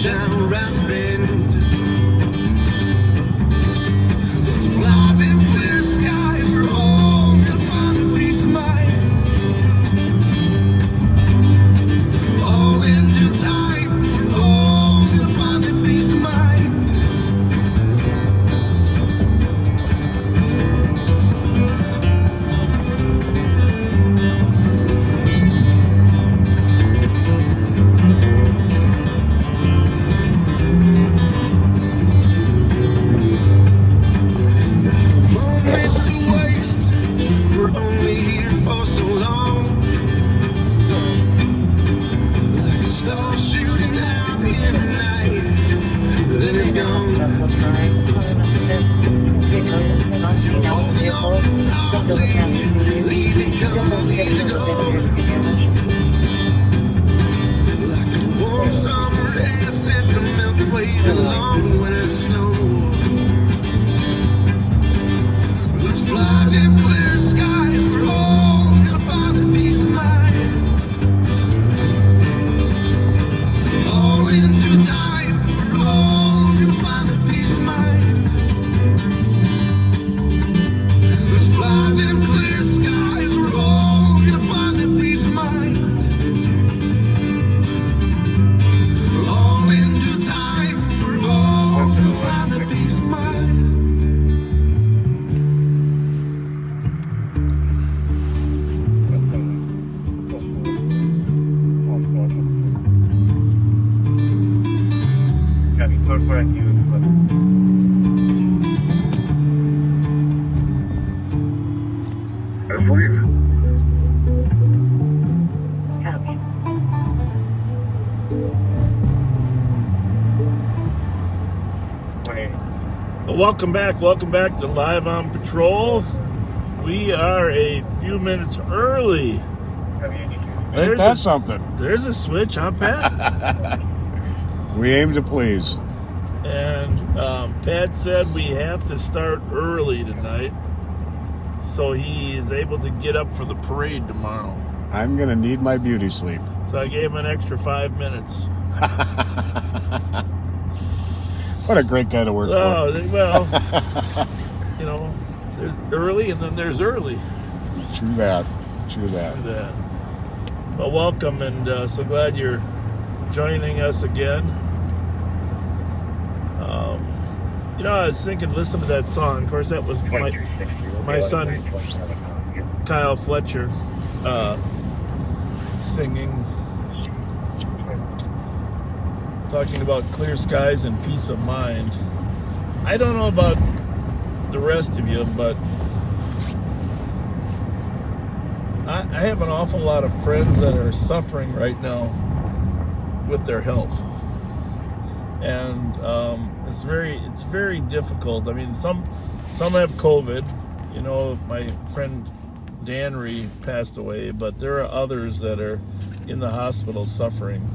sunshine around the bend. Let's fly them clear skies. We're all gonna find a peace of mind. All in due time. We're all gonna find a peace of mind. Welcome back to Live on Patrol. We are a few minutes early. Ain't that something? There's a switch, huh, Pat? We aim to please. And Pat said we have to start early tonight, so he is able to get up for the parade tomorrow. I'm going to need my beauty sleep. So I gave him an extra 5 minutes. What a great guy to work for. Well, you know, there's early and then there's early. True that. Well, welcome, and so glad you're joining us again. You know, I was thinking, listen to that song. Of course, that was my son, Kyle Fletcher, singing, talking about clear skies and peace of mind. I don't know about the rest of you, but I have an awful lot of friends that are suffering right now with their health, and it's very difficult. I mean, some have COVID. You know, my friend Danry passed away, but there are others that are in the hospital suffering.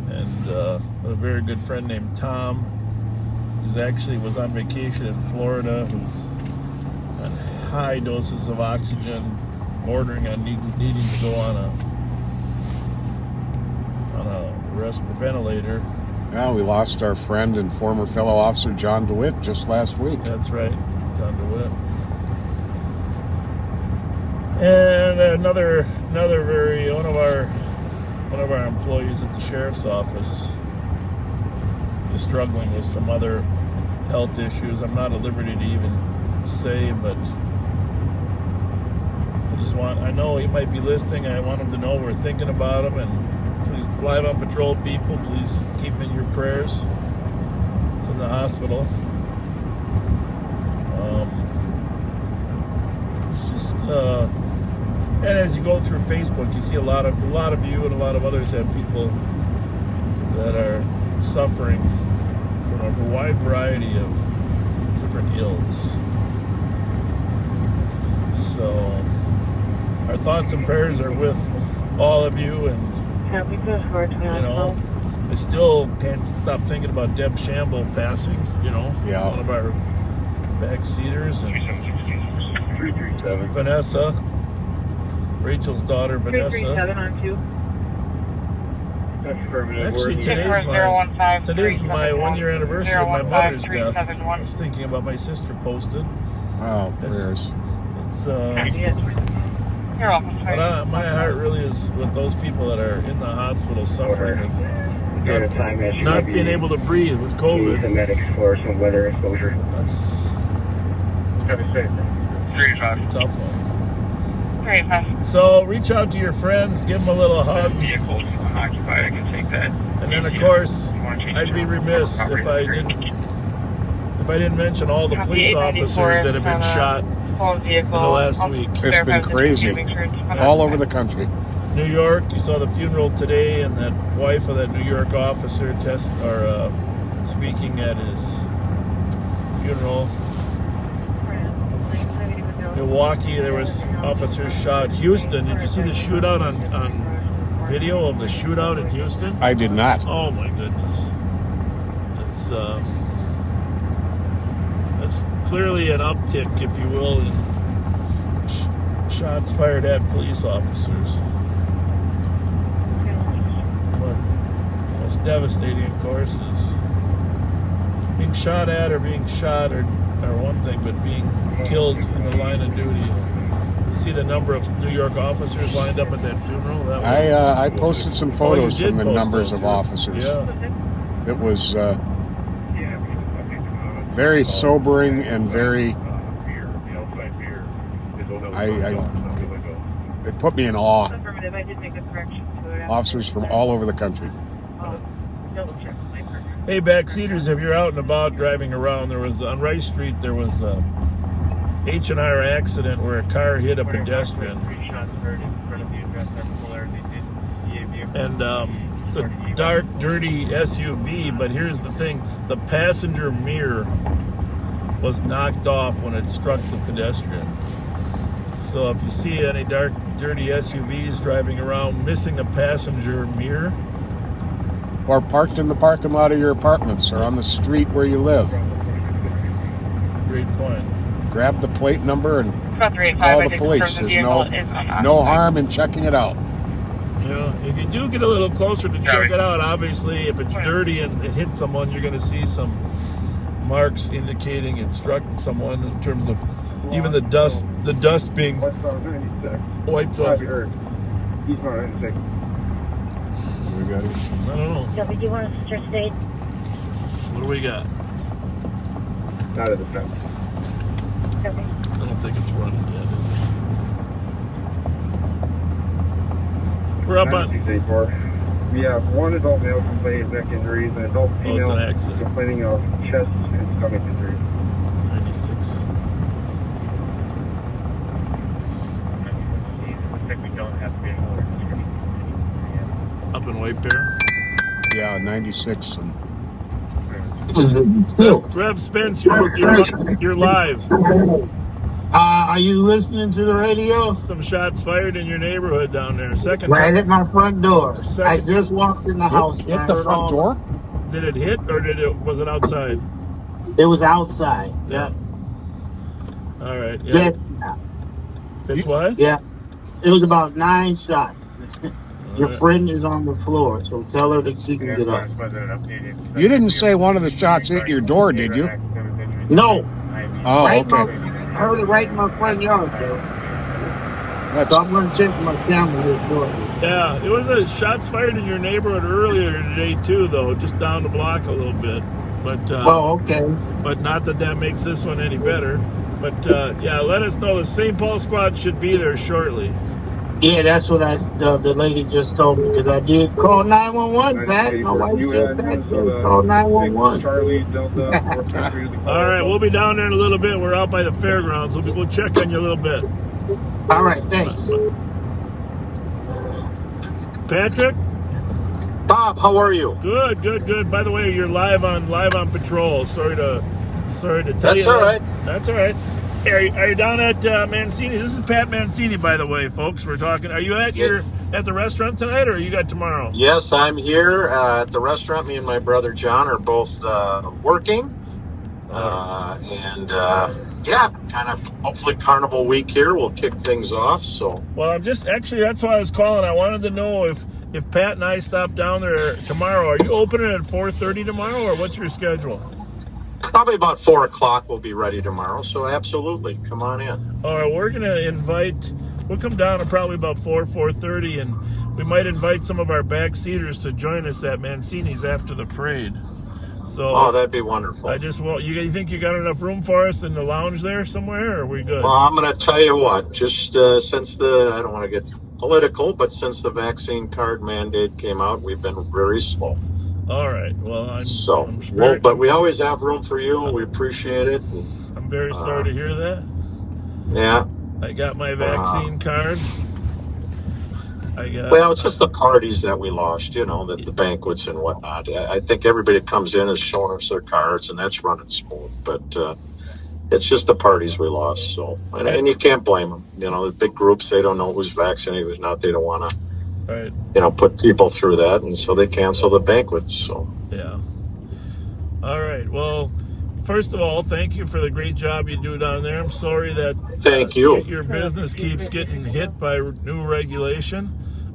And a very good friend named Tom, who actually was on vacation in Florida, who's on high doses of oxygen, bordering on needing to go on a ventilator. Yeah, we lost our friend and former fellow officer John DeWitt just last week. That's right, John DeWitt. And another very one of our employees at the sheriff's office is struggling with some other health issues. I'm not at liberty to even say, but I know he might be listening. I want him to know we're thinking about him, and please, Live on Patrol people, please keep him in your prayers. He's in the hospital. And as you go through Facebook, you see a lot of you and a lot of others have people that are suffering from a wide variety of different ills. So our thoughts and prayers are with all of you, and you know, I still can't stop thinking about Deb Shamble passing. You know, one of our backseaters, and Vanessa, Rachel's daughter, Vanessa. 337 on 2. Actually, today's my 1-year anniversary of my mother's death. I was thinking about my sister posted. Oh, prayers. It's but my heart really is with those people that are in the hospital suffering with not being able to breathe with COVID. The medics for some weather exposure. That's a tough one. So reach out to your friends, give them a little hug. Vehicles occupied, I can take that. And then, of course, I'd be remiss if I didn't mention all the police officers that have been shot in the last week. It's been crazy all over the country. New York, you saw the funeral today, and that wife of that New York officer speaking at his funeral. Milwaukee, there was officers shot. Houston, did you see the shootout on video of the shootout in Houston? I did not. Oh my goodness. It's clearly an uptick, if you will, in shots fired at police officers. But most devastating, of course, is being shot at or being shot or one thing, but being killed in the line of duty. You see the number of New York officers lined up at that funeral? I posted some photos from the numbers of officers. Yeah. It was very sobering and very. It put me in awe. Officers from all over the country. Hey, backseaters, if you're out and about driving around, there was on Rice Street, there was a H&R accident where a car hit a pedestrian. And it's a dark, dirty SUV, but here's the thing, the passenger mirror was knocked off when it struck the pedestrian. So if you see any dark, dirty SUVs driving around missing a passenger mirror, or parked in the parking lot of your apartments or on the street where you live. Great point. Grab the plate number and call the police. There's no harm in checking it out. You know, if you do get a little closer to check it out, obviously, if it's dirty and it hit someone, you're going to see some marks indicating it struck someone in terms of even the dust being wiped off. We got it. I don't know. W1 Sister State. What do we got? Not at the time. Okay. I don't think it's running yet, is it? We're up on. We have one adult male complaining of neck injuries and adult female complaining of chest and stomach injuries. 96. Up in White Bear? Yeah, 96. And Rev Spence, you're live. Are you listening to the radio? Some shots fired in your neighborhood down there. Right at my front door. I just walked in the house. Hit the front door? Did it hit or was it outside? It was outside. Yeah. All right. Yeah. It's what? Yeah. It was about 9 shots. Your friend is on the floor, so tell her that she can get up. You didn't say one of the shots hit your door, did you? No. Oh, right okay. Heard it right in my front yard, though. So I'm going to check my camera this door. Yeah, it was shots fired in your neighborhood earlier today too, though, just down the block a little bit. But okay. But not that makes this one any better. But yeah, let us know. The St. Paul squad should be there shortly. Yeah, that's what the lady just told me, because I did call 911 back. My wife said that, so call 911. All right, we'll be down there in a little bit. We're out by the fairgrounds. We'll check on you a little bit. All right, thanks. Patrick? Bob, how are you? Good. By the way, you're live on patrol. Sorry to tell you. That's all right. That's all right. Hey, are you down at Mancini? This is Pat Mancini, by the way, folks. We're talking. Are you at the restaurant tonight, or you got tomorrow? Yes, I'm here at the restaurant. Me and my brother John are both working, and Yeah, kind of hopefully Carnival week here will kick things off. So, well, I'm just actually that's why I was calling. I wanted to know if Pat and I stop down there tomorrow. Are you opening at 4:30 tomorrow, or what's your schedule? probably about 4 o'clock we'll be ready tomorrow. So absolutely, come on in. All right, we're gonna invite. We'll come down at probably about 4:30, and we might invite some of our backseaters to join us at Mancini's after the parade. So, that'd be wonderful. You think you got enough room for us in the lounge there somewhere, or are we good? Well, I'm going to tell you what, just since I don't want to get political, but since the vaccine card mandate came out, we've been very slow. All right. Well, but we always have room for you. We appreciate it. I'm very sorry to hear that. Yeah. I got my vaccine card. Well, it's just the parties that we lost, the banquets and whatnot. I think everybody that comes in is showing us their cards, and that's running smooth. But it's just the parties we lost. So, and you can't blame them. The big groups, they don't know who's vaccinated, who's not. They don't want to, put people through that, and so they cancel the banquets. So. Yeah. All right. Well, first of all, thank you for the great job you do down there. I'm sorry that thank you. Your business keeps getting hit by new regulation.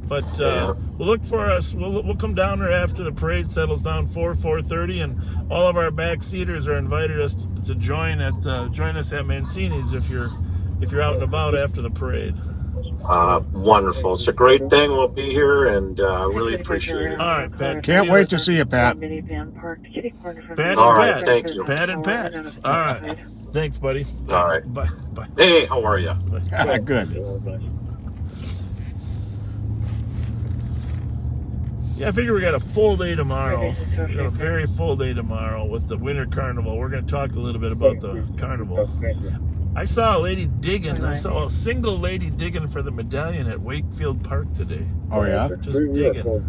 But we'll look for us. We'll come down there after the parade settles down 4:30, and all of our backseaters are invited us to join us at Mancini's if you're out and about after the parade. Wonderful. It's a great thing. We'll be here, and really appreciate it. All right, Pat. Can't wait to see you, Pat. All right, thank you. Pat and Pat. All right. Thanks, buddy. All right. Bye. Hey, how are you? Good. Yeah, I figure we got a full day tomorrow. We got a very full day tomorrow with the Winter Carnival. We're going to talk a little bit about the carnival. I saw a lady digging. I saw a single lady digging for the medallion at Wakefield Park today. Oh, yeah? Just digging.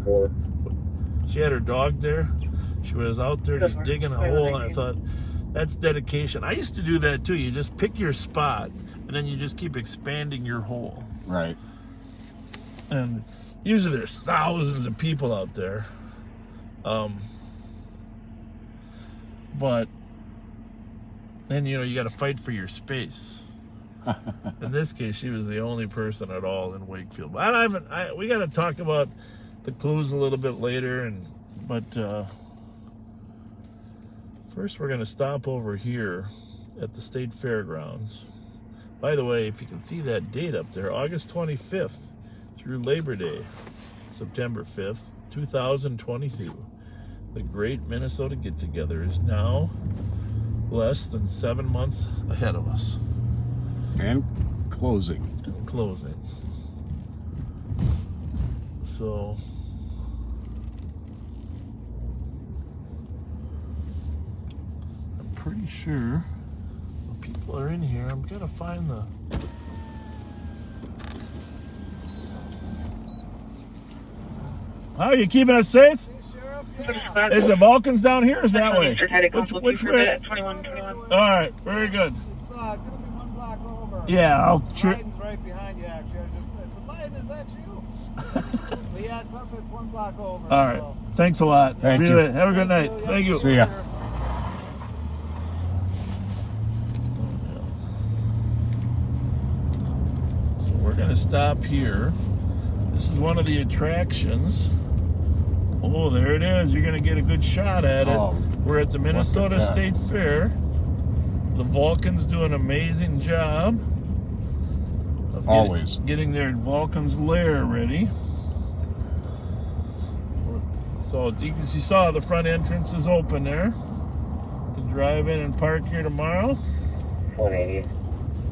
She had her dog there. She was out there just digging a hole, and I thought, that's dedication. I used to do that too. You just pick your spot, and then you just keep expanding your hole. Right. And usually there's thousands of people out there. But then, you got to fight for your space. In this case, she was the only person at all in Wakefield. We got to talk about the clues a little bit later. But first we're going to stop over here at the state fairgrounds. By the way, if you can see that date up there, August 25th. Through Labor Day, September 5th, 2022. The Great Minnesota Get-Together is now less than 7 months ahead of us. And closing. So, I'm pretty sure people are in here. I'm going to find the... How are you keeping us safe? Is the Vulcans down here or is that way? Which way? All right, very good. It's going to be 1 block over. Yeah, I'll... Biden's right behind you, actually. I said, Biden, is that you? We had something that's 1 block over. All right, thanks a lot. Thank you. Have a good night. Thank you. See ya. So we're going to stop here. This is one of the attractions. Oh, there it is. You're going to get a good shot at it. Oh, we're at the Minnesota State Fair. The Vulcans do an amazing job of getting their Vulcan's lair ready. So you saw the front entrance is open there. You can drive in and park here tomorrow. 180.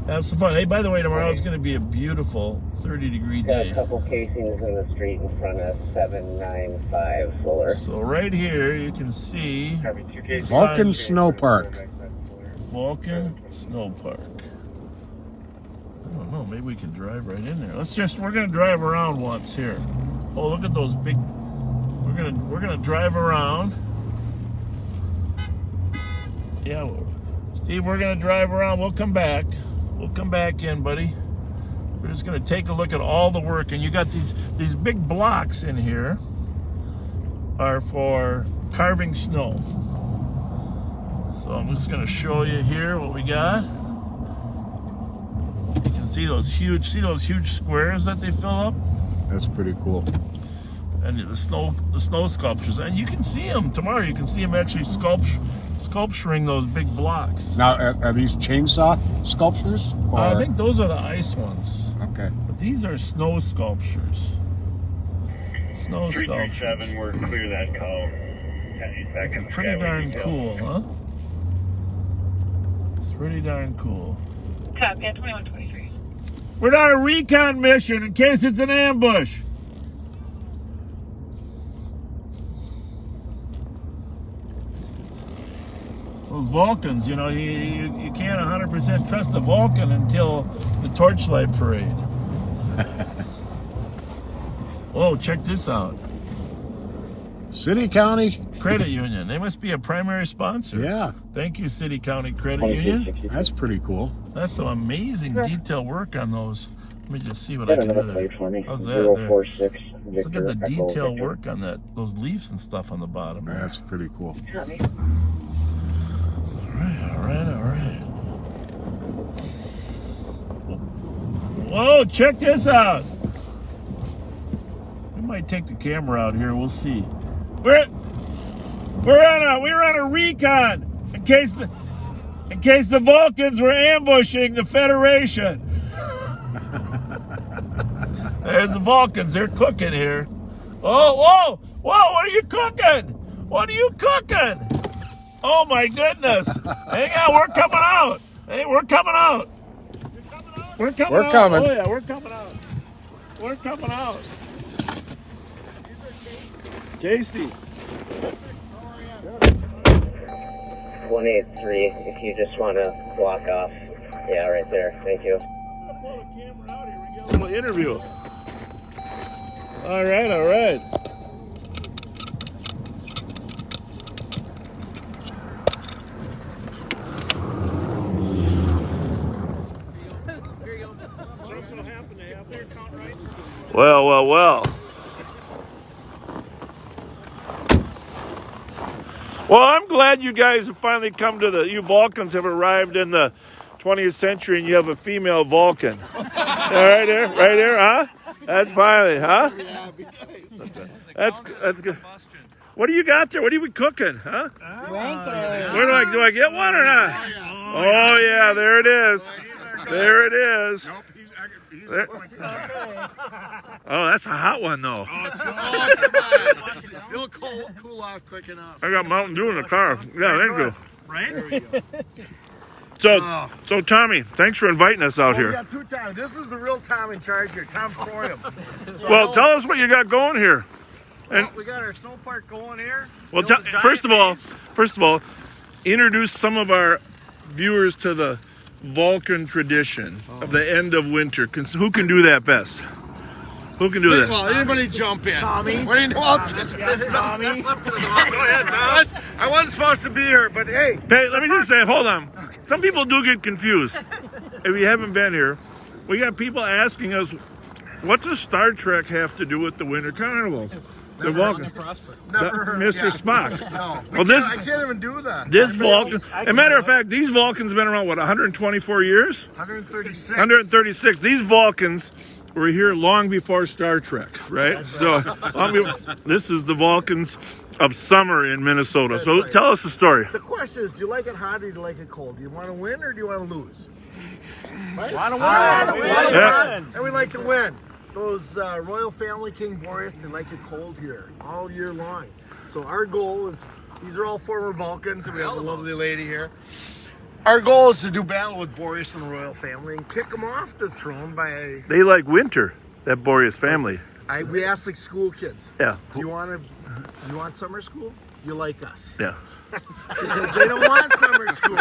Have some fun. Hey, by the way, tomorrow is going to be a beautiful 30-degree day. Got a couple casings in the street in front of 795 Fuller. So right here you can see Vulcan Snow Park. Vulcan Snow Park. I don't know. Maybe we can drive right in there. We're going to drive around once here. Oh, look at those big. We're gonna drive around. Yeah, Steve, we're gonna drive around. We'll come back. We'll come back in, buddy. We're just going to take a look at all the work. And you got these big blocks in here are for carving snow. So I'm just going to show you here what we got. See those huge squares that they fill up? That's pretty cool. And the snow sculptures. And you can see them tomorrow. You can see them actually sculpturing those big blocks. Now, are these chainsaw sculptures? I think those are the ice ones. Okay. But these are snow sculptures. Snow sculptures. 337, we're clear that call. It's pretty darn cool, huh? It's pretty darn cool. Top, yeah, 2123. We're on a recon mission in case it's an ambush. Those Vulcans, you know, you can't 100% trust a Vulcan until the torchlight parade. Oh, check this out. City County Credit Union. They must be a primary sponsor. Yeah. Thank you, City County Credit Union. That's pretty cool. That's some amazing detail work on those. Let me just see what I can do there. How's that there? Let's look at the detail work on those leaves and stuff on the bottom there. That's pretty cool. All right. Whoa, check this out. We might take the camera out here. We'll see. We're on a recon in case the Vulcans were ambushing the Federation. There's the Vulcans. They're cooking here. Oh, whoa! What are you cooking? What are you cooking? Oh my goodness! Hang on, we're coming out. Hey, we're coming out. We're coming out. Coming. Oh yeah, we're coming out. We're coming out. Casey. 183, if you just want to block off. Yeah, right there. Thank you. Little interview. All right. Well. Well, I'm glad you guys have finally come to you Vulcans have arrived in the 20th century and you have a female Vulcan. Right there, huh? That's finally, huh? That's good. What do you got there? What are we cooking, huh? Drinking. Where do I get one or not? Oh yeah, there it is. There it is. There. Oh, that's a hot one though. It'll cool off quick enough. I got Mountain Dew in the car. Yeah, thank you. Right? There you So go. Tommy, thanks for inviting us out We here. got two Tom. This is the real Tom in charge here. Tom Froyam. Well, tell us what you got going here. And We got our snow park going here. well, Built a giant first of base. all, introduce some of our viewers to the Vulcan tradition of the end of winter. Who can do that best? Who can do that? Well, anybody jump in. Tommy. What do you know? Tommy. Go ahead, Tom. I wasn't supposed to be here, but hey. Hey, let me just say, hold on. Some people do get confused. If you haven't been here, we got people asking us, what does Star Trek have to do with the Winter Carnival? The Vulcan. Mr. Spock. No. Well, this I can't even do that. this Vulcan. As a matter of fact, these Vulcans have been around, 124 years? 136. 136. These Vulcans were here long before Star Trek, right? So this is the Vulcans of summer in Minnesota. So tell us the story. The question is, do you like it hot or do you like it cold? Do you want to win or do you want to lose? Right? Want to win. Yeah. And we like to win. Those royal family, King Boreas, they like it cold here all year long. So our goal is, these are all former Vulcans, and we have a lovely lady here. Our goal is to do battle with Boreas and the royal family and kick them off the throne by They like winter, that Boreas family. we ask like school kids. Yeah. Do you want summer school? You like us. Yeah. Because they don't want summer school.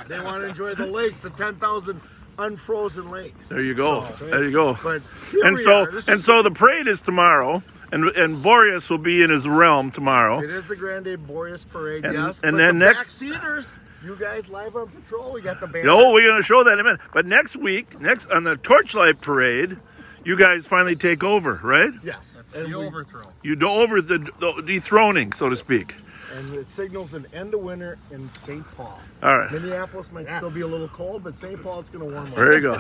They want to enjoy the lakes, the 10,000 unfrozen lakes. There you go. There you go. But so the parade is tomorrow, and Boreas will be in his realm tomorrow. It is the Grande Boreas Parade, And- yes. and but then the next- backseaters, you guys live on patrol. We got the band. No, we're going to show that in a minute. But next week, on the Torchlight Parade, you guys finally take over, right? Yes. The overthrow. You do over the dethroning, so to speak. and it signals an end of winter in St. Paul. All right. Minneapolis might still be a little cold, but St. Paul, it's going to warm up. There you go.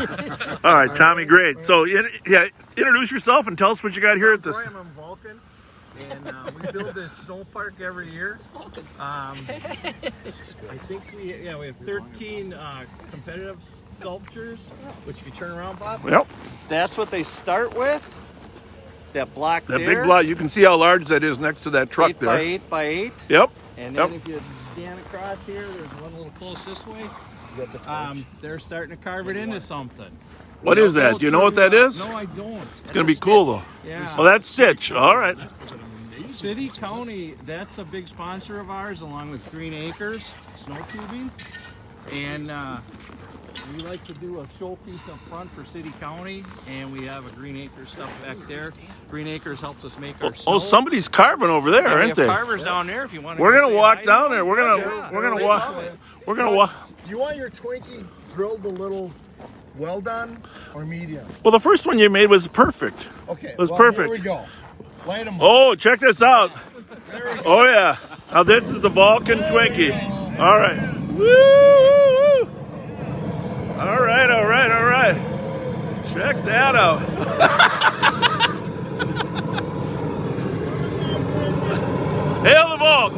All right, Tommy, great. So, introduce yourself and tell us what you got here at this. I'm Vulcan, and we build this snow park every year. I think we have 13 competitive sculptures, which if you turn around, Bob, Yep. that's what they start with. That block That there. big block. You can see how large that is next to that truck 8 there. by 8 by 8. Yep. And then if you stand across here, there's one a little close this way. They're starting to carve it into something. What is that? Do you know what that is? No, I don't. It's going to be cool, though. Yeah. Well, that's Stitch. All right. City, county, that's a big sponsor of ours, along with Green Acres, snow tubing. And we like to do a showpiece up front for City County, and we have a Green Acres stuff back there. Green Acres helps us make our snow. Oh, somebody's carving over there, aren't they? We have carvers down there if you want to. We're gonna walk down there. We're gonna walk. You want your Twinkie grilled a little well done or medium? Well, the first one you made was perfect. Okay. It was perfect. Here we go. Light 'em up. Oh, check this out. Oh yeah. Now this is a Vulcan Twinkie. All right. Woo! All right. Check that out. Hail the Vulc!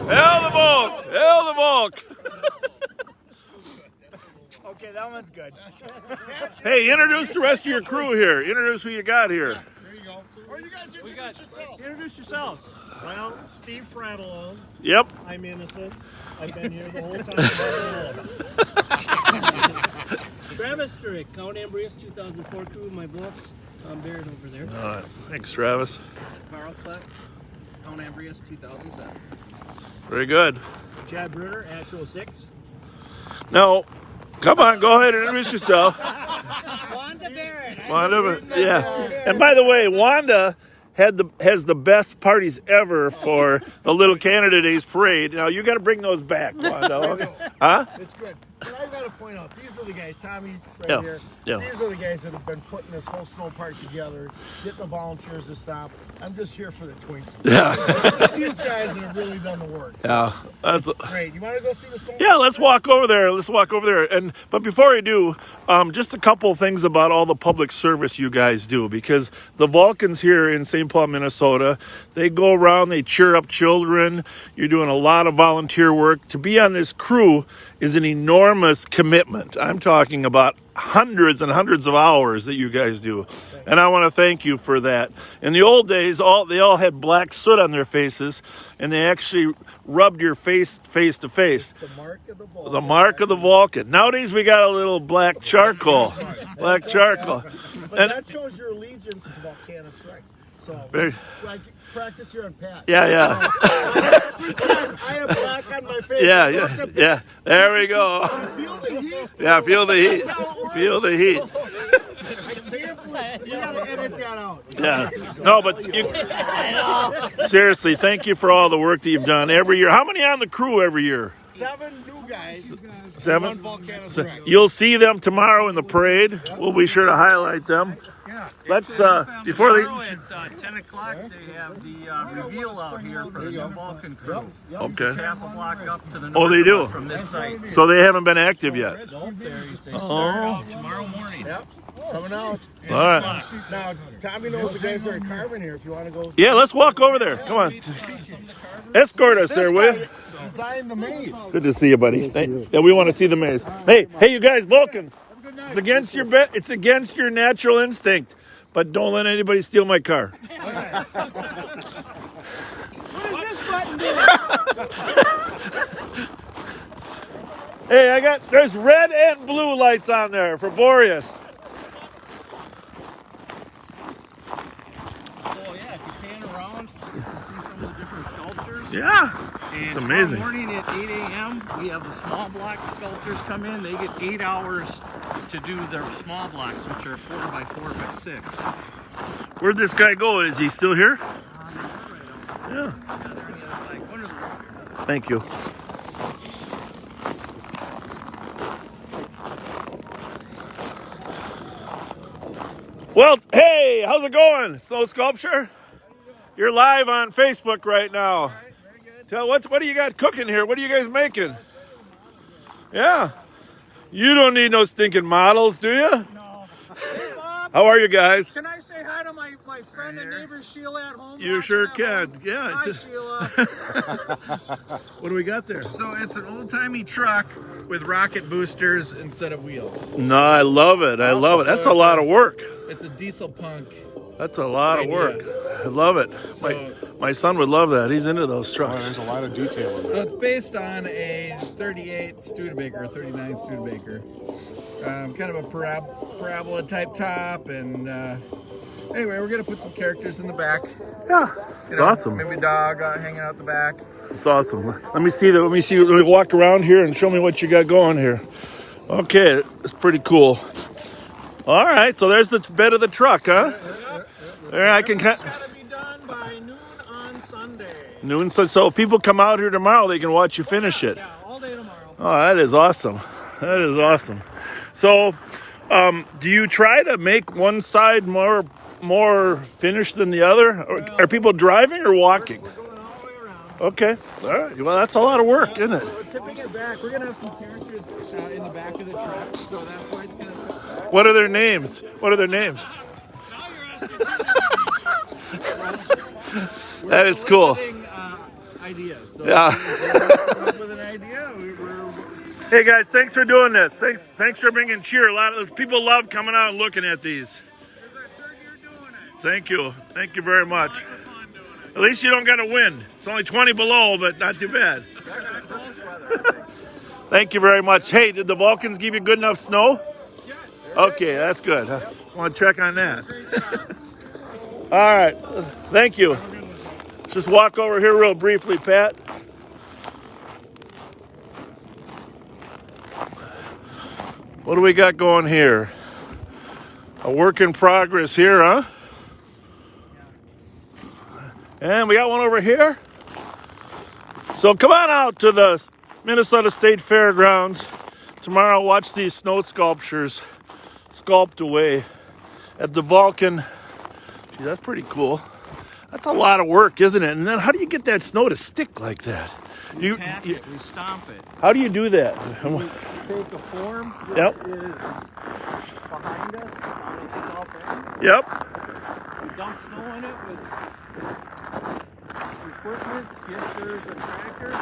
Hail the Vulc! Hail the Vulc! Okay, that one's good. Hey, introduce the rest of your crew here. Introduce who you got here. There you go. Or you guys Introduce yourselves. Well, Steve Frattalone. Yep. I'm innocent. I've been here the whole time. Travis Strick, Count Ambrius 2004 crew in my book. I'm buried over there. All right. Thanks, Travis. Carl Klett, Count Ambrius 2007. Very good. Chad Bruner, Actual 6. No. Come on, go ahead and introduce yourself. Wanda Barrett. Wanda, yeah. And by the way, Wanda has the best parties ever for the Little Canada Days parade. Now you got to bring those back, Wanda. Okay? Huh? It's good. But I got to point out, these are the guys, Tommy Yeah, here. yeah. These are the guys that have been putting this whole snow park together, getting the volunteers to stop. I'm just here for the Twinkies. Yeah. These guys have really done the work. Yeah. That's Great. You want to go see the snow Yeah, let's walk over there. But before we do, just a couple things about all the public service you guys do, because the Vulcans here in St. Paul, Minnesota, they go around, they cheer up children. You're doing a lot of volunteer work. To be on this crew is an enormous commitment. I'm talking about hundreds and hundreds of hours that you guys do. And I want to thank you for that. In the old days, they all had black soot on their faces, and they actually rubbed your face to face. The mark of the Vulcan. The mark of the Vulcan. Nowadays, we got a little black charcoal. Black charcoal. But that shows your allegiance to Volcano Strikes. So, like, practice your Pat. Yeah. I have black on my face. Yeah. There we go. Feel the heat. Yeah, feel the heat. Feel the heat. You gotta edit that out. Yeah. No, but seriously, thank you for all the work that you've done every year. How many on the crew every year? 7 new guys. 7? One Volcano Strike. You'll see them tomorrow in the parade. We'll be sure to highlight them. Let's before they. At 10 o'clock, they have the reveal out here for the Vulcan crew. Okay. Just half a block up to the north. Oh, they do. From this site. So they haven't been active yet. They start out tomorrow morning. Yep. Coming out. All right. Now, Tommy knows the guys that are carving here. If you want to go. Yeah, let's walk over there. Come on. Escort us there, will you? Designed the maze. Good to see you, buddy. Yeah, we want to see the maze. Hey, you guys, Vulcans. It's against your It's against your natural instinct, but don't let anybody steal my car. Hey, there's red and blue lights on there for Boreas. Oh yeah, if you pan around, see some of the different sculptures. Yeah, it's amazing. Tomorrow morning at 8 a.m., we have the small block sculptors come in. They get 8 hours to do their small blocks, which are 4 by 4 by 6. Where'd this guy go? Is he still here? Yeah. They're on the other side. One of them. Thank you. Well, hey, how's it going? Snow Sculpture? You're live on Facebook right now. What do you got cooking here? What are you guys making? Yeah. You don't need no stinking models, do you? No. Hey, Bob. How are you guys? Can I say hi to my friend and neighbor Sheila at home? You sure can. Yeah. Hi, Sheila. What do we got there? So it's an old-timey truck with rocket boosters instead of wheels. No, I love it. I love it. That's a lot of work. It's a diesel punk. That's a lot of work. I love it. My son would love that. He's into those trucks. There's a lot of detail in that. So it's based on a 38 Studebaker, 39 Studebaker. Kind of a parabola type top, and anyway, we're gonna put some characters in the back. Yeah, it's awesome. Maybe a dog hanging out the back. It's awesome. Let me see. Let me walk around here and show me what you got going here. Okay, it's pretty cool. All right, so there's the bed of the truck, huh? There, I can. It's gotta be done by noon on Sunday. Noon. So if people come out here tomorrow, they can watch you finish it. Yeah, all day tomorrow. Oh, that is awesome. That is awesome. So, do you try to make one side more finished than the other? Are people driving or walking? We're going all the way around. Okay. All right. Well, that's a lot of work, isn't it? We're tipping it back. We're gonna have some characters in the back of the truck, so that's why it's gonna tip back. What are their names? What are their names? Now you're asking. That is cool. Ideas. So Yeah. with an idea, Hey guys, thanks for doing this. Thanks for bringing cheer. A lot of people love coming out and looking at these. This is our third year doing it. Thank you. Thank you very much. Lots of fun doing it. At least you don't got to wind. It's only 20 below, but not too bad. Thank you very much. Hey, did the Vulcans give you good enough snow? Yes. Okay, that's good. I want to check on that. All right. Thank you. Let's just walk over here real briefly, Pat. What do we got going here? A work in progress here, huh? And we got one over here. So come on out to the Minnesota State Fairgrounds tomorrow. Watch these snow sculptures sculpt away at the Vulcan. Gee, that's pretty cool. That's a lot of work, isn't it? And then how do you get that snow to stick like that? We pack it, we stomp it. How do you do that? We take a form that Yep. is behind us on the south end. Yep. We dump snow in it with equipment, skidders, and tractors.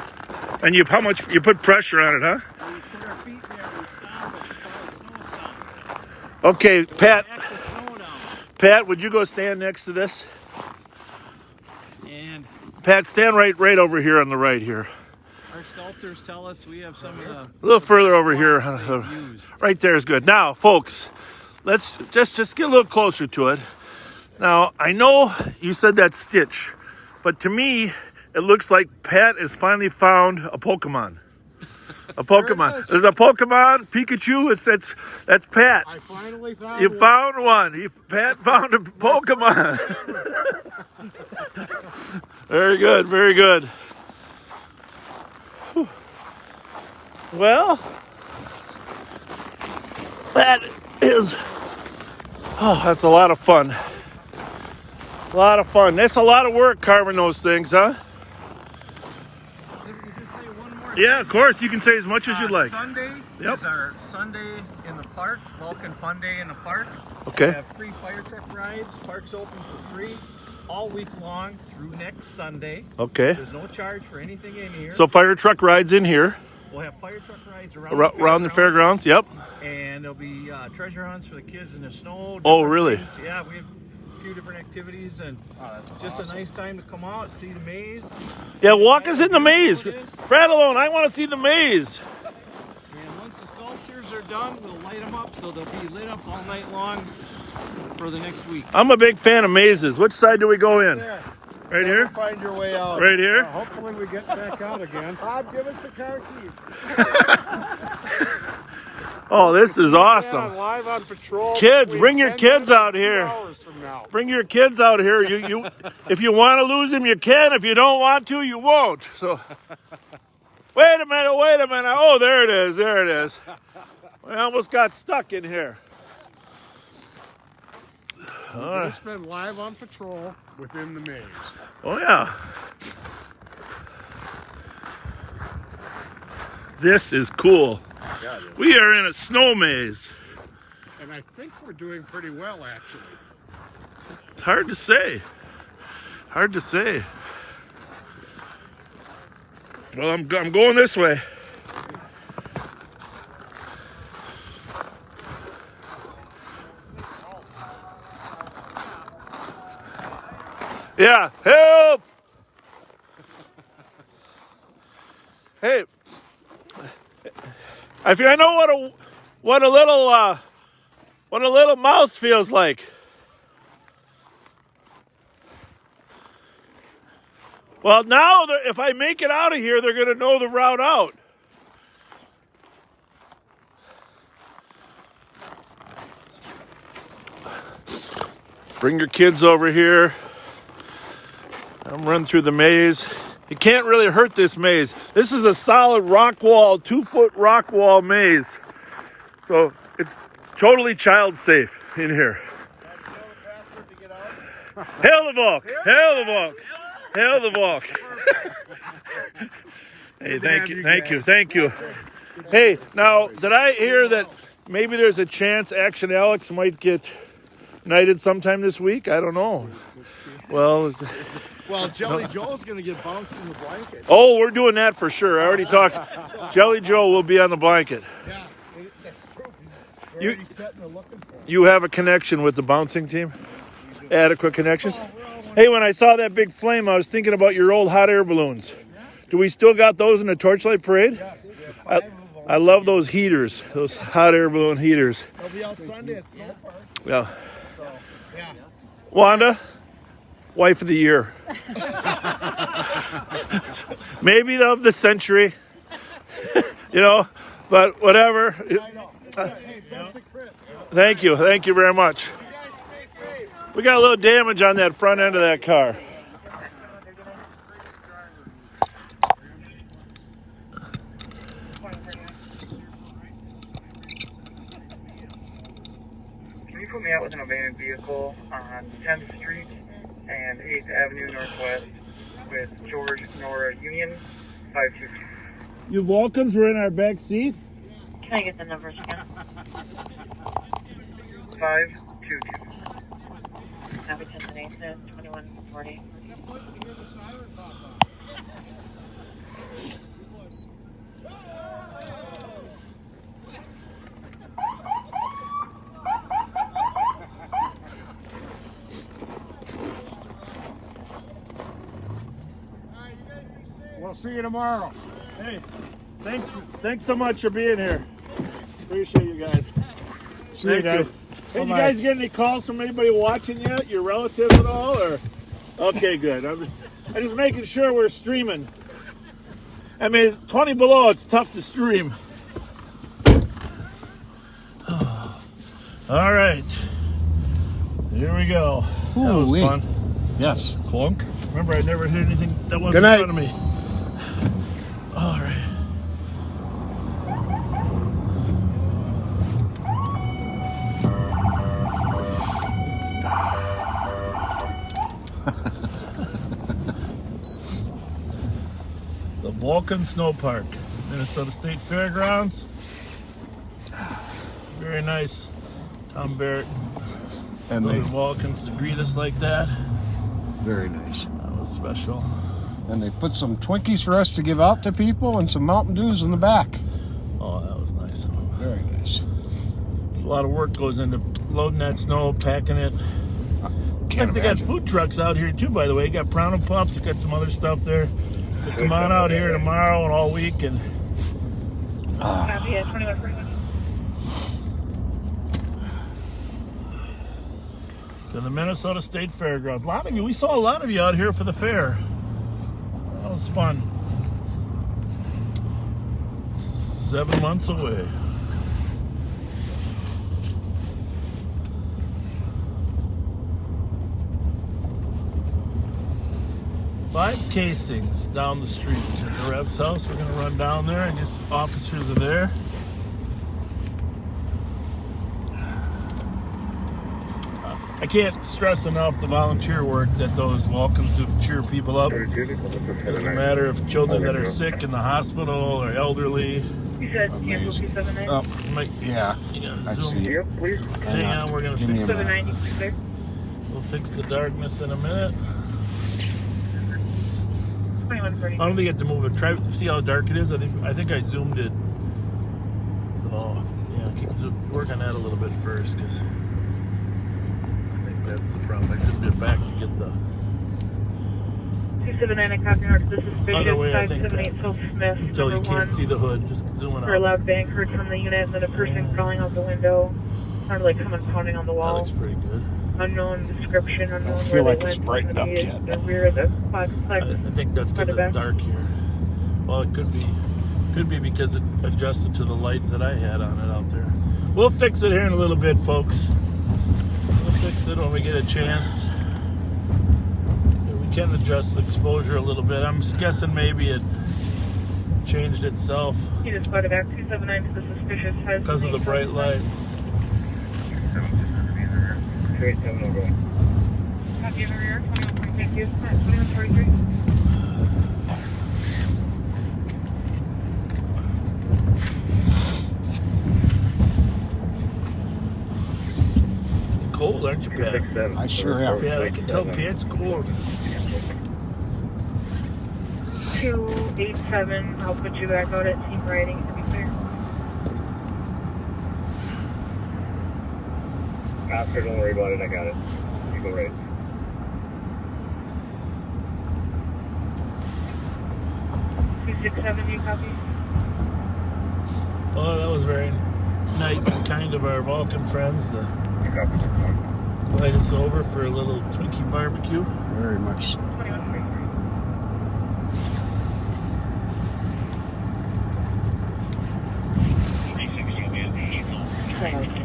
And you put pressure on it, huh? And we put our feet in there, we stomp it. It's called a snow stomp. Okay, Pat. Back the snow down. Pat, would you go stand next to this? And Pat, stand right over here on the right here. our sculptors tell us we have some of the A little further over here. they've used. Right there is good. Now, folks, let's just get a little closer to it. Now, I know you said that Stitch, but to me, it looks like Pat has finally found a Pokemon. A Pokemon. There's a Pokemon, Pikachu. That's Pat. I finally found You one. found one. Pat found a Pokemon. Very good. Very good. Whew. Well, that is. Oh, that's a lot of fun. A lot of fun. That's a lot of work carving those things, huh? Yeah, of course. You can say as much as you'd like. Sunday is our Sunday in the park, Vulcan Fun Day in the park. Okay. We have free fire truck rides. Park's open for free all week long through next Sunday. Okay. There's no charge for anything in here. So fire truck rides in here. We'll have fire truck rides Around the fairgrounds. Yep. And there'll be treasure hunts for the kids in the snow. Oh, different really? things. Yeah, we have a few different activities, and just a nice time to come out, see the maze. Yeah, walk us in the maze. It is. Fred alone, I want to see the maze. And once the sculptures are done, we'll light them up, so they'll be lit up all night long for the next week. I'm a big fan of mazes. Which side do we go in? Right here? find your way out. Right here? Hopefully we get back out again. Bob, give us the car keys. Oh, this is awesome. Live on patrol. Kids, between bring your 10 kids minutes out and 2 here. hours from now. Bring your kids out here. You if you want to lose them, you can. If you don't want to, you won't. So, wait a minute. Oh, there it is. We almost got stuck in here. We're going to spend live on patrol within the maze. Oh, yeah. This is cool. We are in a snow maze. And I think we're doing pretty well, actually. It's hard to say. Hard to say. Well, I'm going this way. Yeah, help! Hey, I know what a little mouse feels like. Well, now if I make it out of here, they're going to know the route out. Bring your kids over here. I'm running through the maze. You can't really hurt this maze. This is a solid rock wall, 2-foot rock wall maze. So it's totally child safe in here. Hail the Vulc! Hail the Vulc! Hail the Vulc! Hey, thank you. Hey, now, did I hear that maybe there's a chance Action Alex might get knighted sometime this week? I don't know. Well, Jelly Joe's going to get bounced in the blanket. Oh, we're doing that for sure. I already talked. Jelly Joe will be on the blanket. Yeah, they're already setting and looking for him. You have a connection with the bouncing team? Adequate connections? Hey, when I saw that big flame, I was thinking about your old hot air balloons. Do we still got those in the Torchlight Parade? Yes, we have 5 of them. I love those heaters, those hot air balloon heaters. They'll be out Sunday at Snow Park. Yeah. So, yeah. Wanda, wife of the year. Maybe of the century. But whatever. I know. Hey, best of Chris. Thank you very much. You guys stay safe. We got a little damage on that front end of that car. Can you put me out with an abandoned vehicle on 10th Street and 8th Avenue Northwest with George Nora Union 522? You Vulcans were in our back seat? Can I get the numbers again? 522. Copy 10 and 8, 2140. We'll see you tomorrow. Hey, thanks so much for being here. Appreciate you guys. See you guys. Hey, you guys get any calls from anybody watching yet? Your relatives at all? Or okay, good. I'm just making sure we're streaming. I mean, it's 20 below. It's tough to stream. All right, here we go. That was fun. Yes. Clunk. Remember, I never hit anything that wasn't Good night. in front of me. All right. The Vulcan Snow Park, Minnesota State Fairgrounds. Very nice. Tom Barrett And the they Vulcans to greet us like that. very nice. That was special. And they put some Twinkies for us to give out to people and some Mountain Dews in the back. Oh, that was nice. Very nice. A lot of work goes into loading that snow, packing it. Looks like they got food trucks out here too, by the way. You got Brown and Pumps, you got some other stuff there. So come on out here tomorrow and all week and Copy at 2141. to the Minnesota State Fairgrounds. We saw a lot of you out here for the fair. That was fun. 7 months away. Five casings down the street at the Rev's house. We're going to run down there. I guess officers are there. I can't stress enough the volunteer work that those Vulcans do to cheer people up. It doesn't matter if children that are sick in the hospital or elderly. You said cancel 279? Oh, yeah. I see it. Hang on, we're going to fix 279, you can clear. We'll fix the darkness in a minute. 2140. I don't think you have to move it. Try see how dark it is. I think I zoomed it. So yeah, work on that a little bit first, because I think that's the problem. I zoomed it back to get the 279, I copy north. This is other way. I think 578 Phil Smith. until you can't see the hood, just zooming For a out. loud bang heard from the unit, and then a person crawling out the window. Sounded like someone pounding on the That wall. looks pretty good. Unknown description, unknown I feel where like they it's went. brightened up yet. The rear of the flag. I think that's because it's dark here. Well, it could be because it adjusted to the light that I had on it out there. We'll fix it here in a little bit, folks. We'll fix it when we get a chance. We can adjust the exposure a little bit. I'm guessing maybe it changed itself He just spotted back 279 to the suspicious. because of the bright light. Copy of the rear, 2143. 2143. Cold, aren't you, Pat? I sure am. Yeah, I can tell Pat's cold. 287, I'll put you back out at team riding to be clear. Oscar, don't worry about it, I got it. You go right. $267, you copy? Oh, that was very nice and kind of our Vulcan friends to invite us over for a little Twinkie barbecue. Very much so. 2143.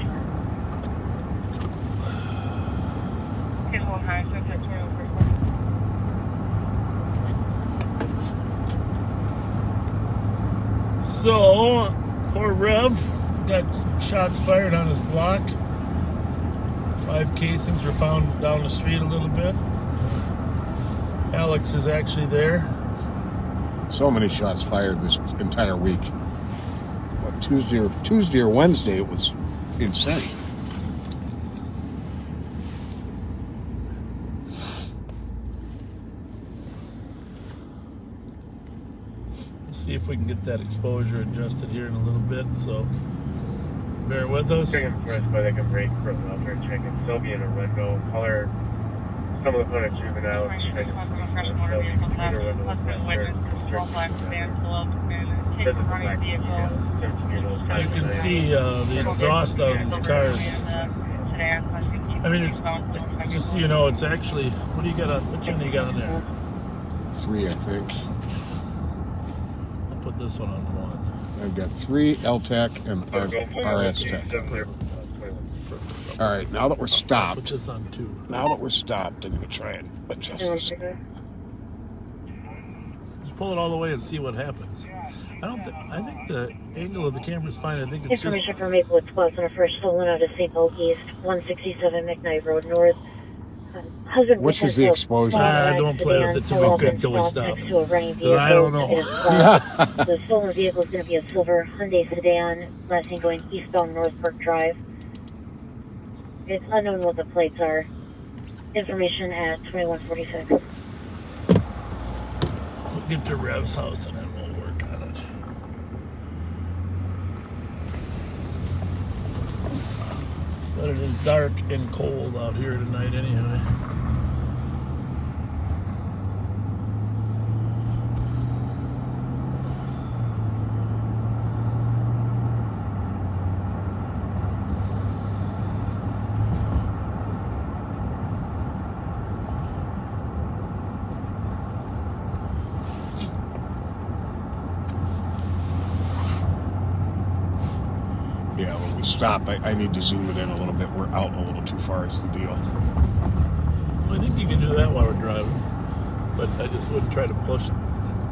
Hit hold high, so it's at 2144. So, poor Rev got some shots fired on his block. 5 casings were found down the street a little bit. Alex is actually there. So many shots fired this entire week. What, Tuesday or Wednesday, it was insane. See if we can get that exposure adjusted here in a little bit, so bear with us. Checking first, but they can break from out there. Checking Sylvia in a window. Color some of the footage juvenile. Checking You can see the exhaust out of these cars. I mean, it's just so you know, it's actually, what do you got on, which one do you got on there? 3, I think. I'll put this one on 1. I've got 3 LTAC and RS Tech. All right, now that we're stopped. Put this on 2. Now that we're stopped, I'm going to try and adjust this. Just pull it all the way and see what happens. I think the angle of the camera is fine. I think it's Information just... from Maplewood Plus on a first stolen out of St. Paul East, 167 McKnight Road North. Husband Which is the exposure? Don't play with it till we stop. Next to a running vehicle. I don't know. The stolen vehicle is going to be a silver Hyundai sedan, last seen going eastbound North Park Drive. It's unknown what the plates are. Information at 2146. We'll get to Rev's house and then we'll work on it. But it is dark and cold out here tonight anyway. Yeah, when we stop, I need to zoom it in a little bit. We're out a little too far is the deal. I think you can do that while we're driving. But I just wouldn't try to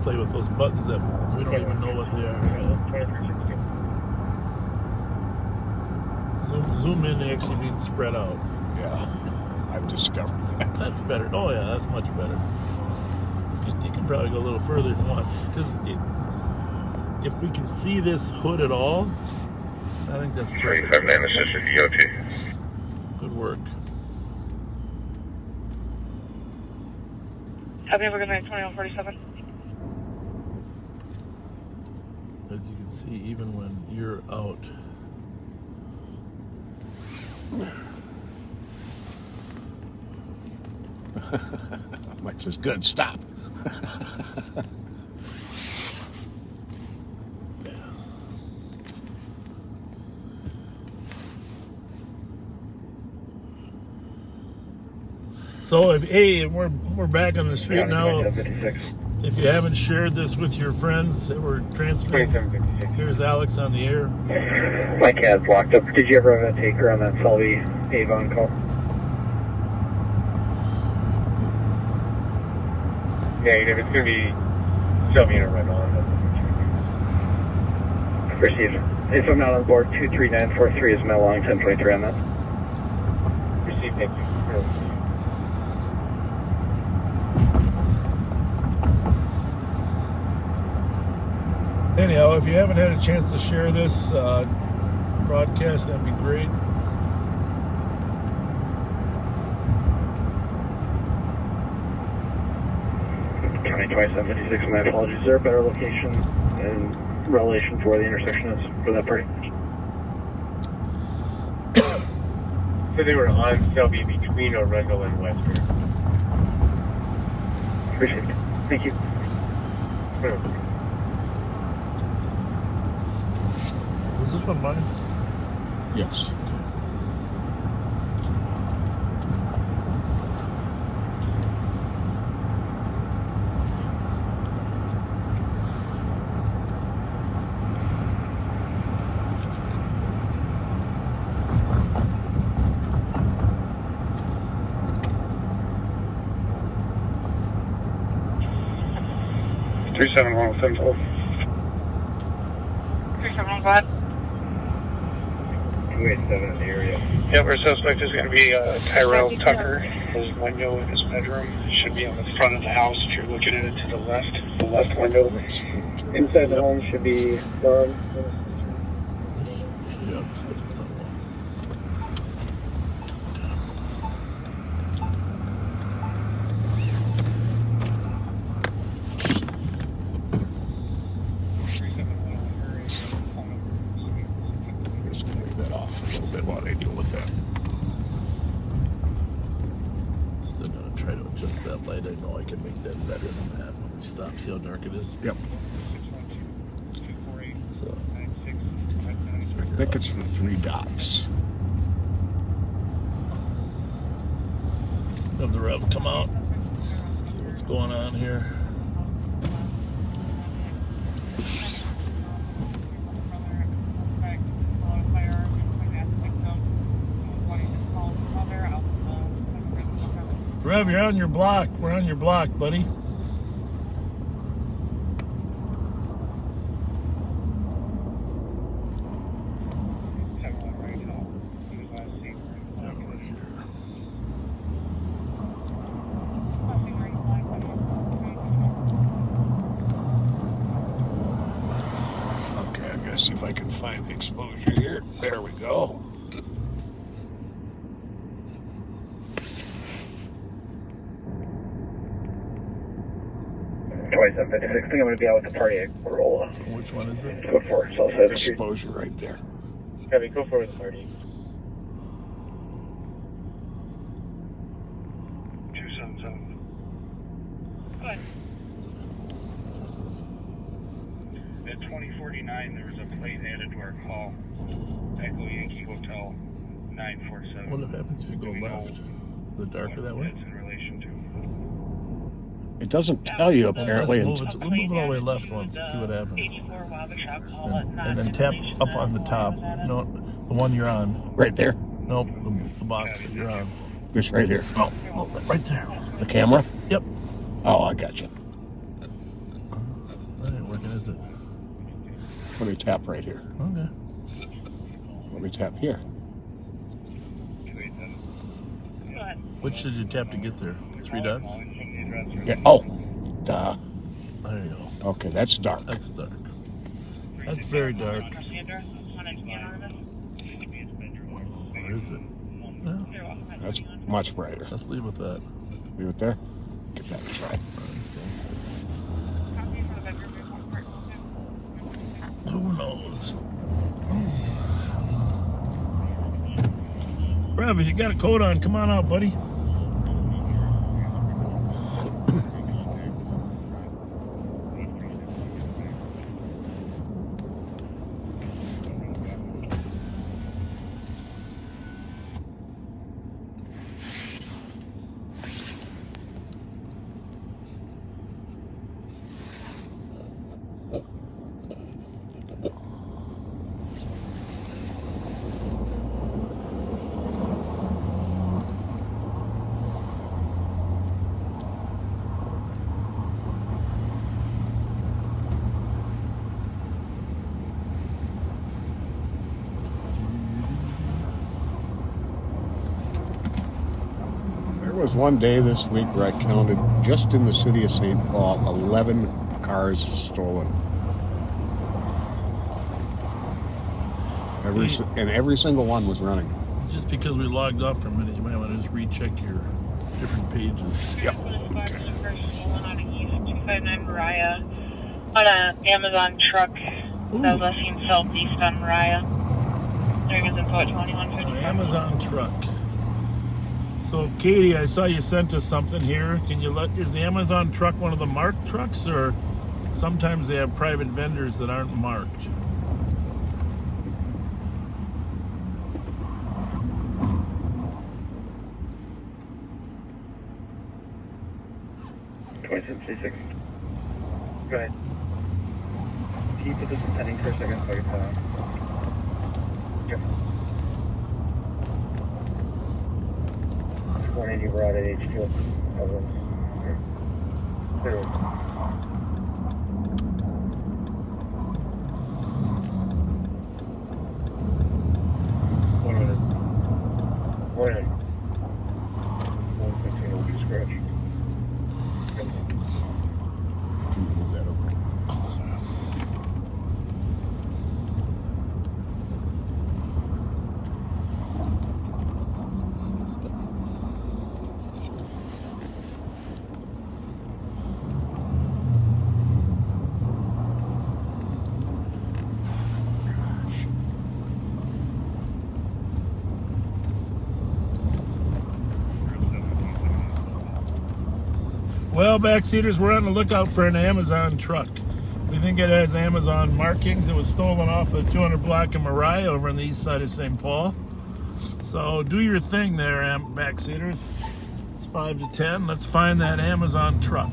play with those buttons that we don't even know what they are. Zoom in actually means spread out. Yeah. I've discovered that. That's better. Oh yeah, that's much better. You can probably go a little further if you want, because if we can see this hood at all, I think that's perfect. 35-man assisted EOT. Good work. Have you ever good night, 2147? As you can see, even when you're out, Mike says, good, stop. so we're back on the street now. If you haven't shared this with your friends that were transmitting, here's Alex on the air. My CAD's locked up. Did you ever have a taker on that Selby Avon call? Yeah, if it's going to be Selby and a red on. Received. If I'm not on board, 23943 is my long 1023 on that. Received, thank you. Anyhow, if you haven't had a chance to share this broadcast, that'd be great. County 2756, my apologies. Is there a better location in relation to where the intersection is for that party? So they were on Selby between Arundel and Western. Appreciate it. Thank you. Is this one mine? Yes. Three 717. 3715. 287 in the area. Yep, our suspect is going to be Tyrell Tucker. His window in his bedroom should be on the front of the house if you're looking at it to the left window. Inside the home should be Lauren. Yeah. Just gonna leave that off a little bit while they deal with that. Still gonna try to adjust that light. I know I can make that better than that when we stop. See how dark it is? Yep. So I think it's the 3 dots. have the rev come out. See what's going on here. Rev, you're on your block. We're on your block, buddy. Okay, I'm gonna see if I can find the exposure here. There we go. I think I'm going to be out with the party at Corolla. Which one is it? Code 4, Southside Street. Exposure right there. Heavy, go for the party. 277. Good. At 2049, there was a plate added to our call. Echo Yankee Hotel 947. What happens if you go left? The darker that way? In relation to. It doesn't tell you apparently. Let's move it all the way left once and see what happens. And then tap up on the top. No, the one you're on. Right there? Nope, the box that you're on. This right here. Oh, right there. The camera? Yep. Oh, I got you. That ain't working, is it? Let me tap right here. Okay. Let me tap here. Go ahead. Which did you tap to get there? 3 dots? Yeah. Oh, duh. There you go. Okay, that's dark. That's dark. That's very dark. Where is it? No. That's much brighter. Let's leave with that. Leave it there? Get that try. Who knows? Rev, you got a coat on. Come on out, buddy. There was one day this week where I counted, just in the city of St. Paul, 11 cars stolen. Every single one was running. Just because we logged off for a minute, you might want to just recheck your different pages. Yep. Okay. 259 Mariah on an Amazon truck that was seen southeast on Mariah. There goes info at 2155. Amazon truck. So, Katie, I saw you sent us something here. Can you is the Amazon truck one of the marked trucks, or sometimes they have private vendors that aren't marked? Go ahead. Can you put this in pending for a second so I can put on? Yep. 180 Broad at HQ. Clear. One minute. 115 will be scratch. Move that over. Well, backseaters, we're on the lookout for an Amazon truck. We think it has Amazon markings. It was stolen off of 200 block of Mariah over on the east side of St. Paul. So do your thing there, backseaters. It's 5 to 10. Let's find that Amazon truck.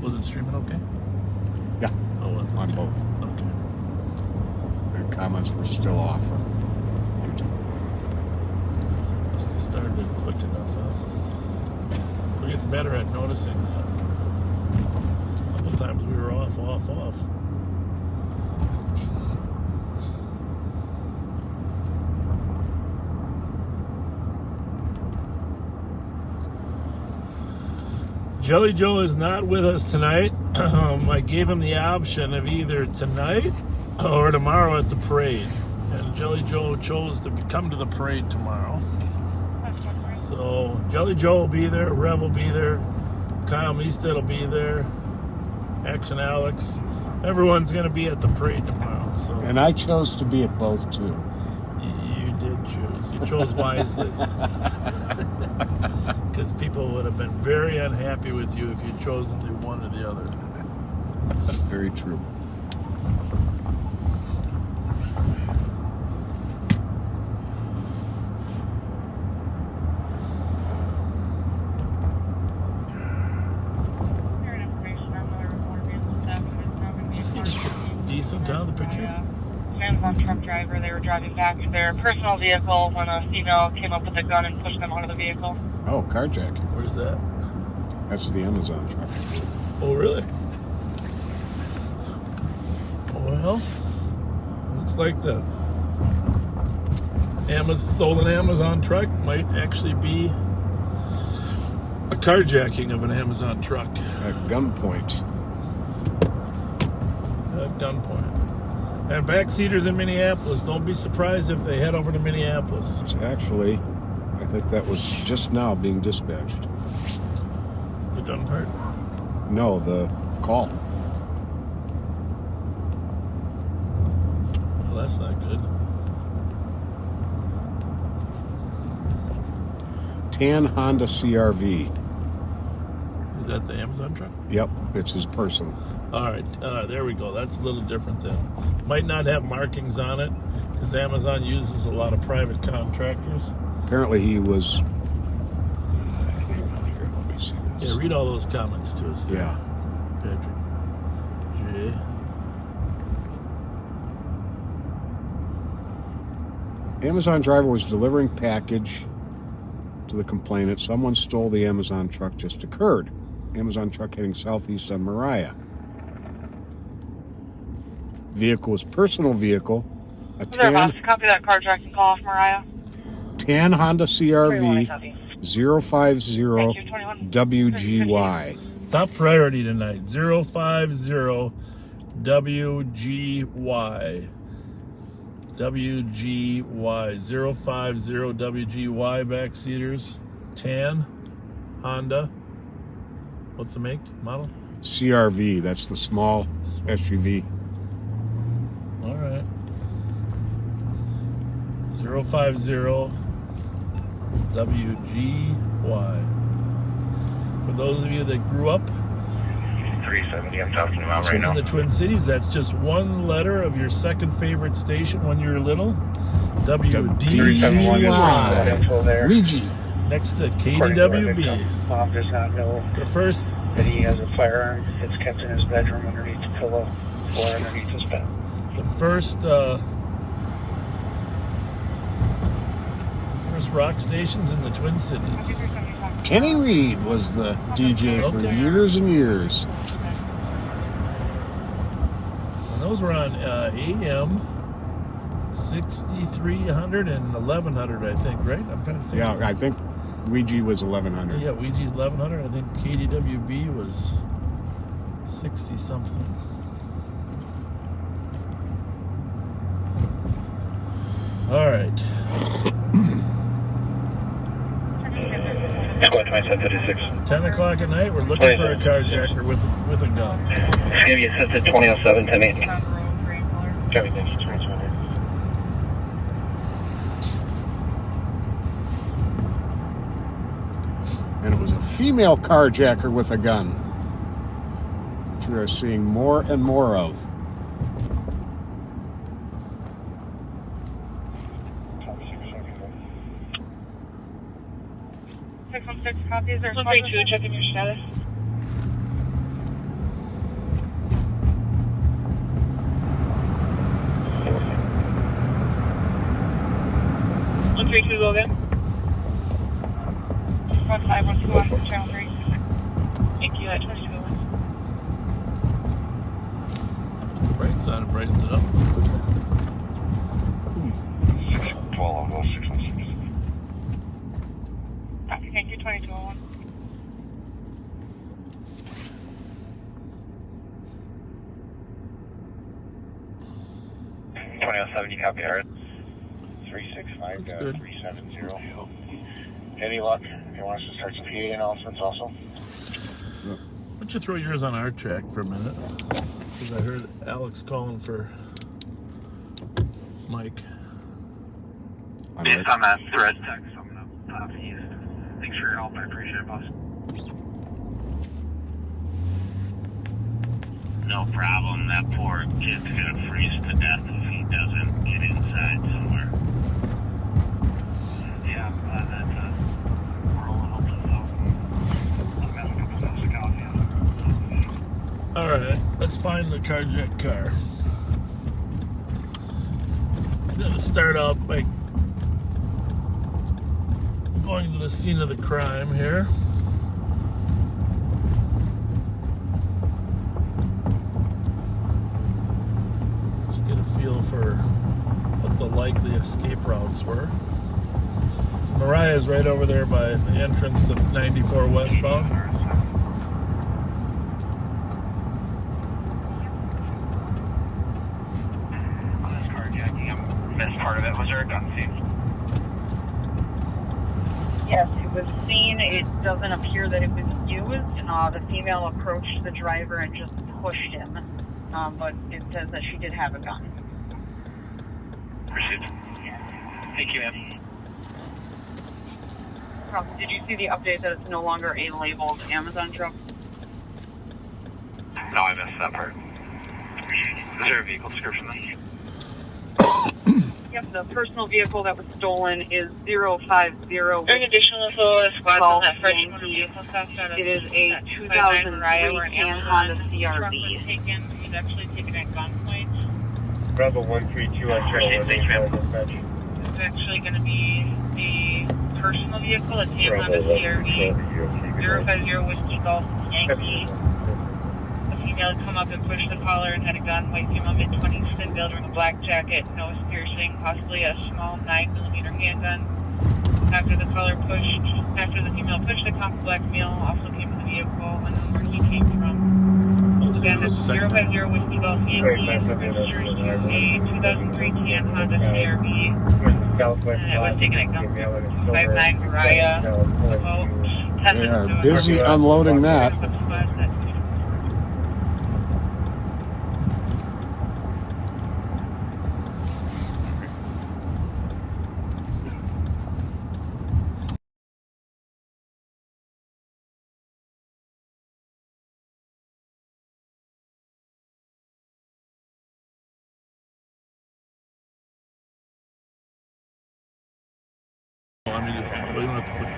Was it streaming okay? Yeah. Oh, was it? On Okay. both. Okay. The comments were still off on YouTube. Must have started it quick enough. We're getting better at noticing that. A couple times we were off. Jelly Joe is not with us tonight. I gave him the option of either tonight or tomorrow at the parade. And Jelly Joe chose to come to the parade tomorrow. So Jelly Joe will be there, Rev will be there, Kyle Meestead will be there, Action Alex. Everyone's going to be at the parade tomorrow. So And I chose to be at both too. you did choose. You chose wisely. Because people would have been very unhappy with you if you'd chosen to do one or the other. Very true. Decent, huh, the picture? Amazon truck driver, they were driving back to their personal vehicle when a female came up with a gun and pushed them out of the vehicle. Oh, carjacking. Where's that? That's the Amazon truck. Oh, really? Well, looks like the stolen Amazon truck might actually be a carjacking of an Amazon truck. At gunpoint. At gunpoint. And backseaters in Minneapolis, don't be surprised if they head over to Minneapolis. It's actually, I think that was just now being dispatched. The gun part? No, the call. Well, that's not good. Tan Honda CRV. Is that the Amazon truck? Yep, it's his person. All right, there we go. That's a little different then. Might not have markings on it because Amazon uses a lot of private contractors. Apparently he was... hang on here, let me see this. Yeah, read all those comments to us there. Yeah. Patrick. J. Amazon driver was delivering package to the complainant. Someone stole the Amazon truck just occurred. Amazon truck heading southeast on Mariah. Vehicle was personal vehicle. A tan, copy that carjacking call off Mariah. tan Honda CRV 050 WGY. Top priority tonight. 050 WGY. WGY. 050 WGY backseaters. Tan Honda. What's the make? Model? CRV, that's the small SUV. All right. 050 WGY. For those of you that grew up 370 I'm talking about right in now. the Twin Cities, that's just one letter of your second favorite station when you were little. WDGY. Ouija. Next to KDWB. Bob does not know The first that he has a firearm. It's kept in his bedroom underneath the pillow or underneath his bed. The first rock stations in the Twin Cities. Kenny Reed was the DJ for years and years. And those were on AM 6300 and 1100, I think, right? I'm trying to think. Yeah, I think Ouija was 1100. Yeah, Ouija's 1100. I think KDWB was 60 something. All right. Squad 2756. 10 o'clock at night, we're looking for a carjacker with a gun. It's going to be set to 2007 10 8. Copy, thank you. And it was a female carjacker with a gun, which we are seeing more and more of. 616 copies or 132, checking your status. One 3 2 go again. 1512 on channel 3. Thank you at 22 go in. Bright side, it brightens it up. 12 on those 616. Copy, thank you, 2201. You copy, alright. 365 370. Any luck? You want us to start some PA announcements also? Why don't you throw yours on our track for a minute? Because I heard Alex calling for Mike. Based on that thread text, I'm going to have to use it. Thanks for your help. I appreciate it, boss. No problem. That poor kid's going to freeze to death if he doesn't get inside somewhere. Yeah, I'm glad that rolling up to the All right, let's find the carjacked car. I'm going to start off by going to the scene of the crime here. Just get a feel for what what the likely escape routes were. Mariah's right over there by the entrance to 94 westbound. On this carjacking, I missed part of it. Was there a gun seen? Yes, it was seen. It doesn't appear that it was used. The female approached the driver and just pushed him. But it says that she did have a gun. Received. Thank you, ma'am. Did you see the update that it's no longer a labeled Amazon truck? No, I missed that part. Is there a vehicle description then? Yep, the personal vehicle that was stolen is 050. During additional info, squads on that freshman vehicle south side of it is a 2003 Can Honda CRV. He's actually taken at gunpoint. Rebel 132 on channel 1. It's actually going to be a personal vehicle. It's a Honda CRV. 050 Whiskey Golf Yankee. The female had come up and pushed the collar and had a gun. White female, mid-20s, thin build, wearing a black jacket, nose piercing, possibly a small 9mm handgun. After the female pushed, the cop black male also came to the vehicle and then where he came from. Again, that's 050 Whiskey Golf Yankee, registers to a 2003 Can Honda CRV. And it was taken at gunpoint. 59 Mariah. They are busy unloading that.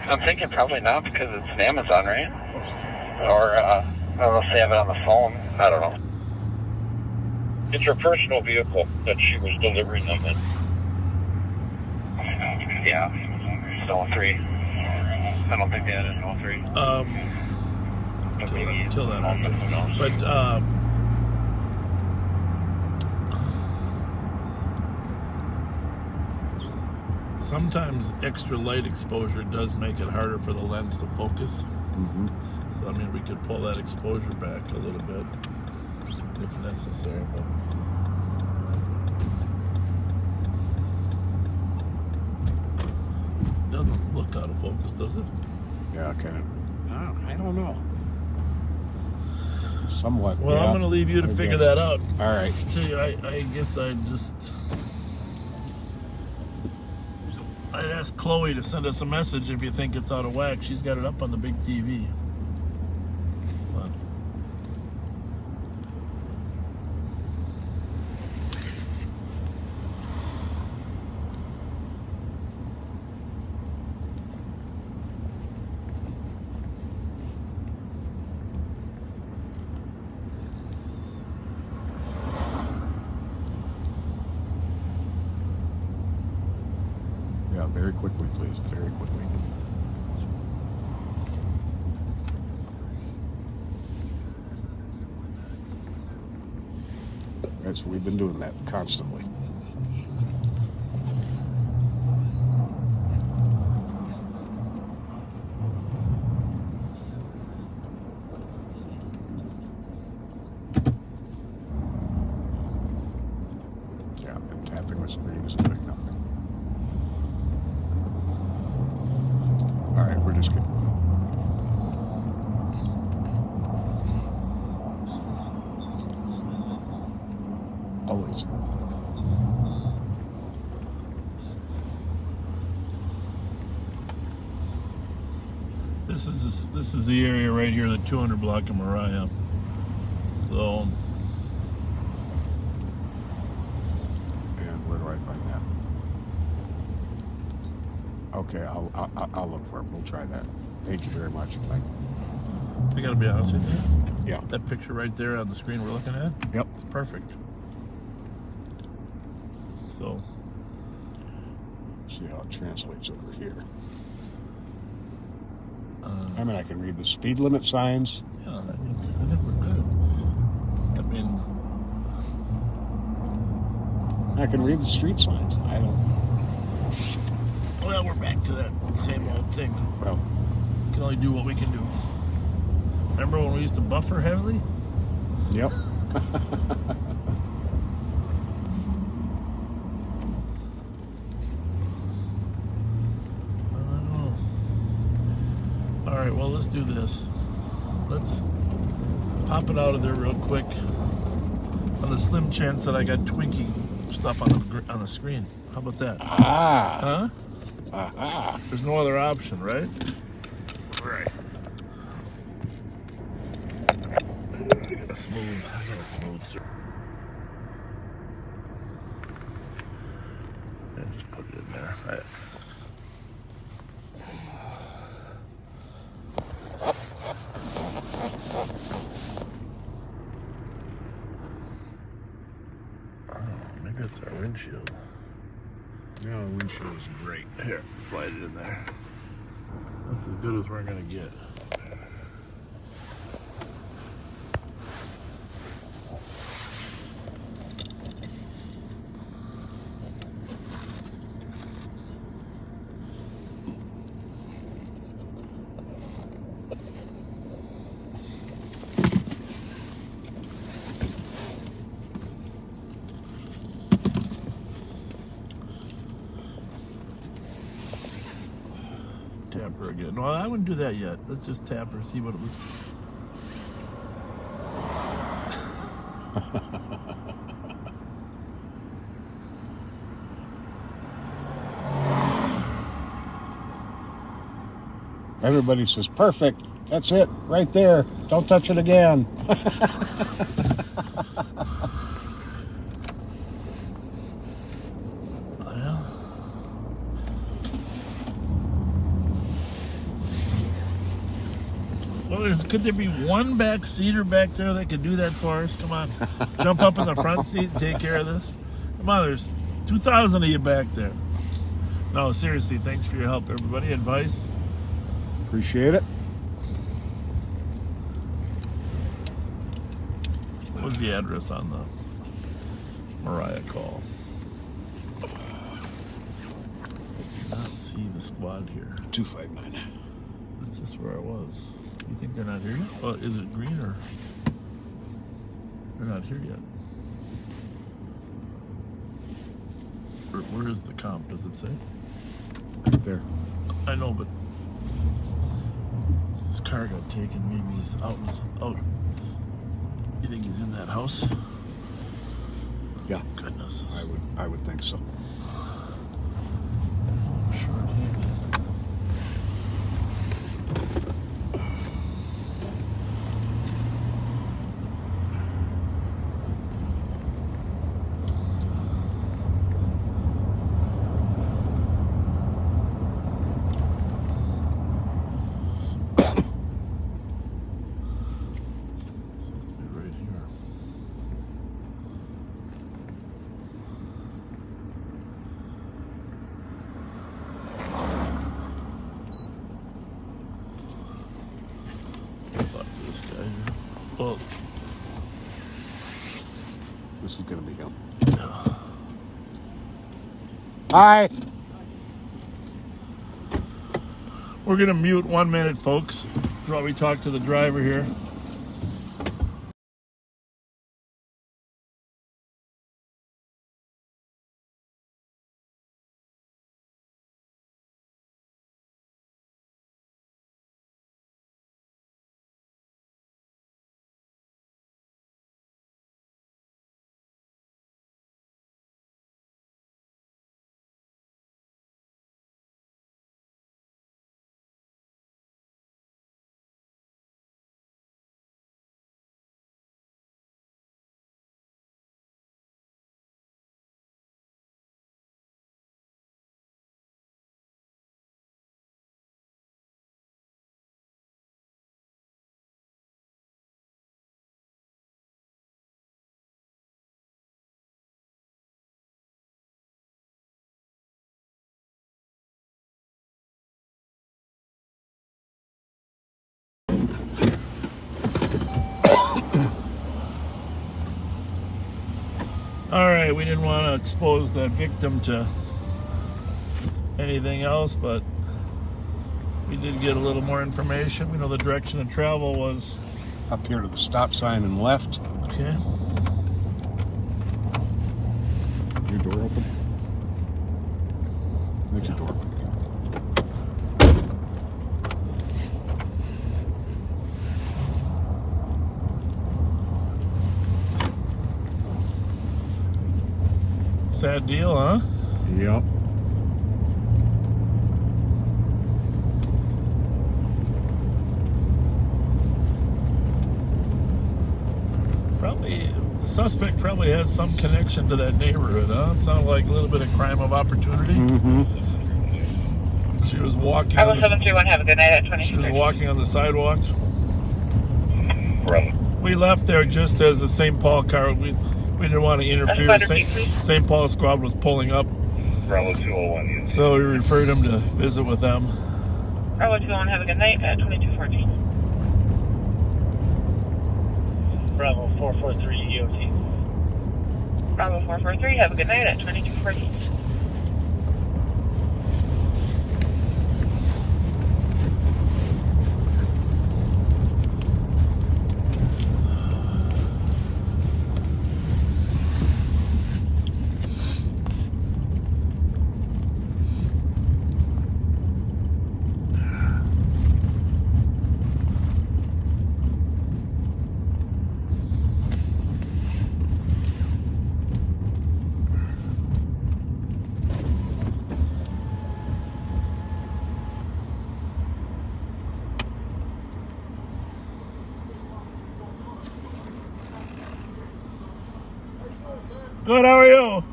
I'm thinking probably not because it's an Amazon, right? Or, unless they have it on the phone. I don't know. It's her personal vehicle that she was delivering them in. Yeah. It's 03. I don't think they had it in 03. Till then. But, sometimes extra light exposure does make it harder for the lens to focus. Mm-hmm. So, I mean, we could pull that exposure back a little bit if necessary. But it doesn't look out of focus, does it? Yeah, kind of. I don't know. Somewhat. Well, yeah, I'm going to leave you to figure that out. All right. See, I guess I'd ask Chloe to send us a message if you think it's out of whack. She's got it up on the big TV. But yeah, very quickly, please. Very quickly. That's we've been doing that constantly. Yeah, and tapping the screen is doing nothing. All right, we're just kidding. Always. this is the area right here, the 200 block of Mariah. So. And where do I find that? Okay, I'll look for it. We'll try that. Thank you very much. Bye. I gotta be honest with you. Yeah. That picture right there on the screen we're looking at. Yep. It's perfect. So. See how it translates over here. I mean, I can read the speed limit signs. Yeah, I think we're good. I mean, I can read the street signs. I don't. Well, we're back to that same old thing. Well, we can only do what we can do. Remember when we used to buffer heavily? Yep. All right, well, let's do this. Let's pop it out of there real quick on the slim chance that I got Twinkie stuff on the screen. How about that? Ah. Huh? Aha. There's no other option, right? Right. I got a smooth, sir. Yeah, just put it in there. Maybe it's our windshield. Yeah, the windshield is great. Here, slide it in there. That's as good as we're gonna get. Tap her again. No, I wouldn't do that yet. Let's just tap her, see what it looks like. Everybody says, perfect. That's it, right there. Don't touch it again. Well, could there be one back seater back there that could do that for us? Come on. Jump up in the front seat and take care of this. Come on, there's 2,000 of you back there. No, seriously, thanks for your help, everybody. Advice? Appreciate it. What was the address on the Mariah call? I did not see the squad here. 259. That's just where I was. You think they're not here yet? Well, is it green or? They're not here yet. Where is the comp? Does it say? Right there. I know, but this car got taken. Maybe he's out. You think he's in that house? Yeah. Goodness. I would think so. Short-handed. Well, this is going to be him. Hi. We're going to mute 1 minute, folks, while we talk to the driver here. All right, we didn't want to expose that victim to anything else, but we did get a little more information. We know the direction of travel was up here to the stop sign and left. Okay. Your door open? Make your door open. Sad deal, huh? Yep. Probably, the suspect probably has some connection to that neighborhood, huh? It sounded like a little bit of crime of opportunity. Mm-hmm. She was walking. Bravo 731, have a good night at 20. She was walking on the sidewalk. We left there just as the St. Paul car. We didn't want to interfere. St. Paul squad was pulling up. Bravo 201. So we referred him to visit with them. Bravo 201, have a good night at 2214. Bravo 443 EOT. Bravo 443, have a good night at 2214. Good, how are you?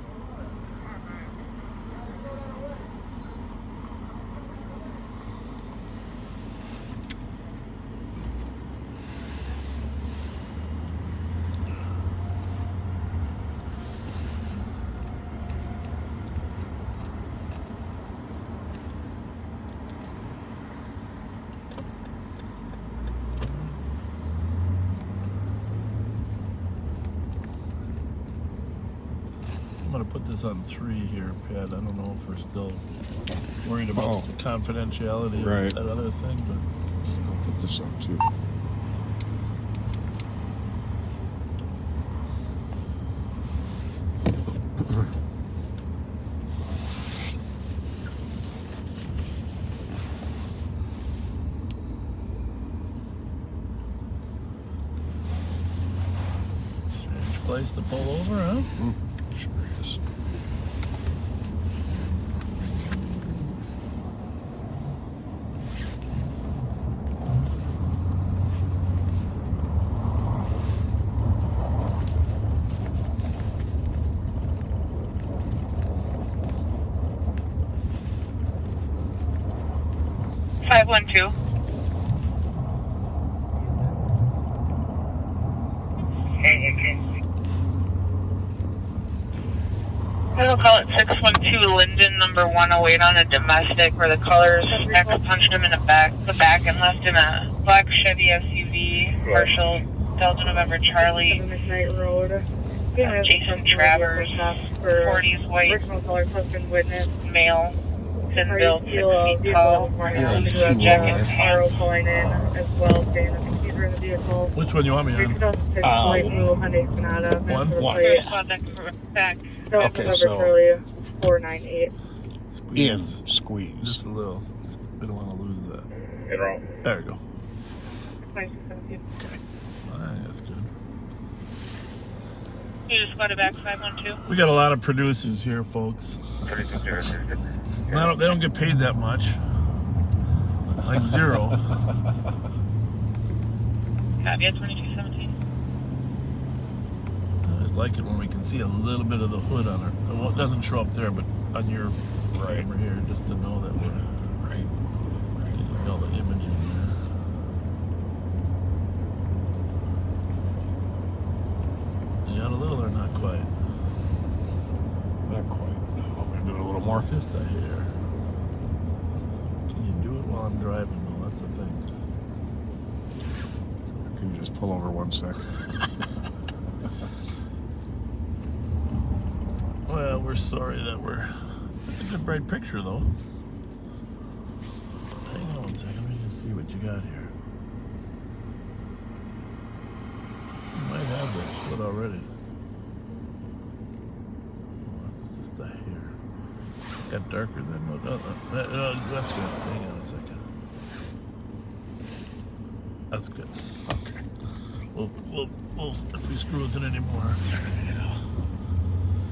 I'm going to put this on 3 here, Pat. I don't know if we're still worried about the confidentiality of that other thing, but I'll put this on too. Strange place to pull over, huh? Sure is. Five 512. I'll call it 612 Linden, number 108 on a domestic where the colors X punched him in the back and left him a black Chevy SUV, Marshall, Delta November Charlie, Jason Travers, 40s white, male, thin built, 6 feet tall, jacket and pants. Which one you want me on? One? Back. Okay, so 498. Ian, squeeze. Just a little. We don't want to lose that. There we go. Okay. That's good. You just got it back 512. We got a lot of producers here, folks. They don't get paid that much. Like zero. Copy at 2217. I just like it when we can see a little bit of the hood on her. Well, it doesn't show up there, but on your camera here, just to know that we're getting all the image in there. You got a little or not quite? Not quite. No, I'm going to do it a little more. Just a hair. Can you do it while I'm driving, though? That's the thing. Can you just pull over 1 second? we're sorry that we're... That's a good bright picture, though. Hang on one second. Let me just see what you got here. You might have that shit already. Oh, that's just a hair. Got darker than what... that's good. Hang on a second. That's good. Okay. We'll if we screw with it anymore.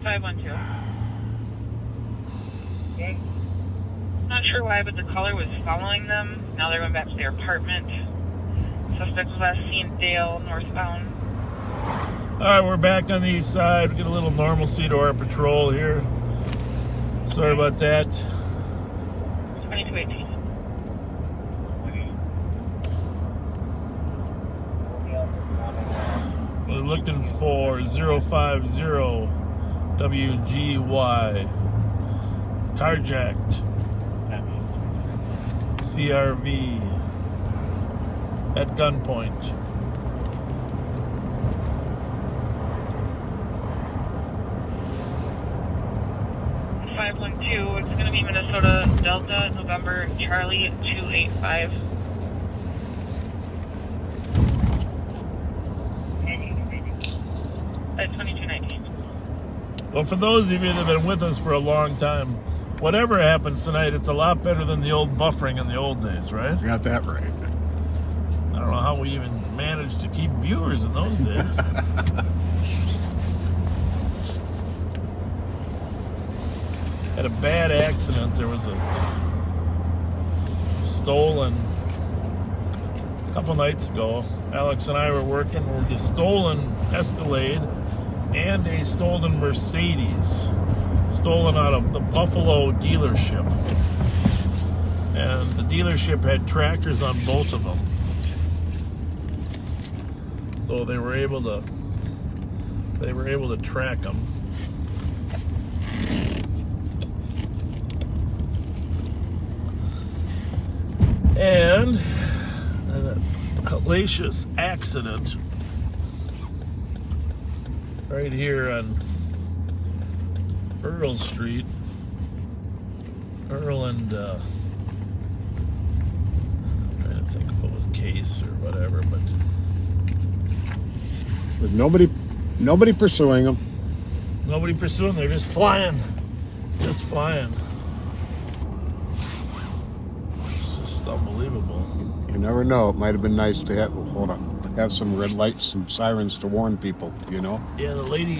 512. Okay. Not sure why, but the caller was following them. Now they're going back to their apartment. Suspect was last seen Dale, northbound. Alright, we're back on the east side. We get a little normalcy to our patrol here. Sorry about that. 2218. We're looking for 050 WGY. Carjacked. CRV. At gunpoint. It's going to be Minnesota Delta, November Charlie 285. At 2219. Well, for those of you that have been with us for a long time, whatever happens tonight, it's a lot better than the old buffering in the old days, right? You got that right. I don't know how we even managed to keep viewers in those days. Had a bad accident. There was a stolen a couple nights ago. Alex and I were working. There was a stolen Escalade and a stolen Mercedes, stolen out of the Buffalo dealership. And the dealership had trackers on both of them, so they were able to track them. And a hellacious accident right here on Earl Street. Earl and I'm trying to think if it was Case or whatever, but with nobody pursuing them. Nobody pursuing. They're just flying. Just flying. It's just unbelievable. You never know. It might have been nice to have some red lights, some sirens to warn people, you know? Yeah, the lady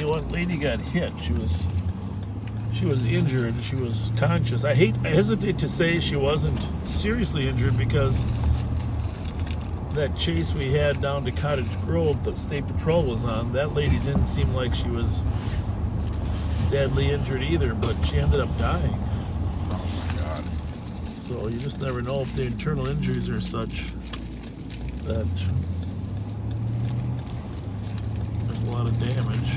got hit. She was injured. She was conscious. I hesitate to say she wasn't seriously injured, because that chase we had down to Cottage Grove, the state patrol was on, that lady didn't seem like she was deadly injured either, but she ended up dying. Oh my God. So you just never know if the internal injuries are such that there's a lot of damage.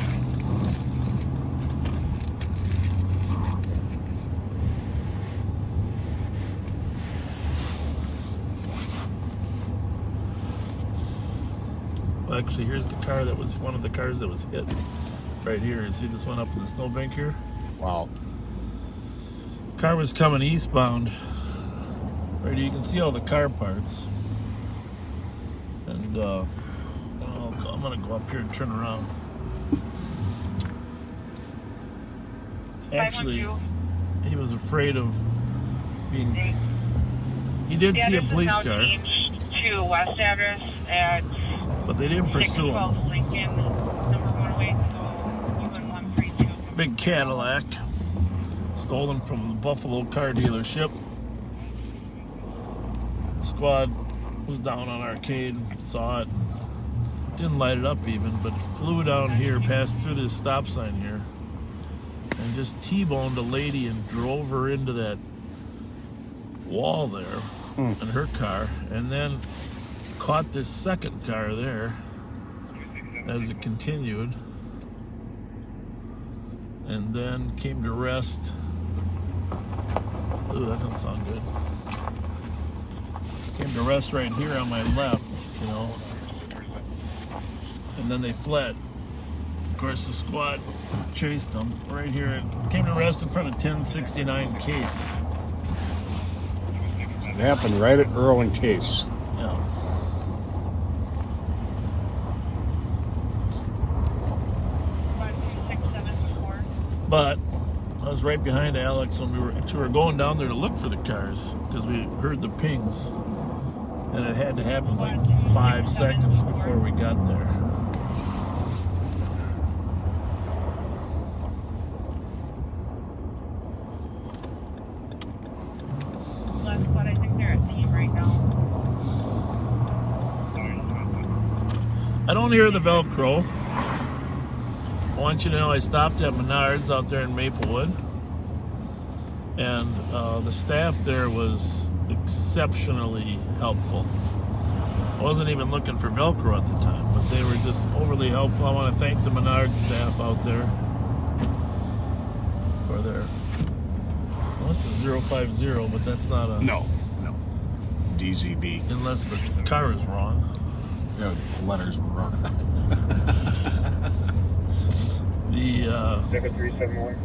Well, actually, here's the car that was one of the cars that was hit right here. You see this one up in the snowbank here? Wow. Car was coming eastbound. Right here, you can see all the car parts. And I'm gonna go up here and turn around. Actually, he was afraid of being... He did see a police car. To West address at... But they didn't pursue him. Lincoln, number 108, so even 132. Big Cadillac, stolen from the Buffalo car dealership. Squad was down on Arcade, saw it, didn't light it up even, but flew down here, passed through this stop sign here, and just T-boned a lady and drove her into that wall there in her car, and then caught this second car there as it continued, and then came to rest. Ooh, that doesn't sound good. Came to rest right here on my left, you know, and then they fled. course, the squad chased them right here. Came to rest in front of 1069 Case. It happened right at Earl and Case. Yeah. But I was right behind Alex when we were going down there to look for the cars because we heard the pings, and it had to happen like 5 seconds before we got there. Last spot, I think they're at team right now. I don't hear the Velcro. I want you to know I stopped at Menards out there in Maplewood, and the staff there was exceptionally helpful. I wasn't even looking for Velcro at the time, but they were just overly helpful. I want to thank the Menards staff out there for their, well, it's a 050, but that's not a... No. DZB. Unless the car is wrong. Yeah, the letters were wrong. The 7371.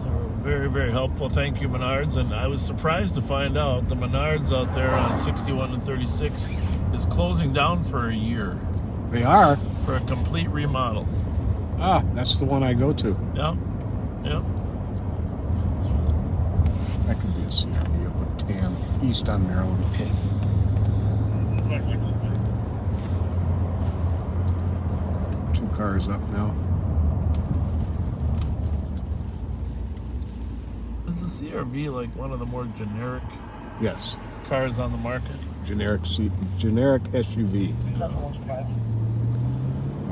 They were very, very helpful. Thank you, Menards. And I was surprised to find out the Menards out there on 61 and 36 is closing down for a year. They are? For a complete remodel. Ah, that's the one I go to. Yep. Yep. That could be a CRV. It looked tan. East on Maryland. Okay. 2 cars up now. Is the CRV like one of the more generic Yes. cars on the market? Generic SUV.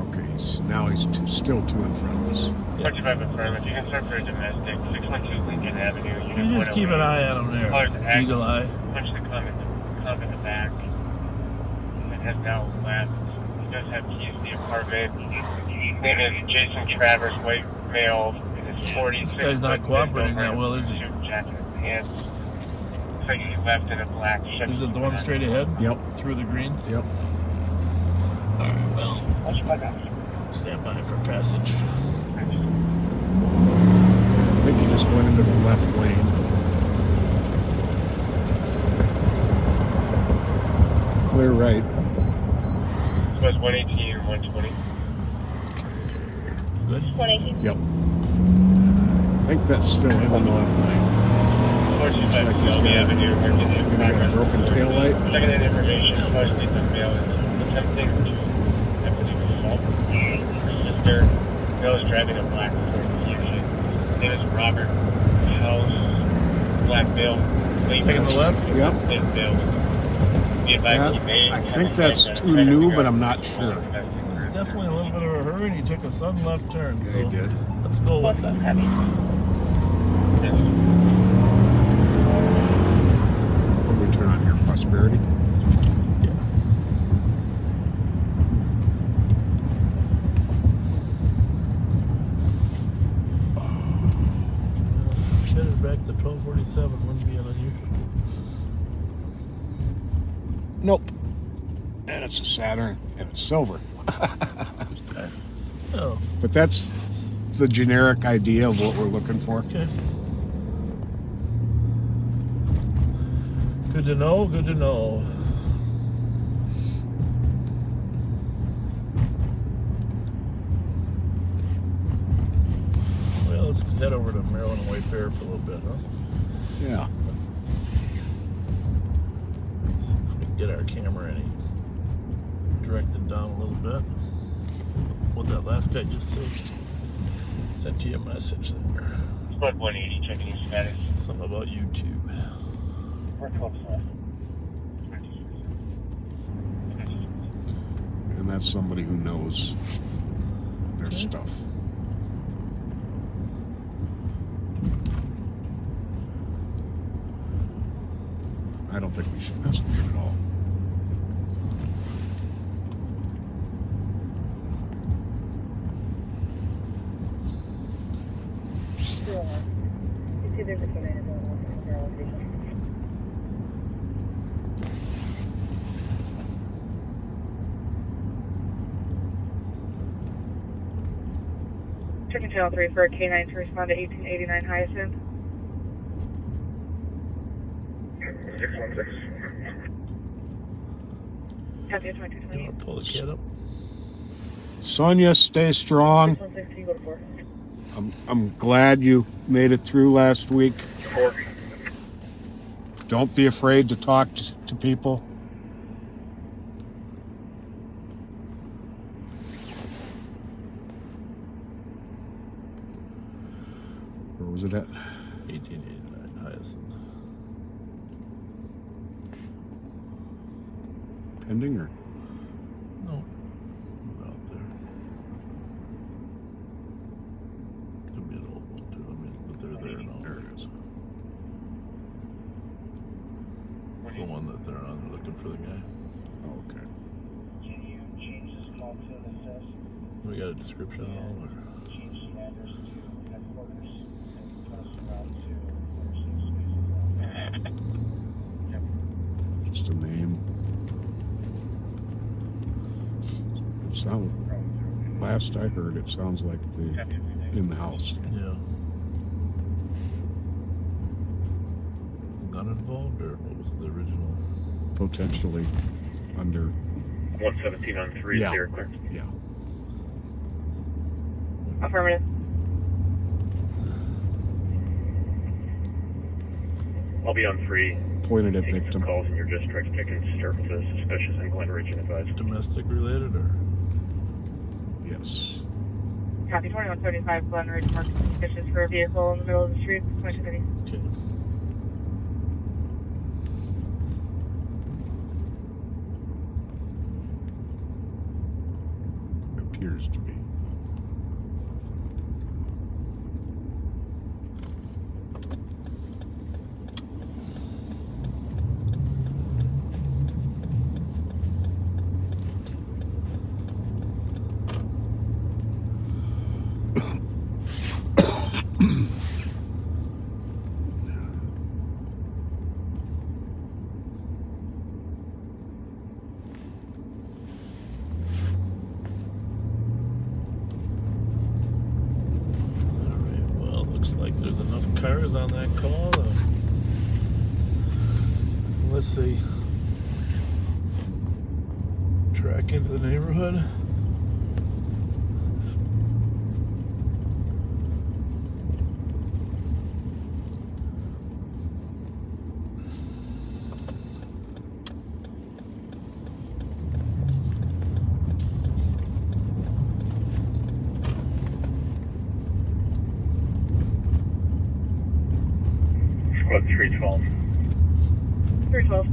Okay, so now he's still 2 in front of us. 25 in front. If you can start for a domestic, 612 Lincoln Avenue. You just keep an eye on him there. Eagle eye. Punch the club in the back. And then head down left. He does have keys to the apartment. Name is Jason Travers, white male, in his 40s. This guy's not cooperating that well, is he? Jacket and pants. Looks like he's left in a black Chevy. Is it the one straight ahead? Yep. Through the green? Yep. Alright, well. Stand by for passage. I think he just went into the left lane. Clear right. So it's 118 or 120. Good? 118. Yep. I think that's still him in the left lane. Looks like he's got a broken tail light. Checking that information, especially the male is attempting to assault her sister. The male is driving a black Ford Fusion. His name is Robert House. Black male. Taking the left? Yep. Yeah, I think that's too new, but I'm not sure. He's definitely a little bit of a hurry, and he took a sudden left turn. Yeah, so he did. Let's go with that. What do we turn on here? Prosperity? Yeah. Headed back to 1247 wouldn't be unusual. Nope. And it's a Saturn, and it's silver. Oh. But that's the generic idea of what we're looking for. Okay. Good to know, good to know. Well, let's head over to Maryland and Wayfair for a little bit, huh? Yeah. See if we can get our camera any directed down a little bit. What that last guy just said. Sent you a message there. It's about 180, checking his status. Something about YouTube. We're close left. And that's somebody who knows their stuff. I don't think we should mess with it at all. You see there's a container going on from the location. Checking channel 3 for a K9 to respond to 1889 Hyacinth. 616. Copy, 2228. Pull the kid up. Sonia, stay strong. 616, can you go to 4? I'm glad you made it through last week. 4. Don't be afraid to talk to people. Where was it at? 1889 Hyacinth. Pending or? No. Out there. Could be an old one too. I mean, but they're there now. There it is. It's the one that they're on. They're looking for the guy. Oh, okay. Can you change this call to an assess? We got a description on all or? Change the address to headquarters and turn us around to Just a name. It sounds. Last I heard, it sounds like the in the house. Yeah. Gun involved, or what was the original? Potentially under. 117 on 3, Yeah. clear. Yeah. Affirmative. I'll be on 3. Pointed at Taking victim. some calls in your district, taking services suspicious in Glen Ridge and advised. Domestic related, or? Yes. Copy, 2175 Glen Ridge, marked suspicious for a vehicle in the middle of the street. 2230. Okay. Appears to be. There's enough cars on that call, unless they track into the neighborhood. Squad 312. 312.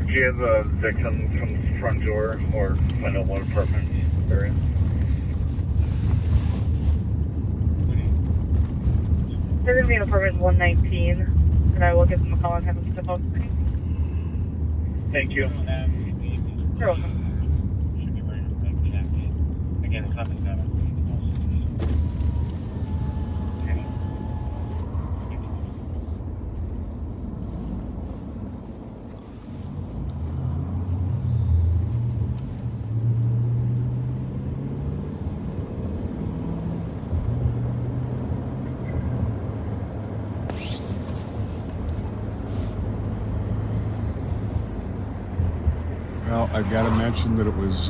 Do you have a victim from the front door or find out one apartment area? They're going to be in apartment 119, and I will give them a call and have them step up. Thank you. You're welcome. Again, copy that. Well, I've got to mention that it was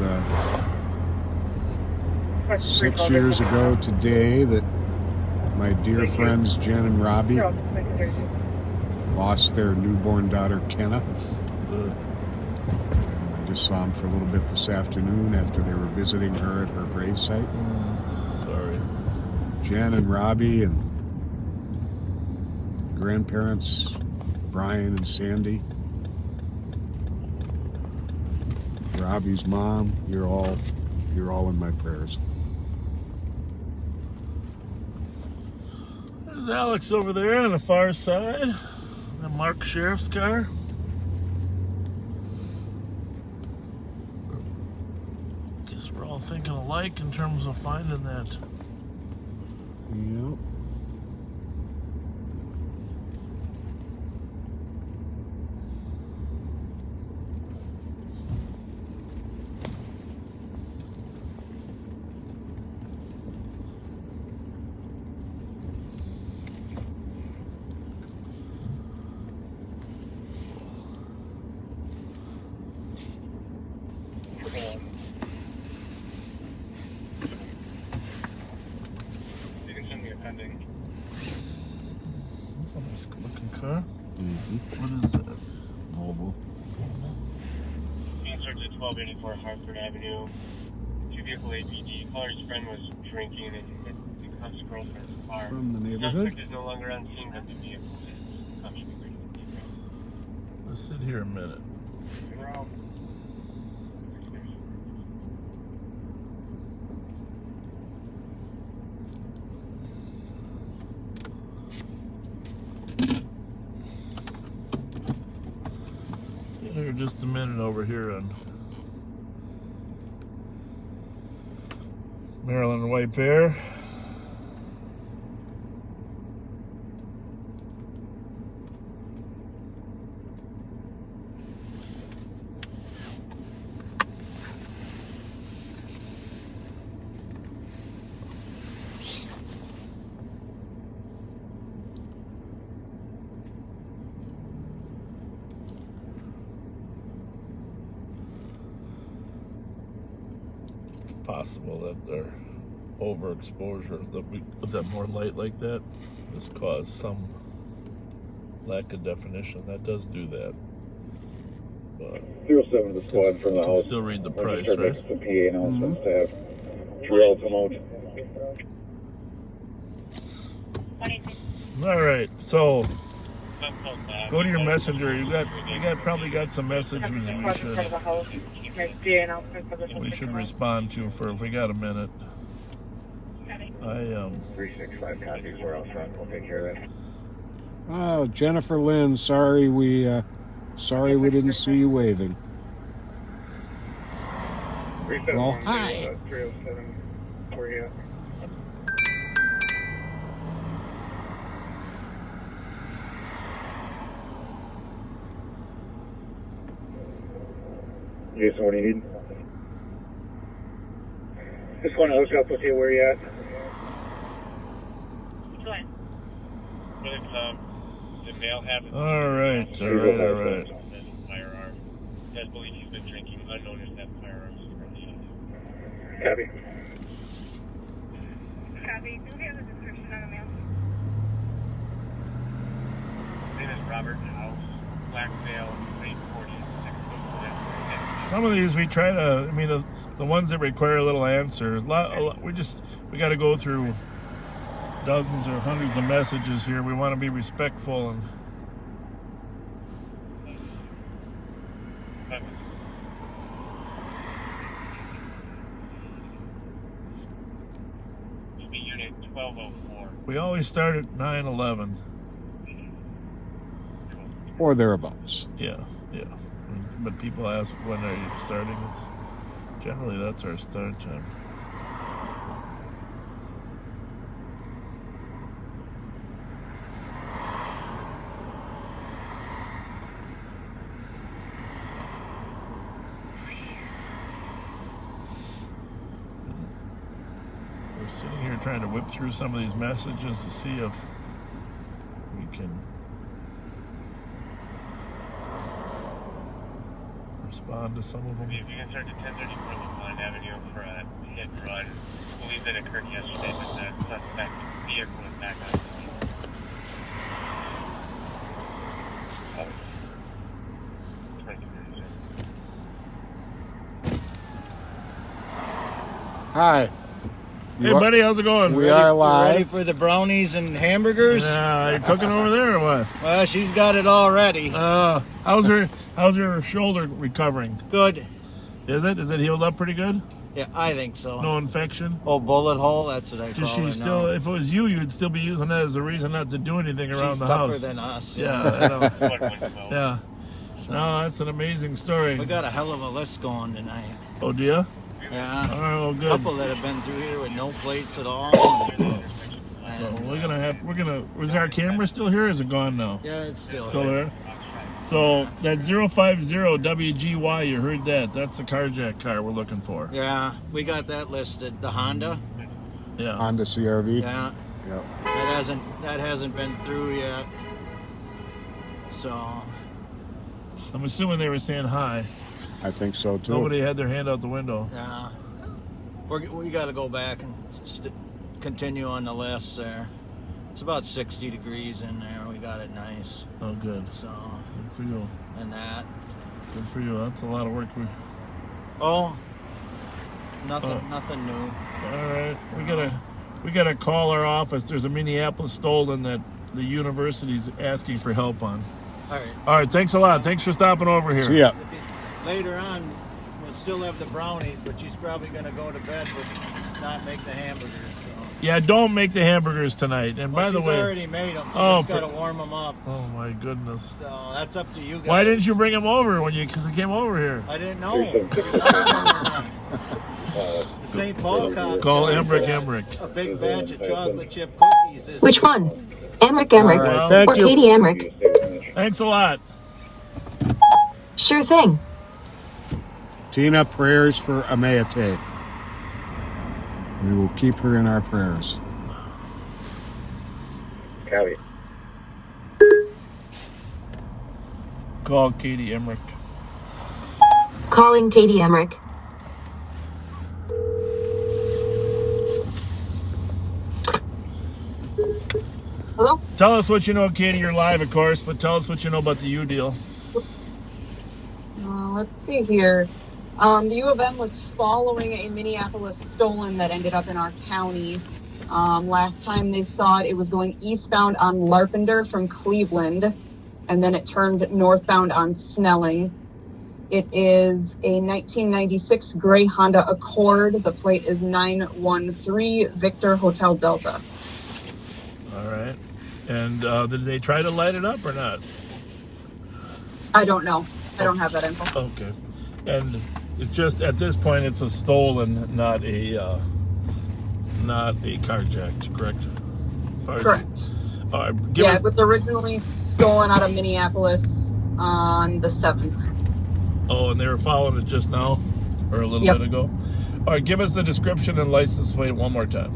6 years ago today that my dear friends Jen and Robbie lost their newborn daughter Kenna. I just saw them for a little bit this afternoon after they were visiting her at her gravesite. Sorry. Jen and Robbie and grandparents Brian and Sandy. Robbie's mom, you're all in my prayers. There's Alex over there on the far side. The Mark Sheriff's car. Guess we're all thinking alike in terms of finding that. Yep. Nice looking car. Mm-hmm. What is that? Volvo. Being searched at 1284 Hartford Avenue. Two-vehicle APD. Caller's friend was drinking and becomes girlfriend's car. From the neighborhood? Suspect is no longer on scene, but the vehicle is coming. Let's sit here a minute. Sit here just a minute over here on Maryland White Bear. Possible that their overexposure, that more light like that, has caused some lack of definition. That does do that. But 07 to the squad from the house. Still read the price, right? Some PA announcements to have Trail come out. All right, so go to your messenger. You probably got some messages we should respond to for if we got a minute. 365 copies. We're out front. We'll take care of that. Oh, Jennifer Lynn, sorry we didn't see you waving. Well, hi. 307. Where you at? Jason, what do you need? Just want to hook up with you. Where you at? Go ahead. The male have All right. firearm. Does believe he's been drinking. Unknown is that firearms from the shot. Copy. Copy. Do we have a description on the male? His name is Robert House. Black male, late 40s. Some of these we try to. I mean, the ones that require a little answer. We got to go through dozens or hundreds of messages here. We want to be respectful and. Unit 1204. We always start at 9:11. Or thereabouts. Yeah. But people ask when are you starting? Generally that's our start time. We're sitting here trying to whip through some of these messages to see if we can respond to some of them. If you can start to 1034 Vulcan Avenue for a hit and run. Believe that occurred yesterday, but the suspect vehicle is back on scene. Hi. Hey, buddy, how's it going? We are live. Ready for the brownies and hamburgers? Yeah, you cooking over there or what? Well, she's got it all ready. How's her shoulder recovering? Good. Is it healed up pretty good? Yeah, I think so. No infection? Oh, bullet hole? That's what I call Does she it still, now. if it was you, you'd still be using that as a reason not to do anything around the house. She's tougher than us. Yeah, I know. Yeah. So, no, that's an amazing story. We got a hell of a list going tonight. Oh, do you? Yeah. All right, well, good. A couple that have been through here with no plates at all. Was our camera still here or is it gone now? Yeah, it's still there. So that 050 WGY, you heard that. That's the Carjack car we're looking for. Yeah, we got that listed. The Honda. Yeah. Honda CRV. Yeah. Yep. That hasn't been through yet. So I'm assuming they were saying hi. I think so too. Nobody had their hand out the window. yeah, we got to go back and continue on the list there. It's about 60 degrees in there. We got it nice. Oh, good. So, good for you. And that. Good for you. That's a lot of work. Oh, nothing new. All right, we gotta call our office. There's a Minneapolis stolen that the university's asking for help on. All right. All right. Thanks a lot. Thanks for stopping over here. See ya. Later on, we'll still have the brownies, but she's probably going to go to bed but not make the hamburgers. So. Yeah, don't make the hamburgers tonight. And by the way, she's already made them. She just got to warm them up. Oh my goodness. So that's up to you guys. Why didn't you bring them over because I came over here? I didn't know. The St. Paul cops call Emmerich. A big batch of chocolate chip cookies. Which one? Emmerich Right, thank or you. Katie Emmerich? Thanks a lot. Sure thing. Tina, prayers for Amayate. We will keep her in our prayers. Copy. Call Katie Emmerich. Calling Katie Emmerich. Hello? Tell us what you know, Katie. You're live, of course, but tell us what you know about the U deal. Let's see here. The U of M was following a Minneapolis stolen that ended up in our county. Last time they saw it, it was going eastbound on Larpenter from Cleveland, and then it turned northbound on Snelling. It is a 1996 gray Honda Accord. The plate is 913 Victor Hotel Delta. All right. And did they try to light it up or not? I don't know. I don't have that info. Okay. And it's just at this point, it's a stolen, not a carjacked, correct? Correct. All right. It was originally stolen out of Minneapolis on the 7th. Oh, and they were following it just now, or a little bit ago. All right. Give us the description and license plate one more time.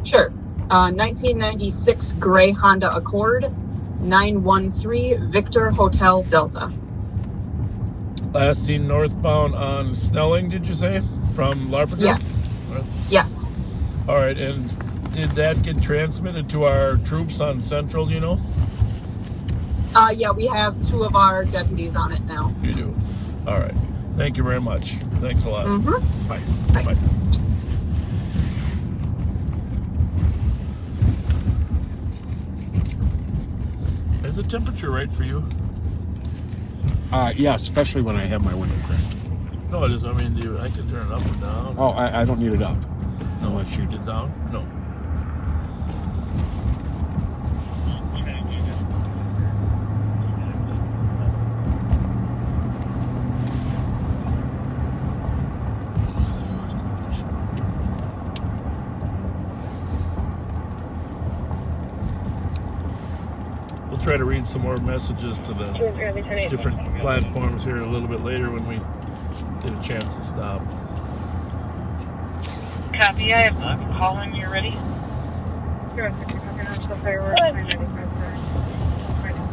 Sure. 1996 gray Honda Accord, 913 Victor Hotel Delta. Last seen northbound on Snelling, did you say? From Larpenter? Yeah. Yes. All right, and did that get transmitted to our troops on Central, do you know? Yeah, we have 2 of our deputies on it now. You do. All right. Thank you very much. Thanks a lot. Mm-hmm. Bye. Bye. Is the temperature right for you? Yeah, especially when I have my window cranked. No, it is. I mean, I can turn it up and down. Oh, I don't need it up. No, unless you did down? No. We'll try to read some more messages to the different platforms here a little bit later when we get a chance to stop. Copy, I have Colin, you're ready?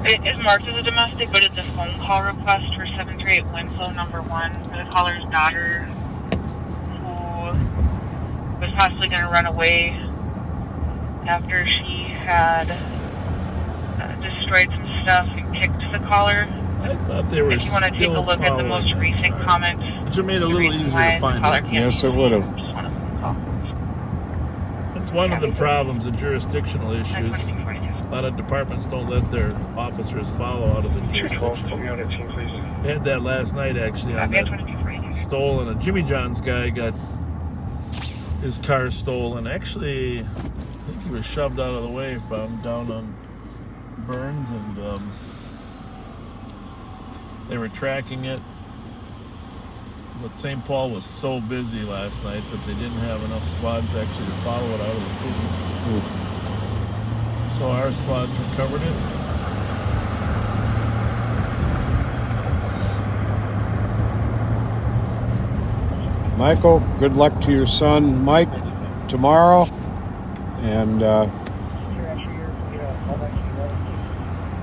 It is marked as a domestic, but it's a phone call request for 738 Winslow number 1 for the caller's daughter who was possibly going to run away after she had destroyed some stuff and kicked the caller. I thought they were if you want to take a look at the most recent comment, which made it a little easier to find out. Yes, it would have. That's one of the problems, the jurisdictional issues. A lot of departments don't let their officers follow out of the jurisdiction. They had that last night, actually, on that stolen. A Jimmy John's guy got his car stolen. Actually, I think he was shoved out of the way down on Burns, and they were tracking it. But St. Paul was so busy last night that they didn't have enough squads actually to follow it out of the city. So our squads recovered it. Michael, good luck to your son Mike tomorrow, and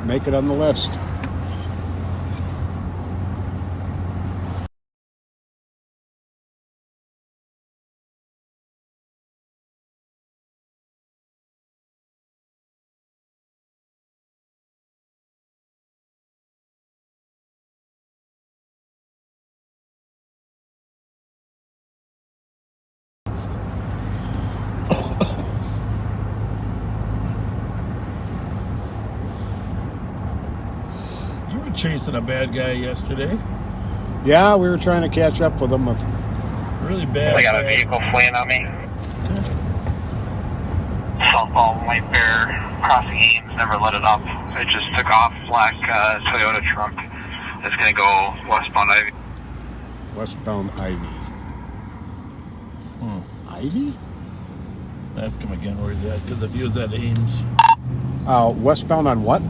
make it on the list. were chasing a bad guy yesterday. Yeah, we were trying to catch up with him. Really bad. I got a vehicle fleeing on me. Southbound White Bear, crossing Ames, never let it up. It just took off, black Toyota truck. It's going to go westbound Ivy. Westbound Ivy. Ivy? Ask him again where he's at, because if he was at Ames. Westbound on what?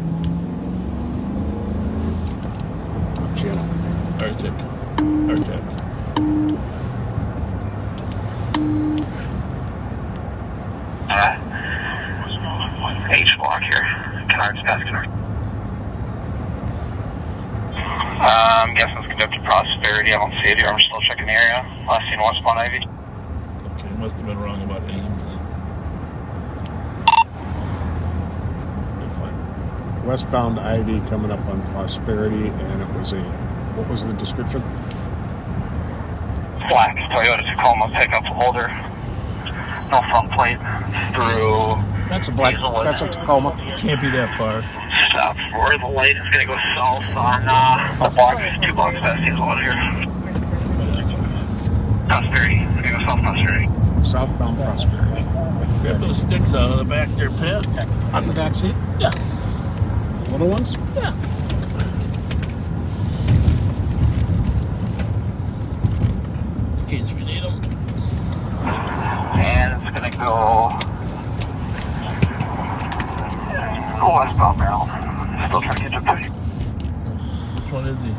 Channel. Arctic. H block here. Canards past Canards. I'm guessing it's going to be up to Prosperity. I don't see it here. I'm still checking the area. Last seen westbound Ivy. Okay, must have been wrong about Ames. Westbound Ivy coming up on Prosperity, and it was what was the description? Black Toyota Tacoma pickup holder. No front plate. Through. That's a Tacoma. Can't be that far. Stop for the light. It's going to go south on the block. 2 blocks past Hazelwood here. Prosperity. It's going to go south Prosperity. Southbound Prosperity. Grab those sticks out of the back there, Pat. On the back seat? Yeah. Little ones? Yeah. In case we need them. And it's going to go westbound Maryland. Still trying to get up to you. Which one is he?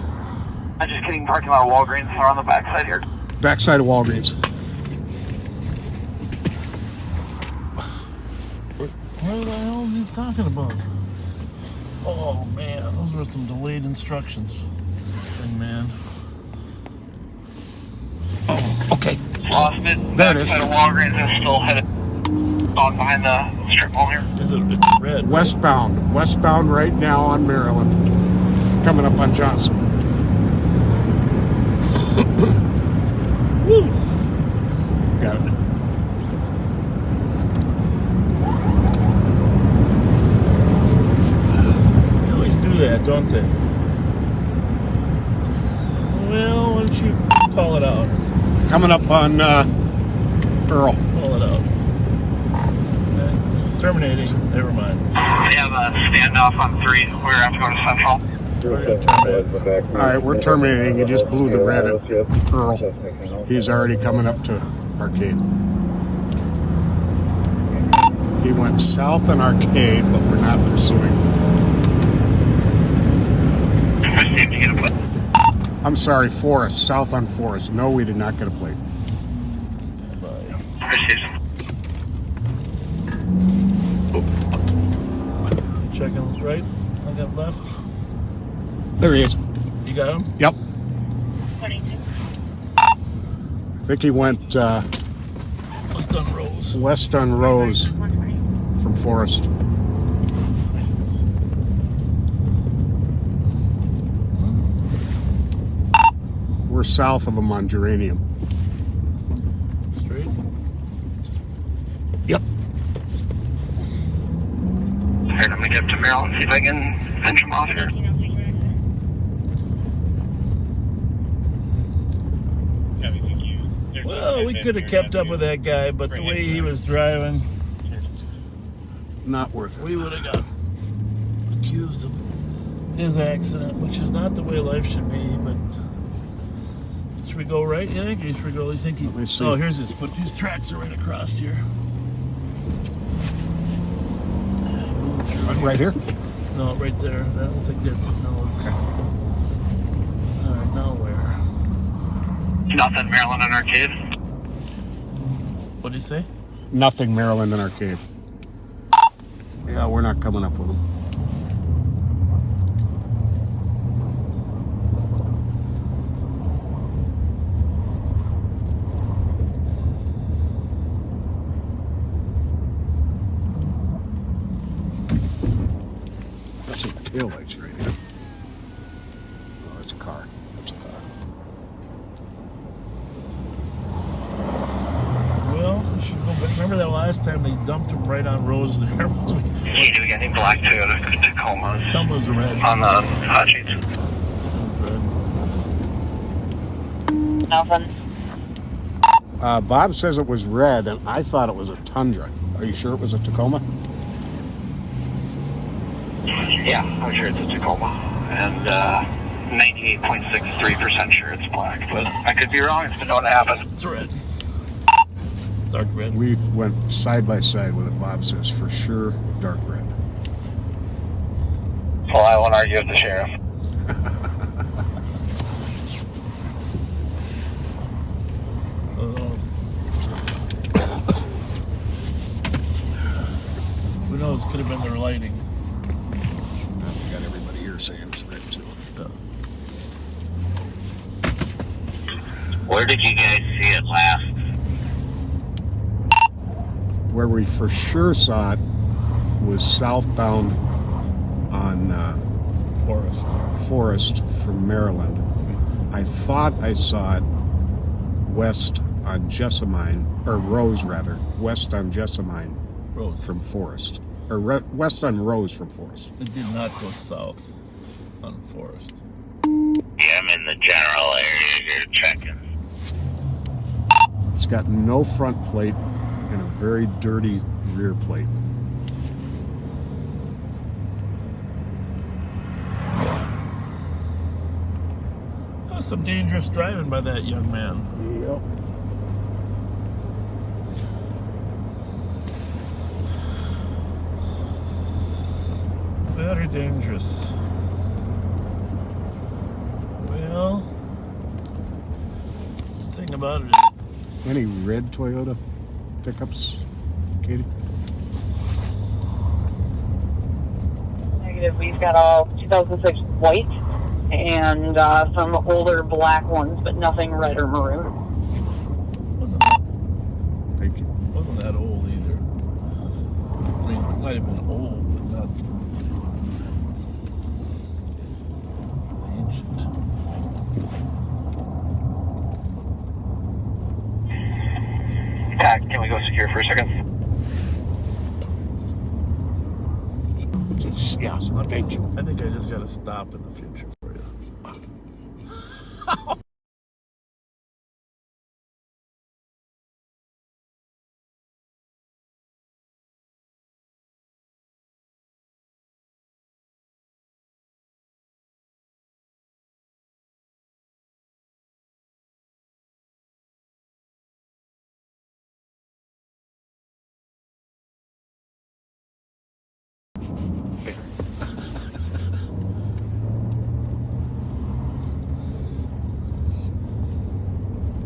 I'm just kidding. Parking lot of Walgreens are on the backside here. Backside of Walgreens. What the hell is he talking about? Oh man, those were some delayed instructions. Thing, man. Oh, okay. Lost it. There it is. Backside of Walgreens is still headed on behind the strip mall here. Is it red? Westbound. Right? Westbound right now on Maryland. Coming up on Johnson. Woo! Got it. They always do that, don't they? Well, why don't you call it out? Coming up on Earl. Call it out. Okay. Terminating. Never mind. We have a standoff on 3. We're going to have to go to Central. Alright, we're terminating. He just blew the red at Earl. He's already coming up to Arcade. He went south on Arcade, but we're not pursuing. I'm sorry, Forest. South on Forest. No, we did not get a plate. Checking right. I got left. There he is. You got him? Yep. I think he went West on Rose. West on Rose from Forest. We're south of him on Geranium. Straight? Yep. Alright, I'm going to get up to Maryland, see if I can pinch him off here. Well, we could have kept up with that guy, but the way he was driving, not worth it. We would have got accused of his accident, which is not the way life should be. But should we go right? You think? Or should we go? You think he? Oh, here's his foot. His tracks are right across here. Right here? No, right there. I don't think that's it. No. It's... All right, now where? Nothing, Maryland and Arcade. What did he say? Nothing, Maryland and Arcade. Yeah, we're not coming up with them. That's some taillights right here. Oh, that's a car. That's a car. Well, we should go back. Remember that last time they dumped them right on Rose there. Hey, do we got any black Toyota Tacomas? Some was red. On the hot sheets. Nothing. Bob says it was red, and I thought it was a Tundra. Are you sure it was a Tacoma? Yeah, I'm sure it's a Tacoma. And 98.63% sure it's black. But I could be wrong. It's been known to happen. It's red. Dark red. We went side by side with it. Bob says for sure dark red. Well, I won't argue with the sheriff. Who knows? Could have been their lighting. We got everybody here saying it's red too. Where did you guys see it last? Where we for sure saw it was southbound on Forest from Maryland. I thought I saw it west on Jessamine, or Rose rather, west on Jessamine from Forest. Or west on Rose from Forest. It did not go south on Forest. Yeah, I'm in the general area here checking. It's got no front plate and a very dirty rear plate. That was some dangerous driving by that young man. Yep. Very dangerous. Well, the thing about it is... Any red Toyota pickups, Katie? Negative. We've got a 2006 white and some older black ones, but nothing red or maroon. Thank you. Wasn't that old either. I mean, it might have been old, but not ancient. Pat, can we go secure for a second? Yes, thank you. I think I just got to stop in the future for you.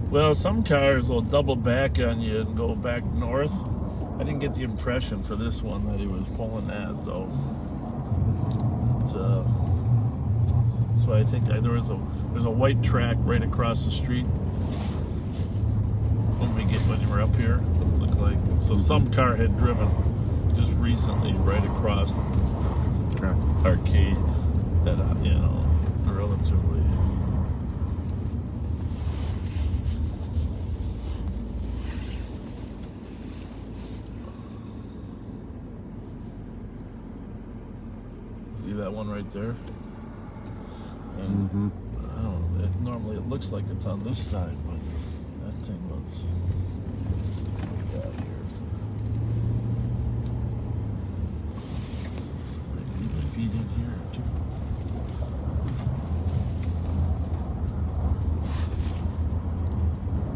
Well, some cars will double back on you and go back north. I didn't get the impression for this one that he was pulling that, though. So I think there's a white track right across the street when you were up here. It looked like some car had driven just recently right across the arcade that relatively. See that one right there? And I don't know, normally it looks like it's on this side, but that thing was. Let's see what we got here. See if I can get the feet in here too.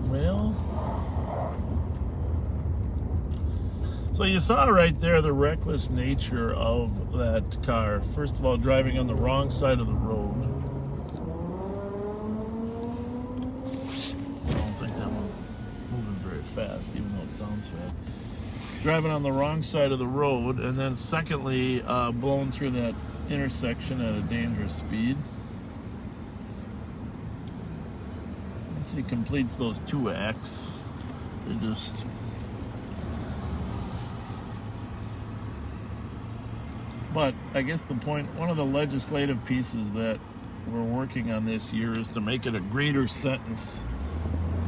Well. So you saw right there the reckless nature of that car. First of all, driving on the wrong side of the road. I don't think that one's moving very fast, even though it sounds fast. Driving on the wrong side of the road, and then secondly, blowing through that intersection at a dangerous speed. Once he completes those 2X, they just... But I guess the point, one of the legislative pieces that we're working on this year is to make it a greater sentence,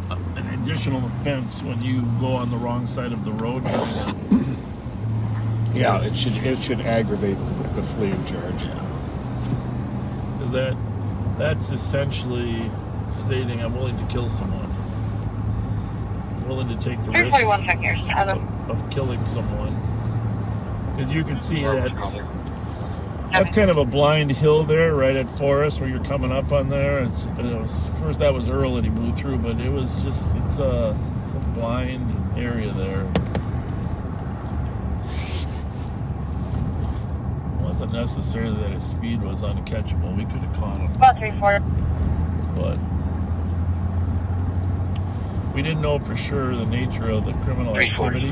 an additional offense when you go on the wrong side of the road during a Yeah, it should aggravate the fleeing charge. Because that's essentially stating I'm willing to kill someone. I'm willing to take the risk of killing someone. Because you can see that's kind of a blind hill there, right at Forest, where you're coming up on there. First that was Earl that he blew through, but it's a blind area there. It wasn't necessarily that his speed was uncatchable. We could have caught him. About 3-4. But we didn't know for sure the nature of the criminal activity.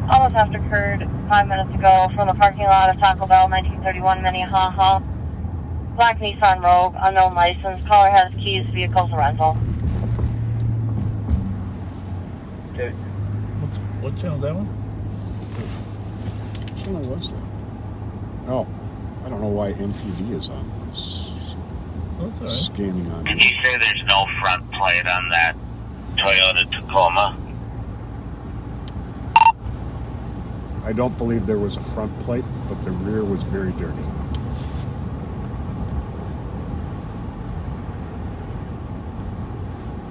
Almost after occurred 5 minutes ago from the parking lot of Taco Bell, 1931 Minnehaha. Black Nissan Rogue, unknown license. Caller has keys, vehicle's a rental. Okay. What channel is that one? Which channel was that? Oh, I don't know why MPD is on. That's all right. Scanning on. Did you say there's no front plate on that Toyota Tacoma? I don't believe there was a front plate, but the rear was very dirty.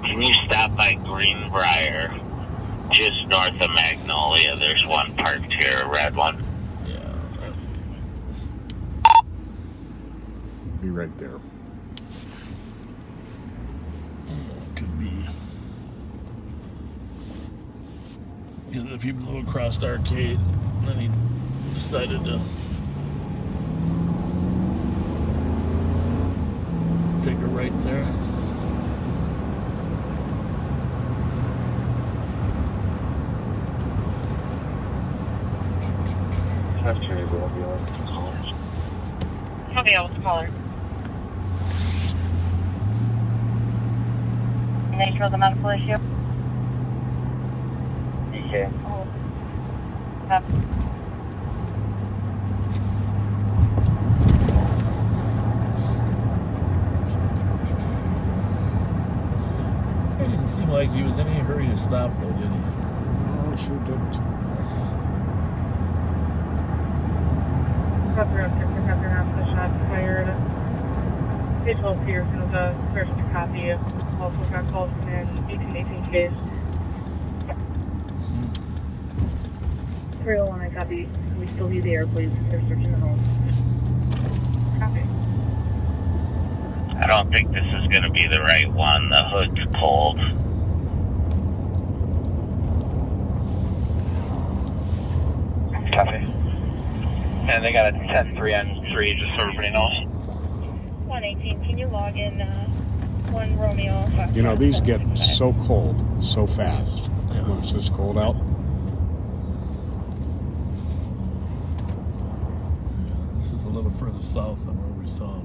Can you stop by Greenbrier, just north of Magnolia? There's one parked here, a red one. Be right there. Could be. Because if he blew across the arcade, then he decided to take a right there. I'll be able to call her. Nature of the medical issue? Okay. It didn't seem like he was in any hurry to stop, though, did he? No, it sure didn't. After after shots fired. Page 12 Pearson was a first copy. Also got called in 1818 case. 301, I copy. We still leave the air, please. They're searching the home. Copy. I don't think this is going to be the right one. The hood's cold. Copy. And they got a 10-3 on 3, just so everybody knows. 118, can you log in 1 Romeo? You know, these get so cold so fast when it's this cold out. This is a little further south than where we saw him.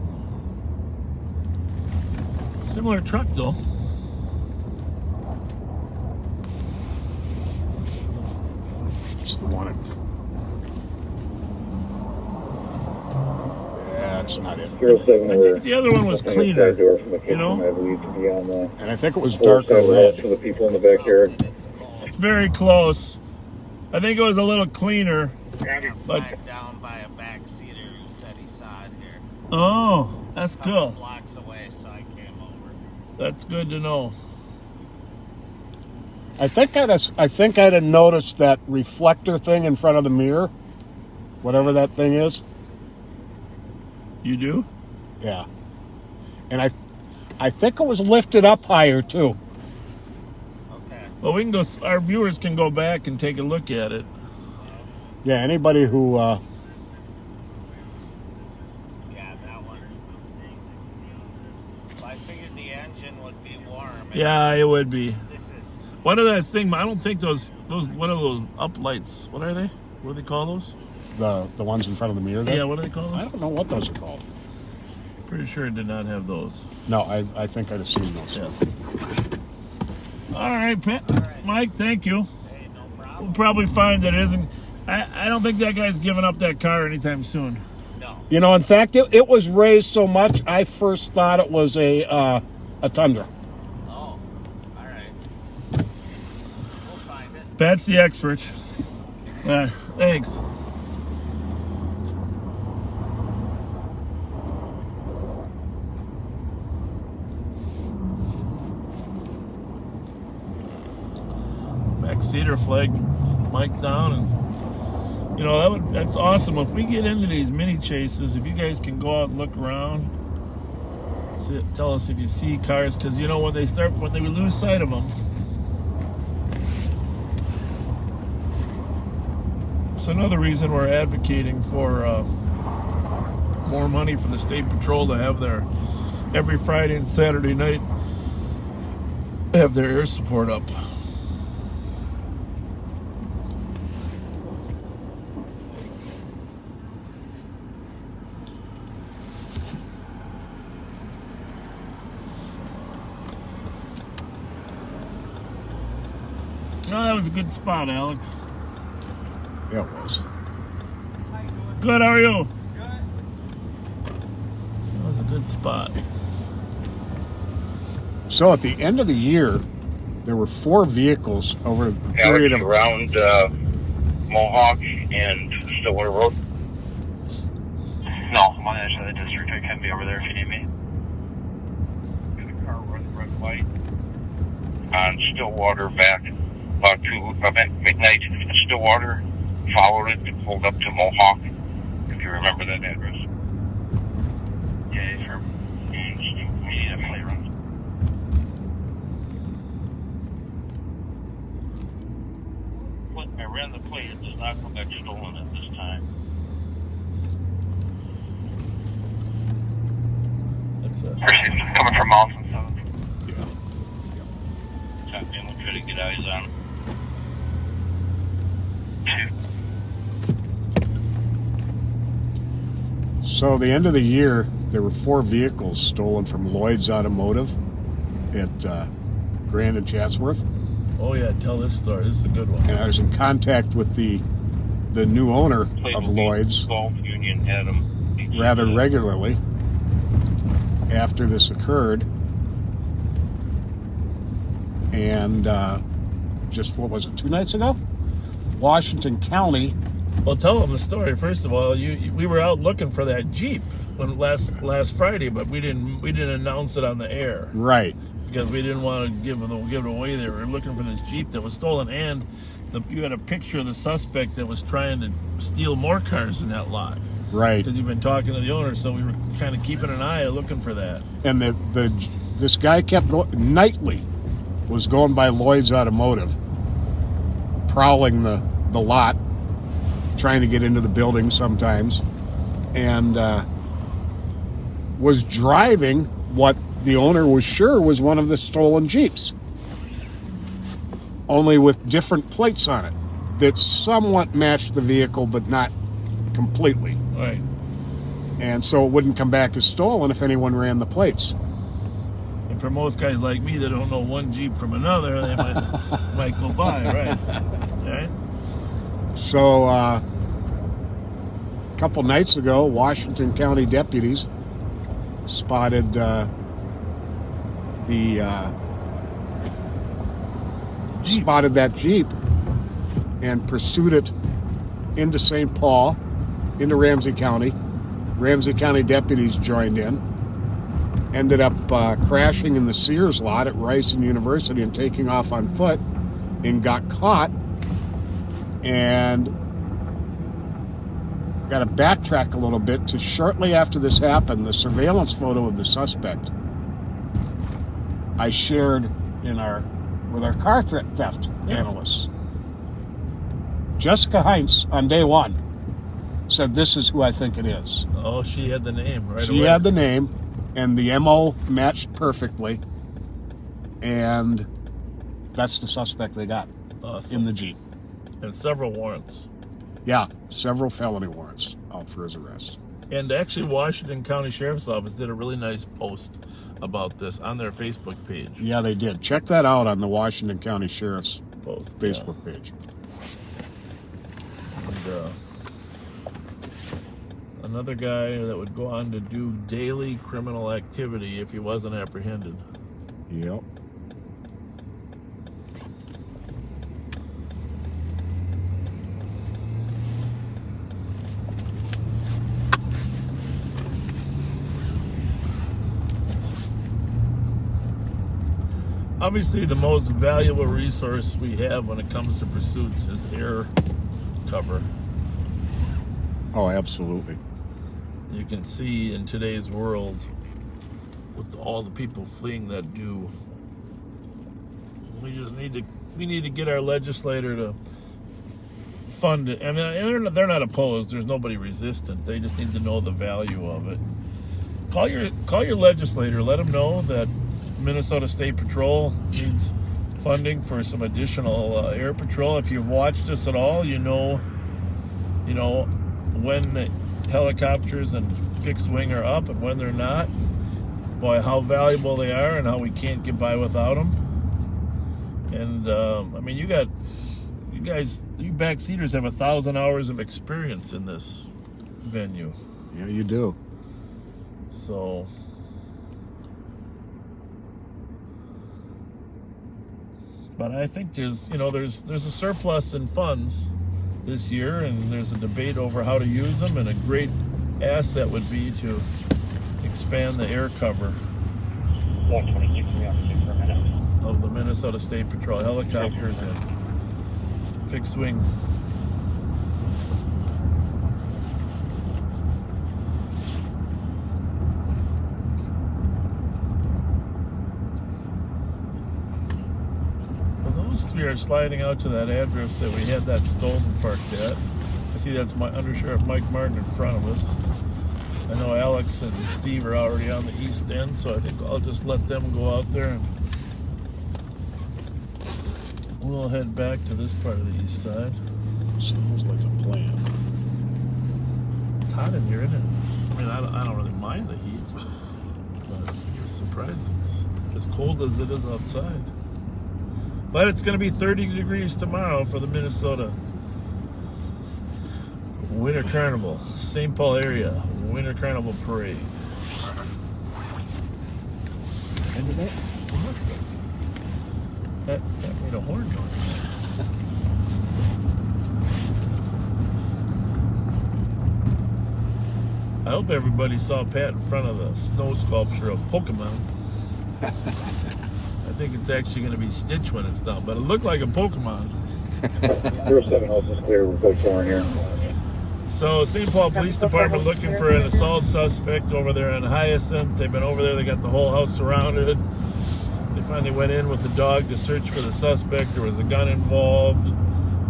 Similar truck, though. It's the one in... That's not it. I think the other one was cleaner, you know? I believe to be on the And I think it was darker red. for the people in the backyard. It's very close. I think it was a little cleaner. But Down by a back seater who said he saw it here. oh, that's cool. Blocks away, so I came over. That's good to know. I think I'd have noticed that reflector thing in front of the mirror, whatever that thing is. You do? Yeah. And I think it was lifted up higher too. Okay. Well, we can go. Our viewers can go back and take a look at it. Yeah. Anybody who. Yeah, that one. I figured the engine would be warm. Yeah, it would be. This is. What are that thing? I don't think those. What are those up lights? What are they? What do they call those? The ones in front of the mirror there? Yeah, what do they call those? I don't know what those are called. Pretty sure it did not have those. No, I think I'd have seen those. Yeah. All right, Mike, thank you. Hey, no problem. We'll probably find that it isn't. I don't think that guy's giving up that car anytime soon. No. You know, in fact, it was raised so much, I first thought it was a Tundra. Oh, all right. We'll find it. Pat's the expert. Thanks. 6-seater, flag Mike down, and you know that's awesome. If we get into these mini chases, if you guys can go out and look around, tell us if you see cars, because you know when we lose sight of them. It's another reason we're advocating for more money for the state patrol to have their every Friday and Saturday night have their air support up. Oh, that was a good spot, Alex. Yeah, it was. Good, how are you? Good. That was a good spot. So at the end of the year, there were 4 vehicles over a period of... around Mohawk and Stillwater Road. No, I'm on the edge of the district. I can be over there if you need me. Got a car running red light on Stillwater back about midnight. Stillwater followed it and pulled up to Mohawk, if you remember that address. Yeah, sure. We definitely run. I ran the plate. It does not come back stolen at this time. That's coming from Malton, so. Yeah. Copy, I'm gonna try to get eyes on. So the end of the year, there were 4 vehicles stolen from Lloyd's Automotive at Grand and Chatsworth. Oh yeah, tell this story. This is a good one. And I was in contact with the new owner of Lloyd's rather regularly after this occurred. And just, what was it, 2 nights ago? Washington County. Well, tell them the story. First of all, we were out looking for that Jeep last Friday, but we didn't announce it on the air. Right. Because we didn't want to give it away. They were looking for this Jeep that was stolen, and you had a picture of the suspect that was trying to steal more cars in that lot. Right. Because you've been talking to the owner, so we were kind of keeping an eye looking for that. And this guy kept nightly was going by Lloyd's Automotive, prowling the lot, trying to get into the building sometimes, and was driving what the owner was sure was one of the stolen Jeeps, only with different plates on it that somewhat matched the vehicle, but not completely. Right. And so it wouldn't come back as stolen if anyone ran the plates. And for most guys like me that don't know one Jeep from another, they might go by, right? Right. So a couple nights ago, Washington County deputies spotted spotted that Jeep and pursued it into St. Paul, into Ramsey County. Ramsey County deputies joined in, ended up crashing in the Sears lot at Rice and University and taking off on foot, and got caught. And got to backtrack a little bit to shortly after this happened, the surveillance photo of the suspect I shared with our car theft analysts. Jessica Heinz on day 1 said, "This is who I think it is." Oh, she had the name right away. She had the name, and the MO matched perfectly, and that's the suspect they got in the Jeep. And several warrants. Yeah, several felony warrants out for his arrest. And actually, Washington County Sheriff's Office did a really nice post about this on their Facebook page. Yeah, they did. Check that out on the Washington County Sheriff's Facebook page. And, another guy that would go on to do daily criminal activity if he wasn't apprehended. Yep. Obviously, the most valuable resource we have when it comes to pursuits is air cover. Oh, absolutely. You can see in today's world, with all the people fleeing that do, we need to get our legislator to fund it. I mean, they're not opposed. There's nobody resistant. They just need to know the value of it. Call your legislator. Let them know that Minnesota State Patrol needs funding for some additional air patrol. If you've watched us at all, you know when the helicopters and fixed wing are up and when they're not. Boy, how valuable they are and how we can't get by without them. And I mean, you guys, you backseaters have 1,000 hours of experience in this venue. Yeah, you do. So. But I think there's a surplus in funds this year, and there's a debate over how to use them, and a great asset would be to expand the air cover of the Minnesota State Patrol helicopters and fixed wing. We are sliding out to that address that we had that stolen parked at. I see that's my Undersheriff Mike Martin in front of us. I know Alex and Steve are already on the east end, so I think I'll just let them go out there and we'll head back to this part of the east side. Sounds like a plan. It's hot in here, isn't it? I mean, I don't really mind the heat, but I'm surprised it's as cold as it is outside. But it's going to be 30 degrees tomorrow for the Minnesota Winter Carnival, St. Paul area Winter Carnival Parade. And did that made a horn noise. I hope everybody saw Pat in front of the snow sculpture of Pokemon. I think it's actually going to be Stitch when it's done, but it looked like a Pokemon. 07 house is clear. We're both going here. So, St. Paul Police Department looking for an assault suspect over there on Hyacinth. They've been over there. They got the whole house surrounded. They finally went in with the dog to search for the suspect. There was a gun involved.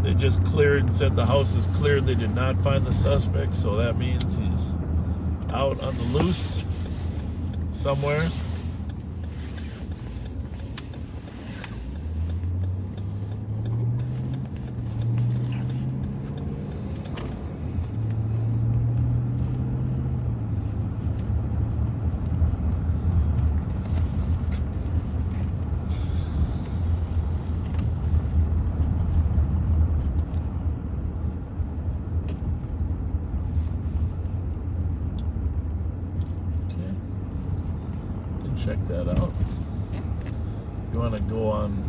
They just cleared and said the house is cleared. They did not find the suspect, so that means he's out on the loose somewhere. Check that out. You want to go on,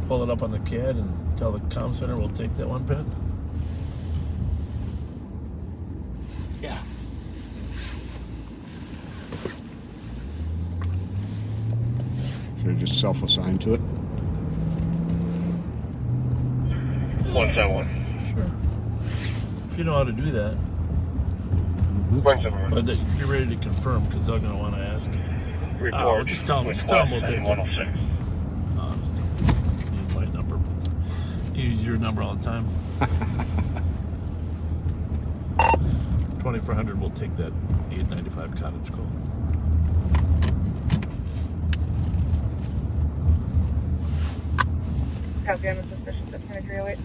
pull it up on the CAD and tell the comm center we'll take that one, Pat? Yeah. Should I just self-assign to it? 171. Sure. If you know how to do that. 171. But you're ready to confirm because they're going to want to ask. Report. Just tell them we'll take it. 106. Just use my number. You use your number all the time. 2400 will take that 895 cottage call. Copy on the suspicion at 2308.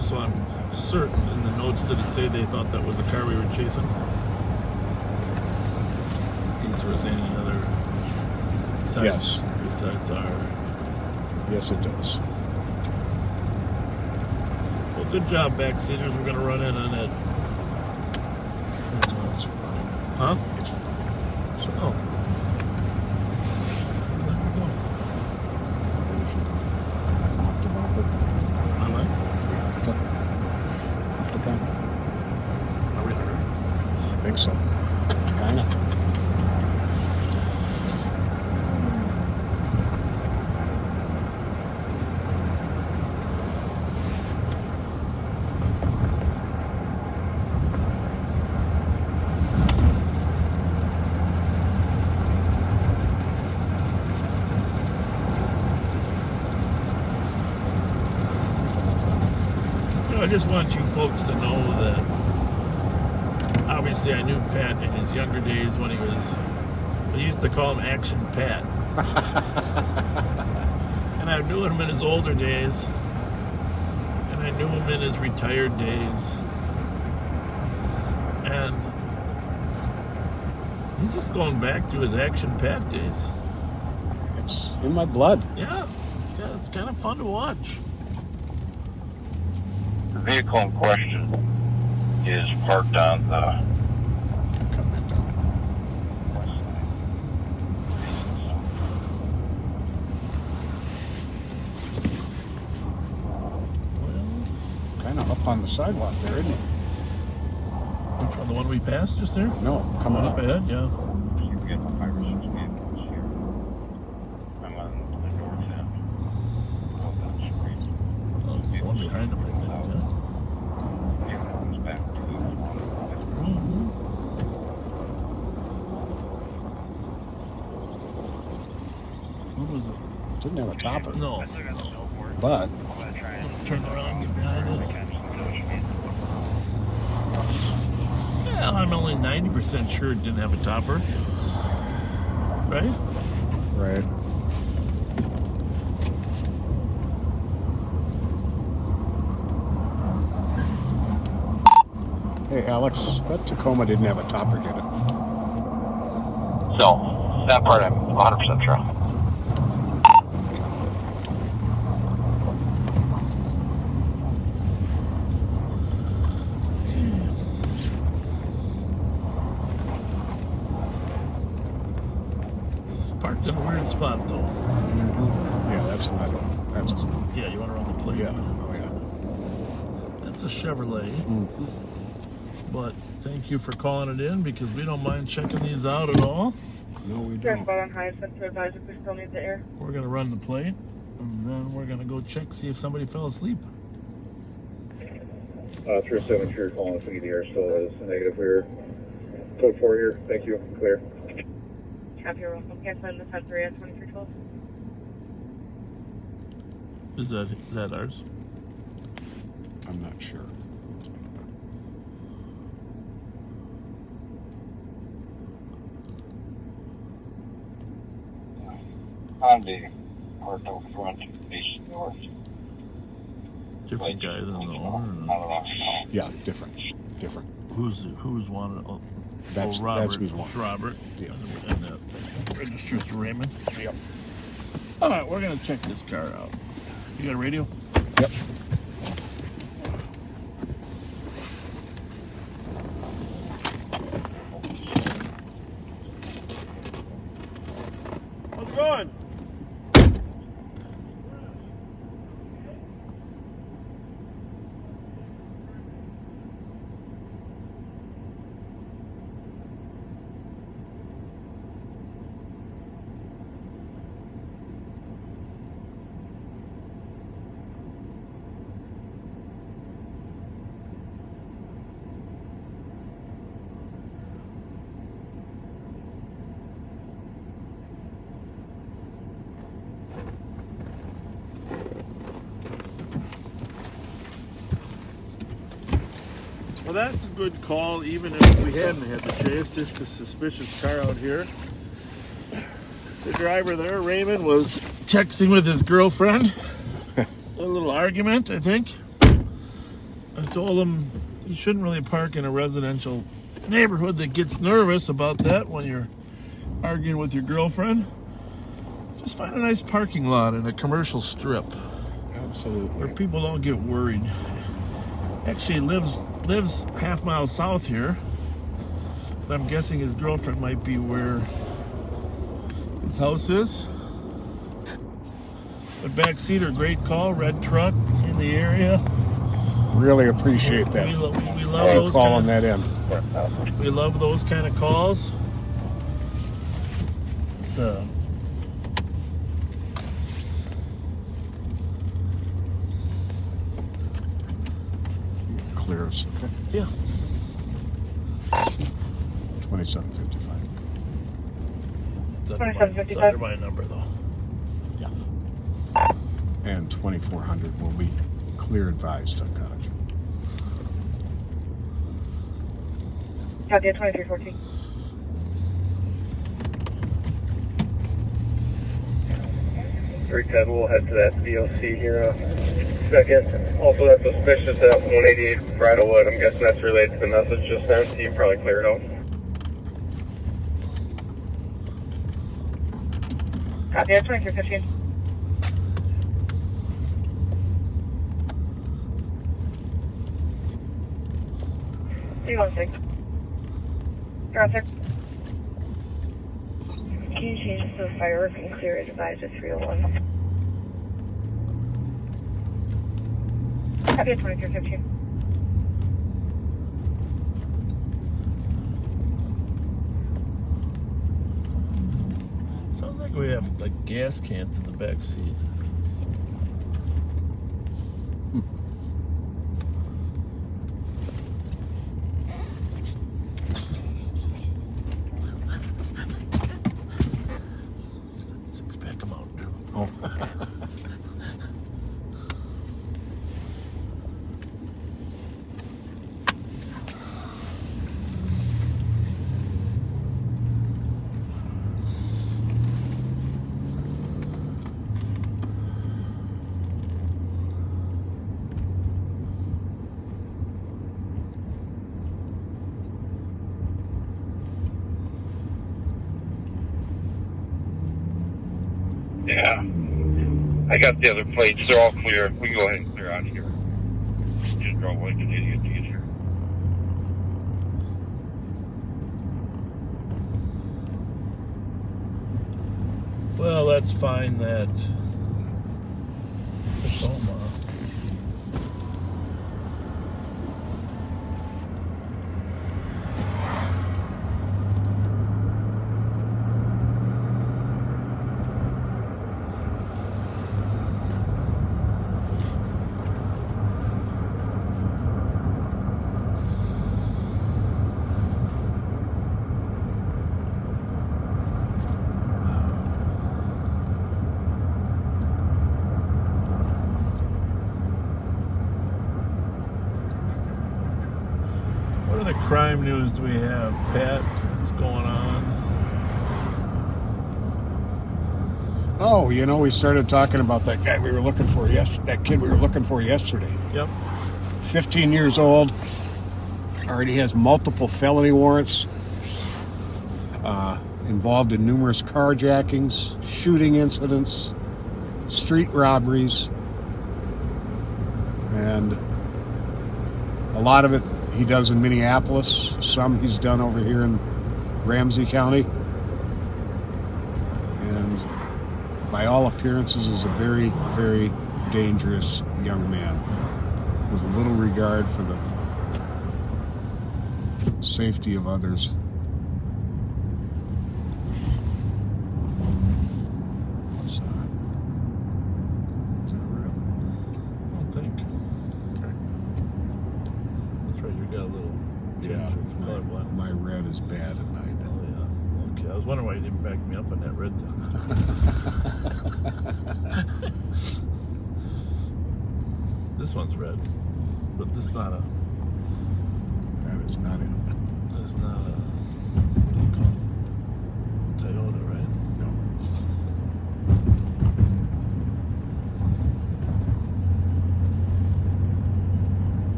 So I'm certain in the notes did it say they thought that was the car we were chasing? In case there was any other sites Yes. besides our... Yes, it does. Well, good job, backseaters. We're going to run in on that. Huh? So, I just want you folks to know that obviously I knew Pat in his younger days when we used to call him Action Pat. And I knew him in his older days. And I knew him in his retired days. And he's just going back to his Action Pat days. It's in my blood. Yeah, it's kind of fun to watch. The vehicle in question is parked on the kind of up on the sidewalk there, isn't it? Which one? The one we passed just there? No, coming up ahead, yeah. You've got 5 or 6 vehicles here. I'm on the north end of that street. Oh, it's the one behind him, I think, yeah. Vehicle comes back to What was it? Didn't have a topper. No. But Turn around, get behind it. Yeah, I'm only 90% sure it didn't have a topper. Right? Right. Hey, Alex, that Tacoma didn't have a topper, did it? No, that part I'm 100% sure. It's parked in a weird spot, though. Yeah, that's another. That's. Yeah, you want to run the plate? Yeah. Oh yeah. That's a Chevrolet. Mm-hmm. But thank you for calling it in because we don't mind checking these out at all. No, we Draft don't. spot on high, sensor advisor, we still need the air. We're going to run the plate and then we're going to go check, see if somebody fell asleep. 307, sure, calling if we need the air still is negative. We're code 4 here. Thank you. Clear. Copy, you're welcome. Canceling the 10-3 at 2312. Is that ours? I'm not sure. On the parked out front, facing north. Different guy than the owner? I don't know. Yeah, different. Who's wanted? Oh, That's Robert. that's who's one. It's Robert. Yeah. And that's registered to Raymond. Yep. All right, we're gonna check this car out. You got a radio? Yep. How's it going? Well, that's a good call, even if we hadn't had the chase. Just a suspicious car out here. The driver there, Raymond, was texting with his girlfriend. A little argument, I think. I told him you shouldn't really park in a residential neighborhood that gets nervous about that when you're arguing with your girlfriend. Just find a nice parking lot in a commercial strip. Absolutely. Where people don't get worried. Actually lives half mile south here. But I'm guessing his girlfriend might be where his house is. But backseater, great call. Red truck in the area. Really appreciate that. We love those calling that in. We love those kind of calls. It's Clears. Okay. Yeah. 2755. It's under 2755. it's under my number though. Yeah. And 2400 will be clear advised on Carjacking. Copy, 2314. We'll head to that VOC here in a second. Also, that's suspicious at 188 Bridlewood. I'm guessing that's related to the message just sent, so you can probably clear it out. Copy, 2315. C16. You're on, sir. Can you change this to a firework and clear it advised to 301? Copy, 2315. Sounds like we have like gas cans in the back seat. Six-pack of Mountain Dew. Oh. Yeah. I got the other plates. They're all clear. We can go ahead and clear out of here. Just drove like an idiot to get here. Well, let's find that Tacoma. What other crime news do we have, Pat? What's going on? Oh, you know, we started talking about that guy we were looking for that kid we were looking for yesterday. Yep. 15 years old, already has multiple felony warrants, involved in numerous carjackings, shooting incidents, street robberies, and a lot of it he does in Minneapolis. Some he's done over here in Ramsey County. And by all appearances is a very, very dangerous young man with a little regard for the safety of others. What's that? Is that red? I don't think. Okay. That's right, you got a little tinge of colorblind. My red is bad at night. Oh, yeah. Okay, I was wondering why you didn't back me up on that red thing. This one's red, but this is not a... That is not it. That's not a... What do you call it? Toyota, right? No.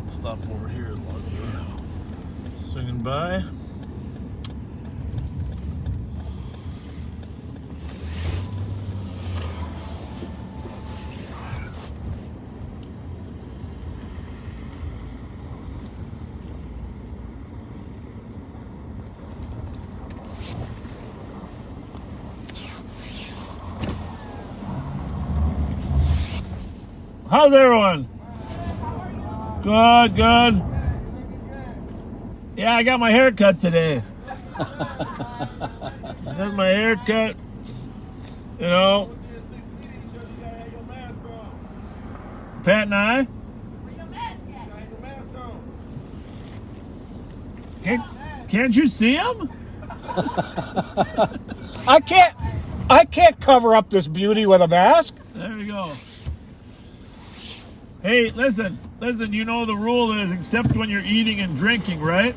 Stop over here as long as we're swinging by. How's everyone? Good, good. Yeah, I got my hair cut today. Got my hair cut. You know, Pat and I? Can't you see him? I can't cover up this beauty with a mask. There you go. Hey, listen, you know the rule is except when you're eating and drinking, right?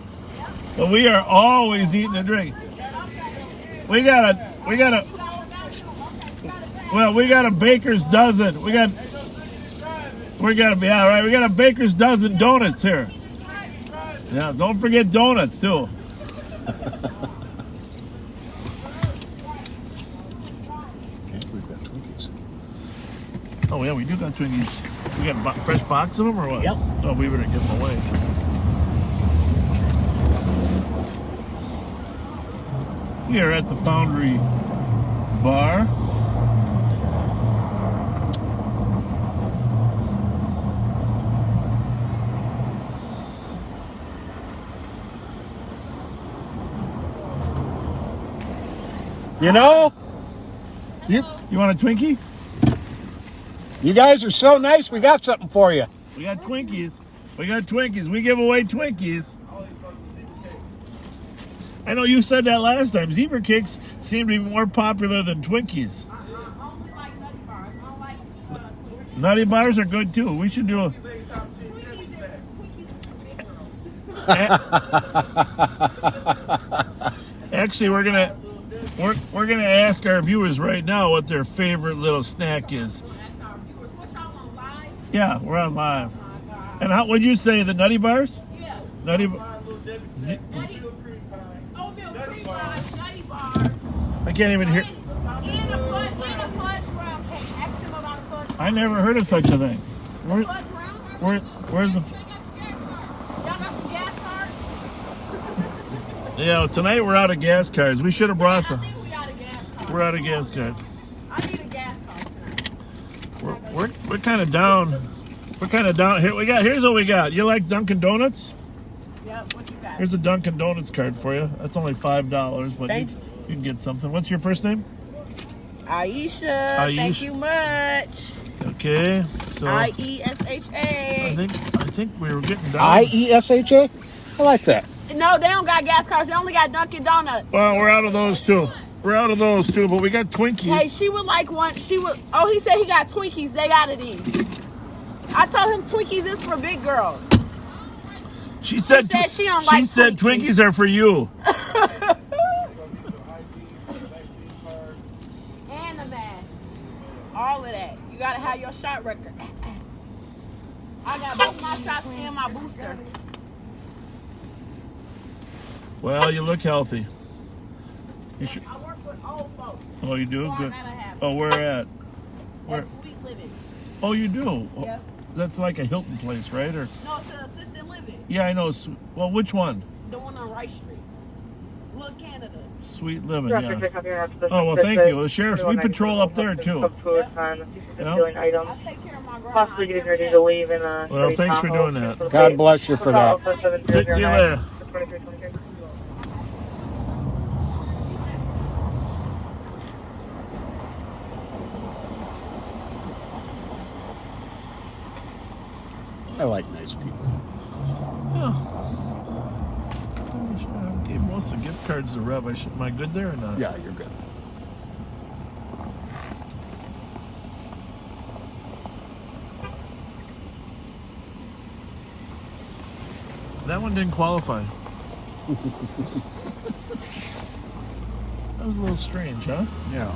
But we are always eating and drinking. We got a baker's dozen. We got a baker's dozen donuts here. Yeah, don't forget donuts too. We've got Twinkies. Oh yeah, we do got Twinkies. We got a fresh box of them or what? Yep. Oh, we better give them away. We are at the Foundry Bar. You know, you want a Twinkie? You guys are so nice. We got something for you. We got Twinkies. We give away Twinkies. I know you said that last time. Zebra cakes seem to be more popular than Twinkies. Nutty bars are good too. We should do a... Actually, we're gonna ask our viewers right now what their favorite little snack is. Yeah, we're on live. And how would you say the nutty bars? Yeah. Nutty I can't even hear. I never heard of such a thing. Where's the? Yeah, tonight we're out of gas cards. We should have brought some. We're out of gas cards. I need a gas card tonight. We're kind of down. We're kind of down here. Here's what we got. You like Dunkin' Donuts? Yep. What you got? Here's a Dunkin' Donuts card for you. That's only $5, but you can get something. What's your first name? Aisha. Thank you much. Okay. So IESHA. I think we were getting down. IESHA? I like that. No, they don't got gas cards. They only got Dunkin' Donuts. Well, we're out of those too. But we got Twinkies. Hey, she would like one. Oh, he said he got Twinkies. They got it in. I told him Twinkies is for big girls. She said she don't like Twinkies. Twinkies are for you. And the mask. All of that. You gotta have your shot record. I got both my shots and my booster. Well, you look healthy. You should. I work with old folks. Oh, you do? So Good. Oh, where at? Where? Sweet Living. Oh, you do? Yep. That's like a Hilton place, right? Or no, it's an assisted living. Yeah, I know. Well, which one? The one on Rice Street. Look, Canada. Sweet Living, yeah. Oh, well, thank you. The sheriffs, we patrol up there, too. I'll take care of my grandma. Possibly getting ready to leave in well, thanks for doing that. God bless you for that. See you later. I like nice people. Yeah. I gave most of the gift cards to Rev. Am I good there or not? Yeah, you're good. That one didn't qualify. That was a little strange, huh? Yeah.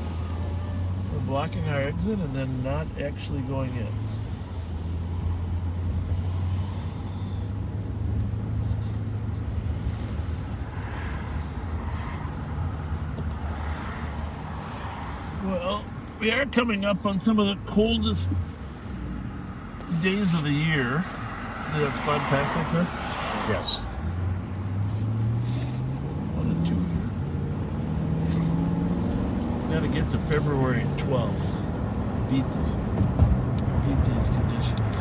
We're blocking our exit and then not actually going in. Well, we are coming up on some of the coldest days of the year. Did that squad pass that car? Yes. 1 and 2 here. Got to get to February 12th. Beat these conditions.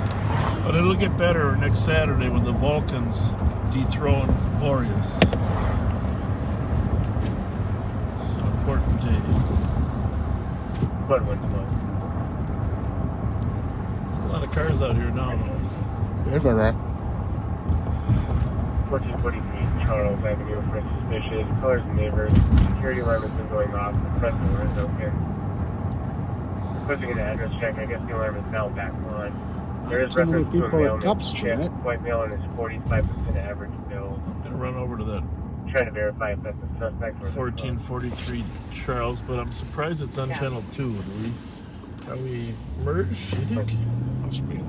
But it'll get better next Saturday when the Vulcans dethrone Boreas. It's an important day. A lot of cars out here now. It's all right. 1443 Charles Avenue for suspicious. Callers and neighbors. Security alarm has been going off. The front door is open. Requesting an address check. I guess the alarm is now back on. There is Too many reference to a people male at named Cups Chip. tonight. White male and his 45% average bill. I'm going to run over to that Trying to verify if that's a suspect or 1443 Charles, but I'm surprised it's on channel 2. Are we merged, you think? Must be.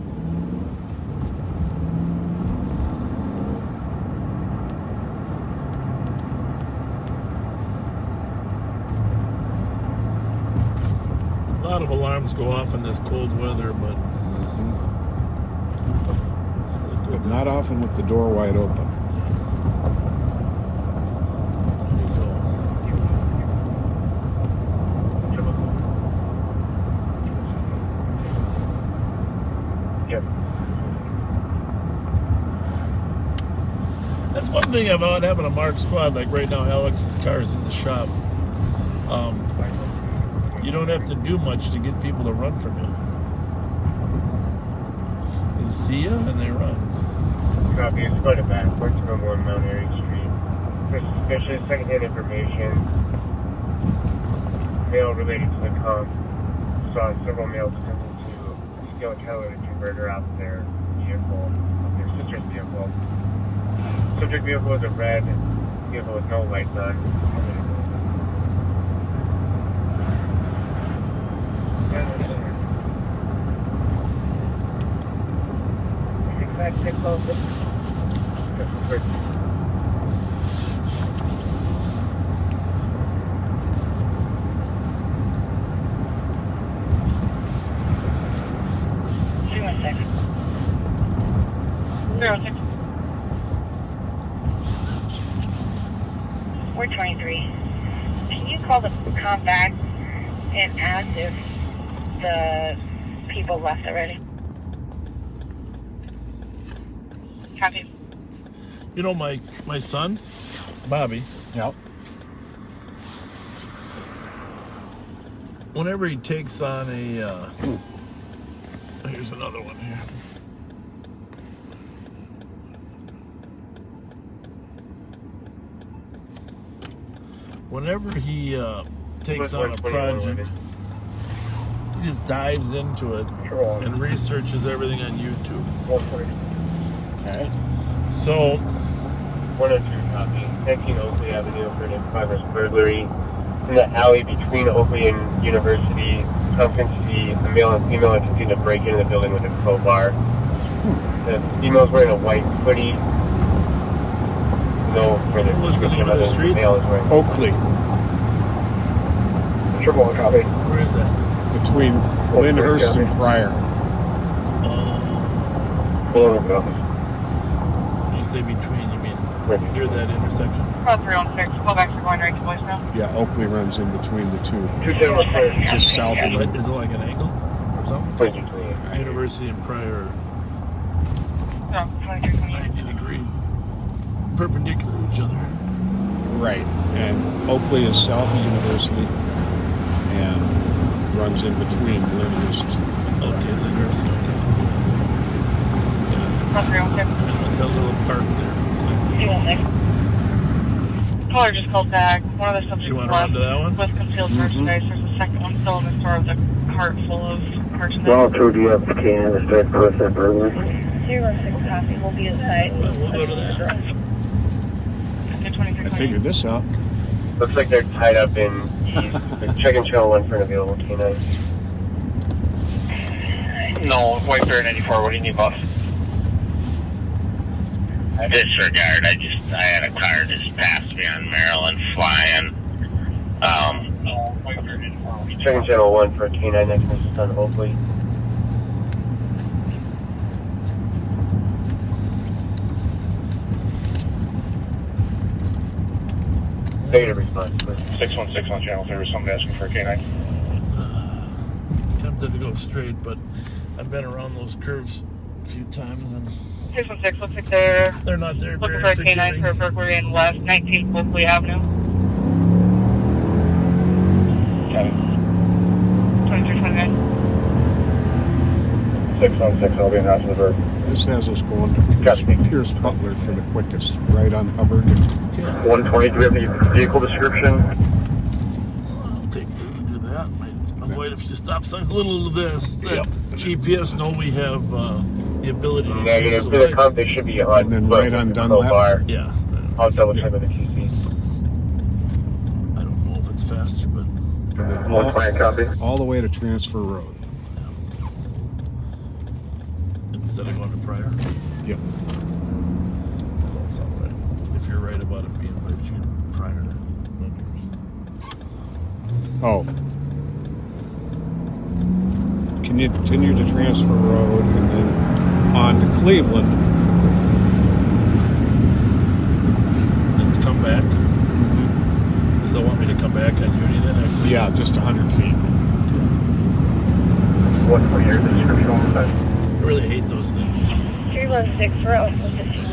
A lot of alarms go off in this cold weather, but But not often with the door wide open. that's one thing about having a marked squad. Like right now, Alex's car is in the shop. You don't have to do much to get people to run from you. They see you and they run. Copy. It's quite a bad. 1401 Mount Airy Street. For suspicious secondhand information. Male related to the comp. Saw several males attempting to steal a catalytic converter out of their vehicle, of their sister's vehicle. Subject vehicle was a red vehicle with no lights on. 423. Can you call the comp back and ask if the people left already? Copy. You know, my son, Bobby. Yep. Whenever he takes on a, here's another one here. Whenever he takes on a project, he just dives into it and researches everything on YouTube. Okay. So, 102 copy. 19 Oakley Avenue for an in-progress burglary. In the alley between Oakley and University, Tompkins City, a male and female attempting to break into the building with a crowbar. The female's wearing a white hoodie. No further description other than the male is wearing Oakley. Triple copy. Where is that? Between Lyndhurst and Pryor. When you say between, you mean near that intersection? Call 316. Call back for going right to voicemail. Yeah, Oakley runs in between the two. 276. Just south of it. Is it like an angle or something? University and Pryor. No, 2328. 90 degree perpendicular to each other. Right. And Oakley is south of University and runs in between Lyndhurst. Okay, Lyndhurst. Call 316. That little park there. 216. Caller just called back. One of the subjects You want to run to that one? with concealed merchandise. There's a second one still in the store with a cart full of merchandise. Well, through do you have the can to start process burglary? 016 copy. We'll be inside. We'll go to that. I figured this out. Looks like they're tied up in the checking channel 1 for an available K9. No, White Bear 94, what do you need, boss? Disregard. I had a car just pass me on Maryland flying. Checking channel 1 for a K9 next to on Oakley. Negative response, please. 616 on channel 3, somebody asking for a K9. Tempted to go straight, but I've been around those curves a few times and 616. Looks like they're not there. looking for a K9 for a burglary in West 19th Oakley Avenue. 2329. 616, I'll be in Rossburg. This has us going to Pierce Butler for the quickest, right on Hubbard. 120, do we have any vehicle description? I'll take to do that. Might avoid a few stop signs. A little of this. The GPS know we have the ability to Negative. change the lights. They should be on. And then right on Dunlap. Yeah. I'll double check with the QC. I don't know if it's faster, but And then all the way to Transfer Road. instead of going to Pryor. Yep. That's all right. If you're right about it being Virginia Pryor. Oh. Can you continue to Transfer Road and then on to Cleveland? And come back? Does it want me to come back on Unity then? Actually? Yeah, just 100 feet. What your description on that? I really hate those things. 316, we're open 15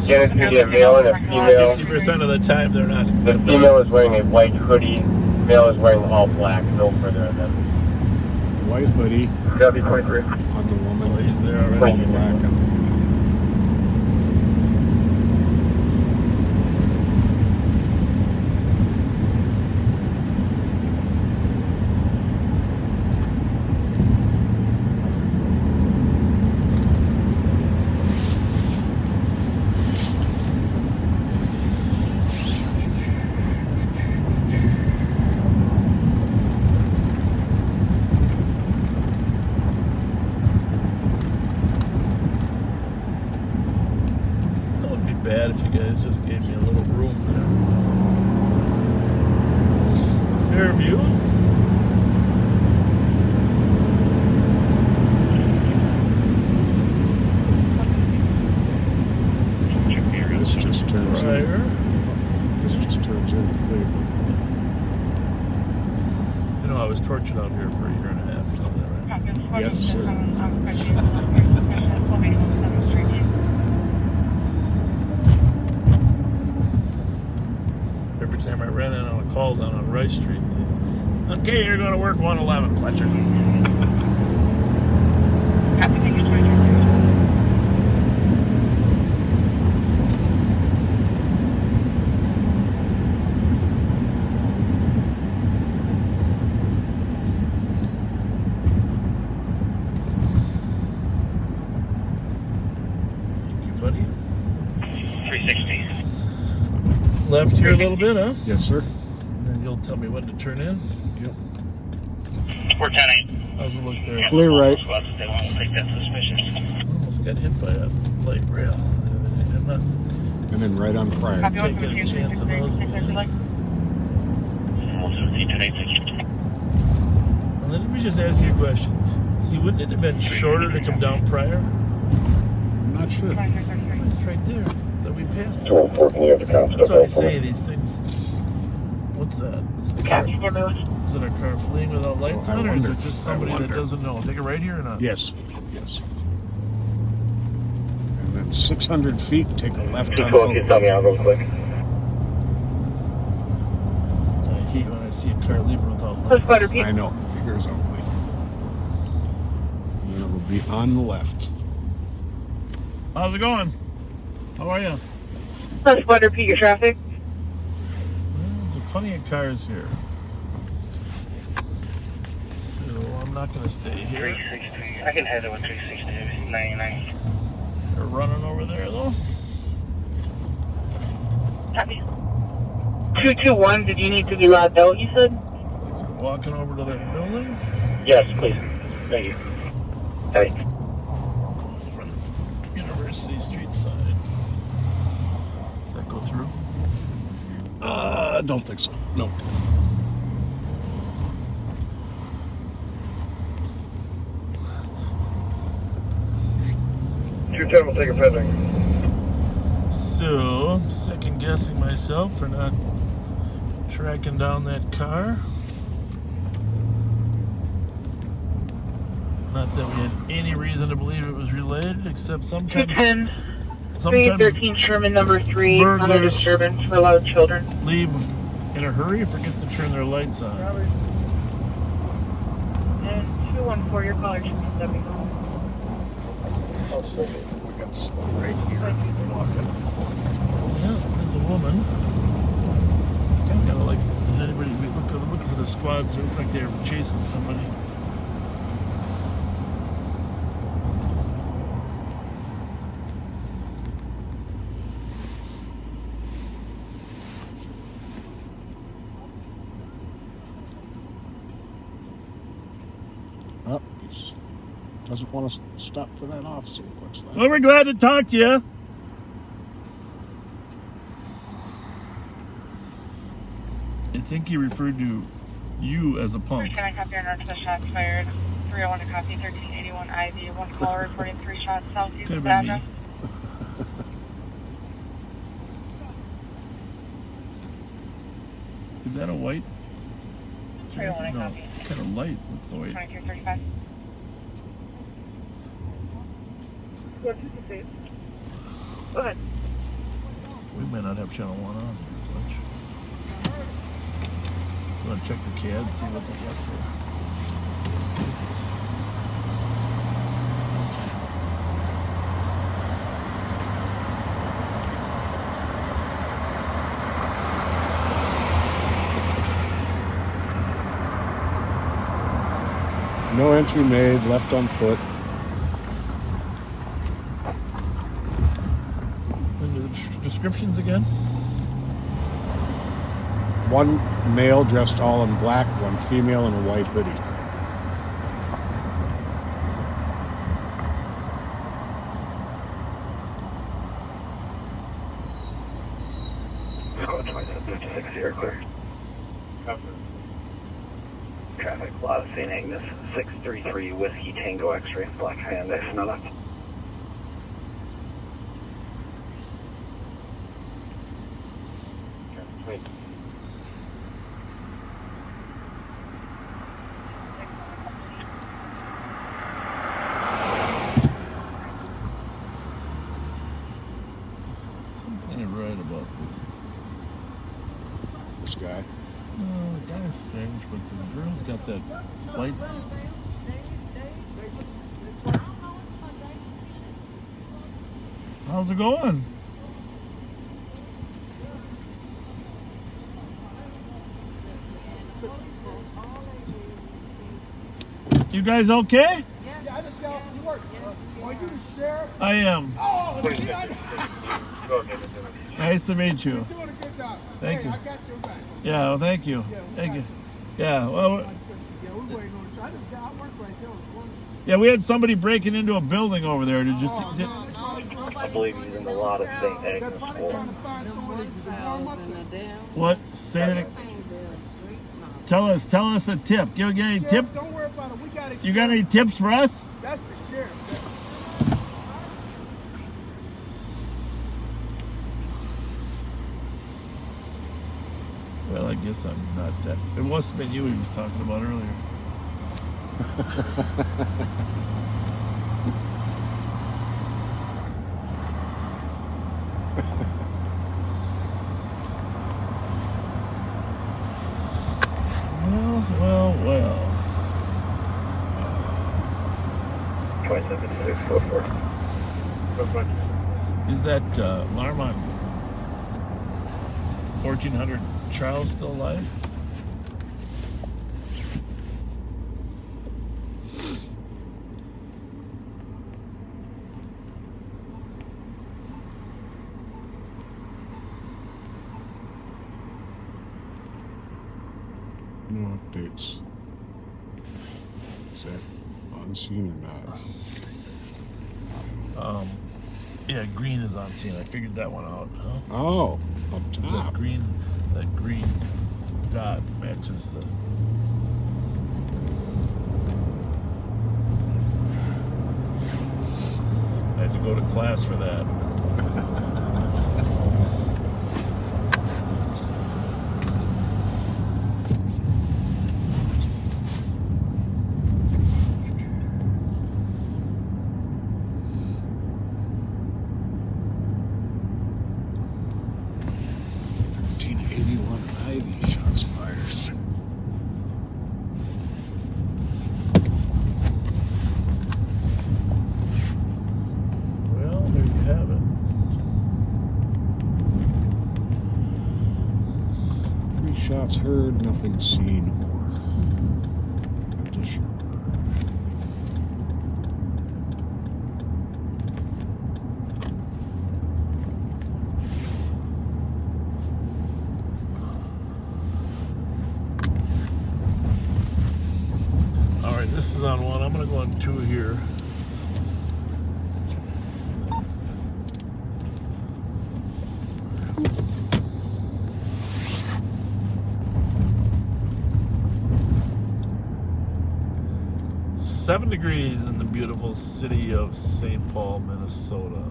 Yeah, it's going to be a male and a female. 50% of the time they're not. The female is wearing a white hoodie. Male is wearing all black. No further than that. White hoodie. W23. On the woman. Oh, he's there already. All black on the woman. Bad if you guys just gave me a little room there. Fairview. This just turns Pryor. This just turns into Cleveland. You know, I was tortured out here for a year and a half or something, right? Yes, sir. Every time I ran in on a call down on Rice Street, okay, you're going to work 111, Fletcher. Thank you, buddy. 360. Left here a little bit, huh? Yes, sir. And then you'll tell me when to turn in. Yep. We're 10-8. How's it look there? Clear right. They won't take that suspicious. Almost got hit by a light rail. I'm not And then right on Pryor. taking a chance on those. Well, let me just ask you a question. See, wouldn't it have been shorter to come down Pryor? I'm not sure. It's right there that we passed. 214, you have the cops. That's why I say these things. What's that? Is it a car fleeing without lights on, or is it just somebody that doesn't know? Take it right here or not? Yes. Yes. And then 600 feet, take a left on Can you tell me out real quick? I hate when I see a car leaving without lights. I know. Here's Oakley. And then it will be on the left. How's it going? How are you? Let's Butter Peak your traffic. There's plenty of cars here. So I'm not going to stay here. 360. I can head it with 360. 99. They're running over there, though. Copy. 221, did you need to be logged out, you said? Walking over to that building. Yes, please. Thank you. Hey. University Street side. Does that go through? I don't think so. No. Two-10 will take a pending. So, I'm second guessing myself for not tracking down that car. Not that we had any reason to believe it was related, except sometimes 210, 313 Sherman number 3, under burglars disturbance for loud children. leave in a hurry, forget to turn their lights on. And 214, your caller should be W. Right here. Walking. Yeah, there's a woman. Kind of like, is anybody looking for the squads? They look like they're chasing somebody. Oh, he doesn't want to stop for that officer, it looks like. Well, we're glad to talk to you. I think he referred to you as a punk. Can I copy your note to the shots fired? 301 to copy 1381 IV. One caller reporting 3 shots southeast of the address. Is that a white? 301 to No, copy. kind of light. What's the white? 2335. Go ahead. We may not have channel 1 on here, Fletch. You want to check the CAD, see what they got for. No entry made, left on foot. And the descriptions again? One male dressed all in black, one female in a white hoodie. Squad 2756 here, clear. Traffic, Lot St. Agnes, 633 Whiskey Tango X-ray, Black Hyundai Sonata. Something ain't right about this. This guy. No, the guy's strange, but the girl's got that light. How's it going? You guys okay? Yeah, I just got off from work. Are you the sheriff? I am. Oh, Nice to meet you. You're doing a good job. Thank hey, you. I got your back. Yeah, well, thank you. Yeah, Thank you. Yeah, well, Yeah, we're waiting on I just got work right there. yeah, we had somebody breaking into a building over there. Did you see? I believe he's in the lot of St. Agnes. What? Say that again. Tell us a tip. You got any tip? Don't worry about it. We got it. You got any tips for us? That's the sheriff. Well, I guess I'm not that. It must have been you he was talking about earlier. Well. 2764. Is that Larmont 1400 Charles still alive? No updates. Is that on scene or not? Yeah, green is on scene. I figured that one out. Huh? Oh, up top. That green dot matches the. I had to go to class for that. shots heard, nothing seen or additional. All right, this is on 1. I'm going to go on 2 here. Seven degrees in the beautiful city of St. Paul, Minnesota.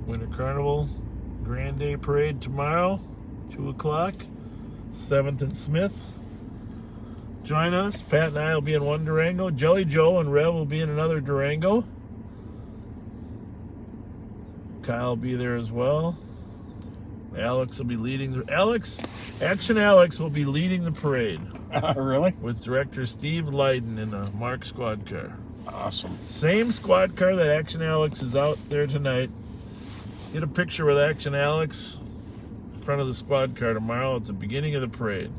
Winter Carnival Grand Day Parade tomorrow, 2 o'clock, 7th and Smith. Join us. Pat and I will be in one Durango. Jelly Joe and Rev will be in another Durango. Kyle will be there as well. Alex will be leading Action Alex will be leading the parade. Really? With director Steve Leiden in a Mark squad car. Awesome. Same squad car that Action Alex is out there tonight. Get a picture with Action Alex in front of the squad car tomorrow at the beginning of the parade.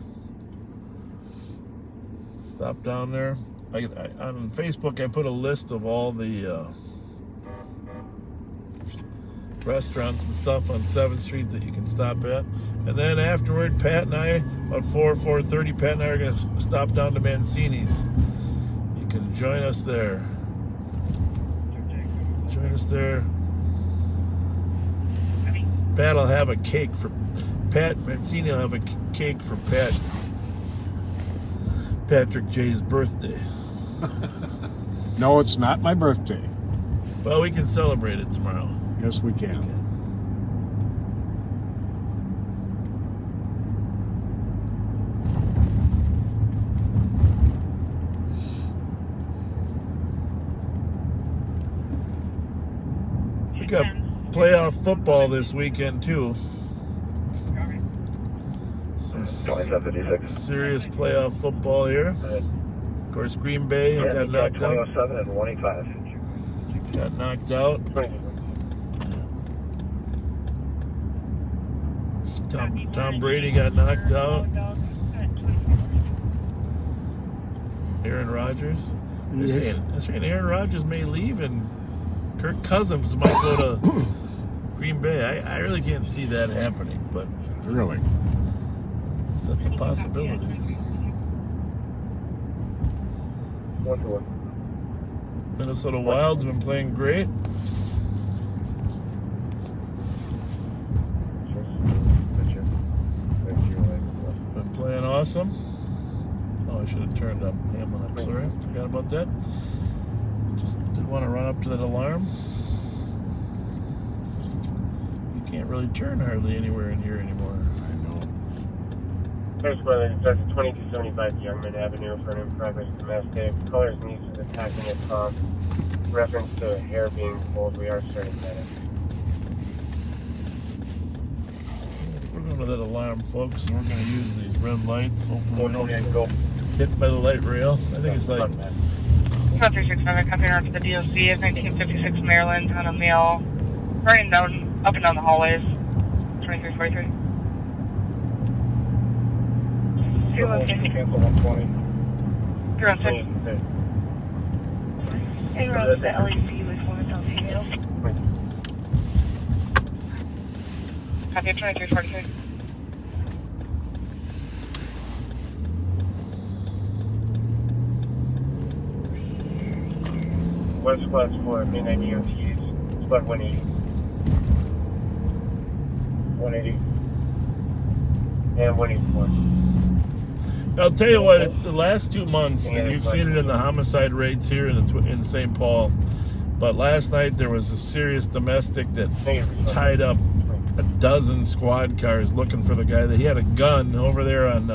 Stop down there. On Facebook, I put a list of all the restaurants and stuff on 7th Street that you can stop at. And then afterward, Pat and I, about 4:30, Pat and I are going to stop down to Mancini's. You can join us there. Join us there. Pat will have a cake for Pat. Mancini will have a cake for Patrick J's birthday. No, it's not my birthday. Well, we can celebrate it tomorrow. Yes, we can. We got playoff football this weekend, too. Some serious playoff football here. Of course, Green Bay got knocked out. 2007 and 185. Got knocked out. Tom Brady got knocked out. Aaron Rodgers. They're saying Aaron Rodgers may leave and Kirk Cousins might go to Green Bay. I really can't see that happening, but really, that's a possibility. Minnesota Wild's been playing great. Been playing awesome. Oh, I should have turned up Hamlin. I'm sorry. Forgot about that. Just did want to run up to that alarm. You can't really turn hardly anywhere in here anymore. I know. First weather, that's 2275 Youngman Avenue for an in-progress domestic. Colors and uses attacking its pump. Reference to hair being pulled, we are starting that. We're going to that alarm, folks, and we're going to use these red lights. Hopefully we don't get hit by the light rail. I think it's like... 367, copy north to the DOC is 1956 Maryland on a male. Running down, up and down the hallways. 2343. Cancel 120. 316. Hey, Rob, the LEC was one of those emails. Copy 2343. West class 4, midnight EOTs, spot 180. 180. And 184. I'll tell you what, the last 2 months, and you've seen it in the homicide rates here in St. Paul, but last night there was a serious domestic that tied up a dozen squad cars looking for the guy. He had a gun over there on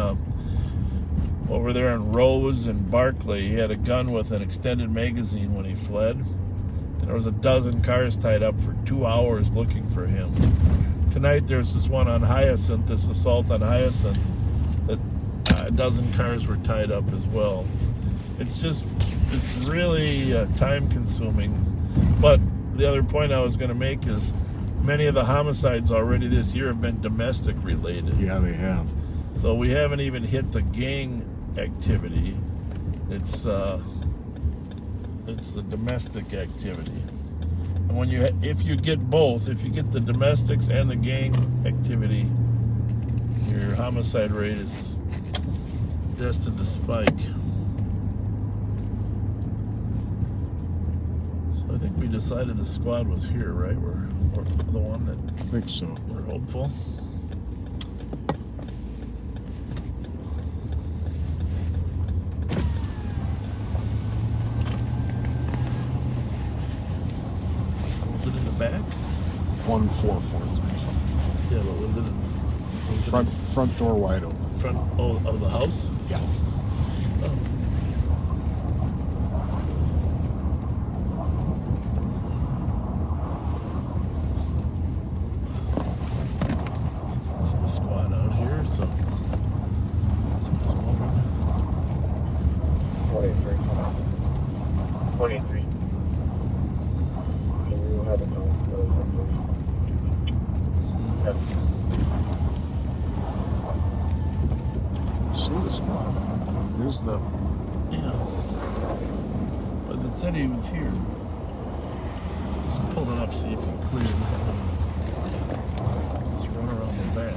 Rose and Barclay. He had a gun with an extended magazine when he fled. And there was a dozen cars tied up for 2 hours looking for him. Tonight there's this one on Hyacinth, this assault on Hyacinth, that a dozen cars were tied up as well. It's really time consuming. But the other point I was going to make is many of the homicides already this year have been domestic related. Yeah, they have. So we haven't even hit the gang activity. It's the domestic activity. And when if you get both, if you get the domestics and the gang activity, your homicide rate is destined to spike. So I think we decided the squad was here, right? We're the one that I think so. We're hopeful. Was it in the back? 1443. Yeah, but was it in Front door wide open. front of the house? Yeah. See a squad out here, so. 23. 23. And we will have a call. See the spot. Here's the. Yeah. But it said he was here. Just pull it up, see if he cleared. Just run around the back.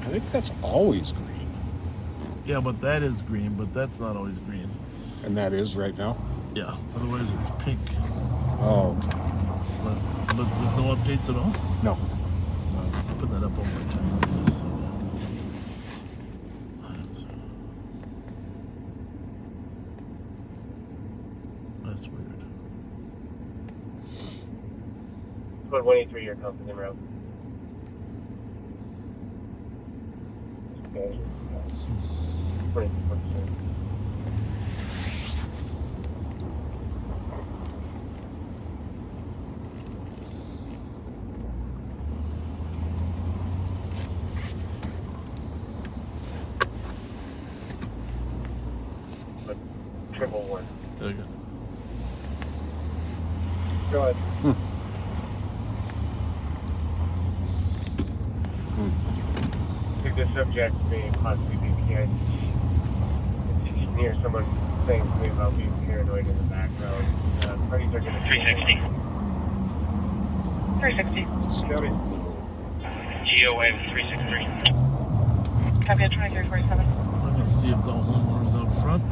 I think that's always green. Yeah, but that is green, but that's not always green. And that is right now? Yeah, otherwise it's pink. Oh, okay. But there's no updates at all? No. Put that up one more time. Just so that's weird. Put 23 your company route. Okay. 23. Triple one. There you go. Go ahead. I think the subject may possibly be PID. If you hear someone saying something about being paranoid in the background, parties are going to 360. 360. GOA 363. Copy at 2347. Let me see if the homeowner's out front.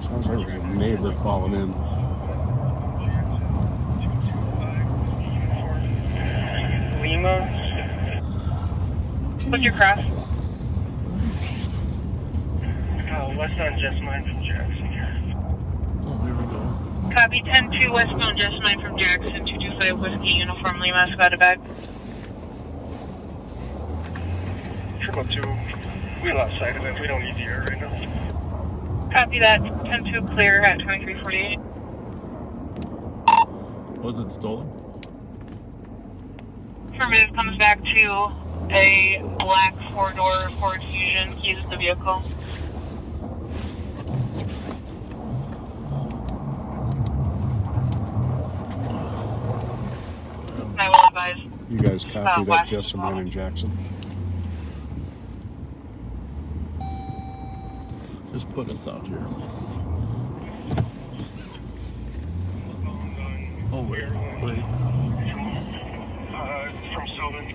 Sounds like there's a neighbor calling in. Lima. What's your cross? West on Jessamine from Jackson here. Oh, here we go. Copy 10-2 westbound Jessamine from Jackson, 225 Whiskey, Uniform Lima, Scott back. 222. We lost sight of it. We don't need the air right now. Copy that. 10-2 clear at 2348. Was it stolen? Affirmative comes back to a black four-door Ford Fusion. Keys the vehicle. I will advise. You guys copy that Jessamine and Jackson? Just put us out here. Oh, wait. From Sylvan.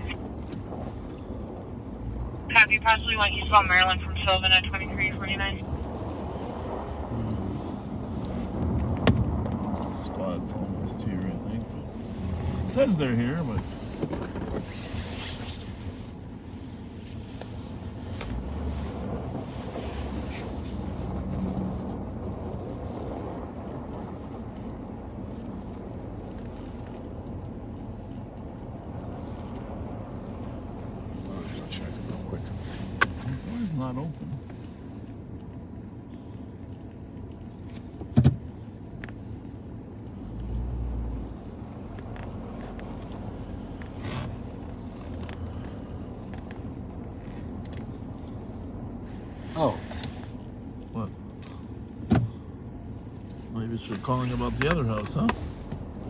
Copy, possibly went eastbound Maryland from Sylvan at 2349. Squad's almost here, I think. It says they're here, but. Not open. calling about the other house, huh?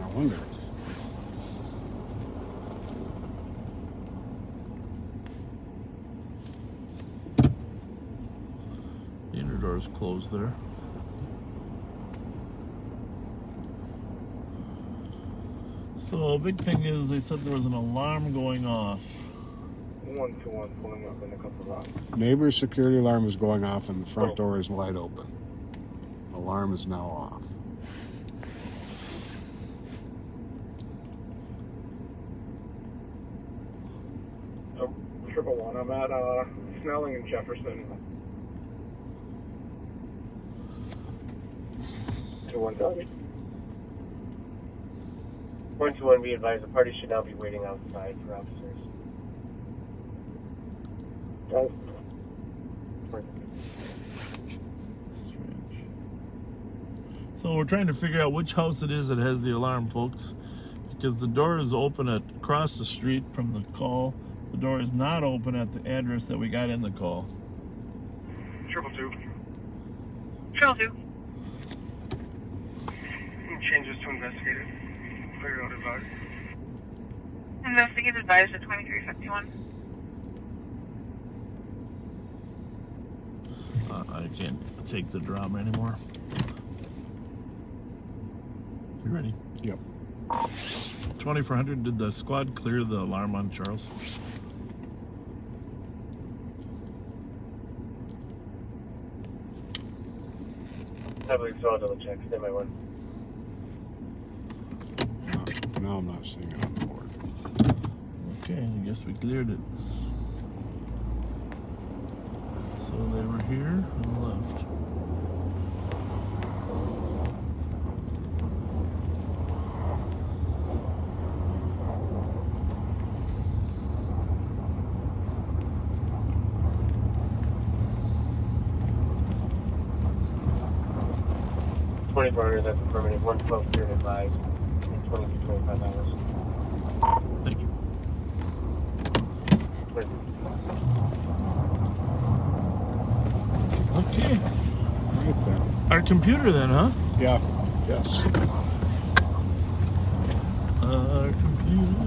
I wonder. The inner door is closed there. So a big thing is they said there was an alarm going off. 121 pulling up in a couple of blocks. Neighbor's security alarm is going off and the front door is wide open. Alarm is now off. Oh, 111. I'm at Snelling and Jefferson. 2-1. 121, be advised, the party should now be waiting outside for officers. So we're trying to figure out which house it is that has the alarm, folks, because the door is open across the street from the call. The door is not open at the address that we got in the call. 222. 222. Changes to investigator. Clear out advised. Investigate advised at 2351. I can't take the drama anymore. You ready? Yep. 2400, did the squad clear the alarm on Charles? I believe so. I'll double check. Stand by 1. Now I'm not seeing it on the board. Okay, I guess we cleared it. So they were here and left. That's affirmative. 112 cleared advised. 20 to 25 hours. Thank you. Okay. Right then. Our computer then, huh? Yeah. Yes. Our computer.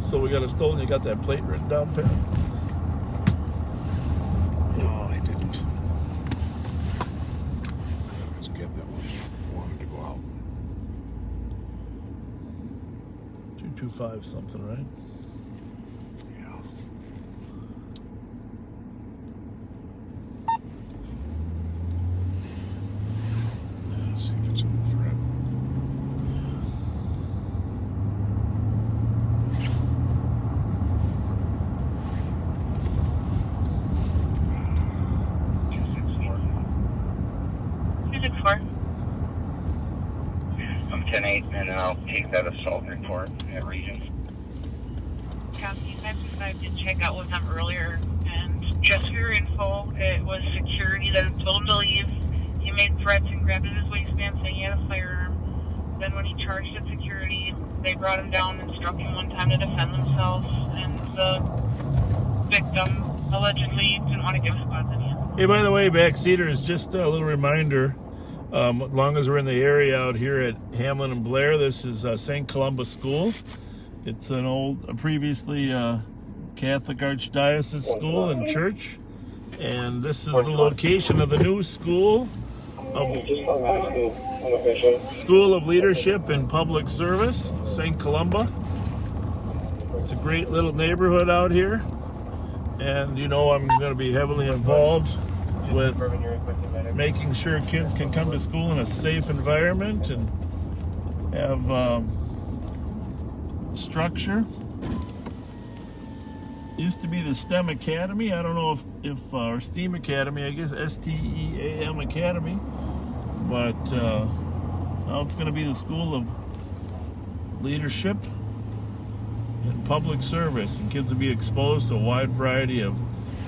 So we got a stolen, you got that plate written down, Pat? No, I didn't. I was getting that one. Wanted to go out. 225 something, right? Yeah. Let's see if it's in the thread. I'm 10-8, and I'll take that assault report at Regents. Copy. 925 did check out with them earlier, and just for your info, it was security that had told him to leave. He made threats and grabbed at his waistband saying he had a firearm. Then when he charged at security, they brought him down and struck him one time to defend themselves, and the victim allegedly didn't want to give spots any. Hey, by the way, backseaters, just a little reminder, as long as we're in the area out here at Hamlin and Blair, this is St. Columba School. It's an old, previously Catholic Archdiocese school and church. And this is the location of the new School of Leadership and Public Service, St. Columba. It's a great little neighborhood out here. And you know I'm going to be heavily involved with making sure kids can come to school in a safe environment and have structure. Used to be the STEM Academy. I don't know if or STEAM Academy, I guess STEAM Academy. But now it's going to be the School of leadership in public service, and kids will be exposed to a wide variety of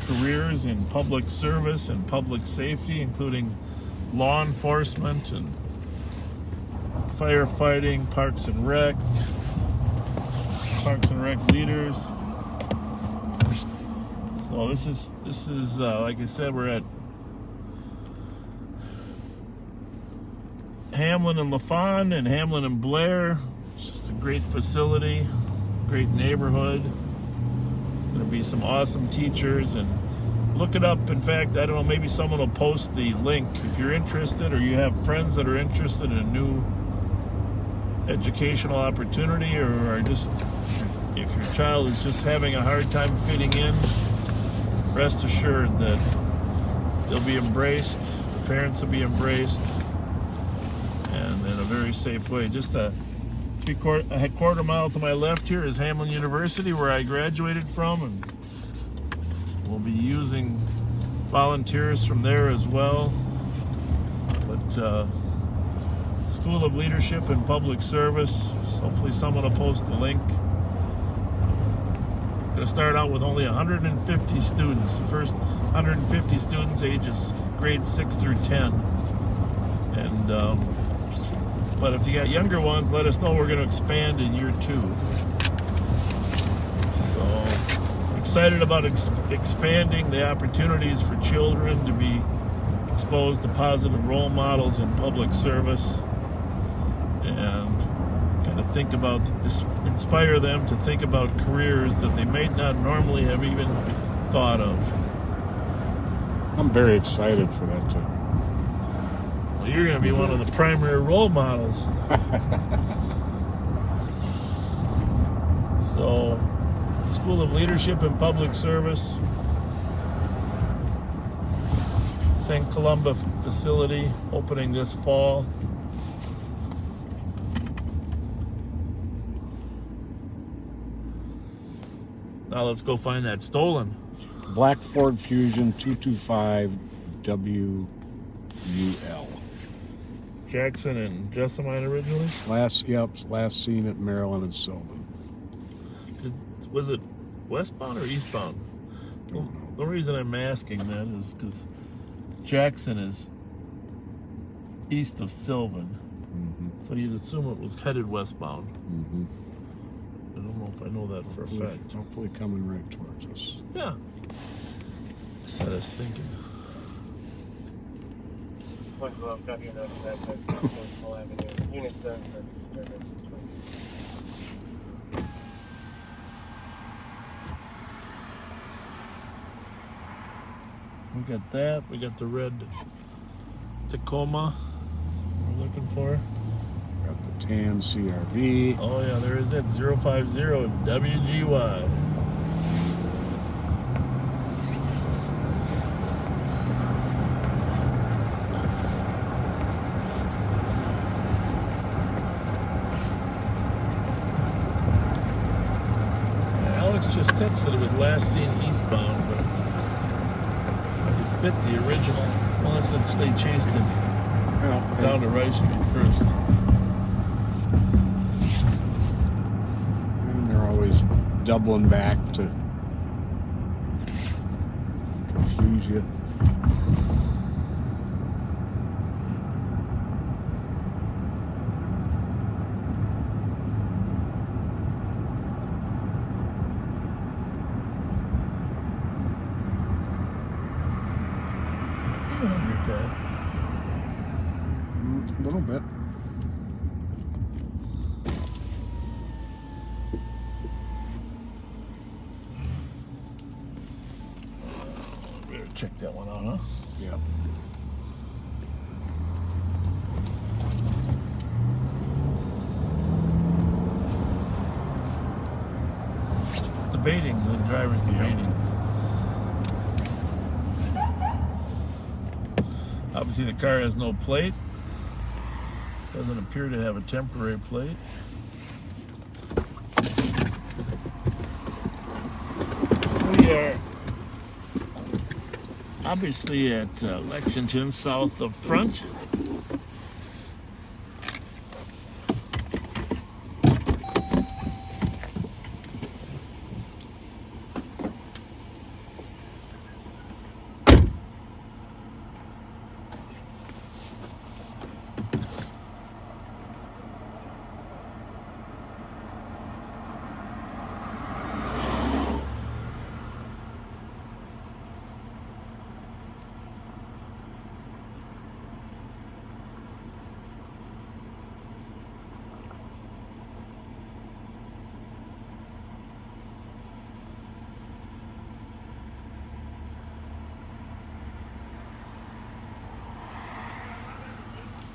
careers in public service and public safety, including law enforcement and firefighting, Parks and Rec leaders. So this is like I said, we're at Hamlin and LaFawn and Hamlin and Blair. It's just a great facility, great neighborhood. There'll be some awesome teachers, and look it up. In fact, I don't know, maybe someone will post the link if you're interested, or you have friends that are interested in a new educational opportunity, or just if your child is just having a hard time fitting in, rest assured that they'll be embraced, the parents will be embraced, and in a very safe way. Just a quarter mile to my left here is Hamlin University, where I graduated from, and we'll be using volunteers from there as well. But School of Leadership and Public Service, so hopefully someone will post the link. Going to start out with only 150 students. The first 150 students ages grades 6 through 10. And but if you got younger ones, let us know. We're going to expand in year 2. So excited about expanding the opportunities for children to be exposed to positive role models in public service, and kind of think about, inspire them to think about careers that they may not normally have even thought of. I'm very excited for that too. Well, you're going to be one of the primary role models. So, School of Leadership and Public Service, St. Columba facility, opening this fall. Now let's go find that stolen. Black Ford Fusion 225 WUL. Jackson and Jessamine originally? Last seen at Maryland and Sylvan. Was it westbound or eastbound? The reason I'm asking that is because Jackson is east of Sylvan, so you'd assume it was headed westbound. I don't know if I know that for a fact. Hopefully coming right towards us. Yeah. Set us thinking. We got that. We got the red Tacoma we're looking for. Got the tan CRV. Oh yeah, there is that 050 WGY. Alex just texted it was last seen eastbound, but it fit the original, unless they chased it down to Rice Street first. And they're always doubling back to confuse you. A little bit. Better check that one out, huh? Yeah. Debating, the driver's debating. Obviously the car has no plate. Doesn't appear to have a temporary plate. We are obviously at Lexington, south of Front.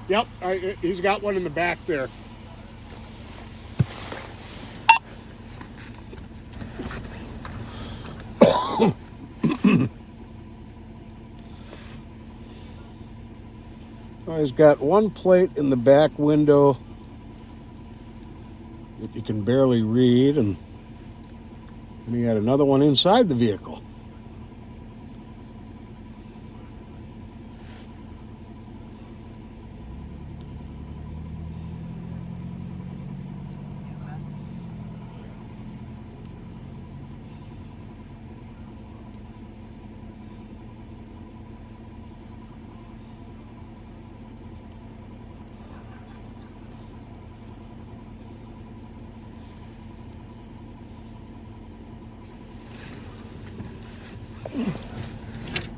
Yep, he's got one in the back there. He's got one plate in the back window that you can barely read, and he had another one inside the vehicle.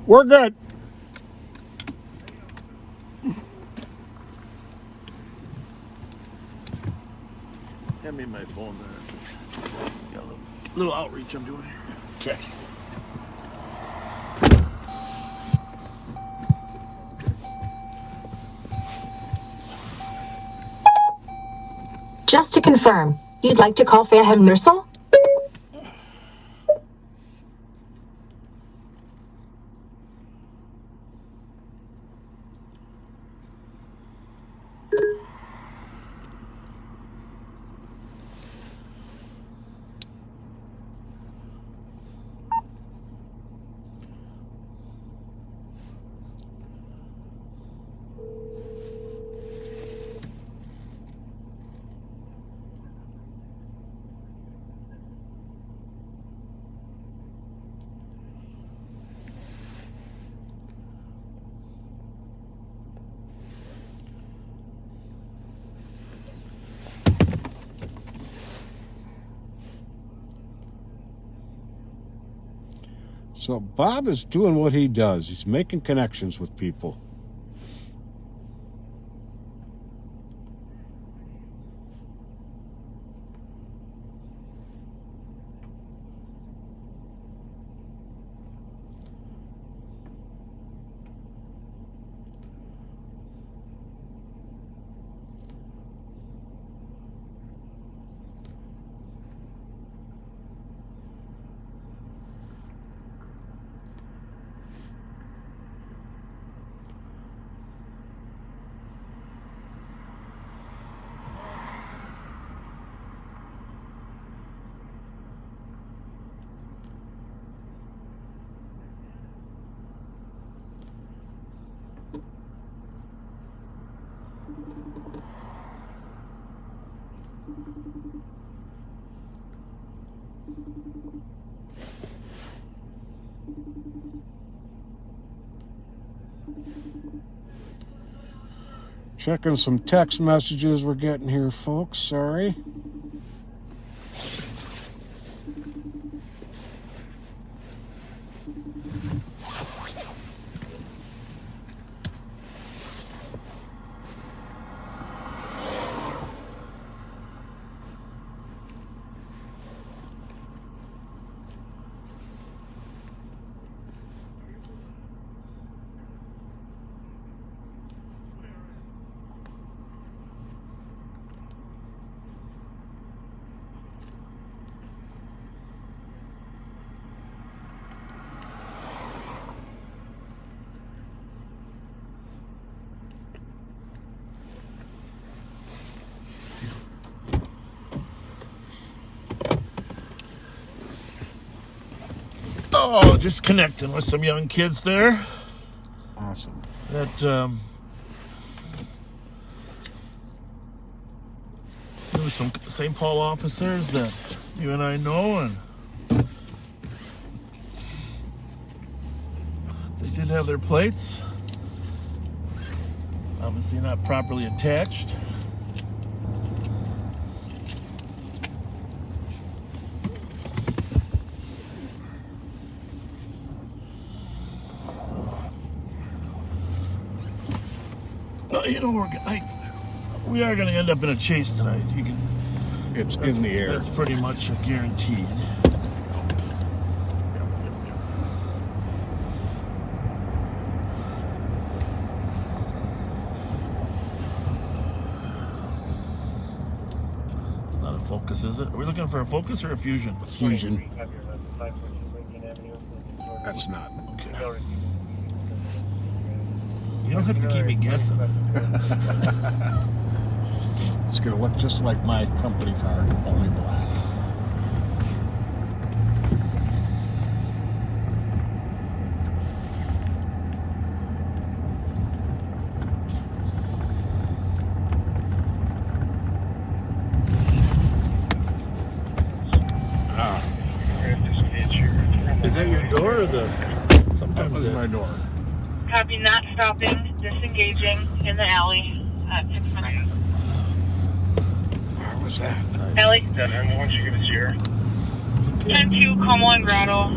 We're good. Hand me my phone there. Got a little outreach I'm doing here. Okay. Just to confirm, you'd like to call fairgrounds? So Bob is doing what he does. He's making connections with people. Checking some text messages we're getting here, folks. Sorry. Oh, just connecting with some young kids there. Awesome. That there was some St. Paul officers that you and I know, and they did have their plates. Obviously not properly attached. You know, we are going to end up in a chase tonight. It's in the air. That's pretty much guaranteed. Focus, is it? Are we looking for a Focus or a Fusion? Fusion. That's not. Okay. You don't have to keep me guessing. It's going to look just like my company car, only black. Is that your door or the? Sometimes that was my door. Copy, not stopping, disengaging in the alley at 6 minutes. Where was that? Alley? And once you get a here. 10-2, Como and Grotto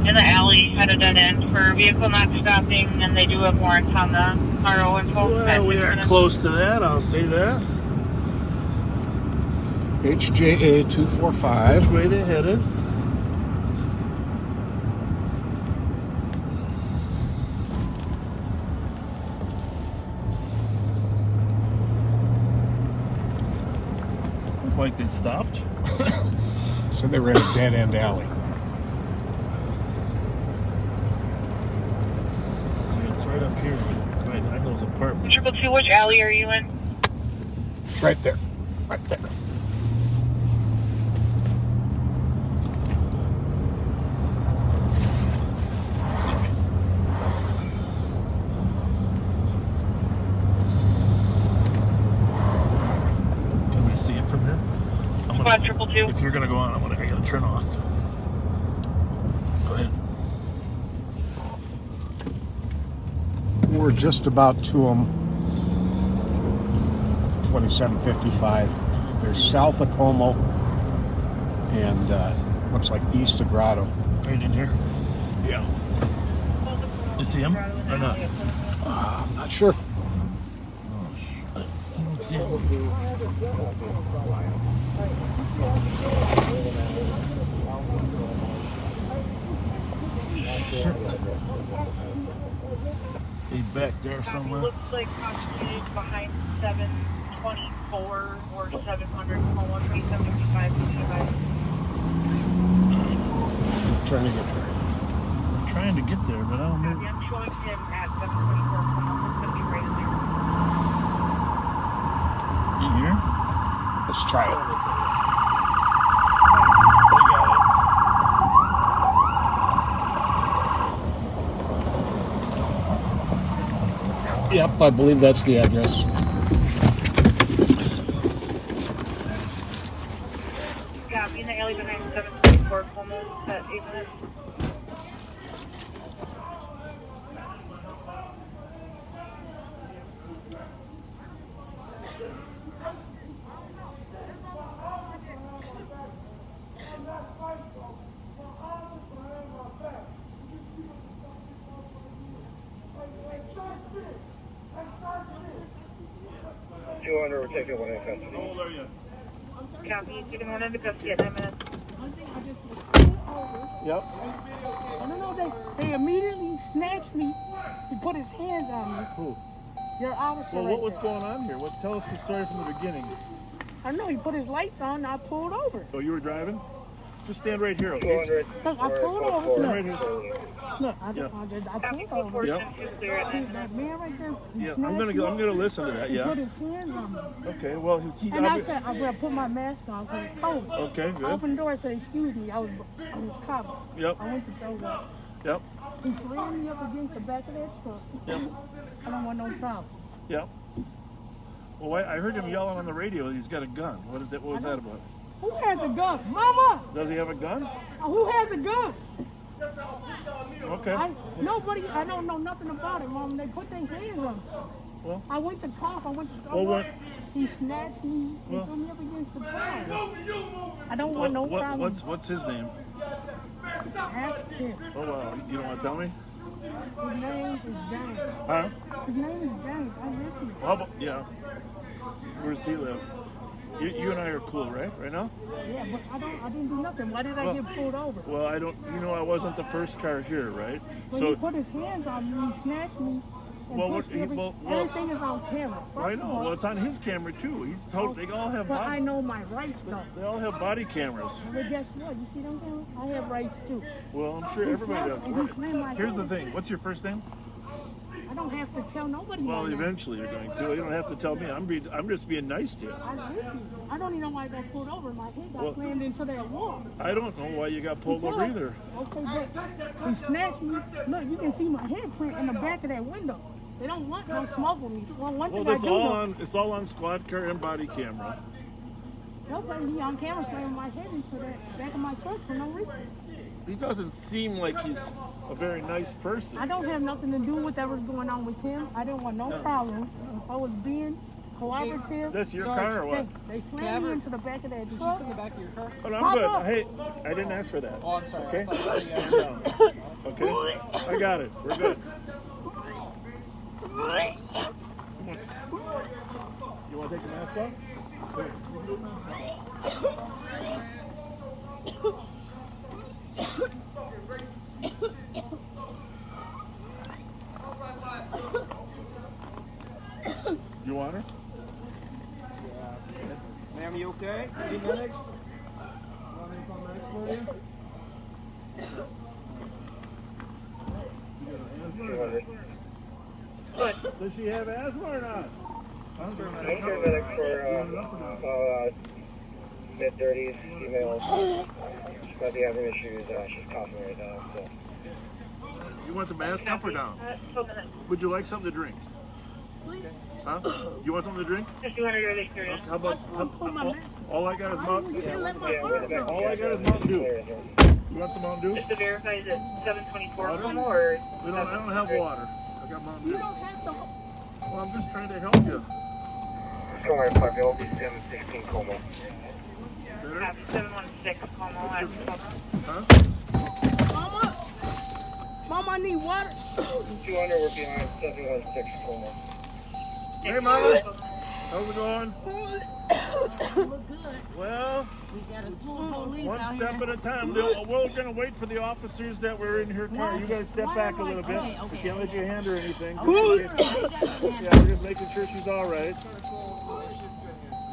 in the alley at a dead end for vehicle not stopping, and they do have warrants on the RO info. Well, we are close to that, I'll say that. HJA 245. Which way they headed? Looks like they stopped. So they were in a dead end alley. It's right up here, right behind those apartments. 222, which alley are you in? Right there. Right there. Can we see it from here? Squad 222. If you're gonna go on, I gotta turn off. Go ahead. We're just about to them. 2755. They're south of Como and looks like east of Grotto. Right in here? Yeah. You see him or not? I'm not sure. I don't see him. He's back there somewhere. Looks like possibly behind 724 or 700, Como 2755. Trying to get there. I'm trying to get there, but I don't know. I'm showing him at 724, Como. It's going to be right in there. In here? Let's try it. Yep, I believe that's the address. Yeah, in the alley behind 724, Como at 8 minutes. We're taking one in custody. How old are you? Copy, taking one into custody at 9 minutes. Yep. I don't know, they immediately snatched me. He put his hands on me. Who? Your officer. Well, right what's there. going on here? Tell us the story from the beginning. I don't know, he put his lights on and I pulled over. Oh, you were driving? Just stand right here, okay? Look, I pulled over. Stand Look, right here. look, I pulled over. Yep. That man right there. Yeah, I'm gonna listen to that. He Yeah. put his hands on me. Okay. Well, And I said, I'm going to put my mask on because it's cold. Okay, good. I opened the door and said, excuse me, I was covered. Yep. I went to throw up. Yep. He slammed me up against the back of that truck. Yep. I don't want no problem. Yep. Well, I heard him yelling on the radio. He's got a gun. What was that about? Who has a gun? Mama! Does he have a gun? Who has a gun? Okay. I don't know nothing about it, Mom. They put their hands on me. Well, I went to cough. I went to throw well, up. He snatched me and threw me up against the car. I don't want no problem. What's his name? Ask him. Oh, wow. You don't want to tell me? His name is James. Huh? His name is James. I'm with you. How about, yeah. Where does he live? You and I are cool, right? Right now? Yeah, but I didn't do nothing. Why did I get pulled over? Well, I wasn't the first car here, right? When he put his hands on me, he snatched me Everything is on camera. I know. Well, it's on his camera too. He's told they all have. But I know my rights though. They all have body cameras. But guess what? You see them cameras? I have rights too. Well, I'm sure everybody does. Here's the thing. What's your first name? I don't have to tell nobody. Well, eventually you're going to. You don't have to tell me. I'm just being nice to you. I don't even know why I got pulled over. My head got slammed into that wall. I don't know why you got pulled over either. Okay, but he snatched me. Look, you can see my head print in the back of that window. They don't want no smoke with me. Well, one thing that's all on. It's all on squad car and body camera. Nobody on camera slamming my head into the back of my truck for no reason. He doesn't seem like he's a very nice person. I don't have nothing to do with whatever's going on with him. I didn't want no problem. I was being cooperative. That's your car or what? They slammed me into the back of that truck. Did you sit in the back of your car? Oh, no, I'm good. Hey, I didn't ask for that. Oh, I'm sorry. Okay? Stand down. Okay? I got it. We're good. Come on. You want to take the mask off? You want her? Ma'am, you okay? Any medics? Want me to call medics for you? What? Does she have asthma or not? I'm sure medics for mid-30s, female. She might be having issues. She's coughing right now. So. You want the mask up or down? Would you like something to drink? Please. Huh? You want something to drink? Just 200 or experience. How about all I got is Mountain Dew. All I got is Mountain Dew. You want some Mountain Dew? Just to verify, is it 724 or? I don't have water. I got Mountain Dew. You don't have to. Well, I'm just trying to help you. Come on, 716 Como. 716 Como. Huh? Mama, I need water. 200, we're behind 716 Como. Hey, Mama. How's it going? Look good. Well, we got a slow police one out step here. at a time. We're going to wait for the officers that were in her car. You guys step back a little bit. Okay. We can't let your hand or anything. Okay. Yeah, we're just making sure she's all right.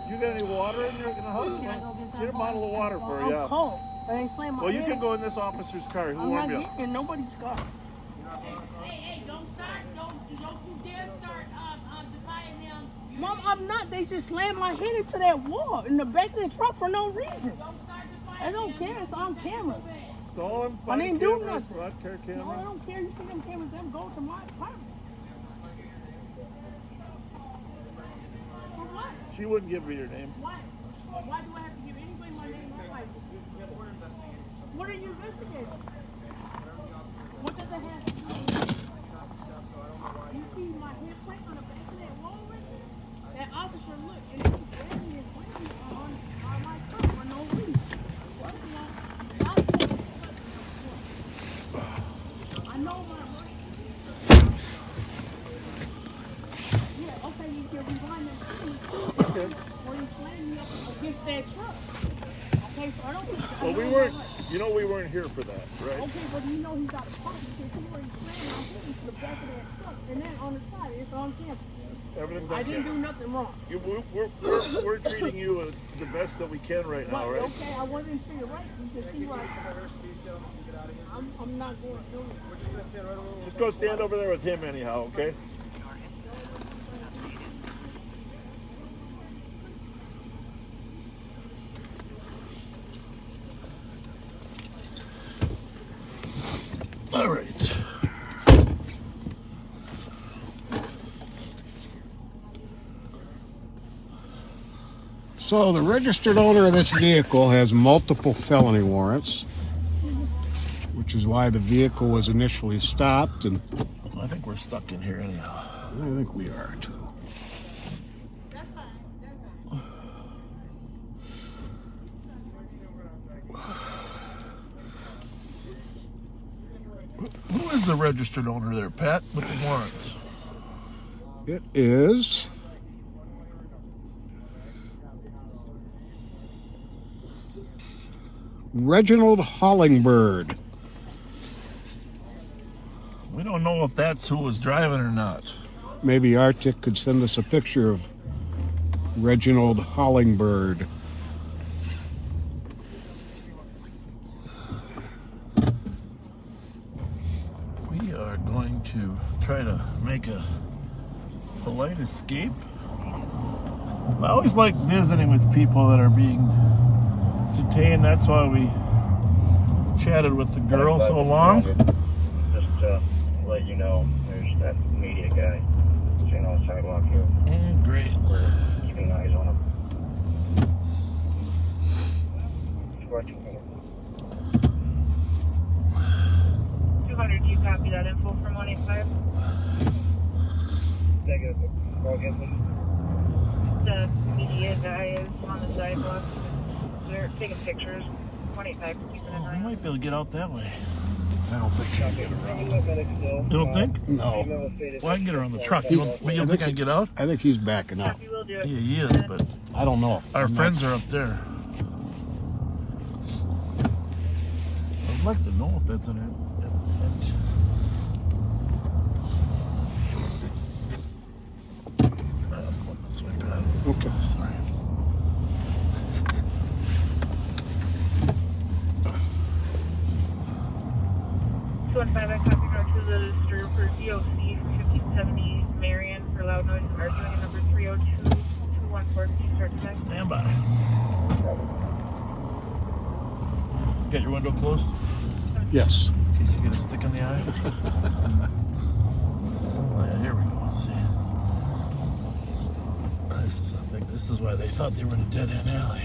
You got any water in the house? Get a bottle of water for her, yeah. I'm cold. I ain't slammed my Well, you head. can go in this officer's car. He'll I'm warm not you up. getting in nobody's car. Hey, don't start. Don't you dare start dividing them. Mom, I'm not. They just slammed my head into that wall in the back of the truck for no reason. I don't care. It's on camera. It's all on I didn't do cameras, nothing. squad car camera. No, I don't care. You see them cameras, them go to my apartment. For what? She wouldn't give me your name. Why? Why do I have to give anybody my name? What are you investigating? What does it have to do? You see my head print on the back of that wall right there? That officer looked and he grabbed me and slammed me on my truck for no reason. I know my right. Yeah, okay, you can rewind that scene. Okay. Where you slammed me up against that truck. Okay, so I don't think Well, we weren't, we weren't here for that, right? Okay, but you know he's out of pocket because he already slammed my head into the back of that truck. And then on the side, it's on camera. Everything's on I didn't camera. do nothing wrong. We're treating you the best that we can right now, right? Okay, I wasn't sure you're right. You can see right. I'm not going to do it. Just go stand over there with him anyhow, okay? All right. So the registered owner of this vehicle has multiple felony warrants, which is why the vehicle was initially stopped. And I think we're stuck in here anyhow. I think we are too. Who is the registered owner there, Pat, with the warrants? It is Reginald Hollingbird. We don't know if that's who was driving or not. maybe Arctic could send us a picture of Reginald Hollingbird. We are going to try to make a polite escape. I always like visiting with people that are being detained. That's why we chatted with the girl so long. Just to let you know, there's that media guy sitting on the sidewalk here. Great. We're keeping eyes on him. 200, do you copy that info from 185? Negative. Call again, please. The media guy is on the sidewalk. They're taking pictures. 185, keeping an We eye on. might be able to get out that way. I don't think. You You don't think? No. Well, I can get around the truck. You don't think I can get out? I think he's backing up. Copy, will do it. Yeah, he is, but I don't know. our friends are up there. I'd like to know if that's an this way, Pat. Okay. Sorry. I copy road to the register for DOC 1570 Marion for loud noise and arguing at number 302-214. Can you start tonight? Stand by. Got your window closed? Yes. In case you get a stick in the eye. Oh yeah, here we go. See, I think this is why they thought they were in a dead end alley.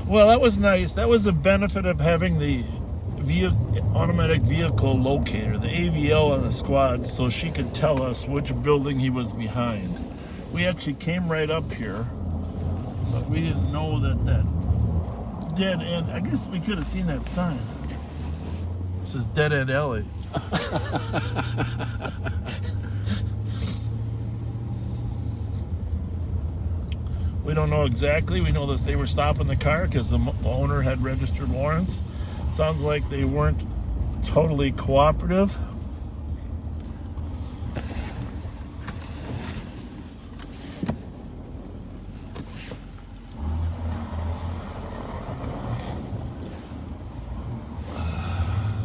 Well, that was nice. That was the benefit of having the automatic vehicle locator, the AVL on the squad, so she could tell us which building he was behind. We actually came right up here, but we didn't know that dead end. I guess we could have seen that sign. It says dead end alley. We don't know exactly. We know that they were stopping the car because the owner had registered warrants. Sounds like they weren't totally cooperative.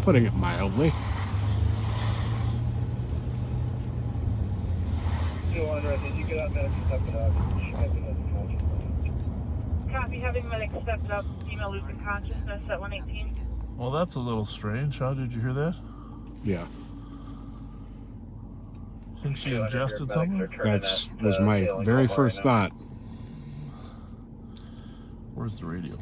Putting it mildly. Did you get out there and step it up? Copy, having medic stepped up, female losing consciousness at 118. Well, that's a little strange. How did you hear that? Yeah. Think she ingested something? That was my very first thought. Where's the radio?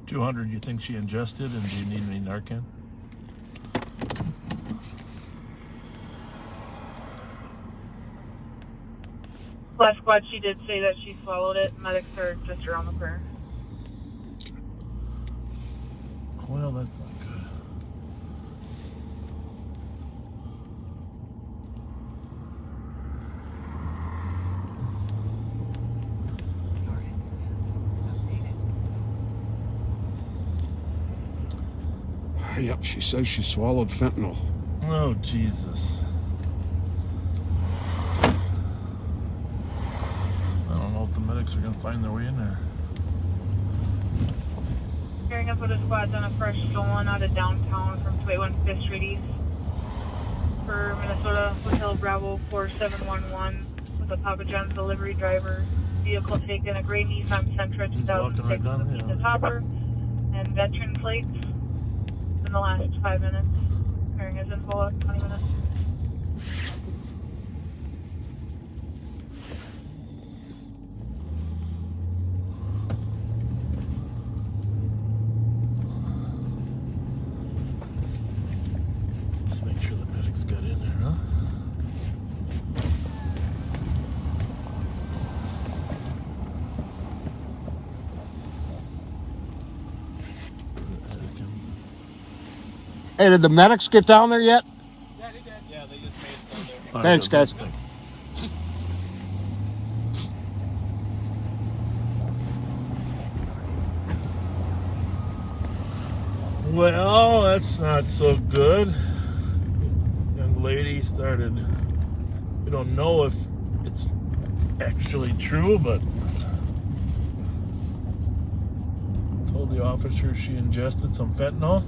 $200, you think she ingested, and do you need any Narcan? Last squad, she did say that she swallowed it. Medics are just around the corner. Well, that's not good. Yep, she says she swallowed fentanyl. Oh, Jesus. I don't know if the medics are going to find their way in there. Carrying up with a squad's on a fresh stolen out of downtown from 281 5th Street East. For Minnesota, Hotel Bravo 4711 with a Papa John's delivery driver. Vehicle taken, a gray Nissan Sentra 2006 with a pizza topper and veteran plates. In the last 5 minutes. Carrying his info up 20 minutes. Let's make sure the medics got in there, huh? Hey, did the medics get down there yet? Yeah, they just made it down there. Thanks, guys. Well, that's not so good. Young lady started, we don't know if it's actually true, but told the officer she ingested some fentanyl.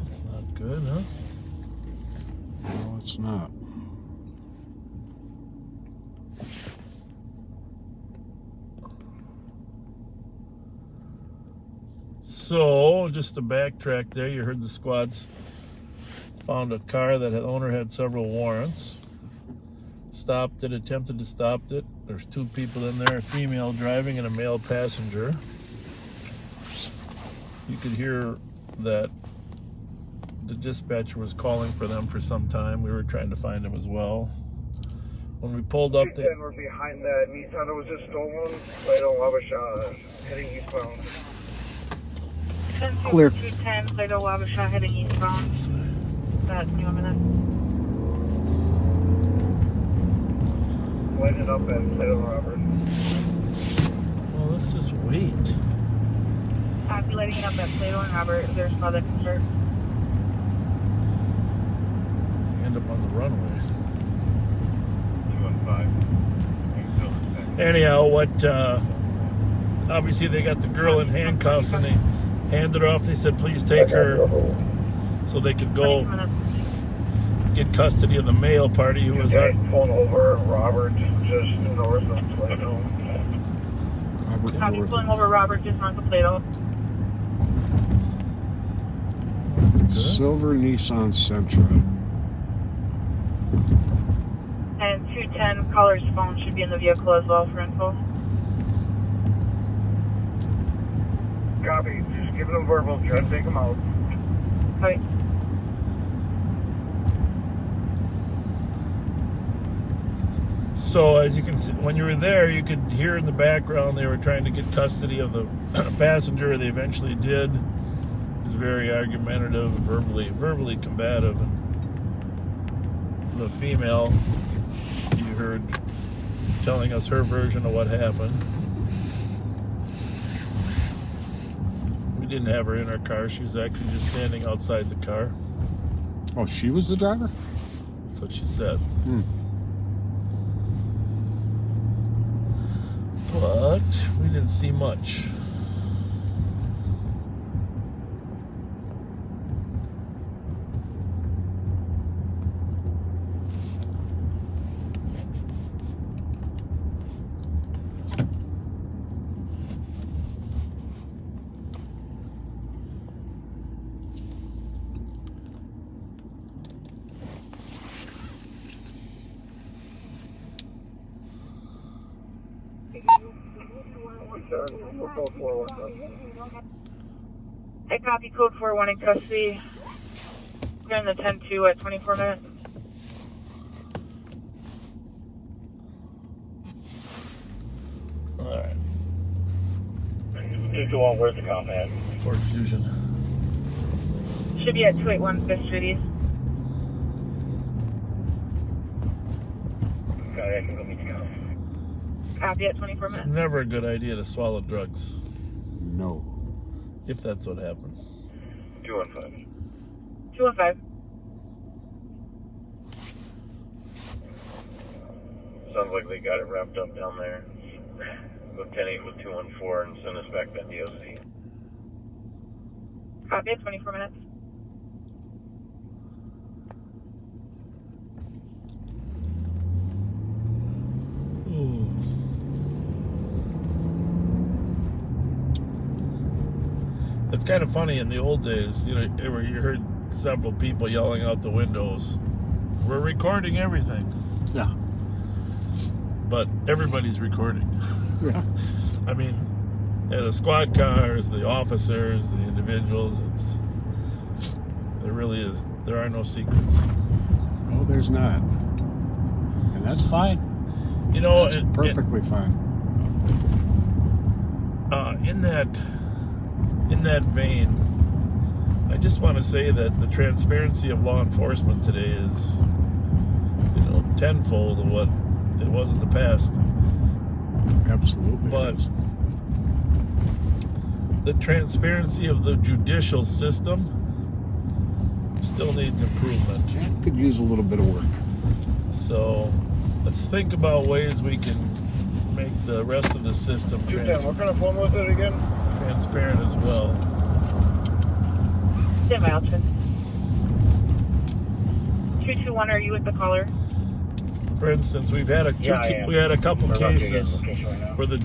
That's not good, huh? No, it's not. So, just to backtrack there, you heard the squads found a car that the owner had several warrants. Stopped it, attempted to stop it. There's two people in there, a female driving and a male passenger. You could hear that the dispatcher was calling for them for some time. We were trying to find them as well. When we pulled up, We're behind that Nissan that was just stolen. Right on Wabasha, heading eastbound. Clear. 210, Plato Wabasha, heading eastbound. About 2 minutes. Lighted up at Plato Robert. well, let's just wait. I'll be lighting up at Plato and Robert. There's no other concern. End up on the runway. 215. Anyhow, obviously they got the girl in handcuffs and they handed her off. They said, please take her, so they could go get custody of the male party who was out. Pulling over Robert just north of Plato. Copy, pulling over Robert just north of Plato. Silver Nissan Sentra. And 210, caller's phone should be in the vehicle as well for info. Copy. Just giving them verbal. Try to take them out. Right. So as you can see, when you were there, you could hear in the background they were trying to get custody of the passenger. They eventually did. He was very argumentative, verbally combative. And the female, you heard telling us her version of what happened. We didn't have her in our car. She was actually just standing outside the car. Oh, she was the driver? That's what she said. But we didn't see much. I copy code 41 in custody. We're in the 10-2 at 24 minutes. Alright. 221, where's the comp at? Ford Fusion. Should be at 281 5th Street East. Okay, I can go meet you now. Copy at 24 minutes. It's never a good idea to swallow drugs. No. If that's what happens. 215. 215. Sounds like they got it wrapped up down there. Lieutenant 8 with 214 and send us back that DOC. Copy at 24 minutes. It's kind of funny in the old days, you heard several people yelling out the windows, "We're recording everything." Yeah. But everybody's recording. Yeah. I mean, the squad cars, the officers, the individuals, there are no secrets. No, there's not. And that's fine. You know, that's perfectly fine. In that vein, I just want to say that the transparency of law enforcement today is, tenfold of what it was in the past. Absolutely. But the transparency of the judicial system still needs improvement. It could use a little bit of work. So let's think about ways we can make the rest of the system What kind of phone was it again? transparent as well. Stand by, Alton. 221, are you with the caller? For instance, we had a couple cases where the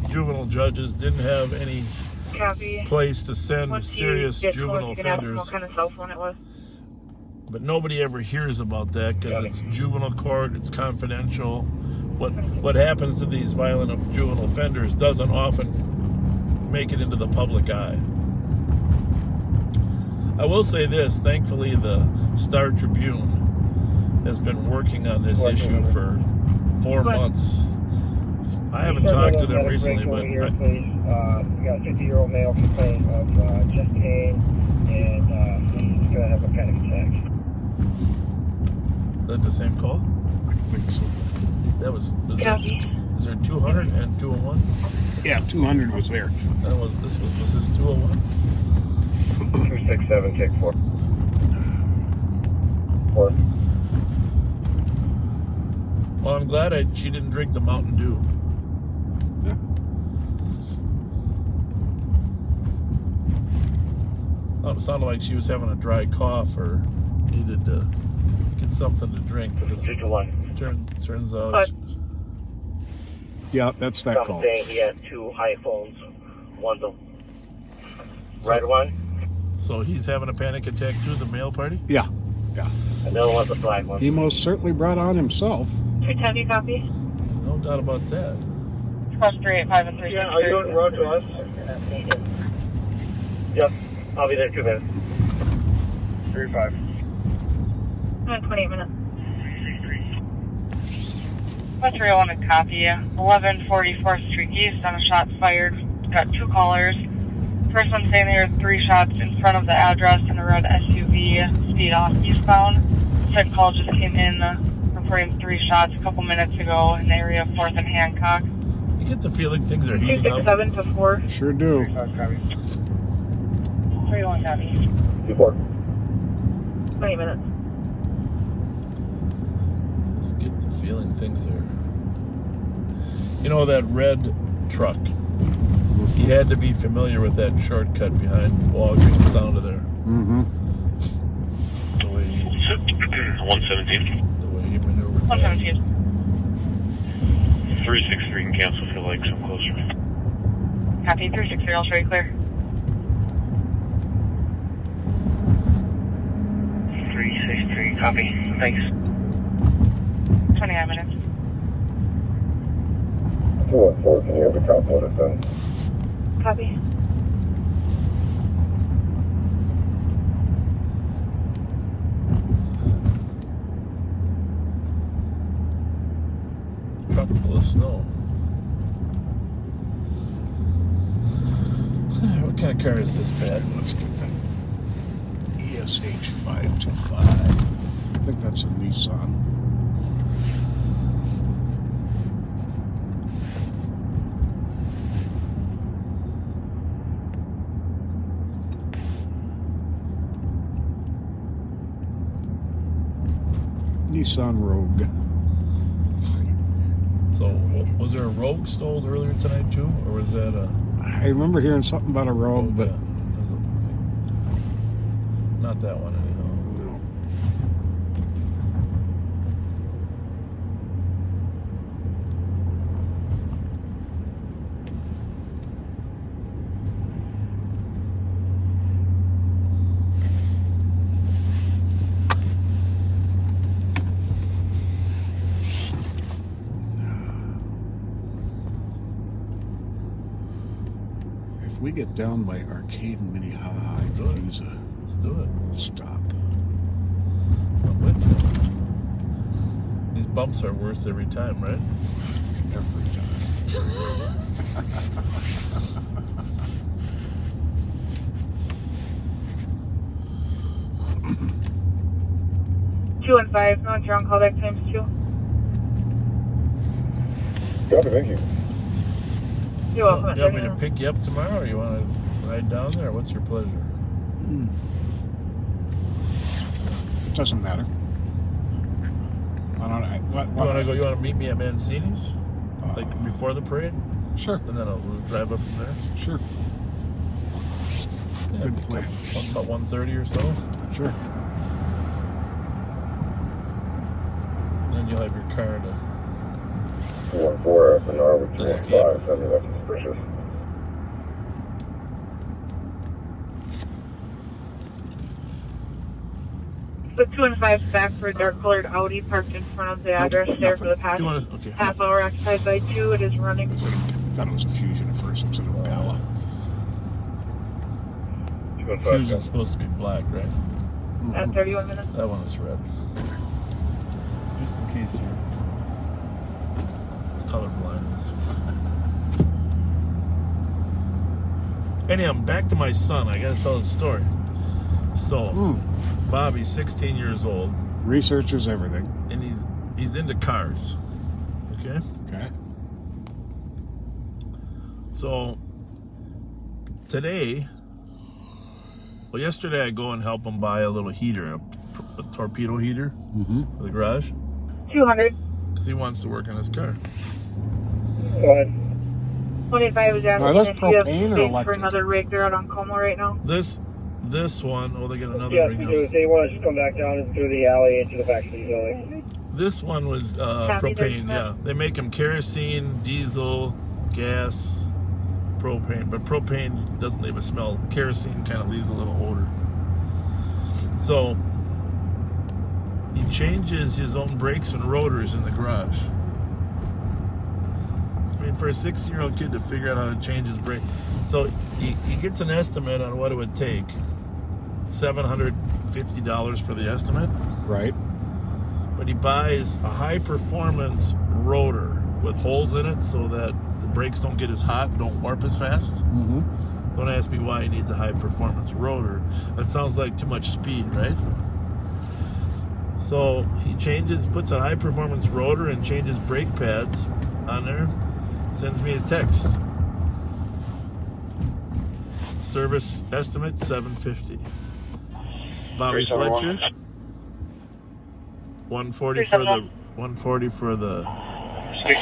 juvenile judges, didn't have any place to send serious juvenile offenders. What kind of cell phone it was? But nobody ever hears about that because it's juvenile court, it's confidential. What happens to these violent juvenile offenders doesn't often make it into the public eye. I will say this, thankfully the Star Tribune has been working on this issue for 4 months. I haven't talked to them recently, but we got a 50-year-old male complaint of chest pain, and he's going to have a panic attack. Is that the same call? I think so. Is there 200 and 201? Yeah, 200 was there. Was this 201? 267, take 4. 4. Well, I'm glad she didn't drink the Mountain Dew. It sounded like she was having a dry cough or needed to get something to drink. But it turns out... Yeah, that's that call. Saying he has 2 iPhones. One's a red one. So he's having a panic attack through the mail party? Yeah. Another one's a black one. He most certainly brought on himself. 210, copy? No doubt about that. Cross 385 and 363. Yeah, are you on the road to us? Yep, I'll be there in 2 minutes. 35. 28 minutes. What's real on the copy? 1144th Street East on a shot fired. Got 2 callers. First one saying there were 3 shots in front of the address in a red SUV, speed off eastbound. Second call just came in, reporting 3 shots a couple minutes ago in the area of 4th and Hancock. You get the feeling things are heating up. 267 to 4. Sure do. 31 copy. 2-4. 20 minutes. Just get the feeling things are... That red truck. He had to be familiar with that shortcut behind Walgreens down to there. Mm-hmm. The way he... 117. The way he maneuvered. 117. 363 can cancel if you like, some closer. Copy, 363, I'll show you clear. 363, copy. Thanks. 29 minutes. 214, can you have a cop motor, son? Copy. Truck full of snow. What kind of car is this, Pat? Let's get that ESH 525. I think that's a Nissan. Nissan Rogue. So, was there a Rogue stole earlier tonight too, or was that a? I remember hearing something about a Rogue, but not that one anyhow. No. If we get down by Arcade and Minnehaha, I could use a Let's do it. stop. I'm with you. These bumps are worse every time, right? Every time. Two and 5. No, you're on callback times 2. Copy, thank you. You're welcome. You want me to pick you up tomorrow, or you want to ride down there? What's your pleasure? It doesn't matter. You want to go? You want to meet me at Mancini's, like before the parade? Sure. And then I'll drive up from there. Sure. Yeah, Good plan. About 1:30 or so. Sure. And then you'll have your car to. 14 up in Norwich, 15, Escape. 70 left suspicious. The 2 and 5 back for a dark colored Audi parked in front of the address there for the past half hour occupied by 2. It is running. I thought it was a Fusion at first. It was an Impala. Fusion's supposed to be black, right? At 31 minutes. That one is red. Just in case you're colorblind. Anyhow, back to my son. I gotta tell the story. So, Bobby's 16 years old. Researches everything. And he's into cars. Okay? Okay. So, yesterday I go and help him buy a little heater, a torpedo heater for the garage. 200. Because he wants to work on his car. 25 is asking Are those if you have propane or space electric? for another rig. They're out on Como right now. This one, they got another Yes, rig. they want to just come back down and through the alley into the back of the building. This one was propane, yeah. They make them kerosene, diesel, gas, propane. But propane doesn't leave a smell. Kerosene kind of leaves a little odor. So, he changes his own brakes and rotors in the garage. I mean, for a 16-year-old kid to figure out how to change his brake. So, he gets an estimate on what it would take. $750 for the estimate. Right. But he buys a high-performance rotor with holes in it so that the brakes don't get as hot and don't warp as fast. Mm-hmm. Don't ask me why he needs a high-performance rotor. That sounds like too much speed, right? So he puts a high-performance rotor and changes brake pads on there. Sends me a text. Service estimate $750. Bobby Fletcher. 140 for the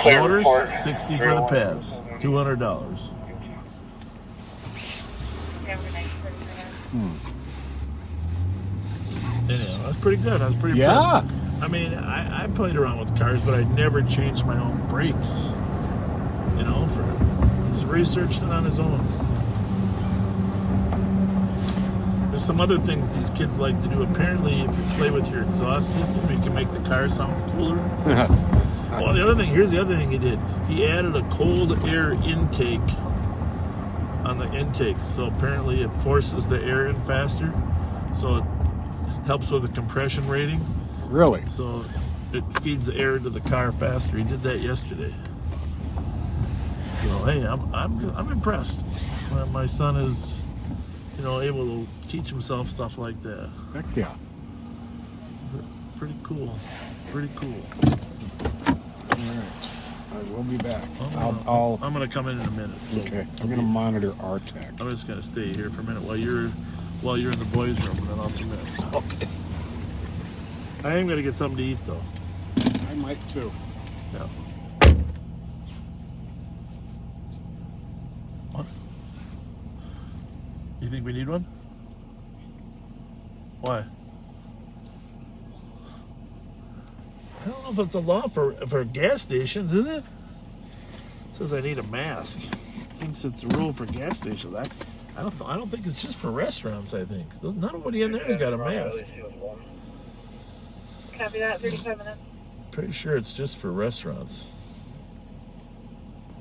motors, 60 for the pads, $200. Anyhow, that's pretty good. I was pretty impressed. I mean, I played around with cars, but I never changed my own brakes. He's researched it on his own. There's some other things these kids like to do. Apparently, if you play with your exhaust system, you can make the car sound cooler. Well, here's the other thing he did. He added a cold air intake on the intake. So apparently it forces the air in faster. So it helps with the compression rating. Really? So it feeds the air into the car faster. He did that yesterday. So, hey, I'm impressed. My son is... able to teach himself stuff like that. Heck yeah. Pretty cool. Pretty cool. All right. I will be back. I'm going to come in a minute. So okay. I'm going to monitor our tech. I'm just going to stay here for a minute while you're in the boys' room, and then I'll come in. Okay. I am going to get something to eat, though. I might, too. Yeah. What? You think we need one? Why? I don't know if it's a law for gas stations, is it? It says I need a mask. Thinks it's a rule for gas stations. I don't think it's just for restaurants. I think nobody in there has got a mask. Copy that. 35 minutes. Pretty sure it's just for restaurants.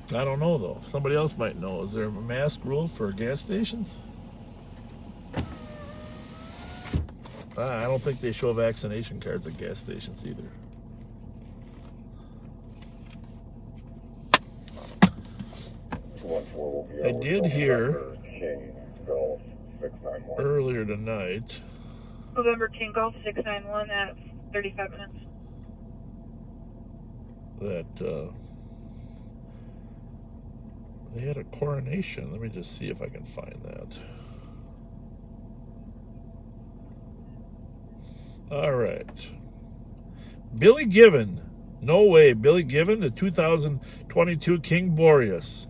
I don't know though. Somebody else might know. Is there a mask rule for gas stations? I don't think they show vaccination cards at gas stations either. I did hear earlier tonight. November King Golf 691 at 35 minutes. That they had a coronation. Let me just see if I can find that. All right. Billy Given. No way. Billy Given, the 2022 King Boreas.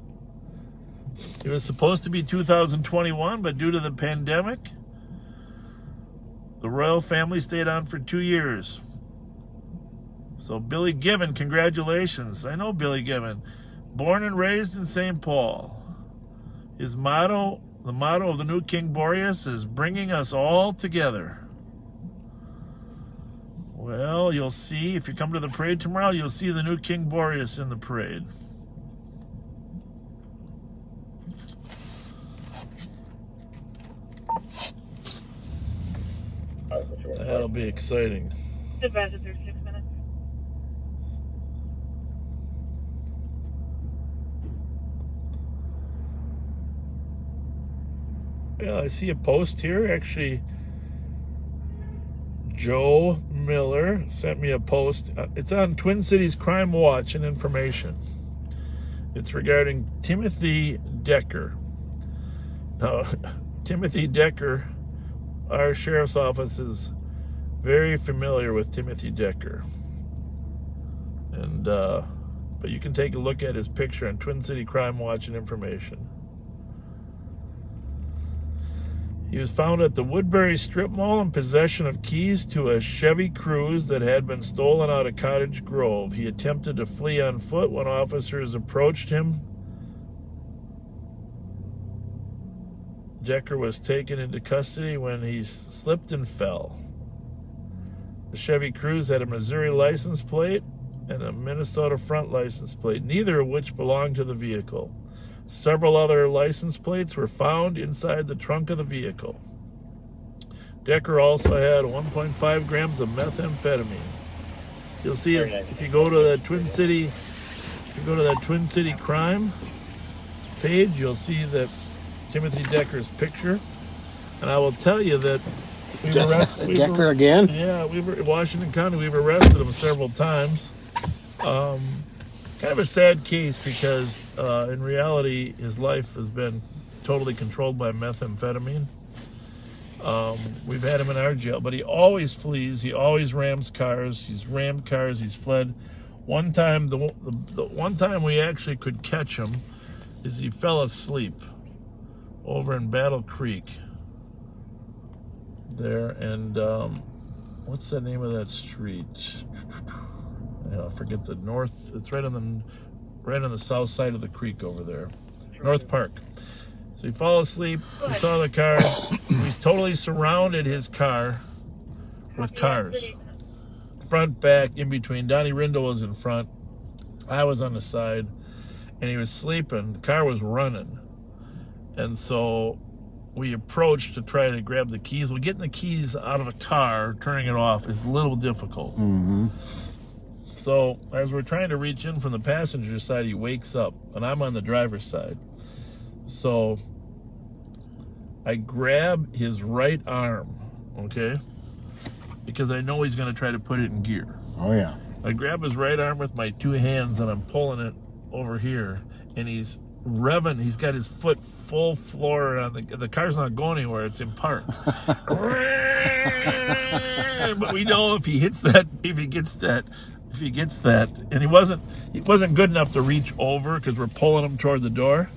It was supposed to be 2021, but due to the pandemic, the royal family stayed on for 2 years. So Billy Given, congratulations. I know Billy Given. Born and raised in St. Paul. His motto, the motto of the new King Boreas is bringing us all together. Well, you'll see, if you come to the parade tomorrow, you'll see the new King Boreas in the parade. That'll be exciting. Advise at 36 minutes. Yeah, I see a post here. Actually, Joe Miller sent me a post. It's on Twin Cities Crime Watch and Information. It's regarding Timothy Decker. Now, Timothy Decker, our sheriff's office is very familiar with Timothy Decker. And, but you can take a look at his picture on Twin City Crime Watch and Information. He was found at the Woodbury Strip Mall in possession of keys to a Chevy Cruze that had been stolen out of Cottage Grove. He attempted to flee on foot when officers approached him. Decker was taken into custody when he slipped and fell. The Chevy Cruze had a Missouri license plate and a Minnesota front license plate, neither of which belonged to the vehicle. Several other license plates were found inside the trunk of the vehicle. Decker also had 1.5 grams of methamphetamine. You'll see if you go to the Twin City, crime page, you'll see that Timothy Decker's picture. And I will tell you that we've arrested Decker again? Yeah, Washington County, we've arrested him several times. Kind of a sad case because in reality his life has been totally controlled by methamphetamine. We've had him in our jail, but he always flees. He always rams cars. He's rammed cars. He's fled. One time, the one time we actually could catch him is he fell asleep over in Battle Creek there, and what's the name of that street? I forget the north. It's right on the south side of the creek over there, North Park. So he fell asleep. We saw the car. We totally surrounded his car with cars, front, back, in between. Donnie Rindo was in front. I was on the side, and he was sleeping. The car was running, and so we approached to try to grab the keys. Well, getting the keys out of a car, turning it off, is a little difficult. Mm-hmm. So as we're trying to reach in from the passenger side, he wakes up, and I'm on the driver's side. So I grab his right arm, okay, because I know he's going to try to put it in gear. Oh, yeah. I grab his right arm with my two hands, and I'm pulling it over here, and he's revving. He's got his foot full floor on the car's not going anywhere. It's in park. But we know if he gets that, and he wasn't good enough to reach over because we're pulling him toward the door.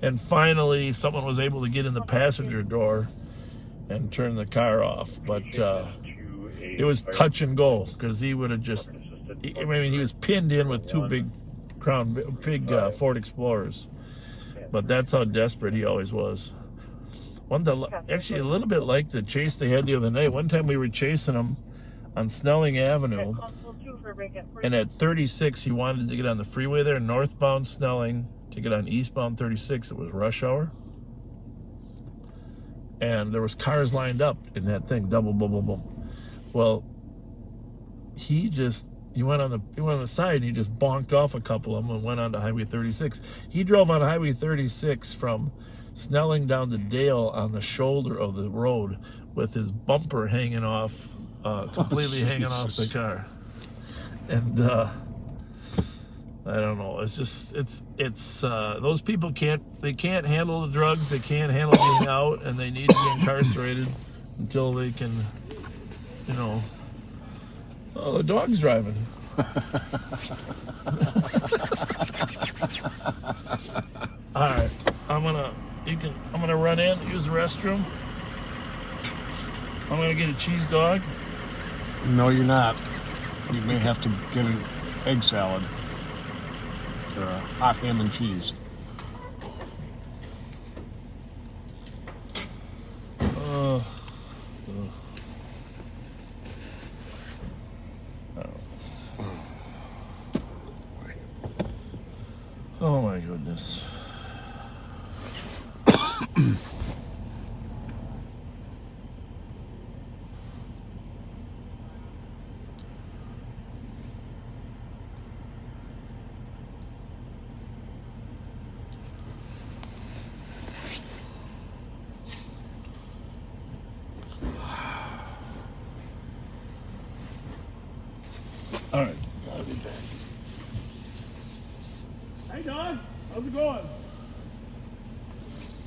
And finally, someone was able to get in the passenger door and turn the car off. But it was touch and go because he would have just. I mean, he was pinned in with two big Ford Explorers. But that's how desperate he always was. Actually, a little bit like the chase they had the other night. One time we were chasing him on Snelling Avenue, and at 36 he wanted to get on the freeway there, northbound Snelling, to get on eastbound 36. It was rush hour, and there was cars lined up in that thing, double boom boom boom. Well, he just He went on the side and he just bonked off a couple of them and went onto Highway 36. He drove on Highway 36 from Snelling down to Dale on the shoulder of the road with his bumper hanging off, completely hanging off the car. And I don't know. It's just it's those people can't handle the drugs. They can't handle being out, and they need to be incarcerated until they can, you know. Oh, the dog's driving. All right, I'm gonna run in, use the restroom. I'm gonna get a cheese dog. No, you're not. You may have to get an egg salad or a hot ham and cheese. Oh my goodness. All right, I'll be back. Hey, Don, how's it going?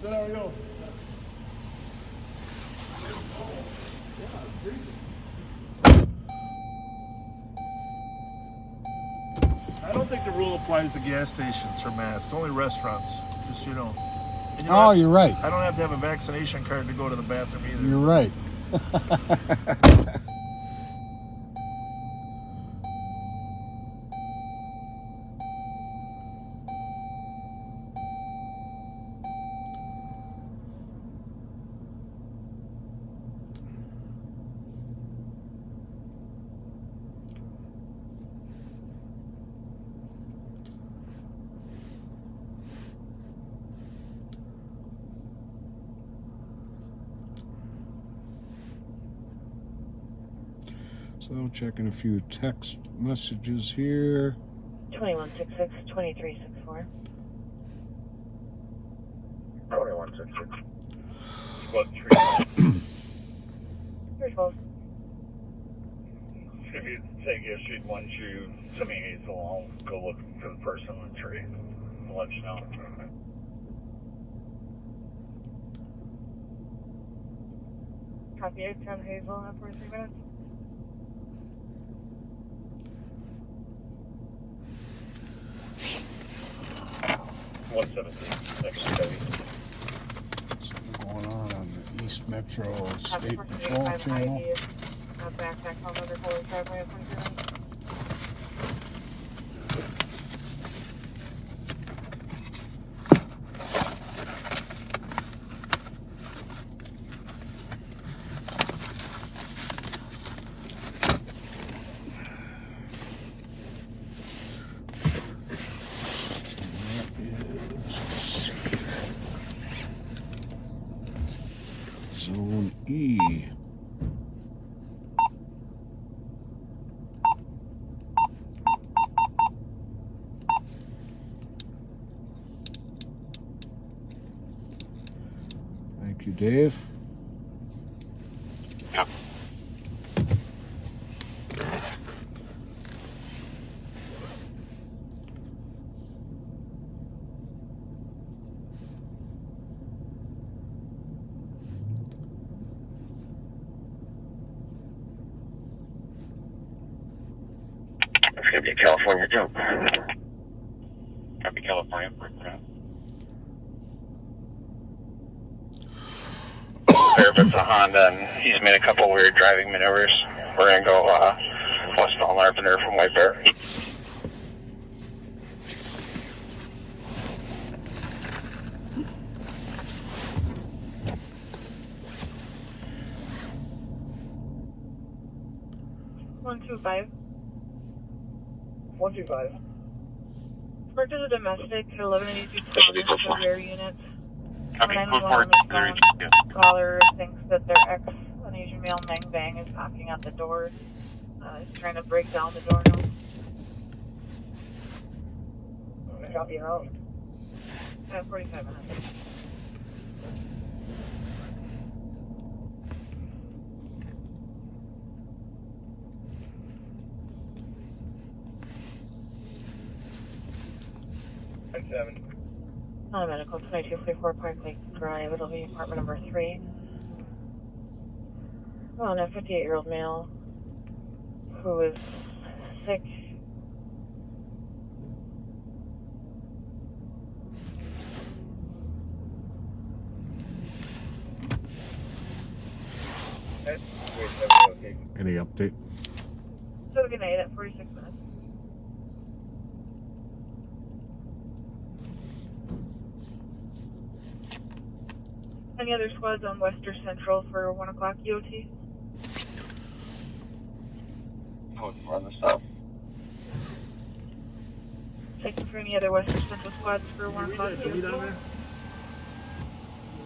Good, how are you? I don't think the rule applies to gas stations for masks, only restaurants, just so you know. And You're right. I don't have to have a vaccination card to go to the bathroom either. You're right. So checking a few text messages here. 2166, 2364. 2166. What, 312. If you take issue, once you send me Hazel, I'll go look for the person on the tree. I'll let you know. Copy it from Hazel in 43 minutes. Something going on the East Metro State Copy Patrol channel. Backpack home under Fuller driveway at 43 minutes. Zone E. Thank you, Dave. Yep. It's gonna be a California joke. Happy California. If it's a Honda and he's made a couple weird driving maneuvers, we're gonna go westbound Larpenter from White Bear. One two five. 125. Parked as a domestic at 1182 Thomas, the rear unit. Copy, 911 caller thinks that their ex, an Asian male Meng Bang, is knocking at the door. He's trying to break down the door now. I'm gonna drop you out. 45 minutes. Medical 2244 Park Lake Drive. It'll be apartment number 3. On a 58-year-old male who is sick. Any update? So good night at 46 minutes. Any other squads on Western Central for 1 o'clock EOT? No, on the south. Checking for any other Western Central squads for 1 o'clock EOT?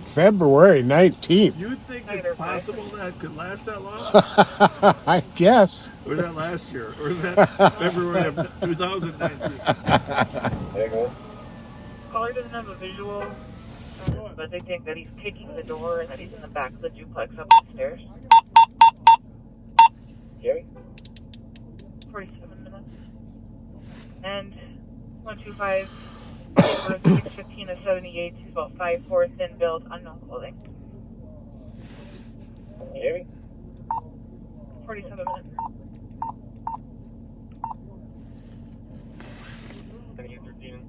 February 19th. You think it's possible that could last that long? I guess. Or was that last year? Or was that February of 2019? There you go. Caller doesn't have a visual, but they think that he's kicking the door and that he's in the back of the duplex up the stairs. Gary? 47 minutes. And 125, 615 to 78, he's about 5'4", thin build, unknown clothing. Gary? 47 minutes. 7813.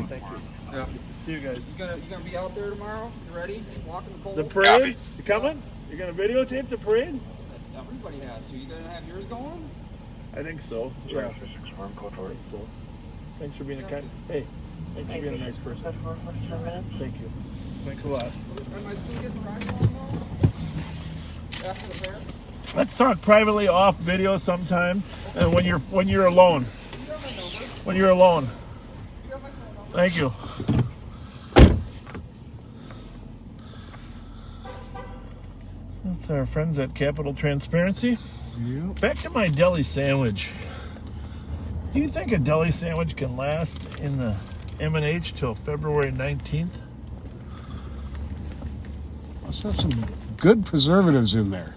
Thank you. Yeah. See you guys. You gonna be out there tomorrow? You ready? Walking the pole? The parade? You coming? You're going to videotape the parade? Everybody has to. You gonna have yours going? I think so. Yeah. I think so. Thanks for being a kind. Hey, thanks for being a nice person. Thank you. Thanks a lot. Am I still getting ride on though? After the fair? Let's talk privately off video sometime, and when you're alone. When you're alone. Thank you. That's our friends at Capital Transparency. Yep. Back to my deli sandwich. Do you think a deli sandwich can last in the M&H till February 19th? Must have some good preservatives in there.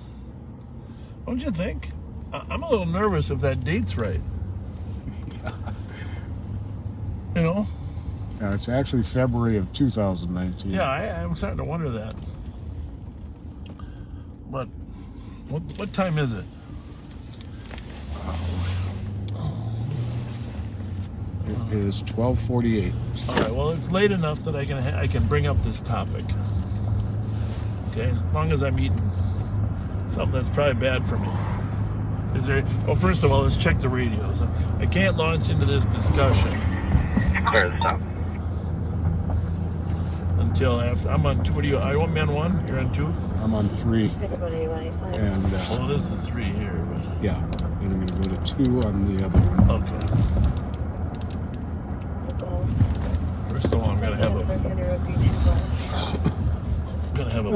Don't you think? I'm a little nervous if that date's right. You know? Yeah, it's actually February of 2019. Yeah, I'm starting to wonder that. But what time is it? It is 12:48. All right. Well, it's late enough that I can bring up this topic. Okay, as long as I'm eating something that's probably bad for me. Is there? Well, first of all, let's check the radios. I can't launch into this discussion until after. I'm on 2. What are you? Are you on 1? You're on 2. I'm on 3. And well, this is 3 here. But... yeah, and I'm going to go to 2 on the other one. Okay. First of all, I'm going to have a.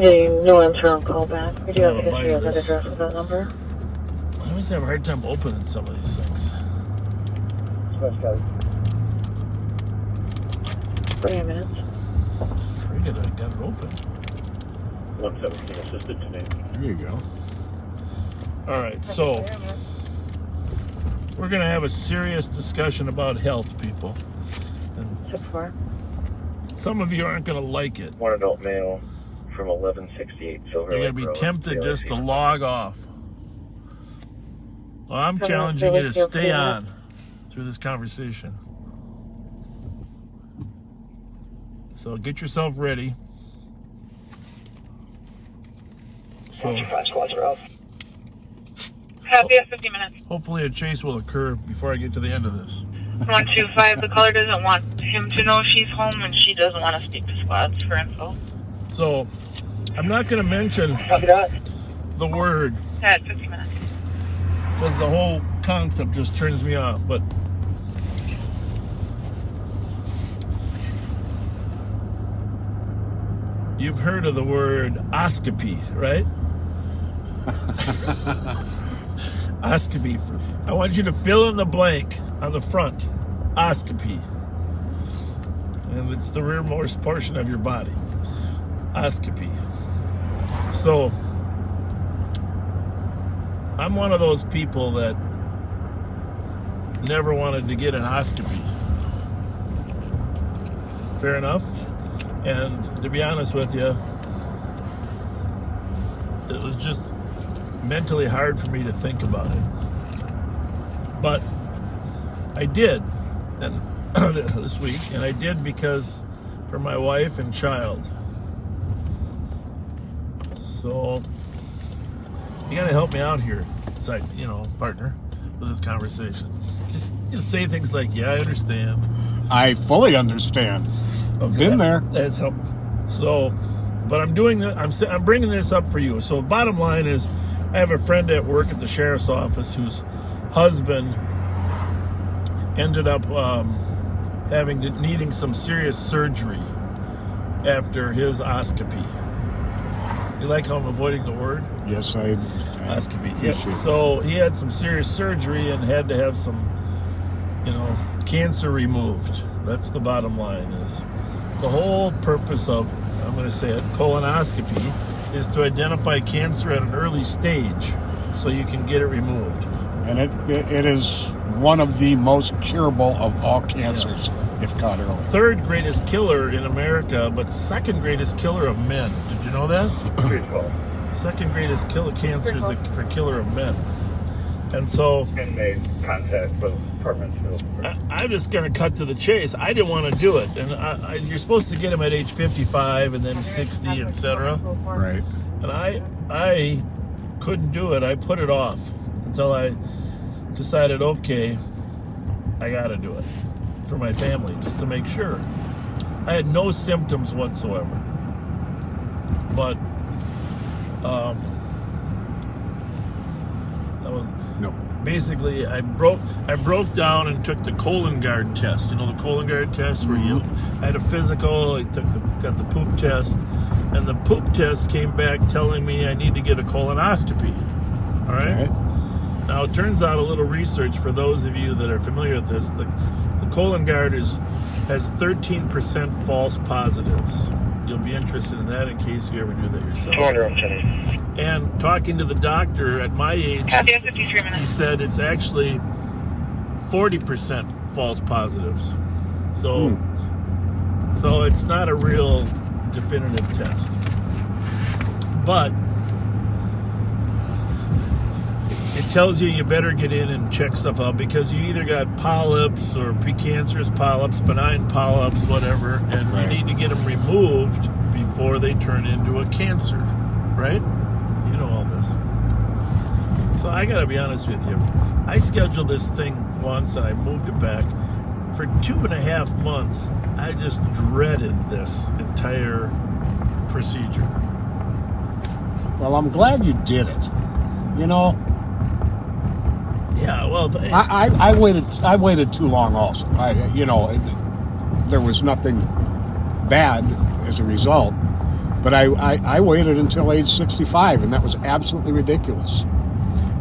No answer on call back. We do have a history of that address with that number. I always have a hard time opening some of these things. 40 minutes. Friggin', I got it open. 117 assisted today. There you go. All right, so we're going to have a serious discussion about health, people. And some of you aren't going to like it. One adult male from 1168 Silver You're Lake going to be Road, tempted just to DLC. log off. Well, I'm challenging you to stay on through this conversation. So get yourself ready. So, 5 squads are out. Happy at 50 minutes. hopefully a chase will occur before I get to the end of this. 125, the caller doesn't want him to know she's home and she doesn't want to speak to squads for info. So I'm not going to mention the word At 50 minutes. because the whole concept just turns me off. But You've heard of the word oscopy, right? Oscopy. I want you to fill in the blank on the front. Oscopy. And it's the rearmost portion of your body. Oscopy. So, I'm one of those people that never wanted to get an oscopy. Fair enough? And to be honest with you, it was just mentally hard for me to think about it. But I did, and this week, and I did because for my wife and child. So you gotta help me out here, partner, with this conversation. Just say things like, "Yeah, I understand." I fully understand. Okay, Been there. That's help. So, but I'm doing that. I'm bringing this up for you. So, bottom line is, I have a friend at work at the sheriff's office whose husband ended up needing some serious surgery after his oscopy. You like how I'm avoiding the word? Yes, I oscopy. Yeah. So he had some serious surgery and had to have some, cancer removed. That's the bottom line. Is the whole purpose of, I'm going to say it, colonoscopy, is to identify cancer at an early stage so you can get it removed. And it is one of the most curable of all cancers, if caught early. Third greatest killer in America, but second greatest killer of men. Did you know that? Second greatest cancer is for killer of men. And so made contact with departments. I'm just going to cut to the chase. I didn't want to do it. And you're supposed to get them at age 55 and then 60, etc. Right. And I couldn't do it. I put it off until I decided, okay, I got to do it for my family, just to make sure. I had no symptoms whatsoever. But that was basically I broke down and took the Cologuard test. You know the Cologuard test where I had a physical, got the poop test, and the poop test came back telling me I need to get a colonoscopy. All right. Okay. Now it turns out, a little research for those of you that are familiar with this, the Cologuard has 13% false positives. You'll be interested in that in case you ever do that yourself. And talking to the doctor at my age, he said it's actually 40% false positives. So it's not a real definitive test. But it tells you better get in and check stuff out, because you either got polyps or precancerous polyps, benign polyps, whatever, and you need to get them removed before they turn into a cancer, right? You know all this. So I gotta be honest with you. I scheduled this thing once and I moved it back. For 2.5 months, I just dreaded this entire procedure. Well, I'm glad you did it. Yeah, well, I waited too long also. There was nothing bad as a result, but I waited until age 65, and that was absolutely ridiculous.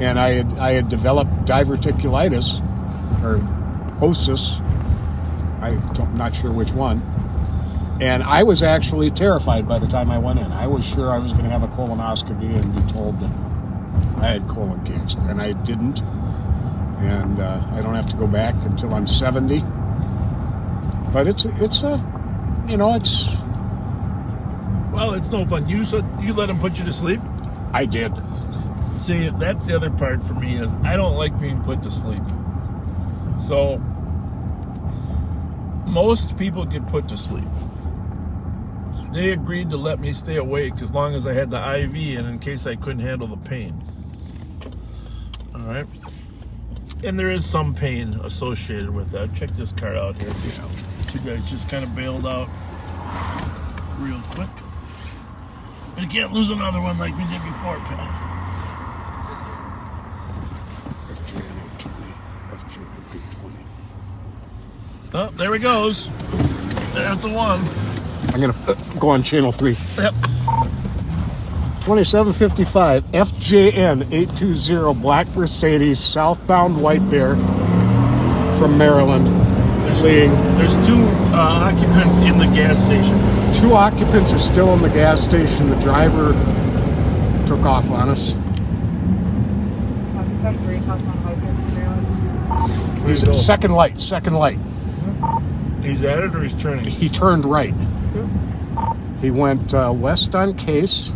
And I had developed diverticulitis, or osis, I'm not sure which one, and I was actually terrified by the time I went in. I was sure I was going to have a colonoscopy and be told that I had colon cancer, and I didn't. And I don't have to go back until I'm 70. But it's well, it's no fun. You let him put you to sleep? I did. See, that's the other part for me, is I don't like being put to sleep. So most people get put to sleep. They agreed to let me stay awake as long as I had the IV in case I couldn't handle the pain. All right. And there is some pain associated with that. Check this car out here. These two guys just kind of bailed out real quick. But you can't lose another one like we did before, pal. Oh, there he goes. There's the one. I'm going to go on channel 3. Yep. 2755 FJN 820 black Mercedes southbound White Bear from Maryland. There's 2 occupants in the gas station. 2 occupants are still in the gas station. The driver took off on us. He's at second light. He's at it or he's turning? He turned right. He went west on Case.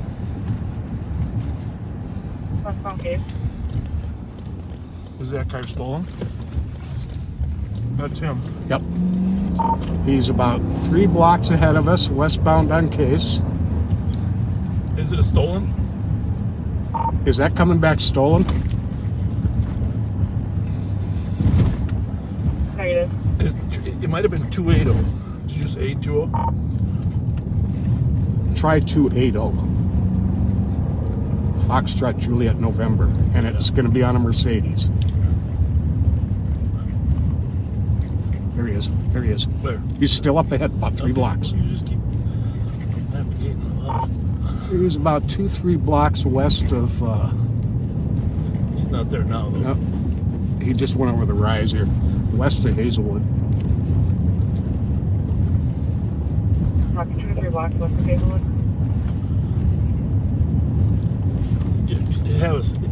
West on Case. Was that car stolen? That's him. Yep. He's about 3 blocks ahead of us, westbound on Case. Is it a stolen? Is that coming back stolen? Negative. It might have been 280. Did you say 820? Try 280. Foxtrot Juliet November. And it's going to be on a Mercedes. There he is. Where? He's still up ahead, about 3 blocks. You just keep navigating a lot. He's about 2-3 blocks west of... He's not there now, though. Yep. He just went over the rise here, west of Hazelwood. Talking 2 or 3 blocks west of Hazelwood.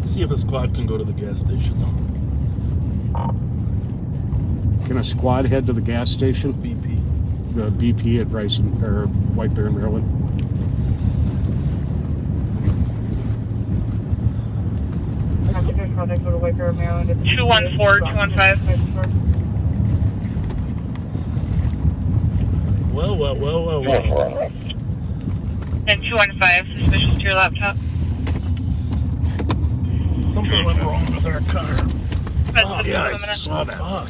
See if a squad can go to the gas station, though. Can a squad head to the gas station? BP. The BP at White Bear, Maryland. Contact go to White Bear, Maryland. 214-215. Well. And 215, suspicious to your laptop. Something went wrong with our car. Oh, yeah, I saw that. Fuck.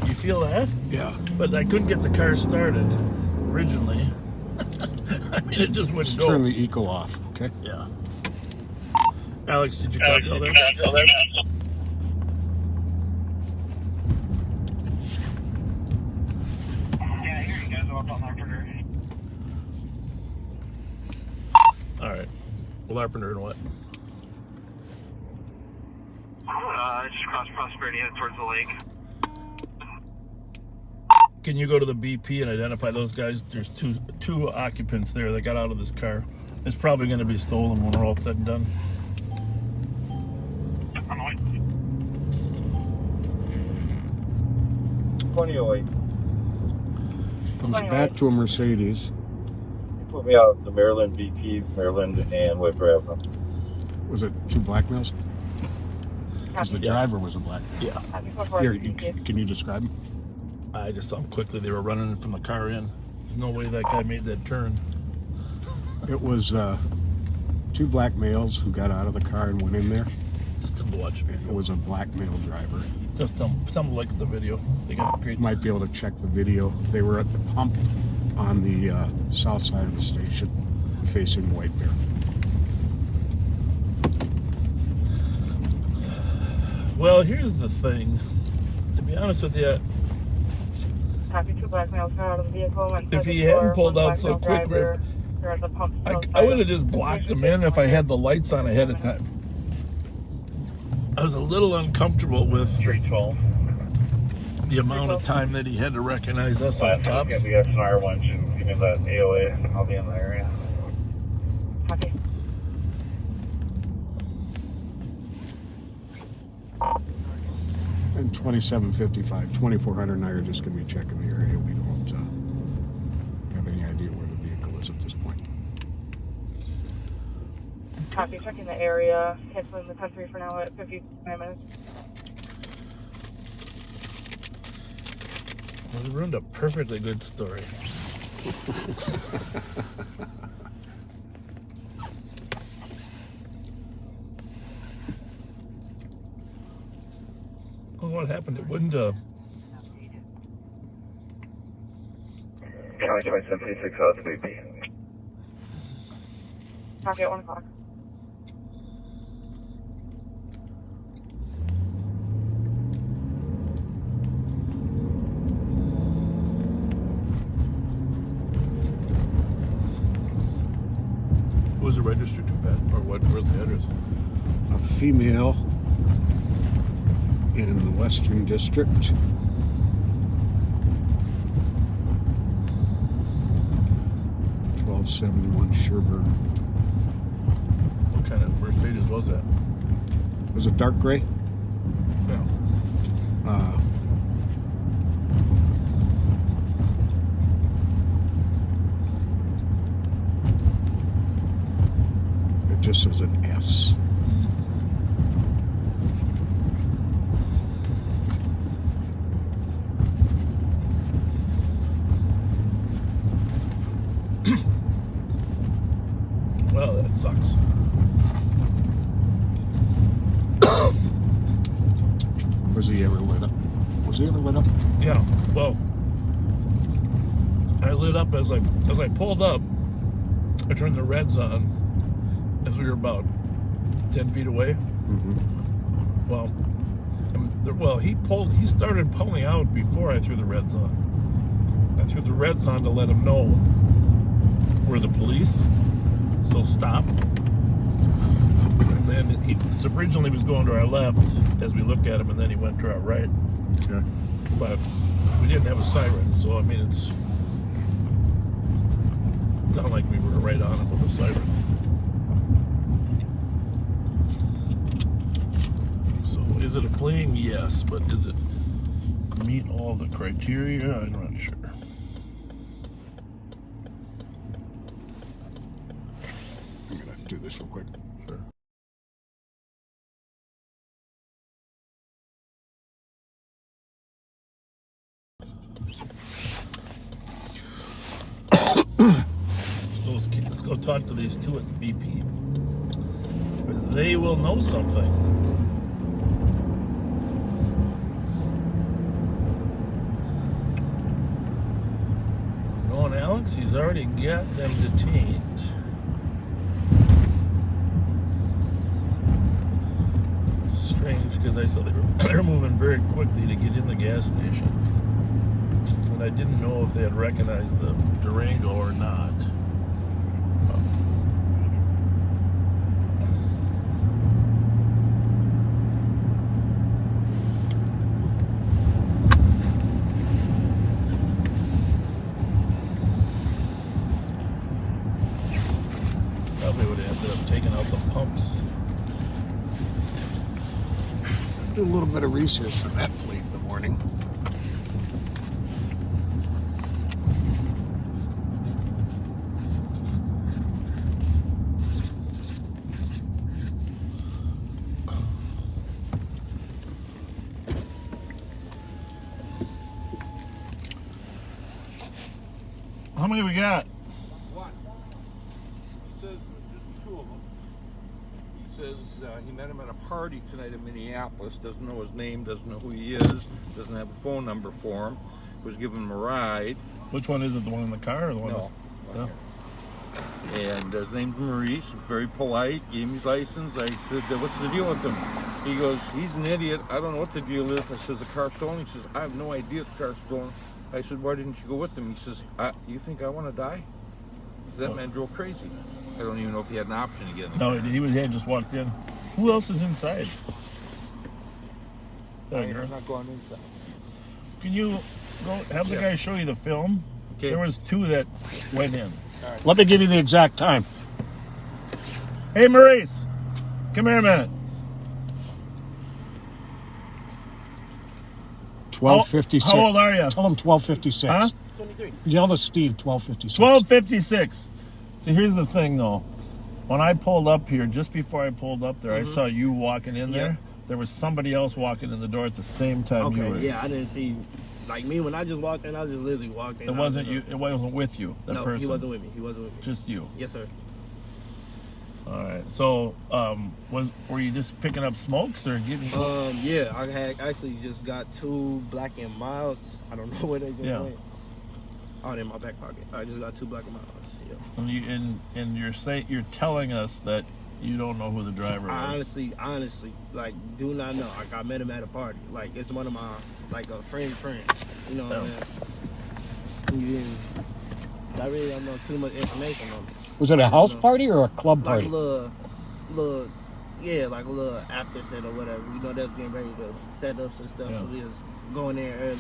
You feel that? Yeah. But I couldn't get the car started originally. I mean, it just wouldn't go. Turn the eco off, okay? Yeah. Alex, did you call there? Yeah, here you guys are up on Larpenter. Alright. Larpenter and what? Just cross Prosperity, head towards the lake. Can you go to the BP and identify those guys? There's two occupants there that got out of this car. It's probably going to be stolen when we're all said and done. I'm on. 2008. Comes back to a Mercedes. Put me out the Maryland BP, Maryland and White Bear Avenue. Was it 2 black males? Because the driver was a black. Yeah. Here, can you describe him? I just saw them quickly. They were running from the car in. There's no way that guy made that turn. It was 2 black males who got out of the car and went in there. Just tell them to watch the video. It was a black male driver. Just tell them to look at the video. They got great. Might be able to check the video. They were at the pump on the south side of the station, facing White Bear. Well, here's the thing. To be honest with you, Copy, 2 black males got out of the vehicle. if he hadn't pulled out so quick, they're at the pump. I would have just blocked him in if I had the lights on ahead of time. I was a little uncomfortable with 312. the amount of time that he had to recognize us as cops. We got an R1. Give me that AOA. I'll be in the area. Copy. And 2755, 2400 and I are just going to be checking the area. We don't have any idea where the vehicle is at this point. Copy, checking the area. Canceling the country for now at 59 minutes. Well, we ruined a perfectly good story. Well, what happened? It wouldn't. County 2756 out to BP. Copy at 1 o'clock. District too bad. Or what? Where's the address? A female in the Western District. .71 Sherburne. What kind of Mercedes was that? Was it dark gray? Yeah. It just says an S. Well, that sucks. Was he ever lit up? Was he ever lit up? Yeah. Well, I lit up as I pulled up. I turned the reds on as we were about 10 feet away. Mm-hmm. Well, he started pulling out before I threw the reds on. I threw the reds on to let him know we're the police. So stop. And then he originally was going to our left as we looked at him, and then he went to our right. Okay. But we didn't have a siren, so I mean it's not like we were right on him with a siren. So is it a fleeing? Yes, but does it meet all the criteria? I'm not sure. I'm gonna do this real quick. Sure. Let's go talk to these two at the BP. Because they will know something. Knowing Alex, he's already got them detained. Strange, because I saw they were moving very quickly to get in the gas station. And I didn't know if they had recognized the Durango or not. Probably would have ended up taking out the pumps. Do a little bit of research for that plate in the morning. How many we got? One. He says there's just two of them. He says he met him at a party tonight in Minneapolis. Doesn't know his name, doesn't know who he is, doesn't have a phone number for him. Was giving him a ride. Which one is it? The one in the car or the one? No. Yeah. And his name's Maurice, very polite, gave me his license. I said, what's the deal with him? He goes, he's an idiot. I don't know what the deal is. I says, the car's stolen. He says, I have no idea the car's stolen. I said, why didn't you go with him? He says, you think I want to die? He said, that man drove crazy. I don't even know if he had an option to get in the car. He had just walked in. Who else is inside? I'm not going inside. Can you go have the guy show you the film? Okay. There was two that went in. All right. Let me give you the exact time. Hey, Maurice, come here a minute. 12:56. How old are you? Tell him 12:56. Huh? 23. Yell to Steve, 12:56. 12:56. See, here's the thing, though. When I pulled up here, just before I pulled up there, I saw you walking in there. There was somebody else walking in the door at the same time you were. Okay, yeah, I didn't see. Like me, when I just walked in, I just literally walked in. It wasn't you. It wasn't with you. That no, person. he wasn't with me. He wasn't with me. Just you. Yes, sir. All right. So, were you just picking up smokes or getting? Yeah, I had actually just got 2 Black and Milds. I don't know where they just went. Oh, they're in my back pocket. I just got 2 Black and Milds. Yeah. And you're telling us that you don't know who the driver is. Honestly, like, do not know. Like, I met him at a party. Like, it's one of my, like, a friend. You know what I mean? I really don't know too much information on him. Was it a house party or a club Like party? a little, yeah, like a little after set or whatever. You know, they was getting ready to set up some stuff, so we was going there early.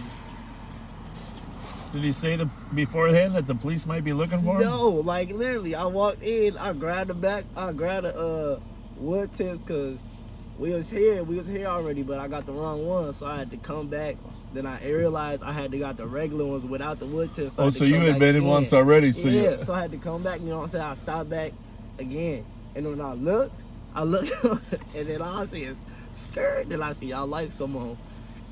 Did he say beforehand that the police might be looking for him? No, like literally, I walked in, I grabbed a wood tip because we was here already, but I got the wrong one, so I had to come back. Then I realized I had to got the regular ones without the wood tips. So you had been in once already, so yeah. So I had to come back. You know what I'm saying? I stopped back again, and when I looked, and then all I see is skirt. Then I see y'all lights come on,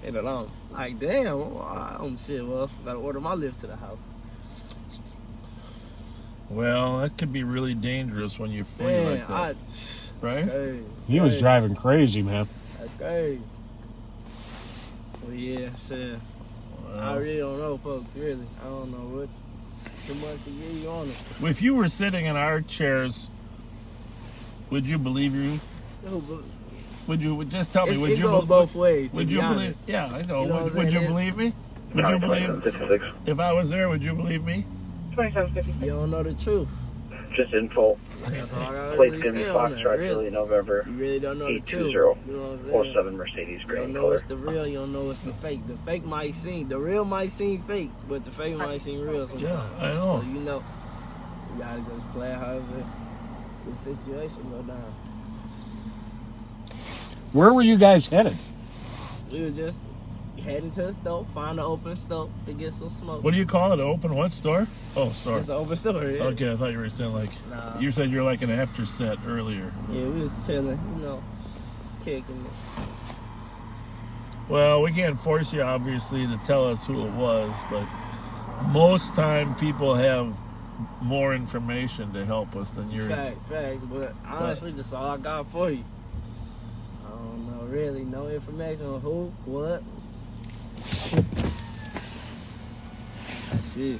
and then I'm like, damn, I'm shit. Well, gotta order my lift to the house. Well, that could be really dangerous when you're free like that, right? Crazy, He was driving crazy, man. That's crazy. Well, yeah, shit. I really don't know, folks. Really, I don't know what too much to get you on it. If you were sitting in our chairs, would you believe you? Would you just tell me? Would you go both ways? Would you believe? Yeah, I know. Would you believe me? Would you believe? If I was there, would you believe me? 2756. You don't know the truth. Just info. Plate Skin Foxtrot, Julie, November. You really don't know the truth. 820 07 Mercedes You green don't know color. it's the real, you don't know it's the fake. The fake might seem, the real might seem fake, but the fake might seem real sometimes. Yeah, I know. So you know, you gotta just play however the situation go down. Where were you guys headed? We were just heading to the stove, find an open stove to get some smoke. What do you call it? An open what store? Oh, store. It's an open store, yeah. Okay, I thought you were saying like, you said you're like an after set earlier. Yeah, we was chilling, you know, kicking it. Well, we can't force you, obviously, to tell us who it was, but most time people have more information to help us than you're... Facts, but honestly, that's all I got for you. I don't know, really, no information on who, what. That's it.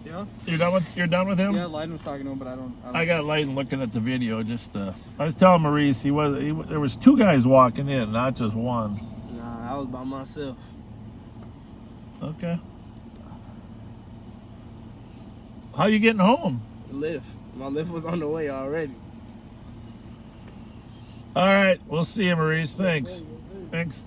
Yeah. You're done with him? Yeah, Leiden was talking to him, but I don't I got Leiden looking at the video. I was telling Maurice there was two guys walking in, not just one. Nah, I was by myself. Okay. How you getting home? Lift. My lift was on the way already. All right, we'll see you, Maurice. Thanks. Thanks.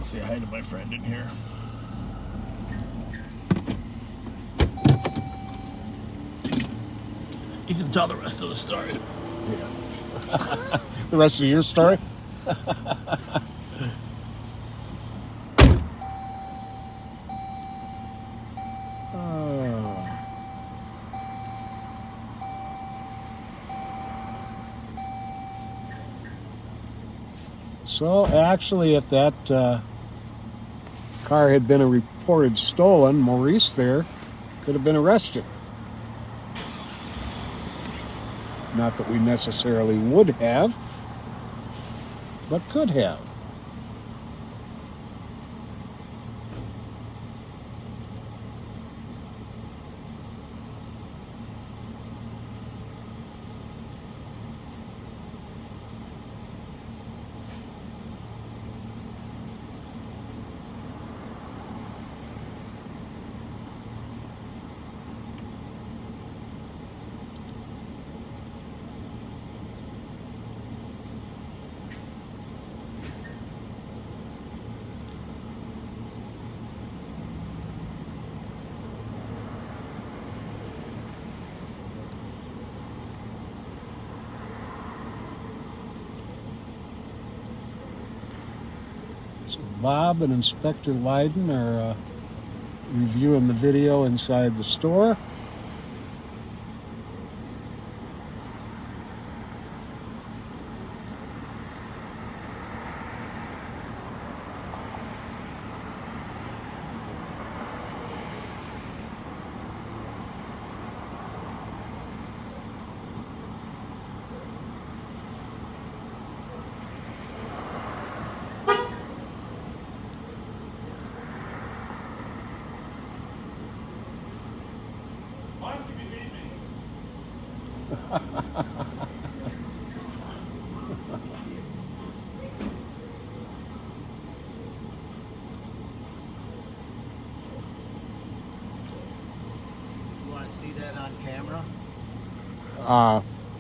Say hi to my friend in here. You can tell the rest of the story. Yeah. The rest of your story? So actually, if that car had been reported stolen, Maurice there could have been arrested. Not that we necessarily would have, but could have. So Bob and Inspector Leiden are reviewing the video inside the store. You want to see that on camera?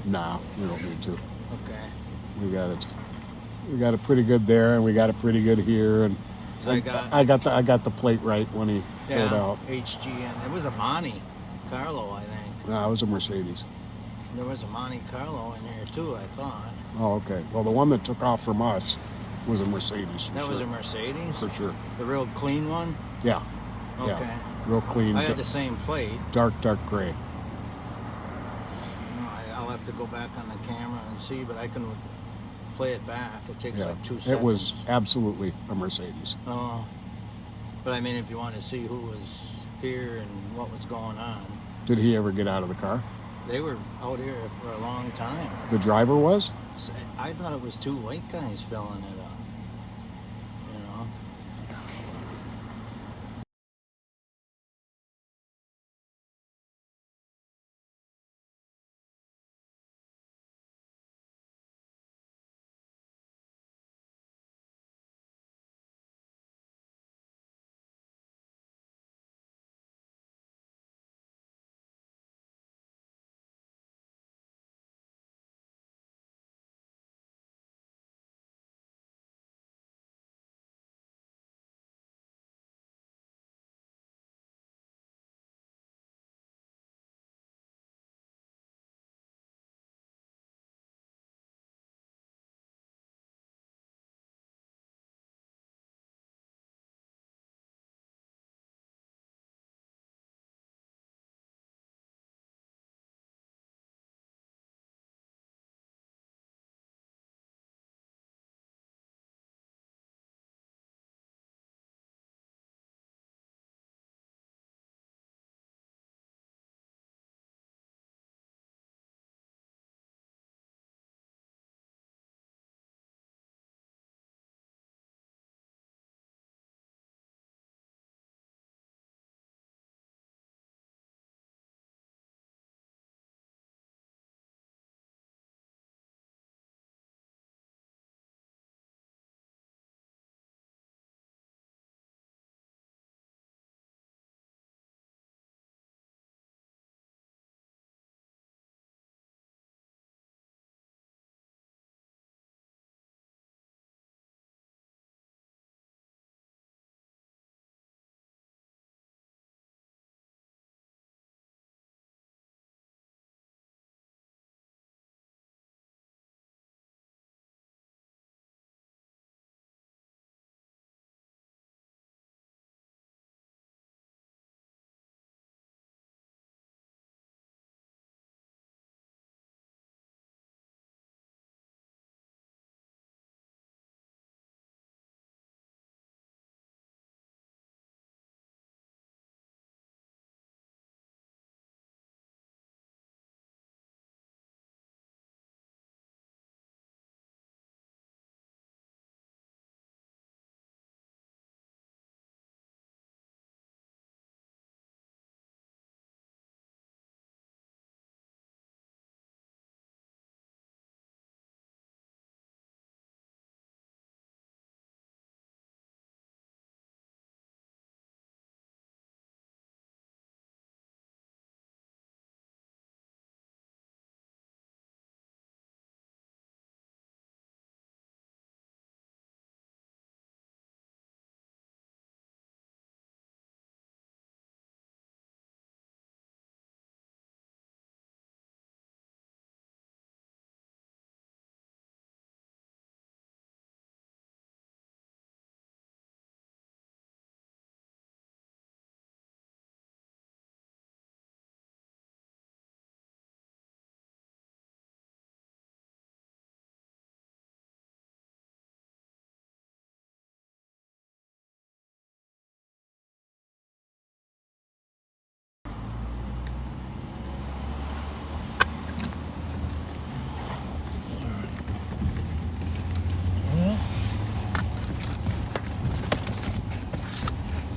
No, we don't need to. Okay. We got it. We got it pretty good there, and we got it pretty good here, and So I got the plate right when he pulled out. HGN. It was a Monte Carlo, I think. No, it was a Mercedes. There was a Monte Carlo in there too, I thought. Oh, okay. Well, the one that took off from us was a Mercedes. For That was sure. a Mercedes? For sure. The real clean one? Yeah. Okay. Yeah. Real clean. I had the same plate. Dark gray. I'll have to go back on the camera and see, but I can play it back. It takes Yeah. like 2 seconds. It was absolutely a Mercedes. Oh. But I mean, if you want to see who was here and what was going on. Did he ever get out of the car? They were out here for a long time. The driver was? So I thought it was 2 white guys filling it up. You know?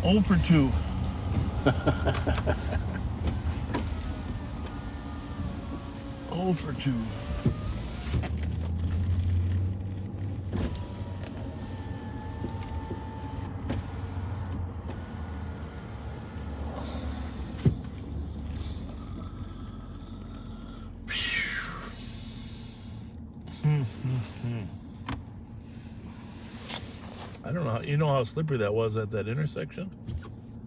Oh for 2. 0 for 2. I don't know. You know how slippery that was at that intersection?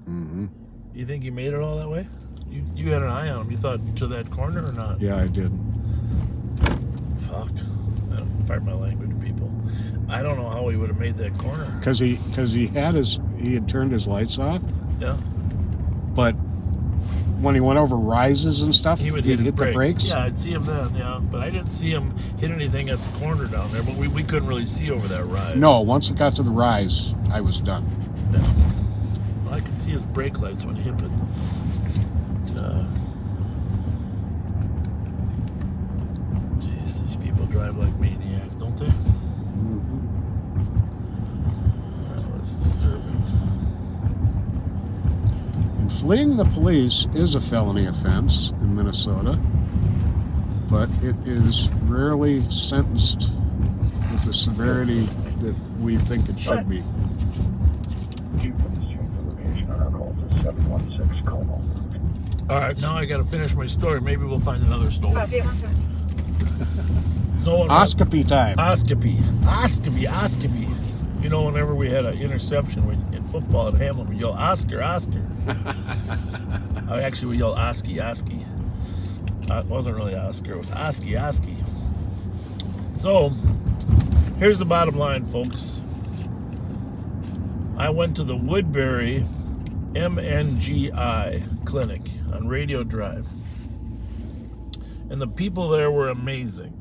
Mm-hmm. You think he made it all that way? You had an eye on him. You thought to that corner or not? Yeah, I did. Fuck. Pardon my language, people. I don't know how he would have made that corner. Because he had turned his lights off. Yeah. But when he went over rises and stuff, He would he'd hit hit the brakes. Yeah, I'd see him then, yeah. But I didn't see him hit anything at the corner down there. But we couldn't really see over that rise. No, once it got to the rise, I was done. Yeah. Well, I could see his brake lights when he hit it. Jesus, people drive like maniacs, don't they? That was disturbing. And fleeing the police is a felony offense in Minnesota, but it is rarely sentenced with the severity that we think it should be. All right, now I got to finish my story. Maybe we'll find another story. No one. Oscopy time. Oscopy. You know, whenever we had an interception in football at Hamlin, we yell Oscar. Actually, we yell Oski. It wasn't really Oscar. It was Oski. So, here's the bottom line, folks. I went to the Woodbury MNGI clinic on Radio Drive. And the people there were amazing.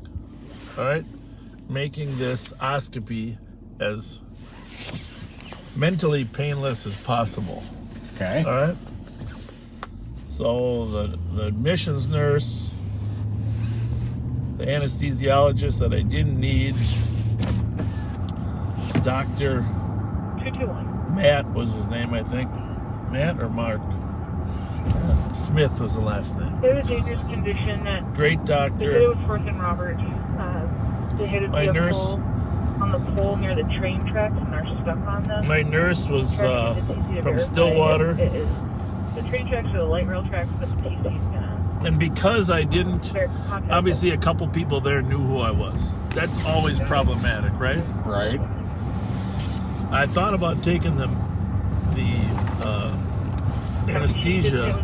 All right? Making this oscopy as mentally painless as possible. Okay. All right? So the admissions nurse, the anesthesiologist that I didn't need, Dr. 221. Matt was his name, I think. Matt or Mark? Smith was the last name. It was a dangerous condition that Great they said doctor. it was Fourth and Robert. They hit a My nurse. on the pole near the train tracks and are stuck on them. My nurse was It's easy to from verify. Stillwater. It is. The train tracks are the light rail tracks, but the TC's gonna. And because I didn't, obviously a couple people there knew who I was. That's always problematic, right? Right. I thought about taking the anesthesia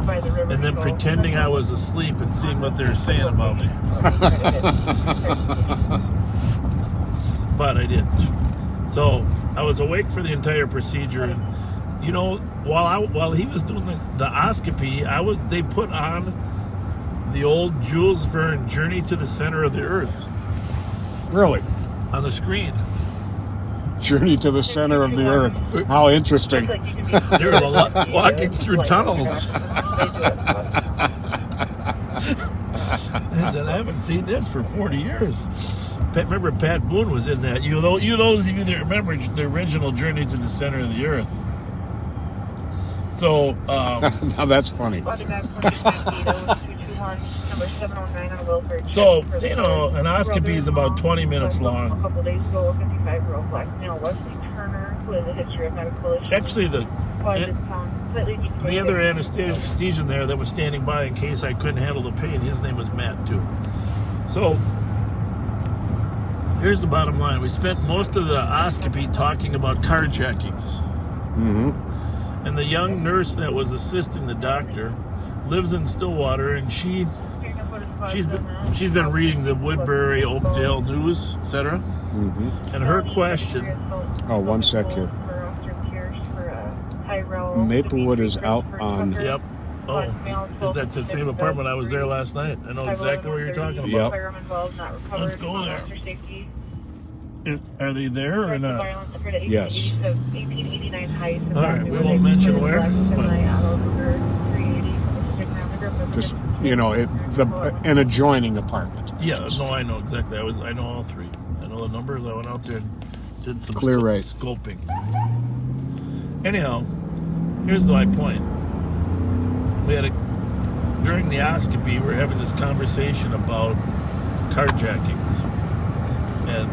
and then pretending I was asleep and seeing what they were saying about me. But I didn't. So I was awake for the entire procedure. And, you know, while he was doing the oscopy, they put on the old Jules Verne Journey to the Center of the Earth. Really? On the screen. Journey to the Center of the Earth. How interesting. There was a lot walking through tunnels. I said, I haven't seen this for 40 years. Remember Pat Boone was in that. You those of you that remember the original Journey to the Center of the Earth. So, now that's funny. So, you know, an oscopy is about 20 minutes long. A couple days ago, 55-year-old black male, Wesley Turner, who has a history of medical issues. Actually, the other anesthesian there that was standing by in case I couldn't handle the pain, his name was Matt, too. So, here's the bottom line. We spent most of the oscopy talking about carjackings. Mm-hmm. And the young nurse that was assisting the doctor lives in Stillwater, and she's been reading the Woodbury, Oakdale news, etc. Mm-hmm. And her question. Oh, one sec here. Maplewood is out on. Yep. Oh, that's the same apartment. I was there last night. I know exactly what you're talking about. Yep. Let's go there. Are they there or not? Yes. All right, we won't mention where. Just, you know, an adjoining apartment. Yeah, no, I know exactly. I know all three. I know the numbers. I went out there and did some Clear right. scoping. Anyhow, here's my point. We had during the oscopy, we're having this conversation about carjackings. And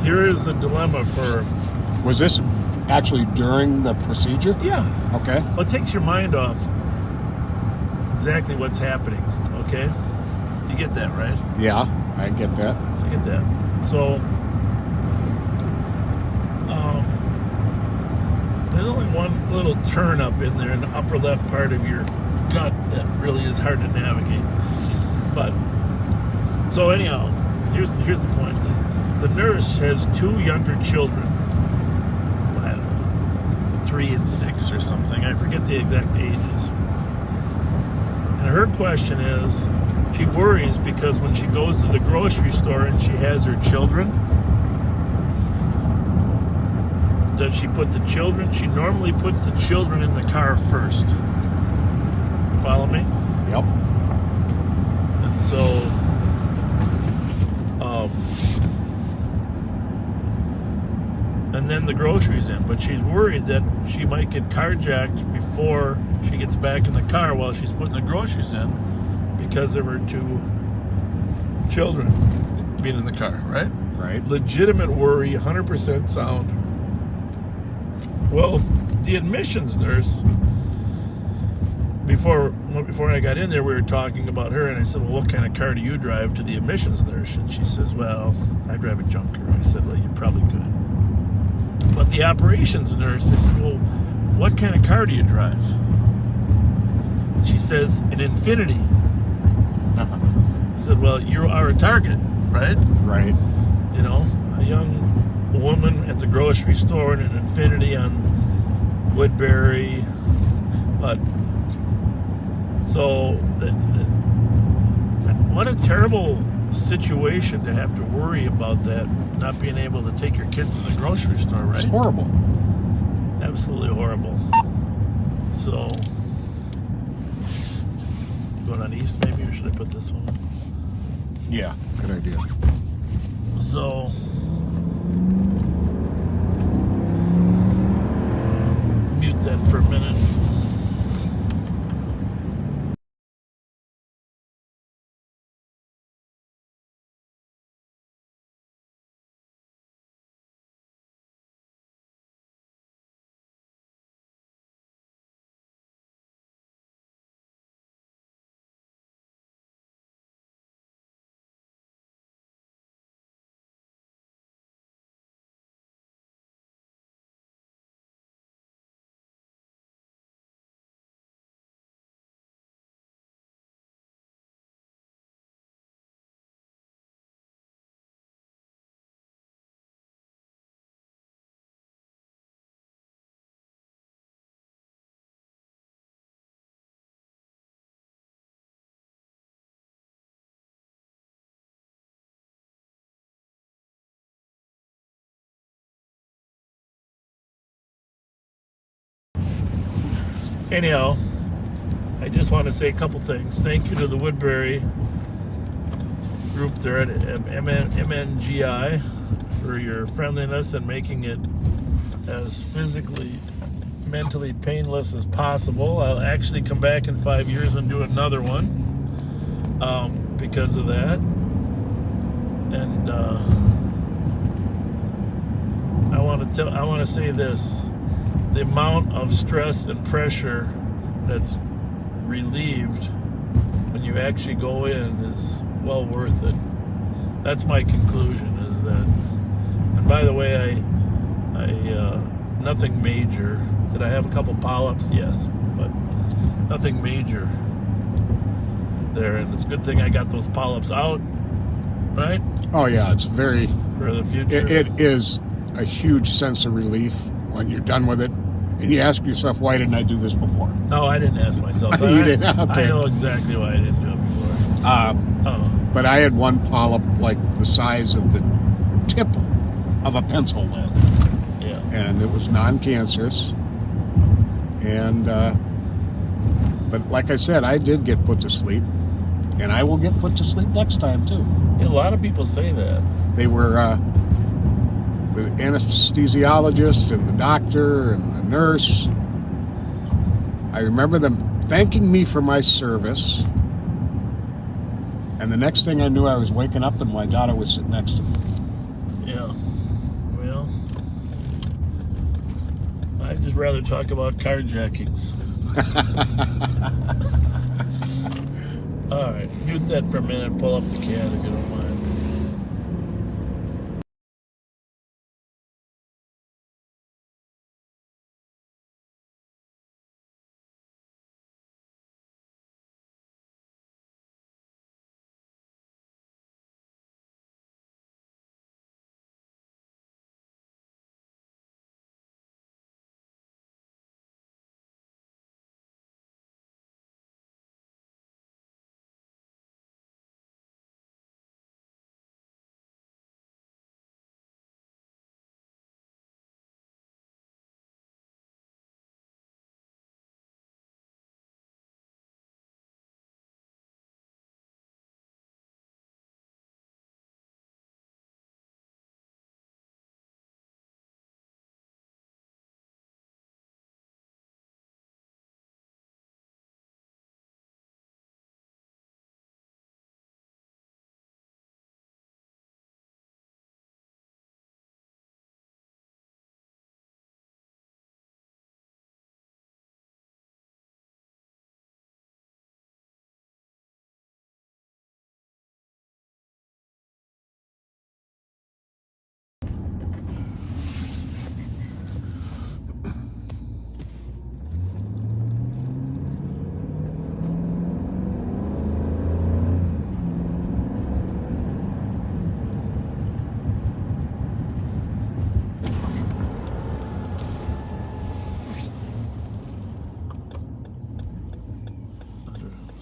here is the dilemma for... Was this actually during the procedure? Yeah. Okay. Well, it takes your mind off exactly what's happening, okay? You get that, right? Yeah, I get that. I get that. So, there's only one little turn up in there in the upper left part of your gut that really is hard to navigate. But, so anyhow, here's the point. The nurse has 2 younger children. I don't know, 3 and 6 or something. I forget the exact ages. And her question is, she worries because when she goes to the grocery store and she has her children, does she put the children? She normally puts the children in the car first. Follow me? Yep. And so, and then the groceries in. But she's worried that she might get carjacked before she gets back in the car while she's putting the groceries in because of her 2 children being in the car, right? Right. Legitimate worry, 100% sound. Well, the admissions nurse, before I got in there, we were talking about her, and I said, well, what kind of car do you drive, to the admissions nurse? And she says, well, I drive a junker. I said, well, you probably could. But the operations nurse, I said, well, what kind of car do you drive? She says, an Infinity. I said, well, you are a target, right? Right. You know, a young woman at the grocery store in an Infinity on Woodbury. But, so, what a terrible situation to have to worry about that, not being able to take your kids to the grocery store, right? It's horrible. Absolutely horrible. So, going on east maybe, or should I put this one? Yeah, good idea. So, mute that for a minute. Anyhow, I just want to say a couple things. Thank you to the Woodbury group there at MNGI for your friendliness and making it as physically, mentally painless as possible. I'll actually come back in 5 years and do another one because of that. And I want to say this. The amount of stress and pressure that's relieved when you actually go in is well worth it. That's my conclusion, is that. And by the way, I nothing major. Did I have a couple polyps? Yes, but nothing major there. And it's a good thing I got those polyps out, right? Oh yeah, it's very, for the future. It is a huge sense of relief when you're done with it, and you ask yourself, why didn't I do this before? No, I didn't ask myself. You didn't? Okay. I know exactly why I didn't do it before. But I had one polyp like the size of the tip of a pencil lead. Yeah. And it was non-cancerous. And, but like I said, I did get put to sleep, and I will get put to sleep next time too. Yeah, a lot of people say that. They were, the anesthesiologist and the doctor and the nurse. I remember them thanking me for my service. And the next thing I knew, I was waking up and my daughter was sitting next to me. Yeah. Well, I'd just rather talk about carjackings. All right, mute that for a minute. Pull up the cat if you don't mind.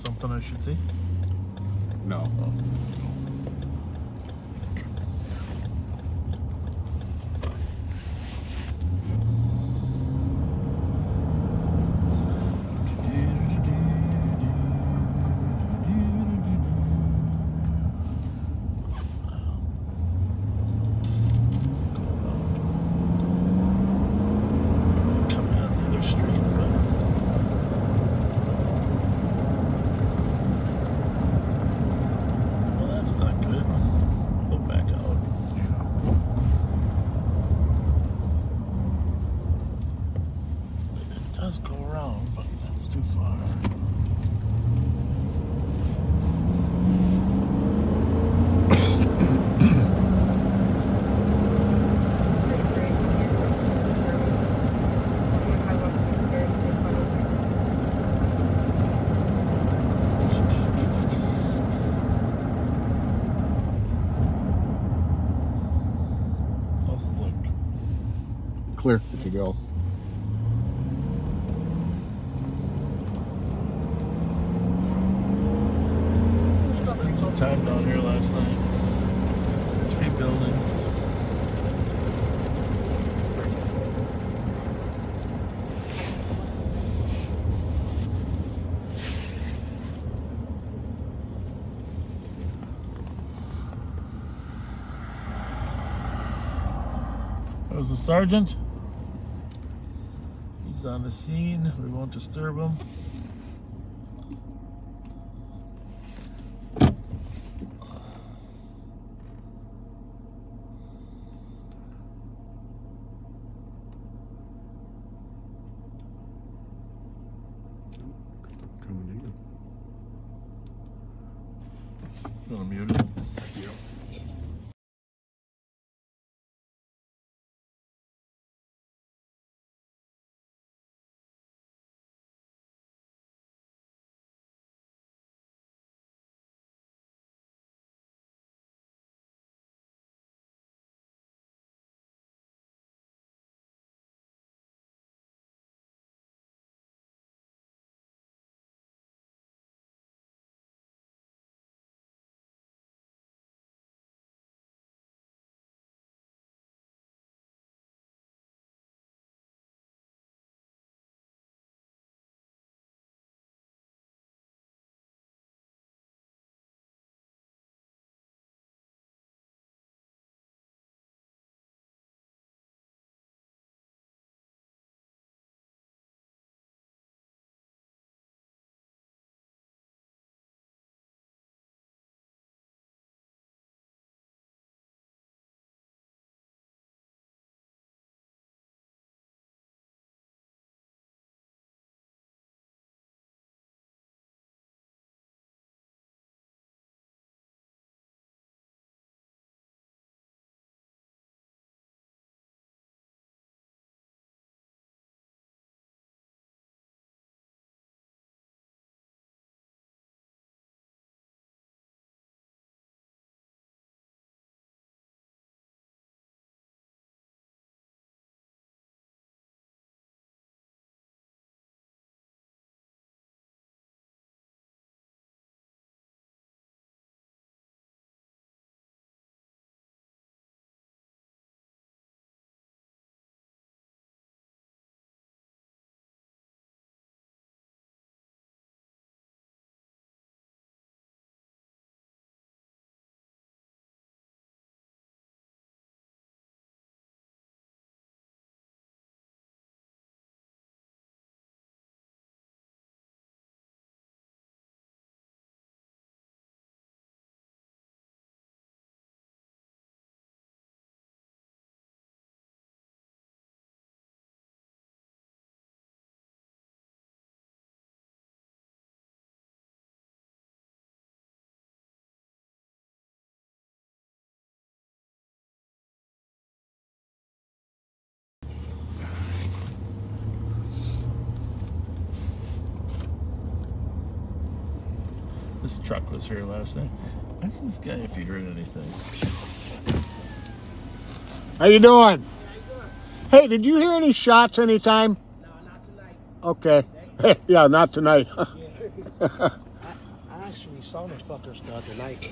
Something I should see? No. Oh. Clear if you go. I spent some time down here last night. 3 buildings. There's the sergeant. He's on the scene. We won't disturb him. You want to mute it? Yep. This truck was here last night. Ask this guy if he heard anything. How you doing? Hey, did you hear any shots anytime? No, not tonight. Okay. Yeah, not tonight. I actually saw the fuckers the other night.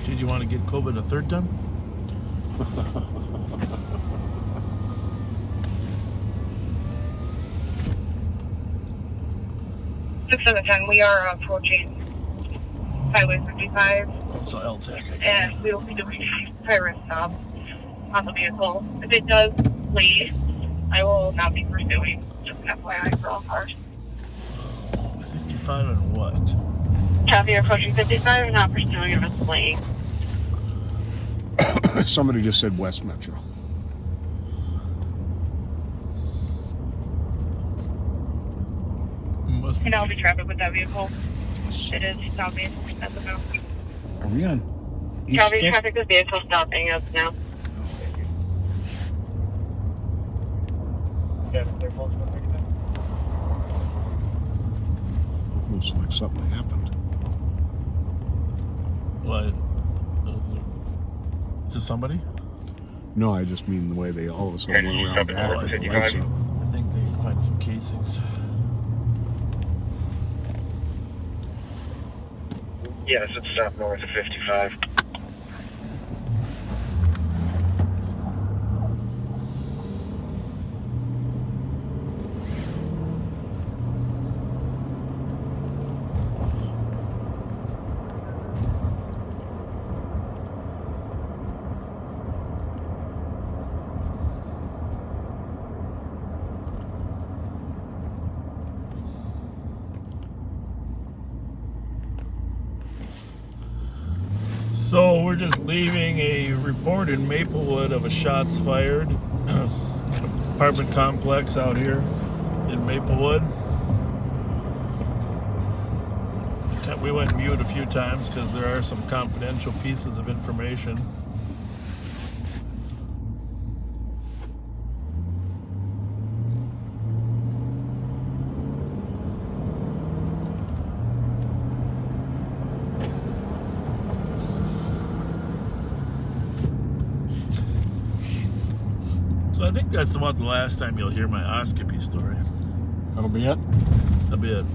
Did you want to get COVID a third time? 6/10, we are approaching Highway 55. So LTAC. And we will be doing a pirate stop on the vehicle. If it does leave, I will not be pursuing. Just FYI for all cars. 55 and what? Copy, approaching 55 and not pursuing if it's fleeing. Somebody just said West Metro. And I'll be traffic with that vehicle. It is stopping at the now. Are we on? Copy, traffic with vehicle stopping as of now. Looks like something happened. What? To somebody? No, I just mean the way they all of a sudden went around back with the lights up. I think they find some casings. Yes, it's stop north of 55. So we're just leaving a report in Maplewood of a shots fired apartment complex out here in Maplewood. We went mute a few times because there are some confidential pieces of information. So I think that's about the last time you'll hear my oscopy story. That'll be it? That'll be it.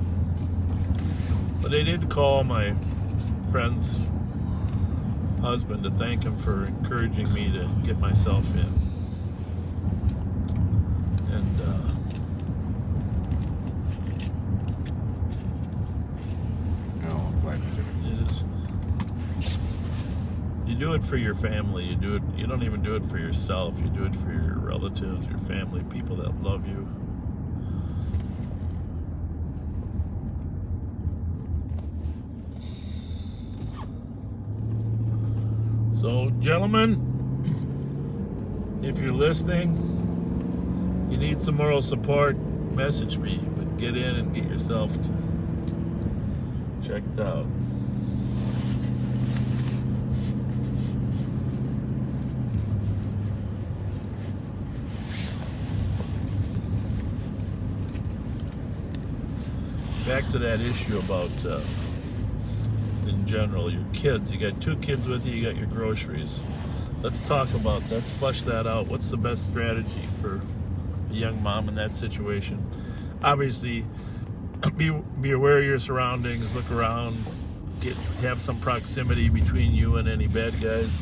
But they did call my friend's husband to thank him for encouraging me to get myself in. And I'm glad you did it. You do it for your family. You do it. You don't even do it for yourself. You do it for your relatives, your family, people that love you. So, gentlemen, if you're listening, you need some moral support, message me, but get in and get yourself checked out. Back to that issue about, in general, your kids. You got 2 kids with you, you got your groceries. Let's talk about, let's flesh that out. What's the best strategy for a young mom in that situation? Obviously, be aware of your surroundings, look around, have some proximity between you and any bad guys.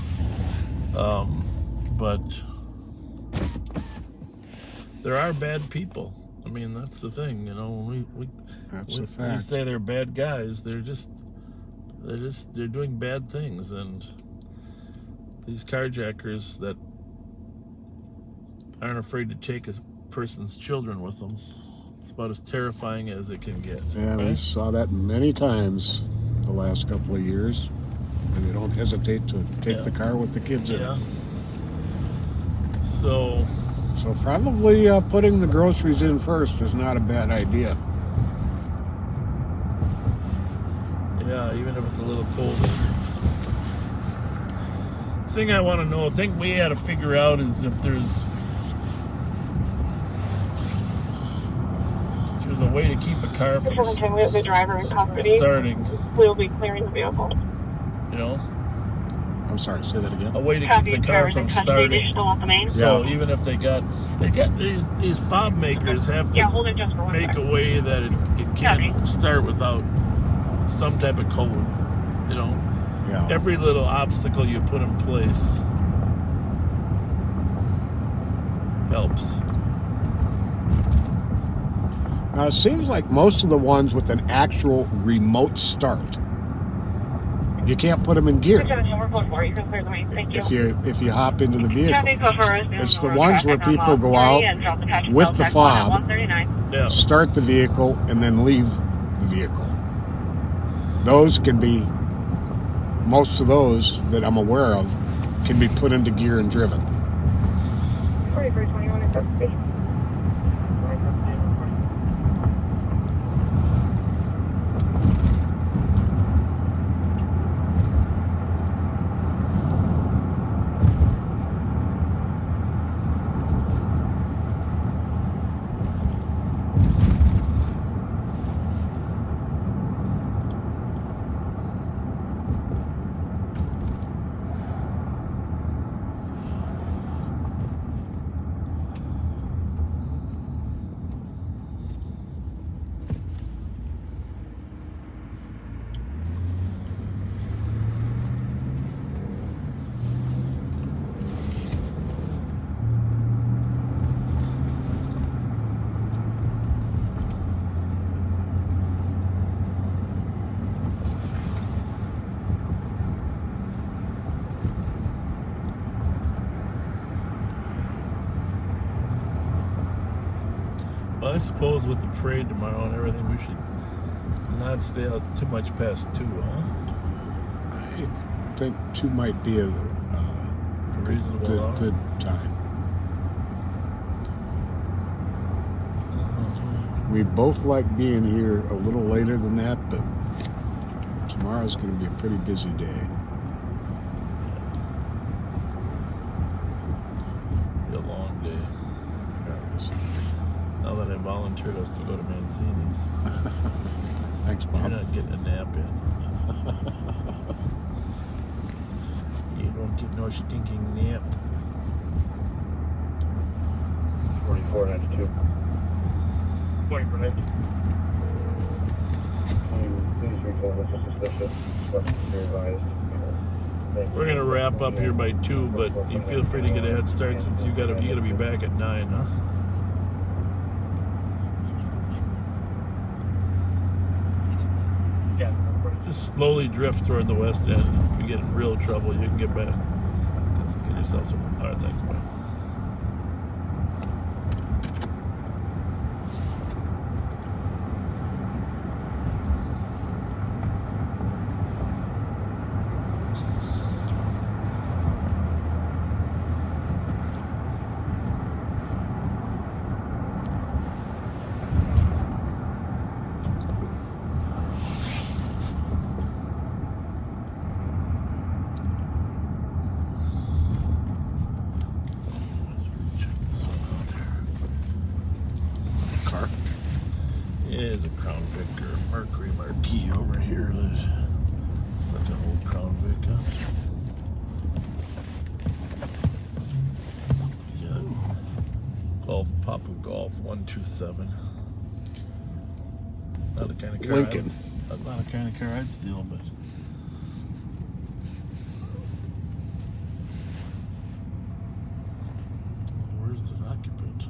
But there are bad people. I mean, that's the thing, you know. When we say they're bad guys, they're doing bad things, and these carjackers that aren't afraid to take a person's children with them. It's about as terrifying as it can get. Yeah, right? We saw that many times the last couple of years, and they don't hesitate to take the car with the kids in it. So probably putting the groceries in first is not a bad idea. Yeah, even if it's a little colder. The thing I want to know, thing we had to figure out is if there's a way to keep a car from the driver in custody. starting. We'll be clearing the vehicle. You know? I'm sorry, say that again. A way to keep the car from starting. So even if they got these fob makers have to make a way that it can't start without some type of code. You know? Yeah. Every little obstacle you put in place helps. Now, it seems like most of the ones with an actual remote start, you can't put them in gear. If you hop into the vehicle, it's the ones where people go out with the fob, start the vehicle, and then leave the vehicle. Those can be, most of those that I'm aware of, can be put into gear and driven. 4321 is custody. Well, I suppose with the parade tomorrow and everything, we should not stay out too much past 2, huh? I think 2 might be a reasonable good time. We both like being here a little later than that, but tomorrow's going to be a pretty busy day. Be a long day. Now that I volunteered us to go to Mancini's. Thanks, Bob. You're not getting a nap in. You don't get no stinking nap. 4492. 4492. Please recall this is suspicious. Be advised. We're gonna wrap up here by 2, but you feel free to get a head start since you gotta be back at 9, huh? Just slowly drift toward the west end. If you get in real trouble, you can get back. Just get yourself some. All right, thanks, bye. key over here. It's like an old Crown Vic. Yeah. Golf, Papa Golf 127. Not the kind of car. Lincoln. Not the kind of car I'd steal, but. Where's the occupant?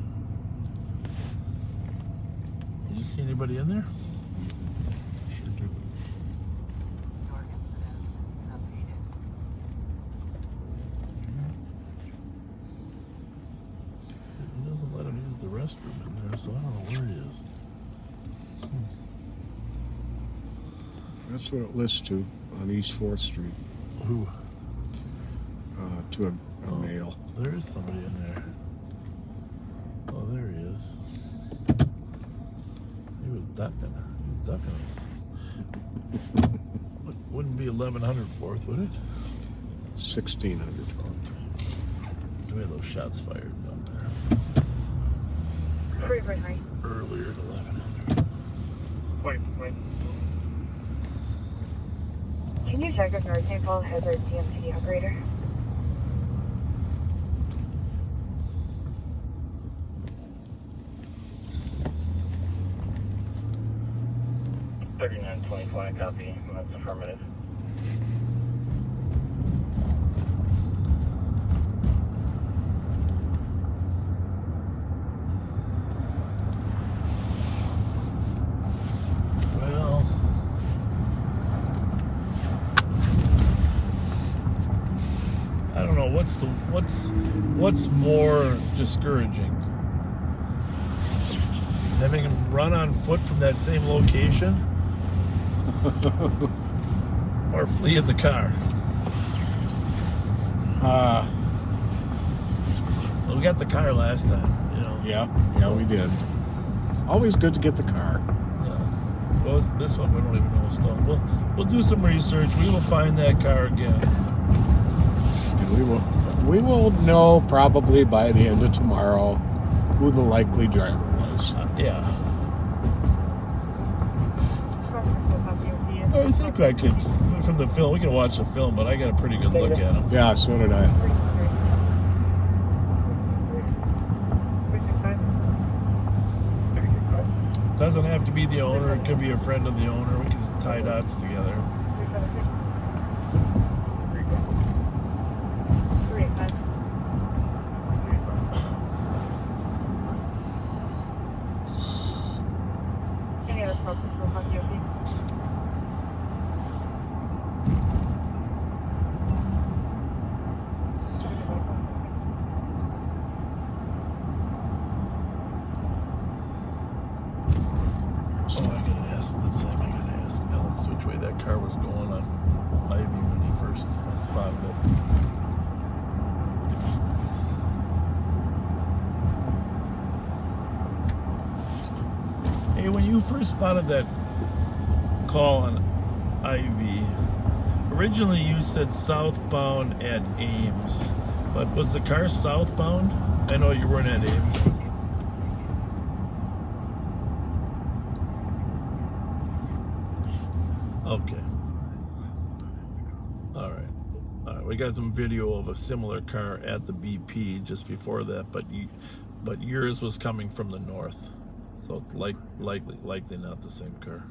Did you see anybody in there? Sure do. He doesn't let him use the restroom in there, so I don't know where he is. That's what it lists to on East 4th Street. Who? To a male. There is somebody in there. Oh, there he is. He was ducking. Us. Wouldn't be 1100 4th, would it? 1600. Okay. We had those shots fired down there. Right. Earlier at 1100. Wait. Can you check if North St. Paul has our DMC operator? $39.25, copy. That's affirmative. Well, I don't know what's more discouraging. Having him run on foot from that same location or flee in the car. Well, we got the car last time, you know. Yeah, we did. Always good to get the car. Yeah. Well, this one we don't even know still. We'll do some research. We will find that car again. And we will know probably by the end of tomorrow who the likely driver was. Yeah. I think I could, from the film, we can watch the film, but I got a pretty good look at him. Yeah, so did I. Doesn't have to be the owner, it could be a friend of the owner. We can just tie dots together. Any other problems with Hockey? Which way that car was going on Ivy when he first spotted it. Hey, when you first spotted that call on Ivy, originally you said southbound at Ames, but was the car southbound? I know you weren't at Ames. Okay. All right. We got some video of a similar car at the BP just before that, but yours was coming from the north, so it's likely not the same car.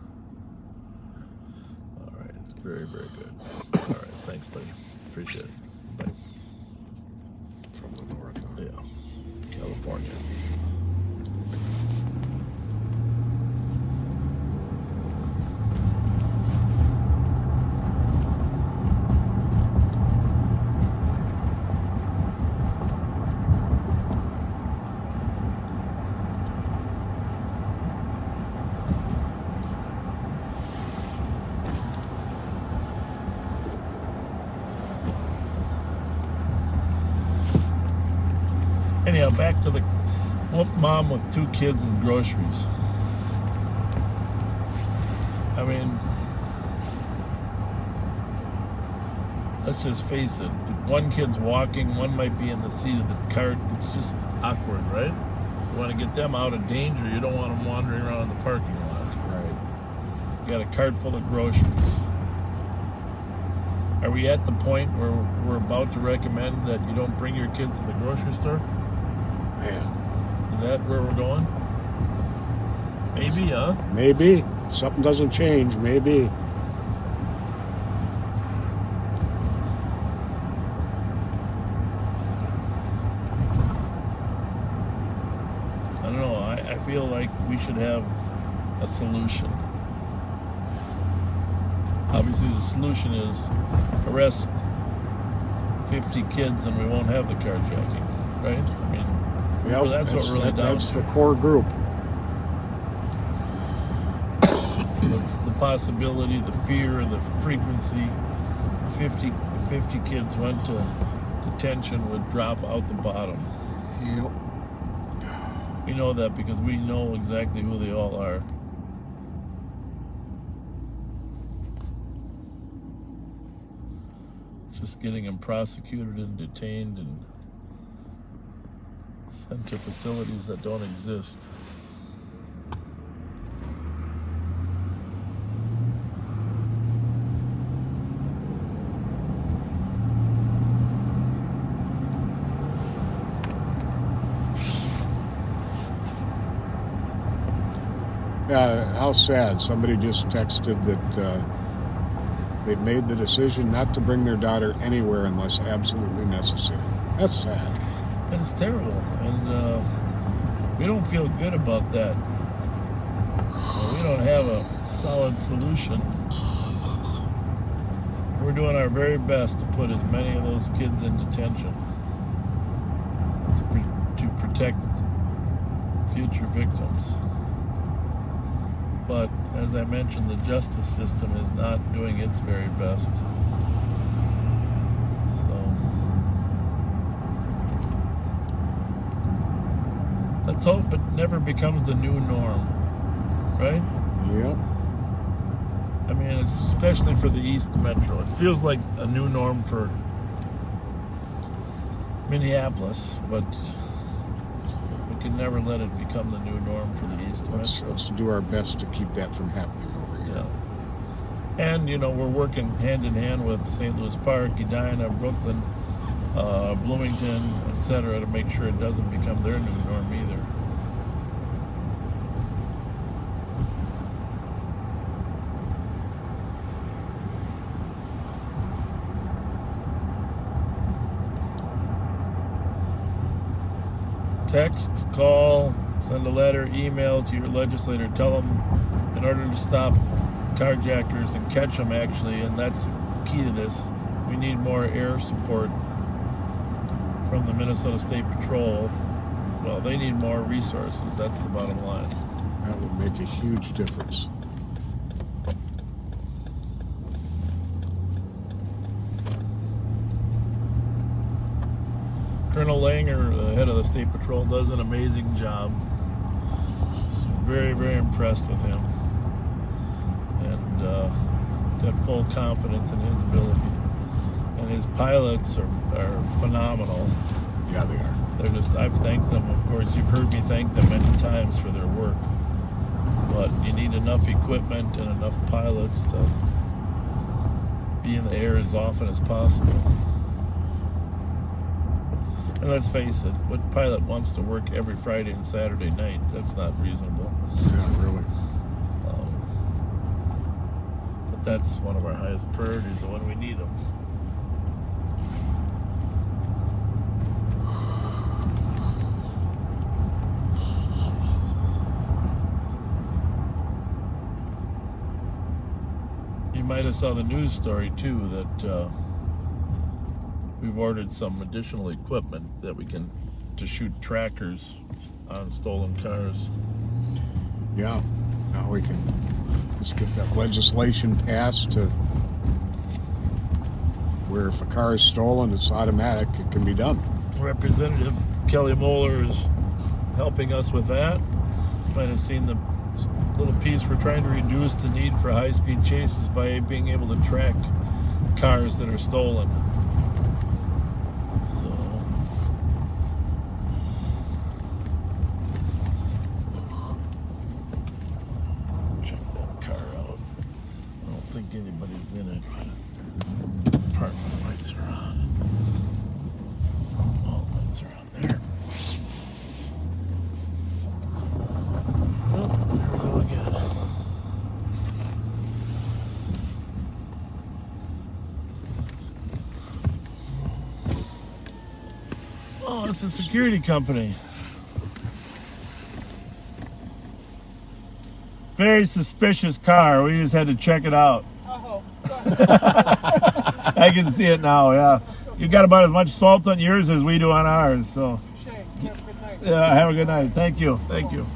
All right. Very, very good. All right. Thanks, buddy. Appreciate it. Bye. From the north. Huh? Yeah. California. Anyhow, back to the mom with 2 kids and groceries. I mean, let's just face it. If one kid's walking, one might be in the seat of the cart. It's just awkward, right? You want to get them out of danger. You don't want them wandering around in the parking lot. Right. got a cart full of groceries. Are we at the point where we're about to recommend that you don't bring your kids to the grocery store? Man. Is that where we're going? Maybe, huh? Maybe. If something doesn't change, maybe. I don't know. I feel like we should have a solution. Obviously, the solution is arrest 50 kids and we won't have the carjacking, right? I mean, Yep, that's what really that's the core group. The possibility, the fear, the frequency. 50 kids went to detention would drop out the bottom. Yep. We know that because we know exactly who they all are. Just getting them prosecuted and detained and sent to facilities that don't exist. How sad. Somebody just texted that they've made the decision not to bring their daughter anywhere unless absolutely necessary. That's sad. It's terrible, and we don't feel good about that. We don't have a solid solution. We're doing our very best to put as many of those kids in detention to protect future victims. But as I mentioned, the justice system is not doing its very best. So let's hope it never becomes the new norm, right? Yep. I mean, it's especially for the East Metro. It feels like a new norm for Minneapolis, but we can never let it become the new norm for the East Metro. Let's do our best to keep that from happening over here. Yeah. And, you know, we're working hand in hand with St. Louis Park, Edina, Brooklyn, Bloomington, etc., to make sure it doesn't become their new norm either. Text, call, send a letter, email to your legislator. Tell them in order to stop carjackers and catch them, actually, and that's key to this, we need more air support from the Minnesota State Patrol. Well, they need more resources. That's the bottom line. That would make a huge difference. Colonel Langer, the head of the State Patrol, does an amazing job. Just very, very impressed with him. And got full confidence in his ability. And his pilots are phenomenal. Yeah, they are. They're just, I've thanked them. Of course, you've heard me thank them many times for their work. But you need enough equipment and enough pilots to be in the air as often as possible. And let's face it, what pilot wants to work every Friday and Saturday night? That's not reasonable. Yeah, really. But that's one of our highest priorities when we need them. You might have saw the news story too that we've ordered some additional equipment that we can to shoot trackers on stolen cars. Yeah, now we can just get that legislation passed to where if a car is stolen, it's automatic, it can be done. Representative Kelly Moeller is helping us with that. You might have seen the little piece. We're trying to reduce the need for high-speed chases by being able to track cars that are stolen. Oh, it's a security company. Very suspicious car. We just had to check it out. Oh, I can see it now, yeah. You got about as much salt on yours as we do on ours, so. Yeah, have a good night. Thank you. Thank you.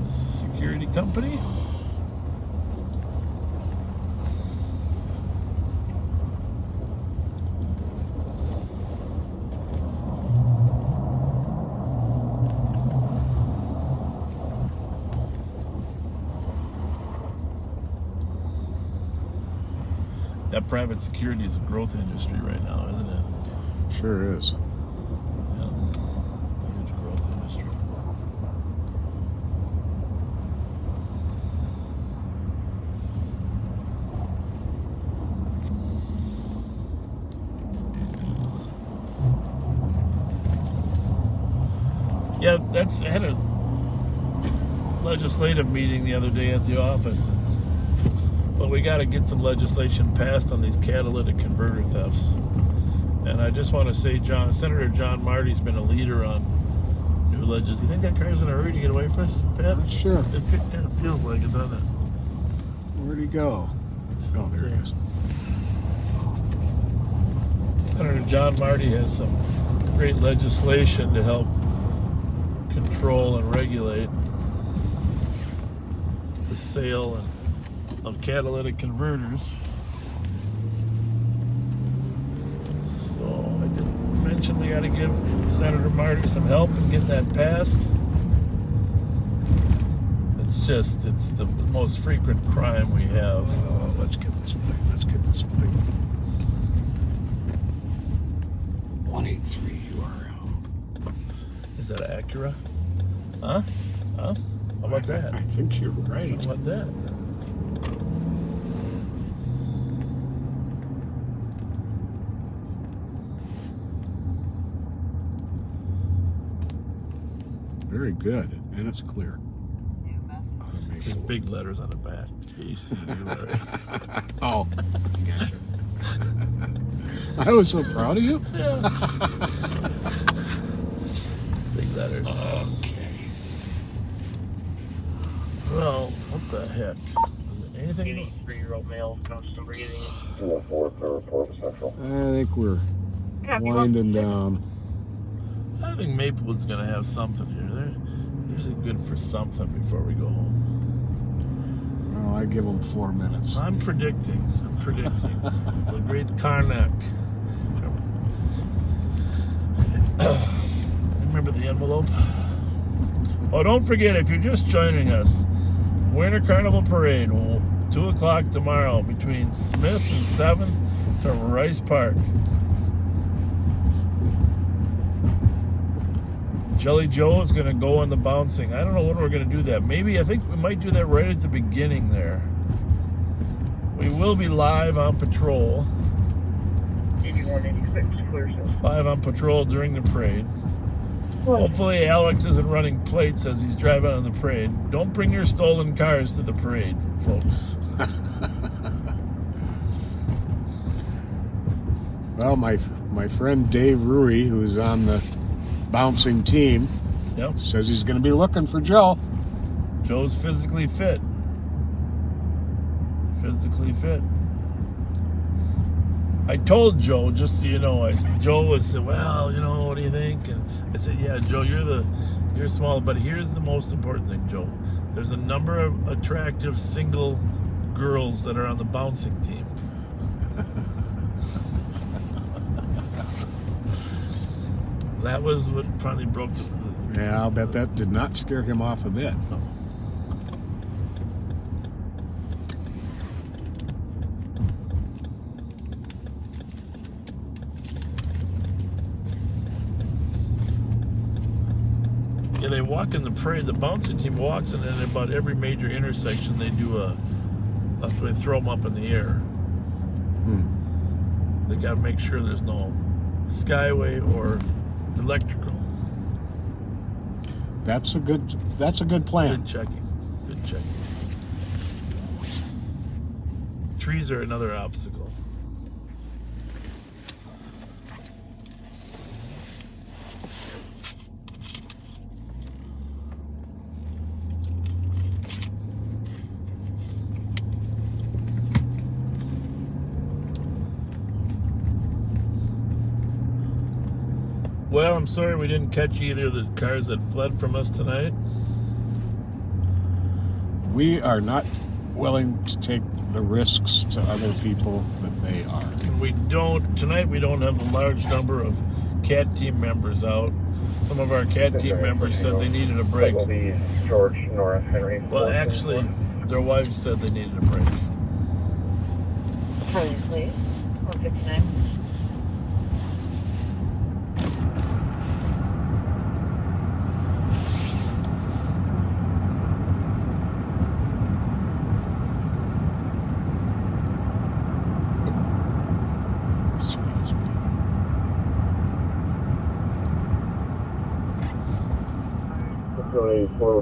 This is a security company. That private security is a growth industry right now, isn't it? Sure is. Yeah. Huge growth industry. Yeah, I had a legislative meeting the other day at the office. But we got to get some legislation passed on these catalytic converter thefts. And I just want to say, Senator John Marty's been a leader on new legislation. You think that car's in a hurry to get away from us, Pat? Not sure. It kind of feels like it, doesn't it? Where'd he go? Oh, there he is. Senator John Marty has some great legislation to help control and regulate the sale of catalytic converters. So I did mention we got to give Senator Marty some help in getting that passed. It's the most frequent crime we have. Let's get this plate. Let's get this plate. 183 URL. Is that an Acura? Huh? How about that? I think you're right. How about that? Very good, and it's clear. There's big letters on the back. ACU. Oh, gotcha. I was so proud of you. Yeah. Big letters. Okay. Well, what the heck? Is it anything? 83-year-old male, some breathing. In the fourth or fourth central. I think we're winding down. I think Maplewood's going to have something here. They're usually good for something before we go home. Well, I give them 4 minutes. I'm predicting. The great Karnak. Remember the envelope? Oh, don't forget, if you're just joining us, Winter Carnival Parade, 2 o'clock tomorrow between Smith and 7th to Rice Park. Jelly Joe is going to go on the bouncing. I don't know when we're going to do that. I think we might do that right at the beginning there. We will be live on patrol. 8186, clear system. Live on patrol during the parade. Hopefully Alex isn't running plates as he's driving on the parade. Don't bring your stolen cars to the parade, folks. Well, my friend Dave Rui, who's on the bouncing team, says he's going to be looking for Joe. Joe's physically fit. I told Joe, just so you know, Joe said, well, what do you think? And I said, yeah, Joe, you're small, but here's the most important thing, Joe. There's a number of attractive single girls that are on the bouncing team. That was what finally broke the... Yeah, I'll bet that did not scare him off a bit. Yeah, they walk in the parade. The bouncing team walks, and then about every major intersection they do they throw them up in the air. They got to make sure there's no skyway or electrical. That's a good plan. Good checking. trees are another obstacle. Well, I'm sorry we didn't catch either of the cars that fled from us tonight. We are not willing to take the risks to other people that they are. Tonight we don't have a large number of CAT team members out. Some of our CAT team members said they needed a break. Will be George, Nora, Henry. Well, actually, their wives said they needed a break. Charlie, please. 159.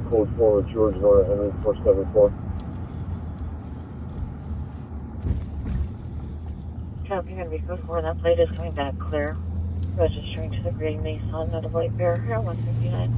Code 4, George, Nora, Henry, 474. Traffic going to be code 4. That plate is coming back clear. Registering to the gray Nissan, not a white bear here at 159.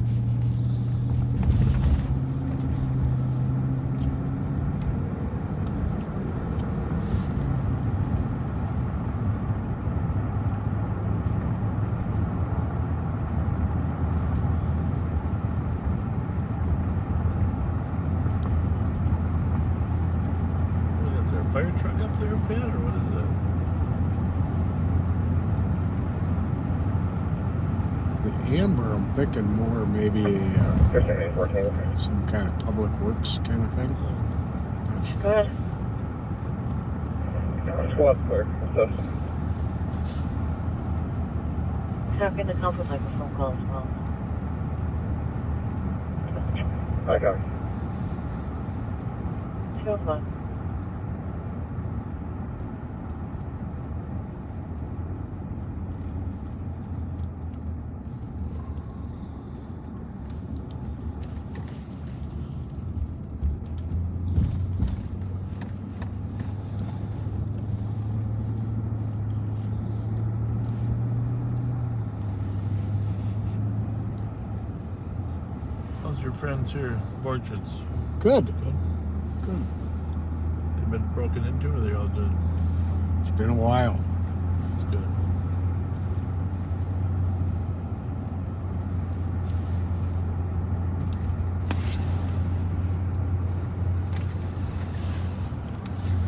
Fire truck up there, Ben, or what is that? The amber, I'm thinking more maybe some kind of public works kind of thing. Good. Squad clear. Traffic to come with like a phone call as well. I got it. 2 o'clock. your friends here, Vulcans? Good. Good. Good. They've been broken into, or are they all good? It's been a while. That's good.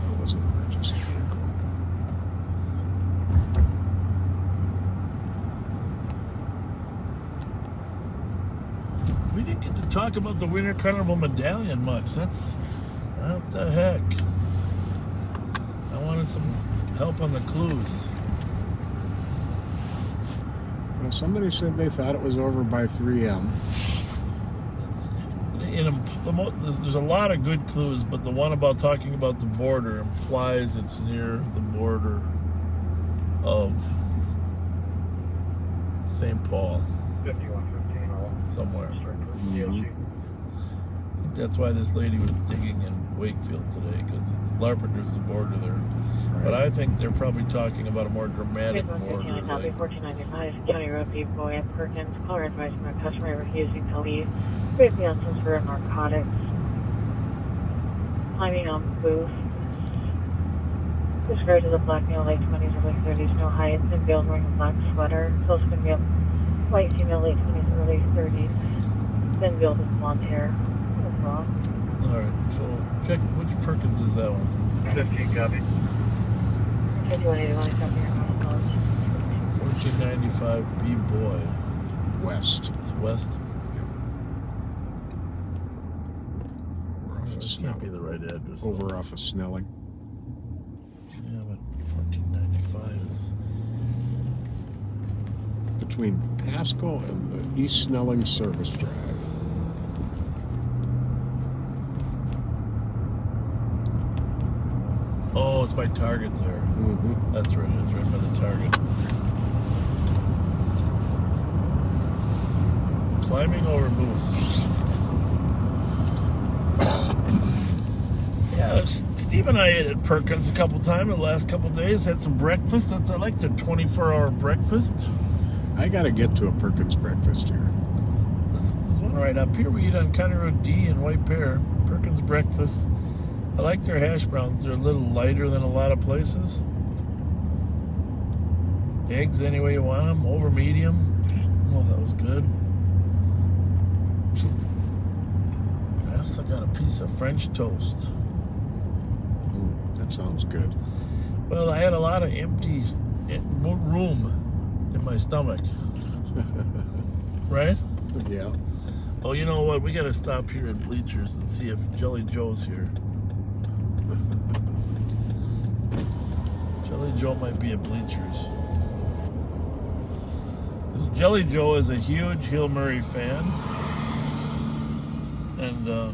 That wasn't an emergency vehicle. We didn't get to talk about the Winter Carnival medallion much. That's what the heck. I wanted some help on the clues. Well, somebody said they thought it was over by 3M. There's a lot of good clues, but the one about talking about the border implies it's near the border of St. Paul. 5115 somewhere. Mm-hmm. I think that's why this lady was digging in Wakefield today, because it's Larpenter's the border there. Right. But I think they're probably talking about a more dramatic border. Like 1495, County Road B, Boy at Perkins. Caller advised from a customer refusing to leave. Briefly on some for narcotics. Climbing on booth. Described as a black male, late 20s or late 30s, no height, and build, wearing a black sweater. So it's going to be a white female, late 20s, early 30s. Then build with blonde hair. Overall. Alright, so check which Perkins is that one? 15 copy. 5181, copy your 1495 B Boy. West. It's west? Over off of That can't be the right address. Over off of Snelling. Yeah, but 1495 is between Pasco and the East Snelling Service Drive. Oh, it's by Target there. Mm-hmm. That's right, it's right by the Target. Climbing over moose. Yeah, Steve Steve and I ate at Perkins a couple times in the last couple days. Had some breakfast. I like the 24-hour breakfast. I got to get to a Perkins breakfast here. There's one right up here. We eat on County Road D in White Bear. Perkins breakfast. I like their hash browns. They're a little lighter than a lot of places. Eggs any way you want them. Over medium. Oh, that was good. I also got a piece of French toast. That sounds good. Well, I had a lot of empty room in my stomach. Right? Yeah. Oh, you know what? We got to stop here at Bleachers and see if Jelly Joe's here. Jelly Joe might be at Bleachers. Jelly Joe is a huge Hill Murray fan. And,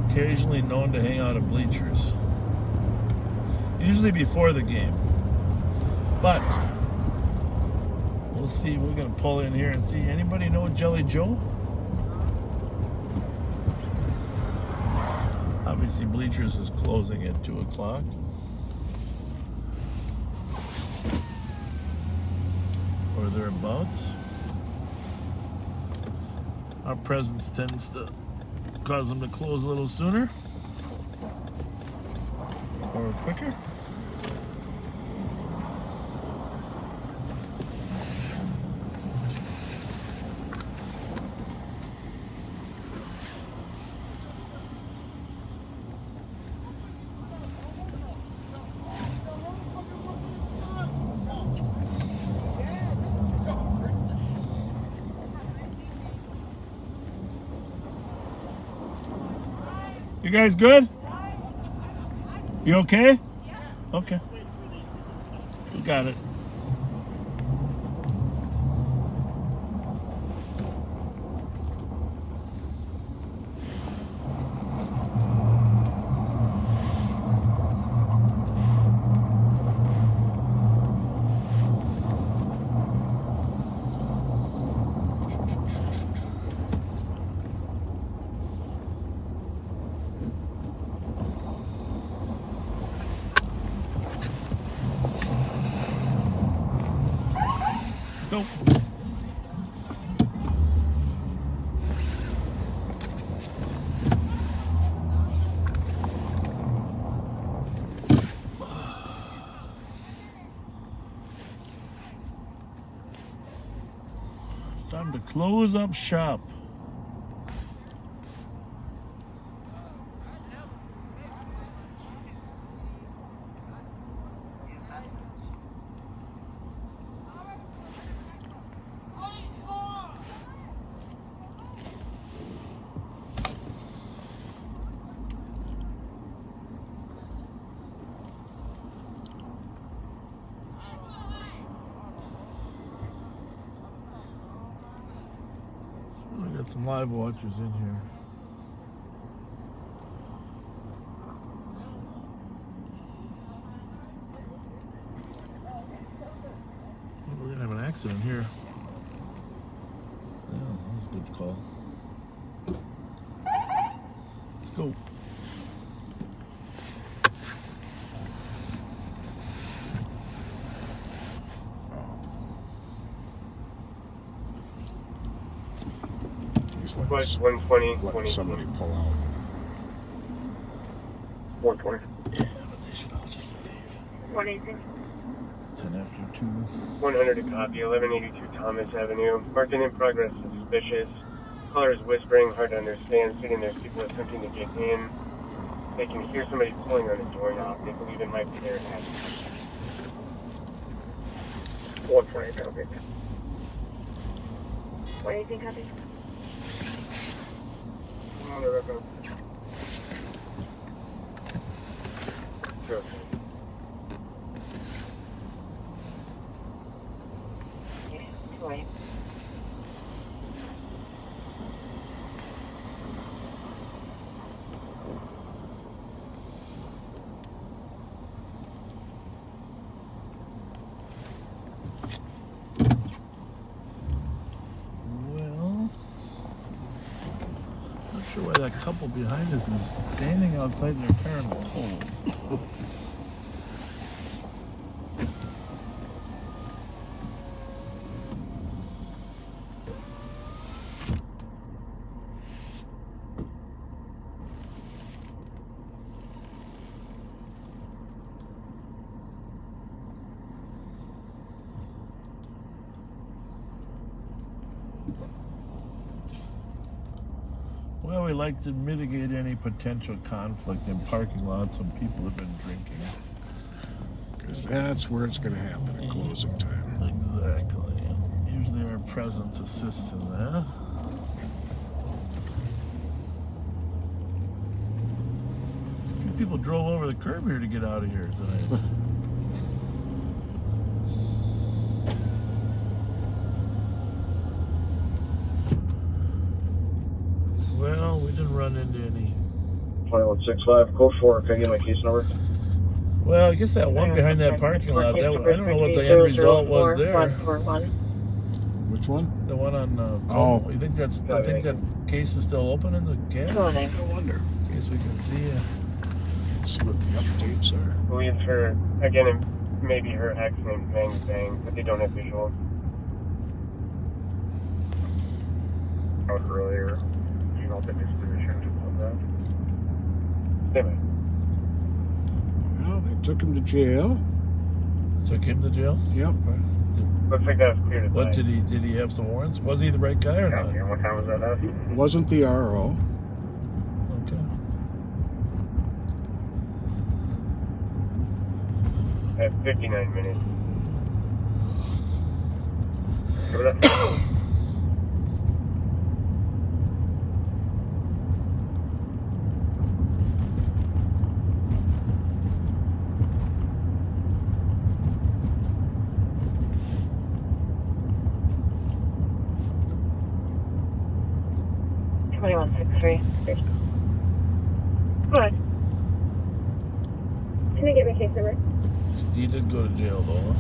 occasionally known to hang out at Bleachers. Usually before the game. But we'll see. We're going to pull in here and see. Anybody know Jelly Joe? Obviously, Bleachers is closing at 2 o'clock. Or thereabouts. Our presence tends to cause them to close a little sooner or quicker. You guys good? You okay? Okay. We got it. Go. Time to close up shop. Got some live watchers in here. We're gonna have an accident here. Yeah, that was a good call. Let's go. Let 120, somebody pull out. 120. Yeah, but they should all just leave. 180. 10 after 2. 100 to copy, 1182 Thomas Avenue. Parking in progress, suspicious. Caller is whispering, hard to understand. Sitting there's people attempting to get in. They can hear somebody pulling on a doorknob. They believe it might be their head. 120 copy. 180 copy. On the record. Sure. Okay, 280. that couple behind us is standing outside their car in the cold. Well, we like to mitigate any potential conflict in parking lots when people have been drinking. Because that's where it's going to happen at closing time. Exactly. Usually our presence assists in that. A few people drove over the curb here to get out of here tonight. Well, we didn't run into any. 2165, code 4, can I get my case number? Well, I guess that one behind that parking lot, that, I don't know what the end result was there. Which one? The one on, oh. You think that's, I think that case is still open in the cab? No wonder. In case we can see See what the updates are. I believe her, again, maybe her ex named Bang Bang, but they don't have visual. Out earlier, you know, the disposition of that. Anyway. Well, they took him to jail. Took him to jail? Yep. Looks like that was clear to What did he have some warrants? Was he the right guy or not? What time was that at? It wasn't the RO. Okay. At 59 minutes. Remember that? Go ahead. Can I get my case number? He did go to jail though, huh?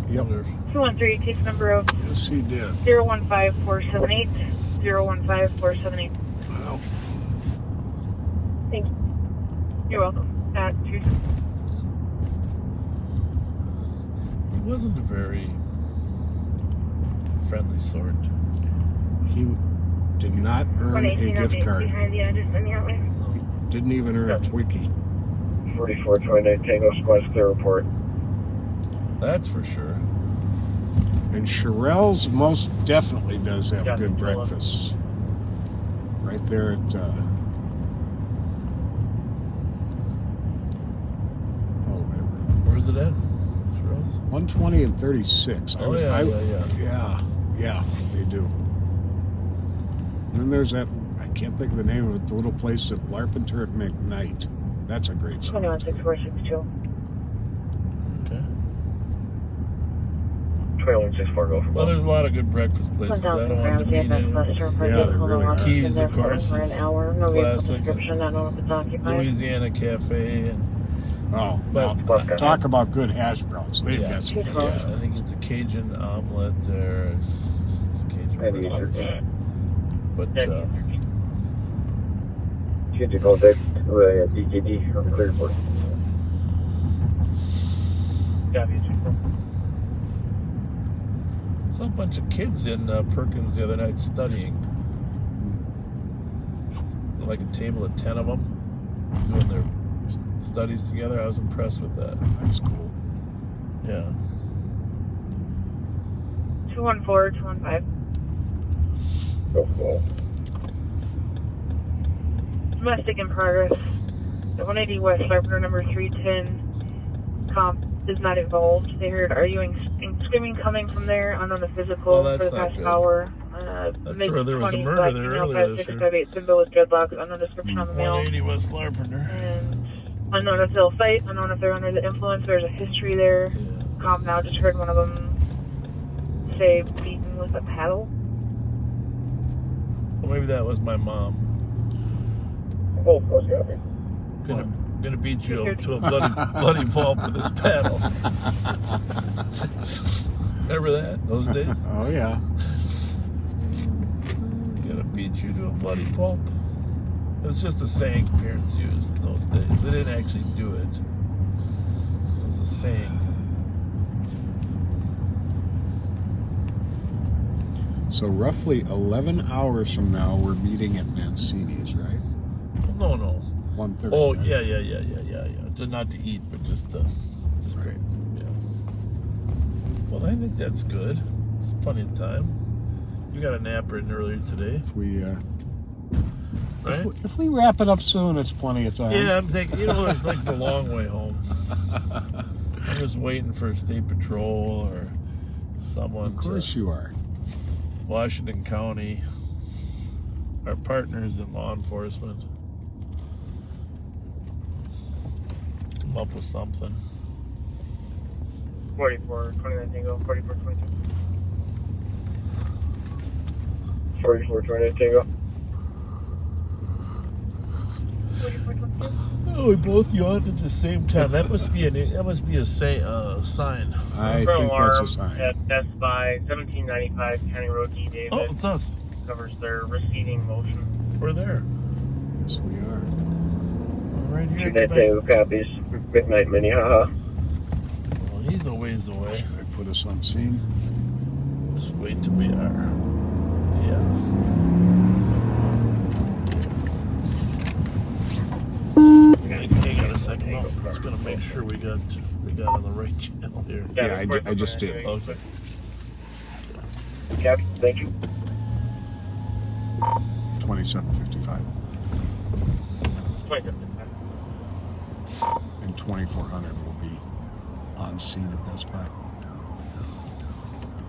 Yep. 213, case number of Yes, he did. 015478. 015478. Wow. Thank you. You're welcome. Two. He wasn't a very friendly sort. He did not earn a gift card. Behind the address on the outlet. Didn't even earn a Twinkie. 4429 Tango Squad clear report. That's for sure. And Sherelle's most definitely does have good breakfasts. Right there at, oh, wait a minute. Where is it at? Sherelle's? 120 and 36. Oh, Yeah, they do. And then there's that, I can't think of the name of it, the little place at Larpenteur at McKnight. That's a great spot. 216462. Okay. 2164, go for Well, there's a lot of good breakfast places. I don't want to meet any. Yeah, they're really good. Keys, of course, is classic. Classic. Louisiana Cafe. And, oh, but talk about good hash browns. They've got some good hash I think it's a Cajun omelet there. It's Cajun breakfast. But, Change your contact with DKD on the clear report. saw a bunch of kids in Perkins the other night studying. Like a table of 10 of them doing their studies together. I was impressed with that. That's cool. Yeah. 214, 215. Go for it. Domestic in progress. The 180 West Larpenteur number 310 comp is not involved. They heard arguing and screaming coming from there, unknown to physical for the past hour. That's where there was a murder there earlier this year. 5658 Simba with dreadlocks, unknown description on the mail. 180 West Larpenteur. And unknown if they'll fight, unknown if they're under the influence. There's a history there. Yeah. Comp now just heard one of them say beaten with a paddle. Well, maybe that was my mom. Oh, of course, got me. Gonna beat you to a bloody pulp with his paddle. Remember that? Those days? Oh, yeah. Gonna beat you to a bloody pulp. It was just a saying parents used in those days. They didn't actually do it. It was a saying. So roughly 11 hours from now, we're meeting at Mancini's, right? No. 1:30. Oh, right? yeah. Just not to eat, but just to, yeah. Well, I think that's good. It's plenty of time. You got a nap written earlier today. Right? If we wrap it up soon, it's plenty of time. Yeah, I'm thinking, it's like the long way home. I'm just waiting for a state patrol or someone. Of course you are. Washington County, our partners in law enforcement, come up with something. 44, 29 Tango, 44, 22. 44, 29 Tango. Oh, we both yawned at the same time. That must be sign. I think that's a sign. At Best Buy, 1795 County Road D. David. Oh, it's us. Covers their receding motion. We're there. Yes, we are. We're right here. That Tango copies. Midnight Minnehaha. Well, he's a ways away. Should I put us on scene? Just wait till we are. Yeah. Hang on a second. No, just gonna make sure we got on the right channel here. Yeah, I just did. Okay. Captain, thank you. 2755 2755. and 2400 will be on scene at Best Buy.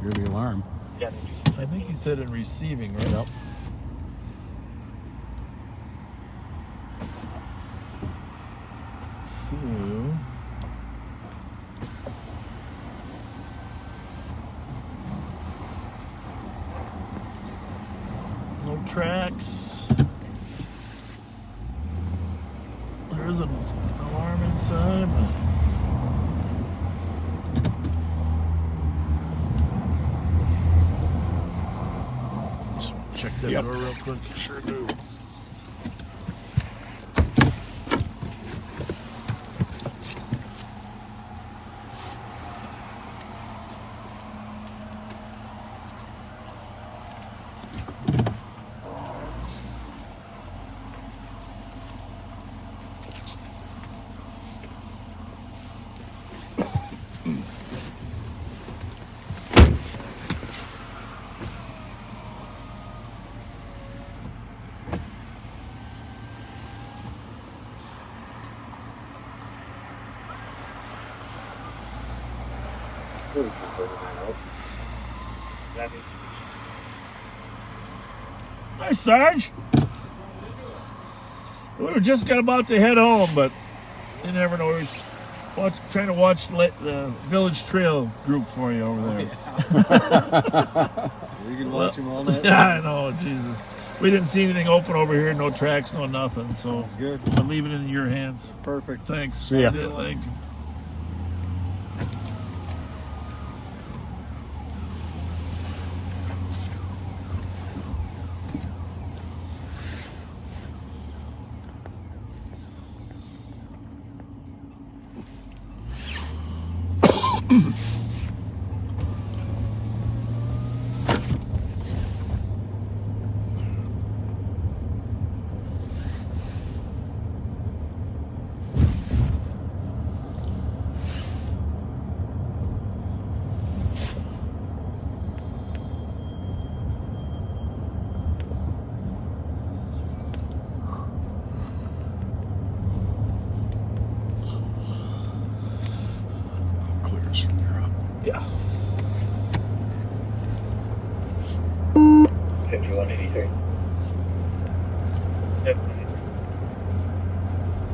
Hear the alarm? Yeah. I think you said in receiving, right? Yep. So, no tracks. There is an alarm inside. Just want to check that door real quick. Sure do. Hi, Sarge. We were just about to head home, but you never know. We're trying to watch the Village Trail group for you over there. We can watch them all night. Yeah, I know, Jesus. We didn't see anything open over here, no tracks, no nothing, so Sounds good. I'll leave it in your hands. Perfect. Thanks. See ya. That's it, thank you. Clears from there up. Yeah. 5183. Do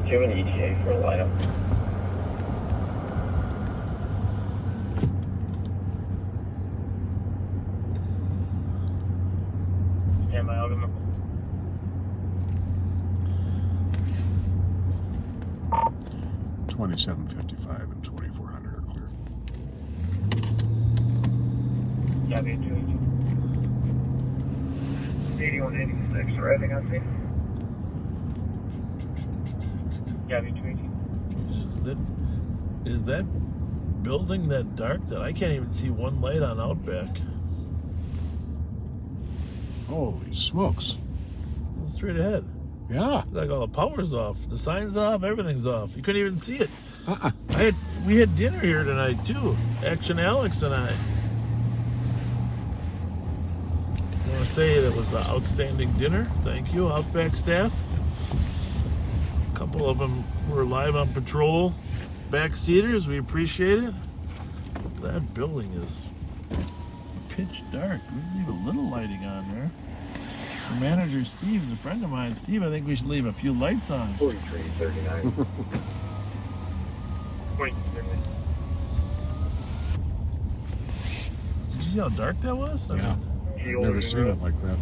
you have an ETA for a lineup? Stand by, Alderman. $27.55 and $2,400 are clear. Copy, 282. 8186, arriving on scene. Gabby 218. Is that building that dark that I can't even see one light on Outback? Holy smokes. Straight ahead. Yeah. Like all the power's off. The sign's off. Everything's off. You couldn't even see it. We had dinner here tonight too. Action Alex and I. I want to say that was an outstanding dinner. Thank you, Outback staff. A couple of them were live on patrol. Backseaters, we appreciate it. That building is pitch dark. We leave a little lighting on there. The manager, Steve's a friend of mine. Steve, I think we should leave a few lights on. 4339. 4339. Did you see how dark that was? Yeah. Never seen it like that.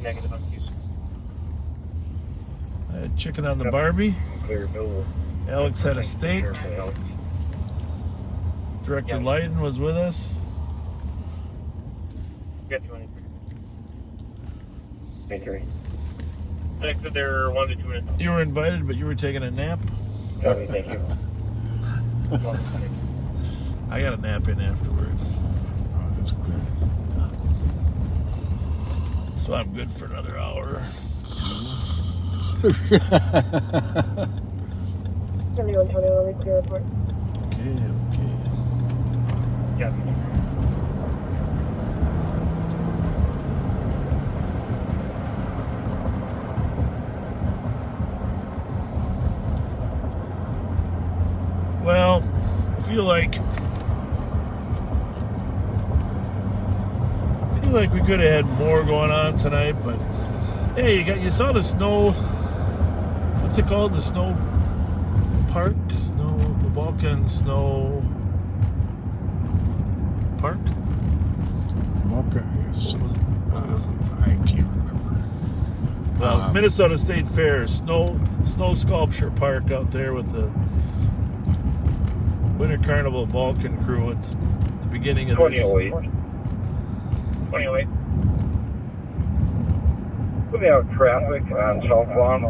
Negative on keys. I had chicken on the Barbie. Clear bill. Alex had a steak. Director Leiden was with us. Get 23. I think that they're 1 to 2 minutes. You were invited, but you were taking a nap. Copy, thank you. I got a nap in afterwards. Oh, that's good. So I'm good for another hour. 7121, clear report. Okay. Yeah. Well, I feel like we could have had more going on tonight, but hey, you saw the snow. What's it called? The snow park? The Vulcan snow park? Vulcan, yes. I can't remember. Minnesota State Fair, snow sculpture park out there with the Winter Carnival Vulcan crew at the beginning of 2008. 2008. We have traffic on southbound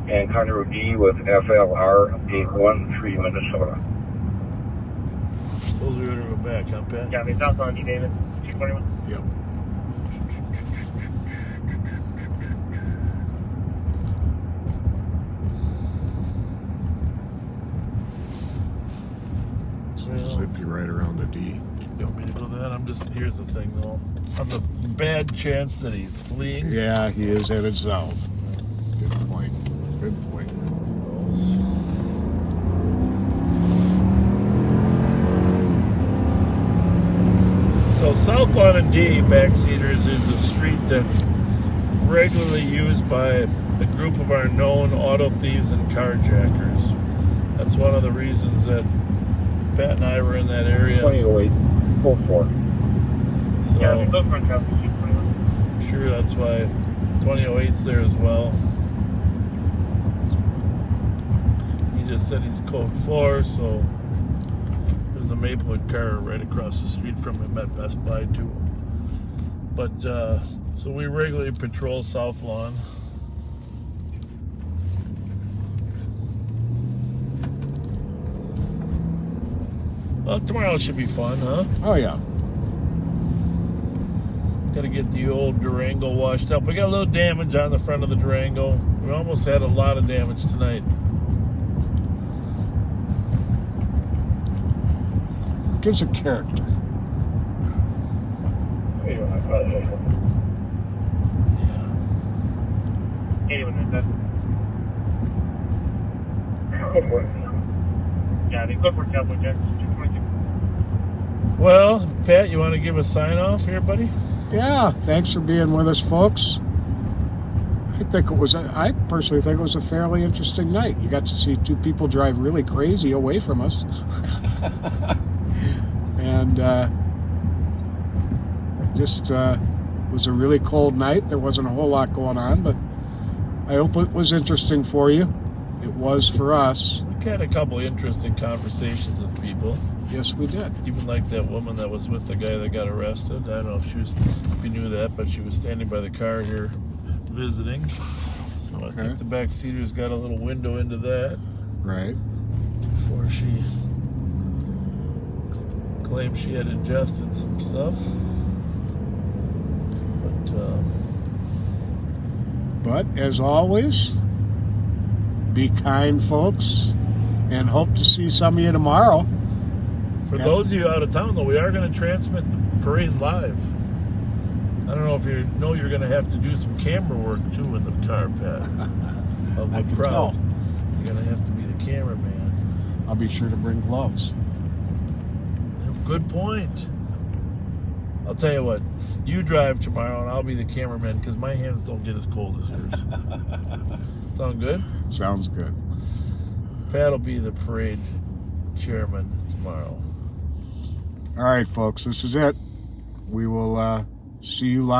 and County Road D with FLR 813 Minnesota. Suppose we better go back, huh, Pat? Yeah, it's out on D, David. 221. Yep. Zip you right around the D. You want me to go that? Here's the thing though. On the bad chance that he's fleeing. Yeah, he is headed south. Good point. Good point. So South Lawn and D, Backseaters, is a street that's regularly used by a group of our known auto thieves and carjackers. That's one of the reasons that Pat and I were in that area. 2008, 44. So, Yeah, we go for a traffic. I'm sure that's why 2008's there as well. He just said he's code 4, so there's a Maplewood car right across the street from him at Best Buy too. But so we regularly patrol South Lawn. Well, tomorrow should be fun, huh? Oh, yeah. Got to get the old Durango washed up. We got a little damage on the front of the Durango. We almost had a lot of damage tonight. Gives a character. Yeah, they go for Cowboy Jacks. 222. Well, Pat, you want to give a sign off here, buddy? Yeah, thanks for being with us, folks. I personally think it was a fairly interesting night. You got to see two people drive really crazy away from us. And it just was a really cold night. There wasn't a whole lot going on, but I hope it was interesting for you. It was for us. We had a couple interesting conversations with people. Yes, we did. Even like that woman that was with the guy that got arrested. I don't know if you knew that, but she was standing by the car here visiting. So I think the back seater's got a little window into that. Right. Before she claimed she had ingested some stuff. But as always, be kind, folks, and hope to see some of you tomorrow. For those of you out of town, though, we are going to transmit the parade live. I don't know if you know you're going to have to do some camera work too in the car, Pat. Of I the can crowd. tell. You're going to have to be the cameraman. I'll be sure to bring gloves. Good point. I'll tell you what. You drive tomorrow, and I'll be the cameraman because my hands don't get as cold as yours. Sound good? Sounds good. Pat will be the parade chairman tomorrow. All right, folks. This is it. We will see you live.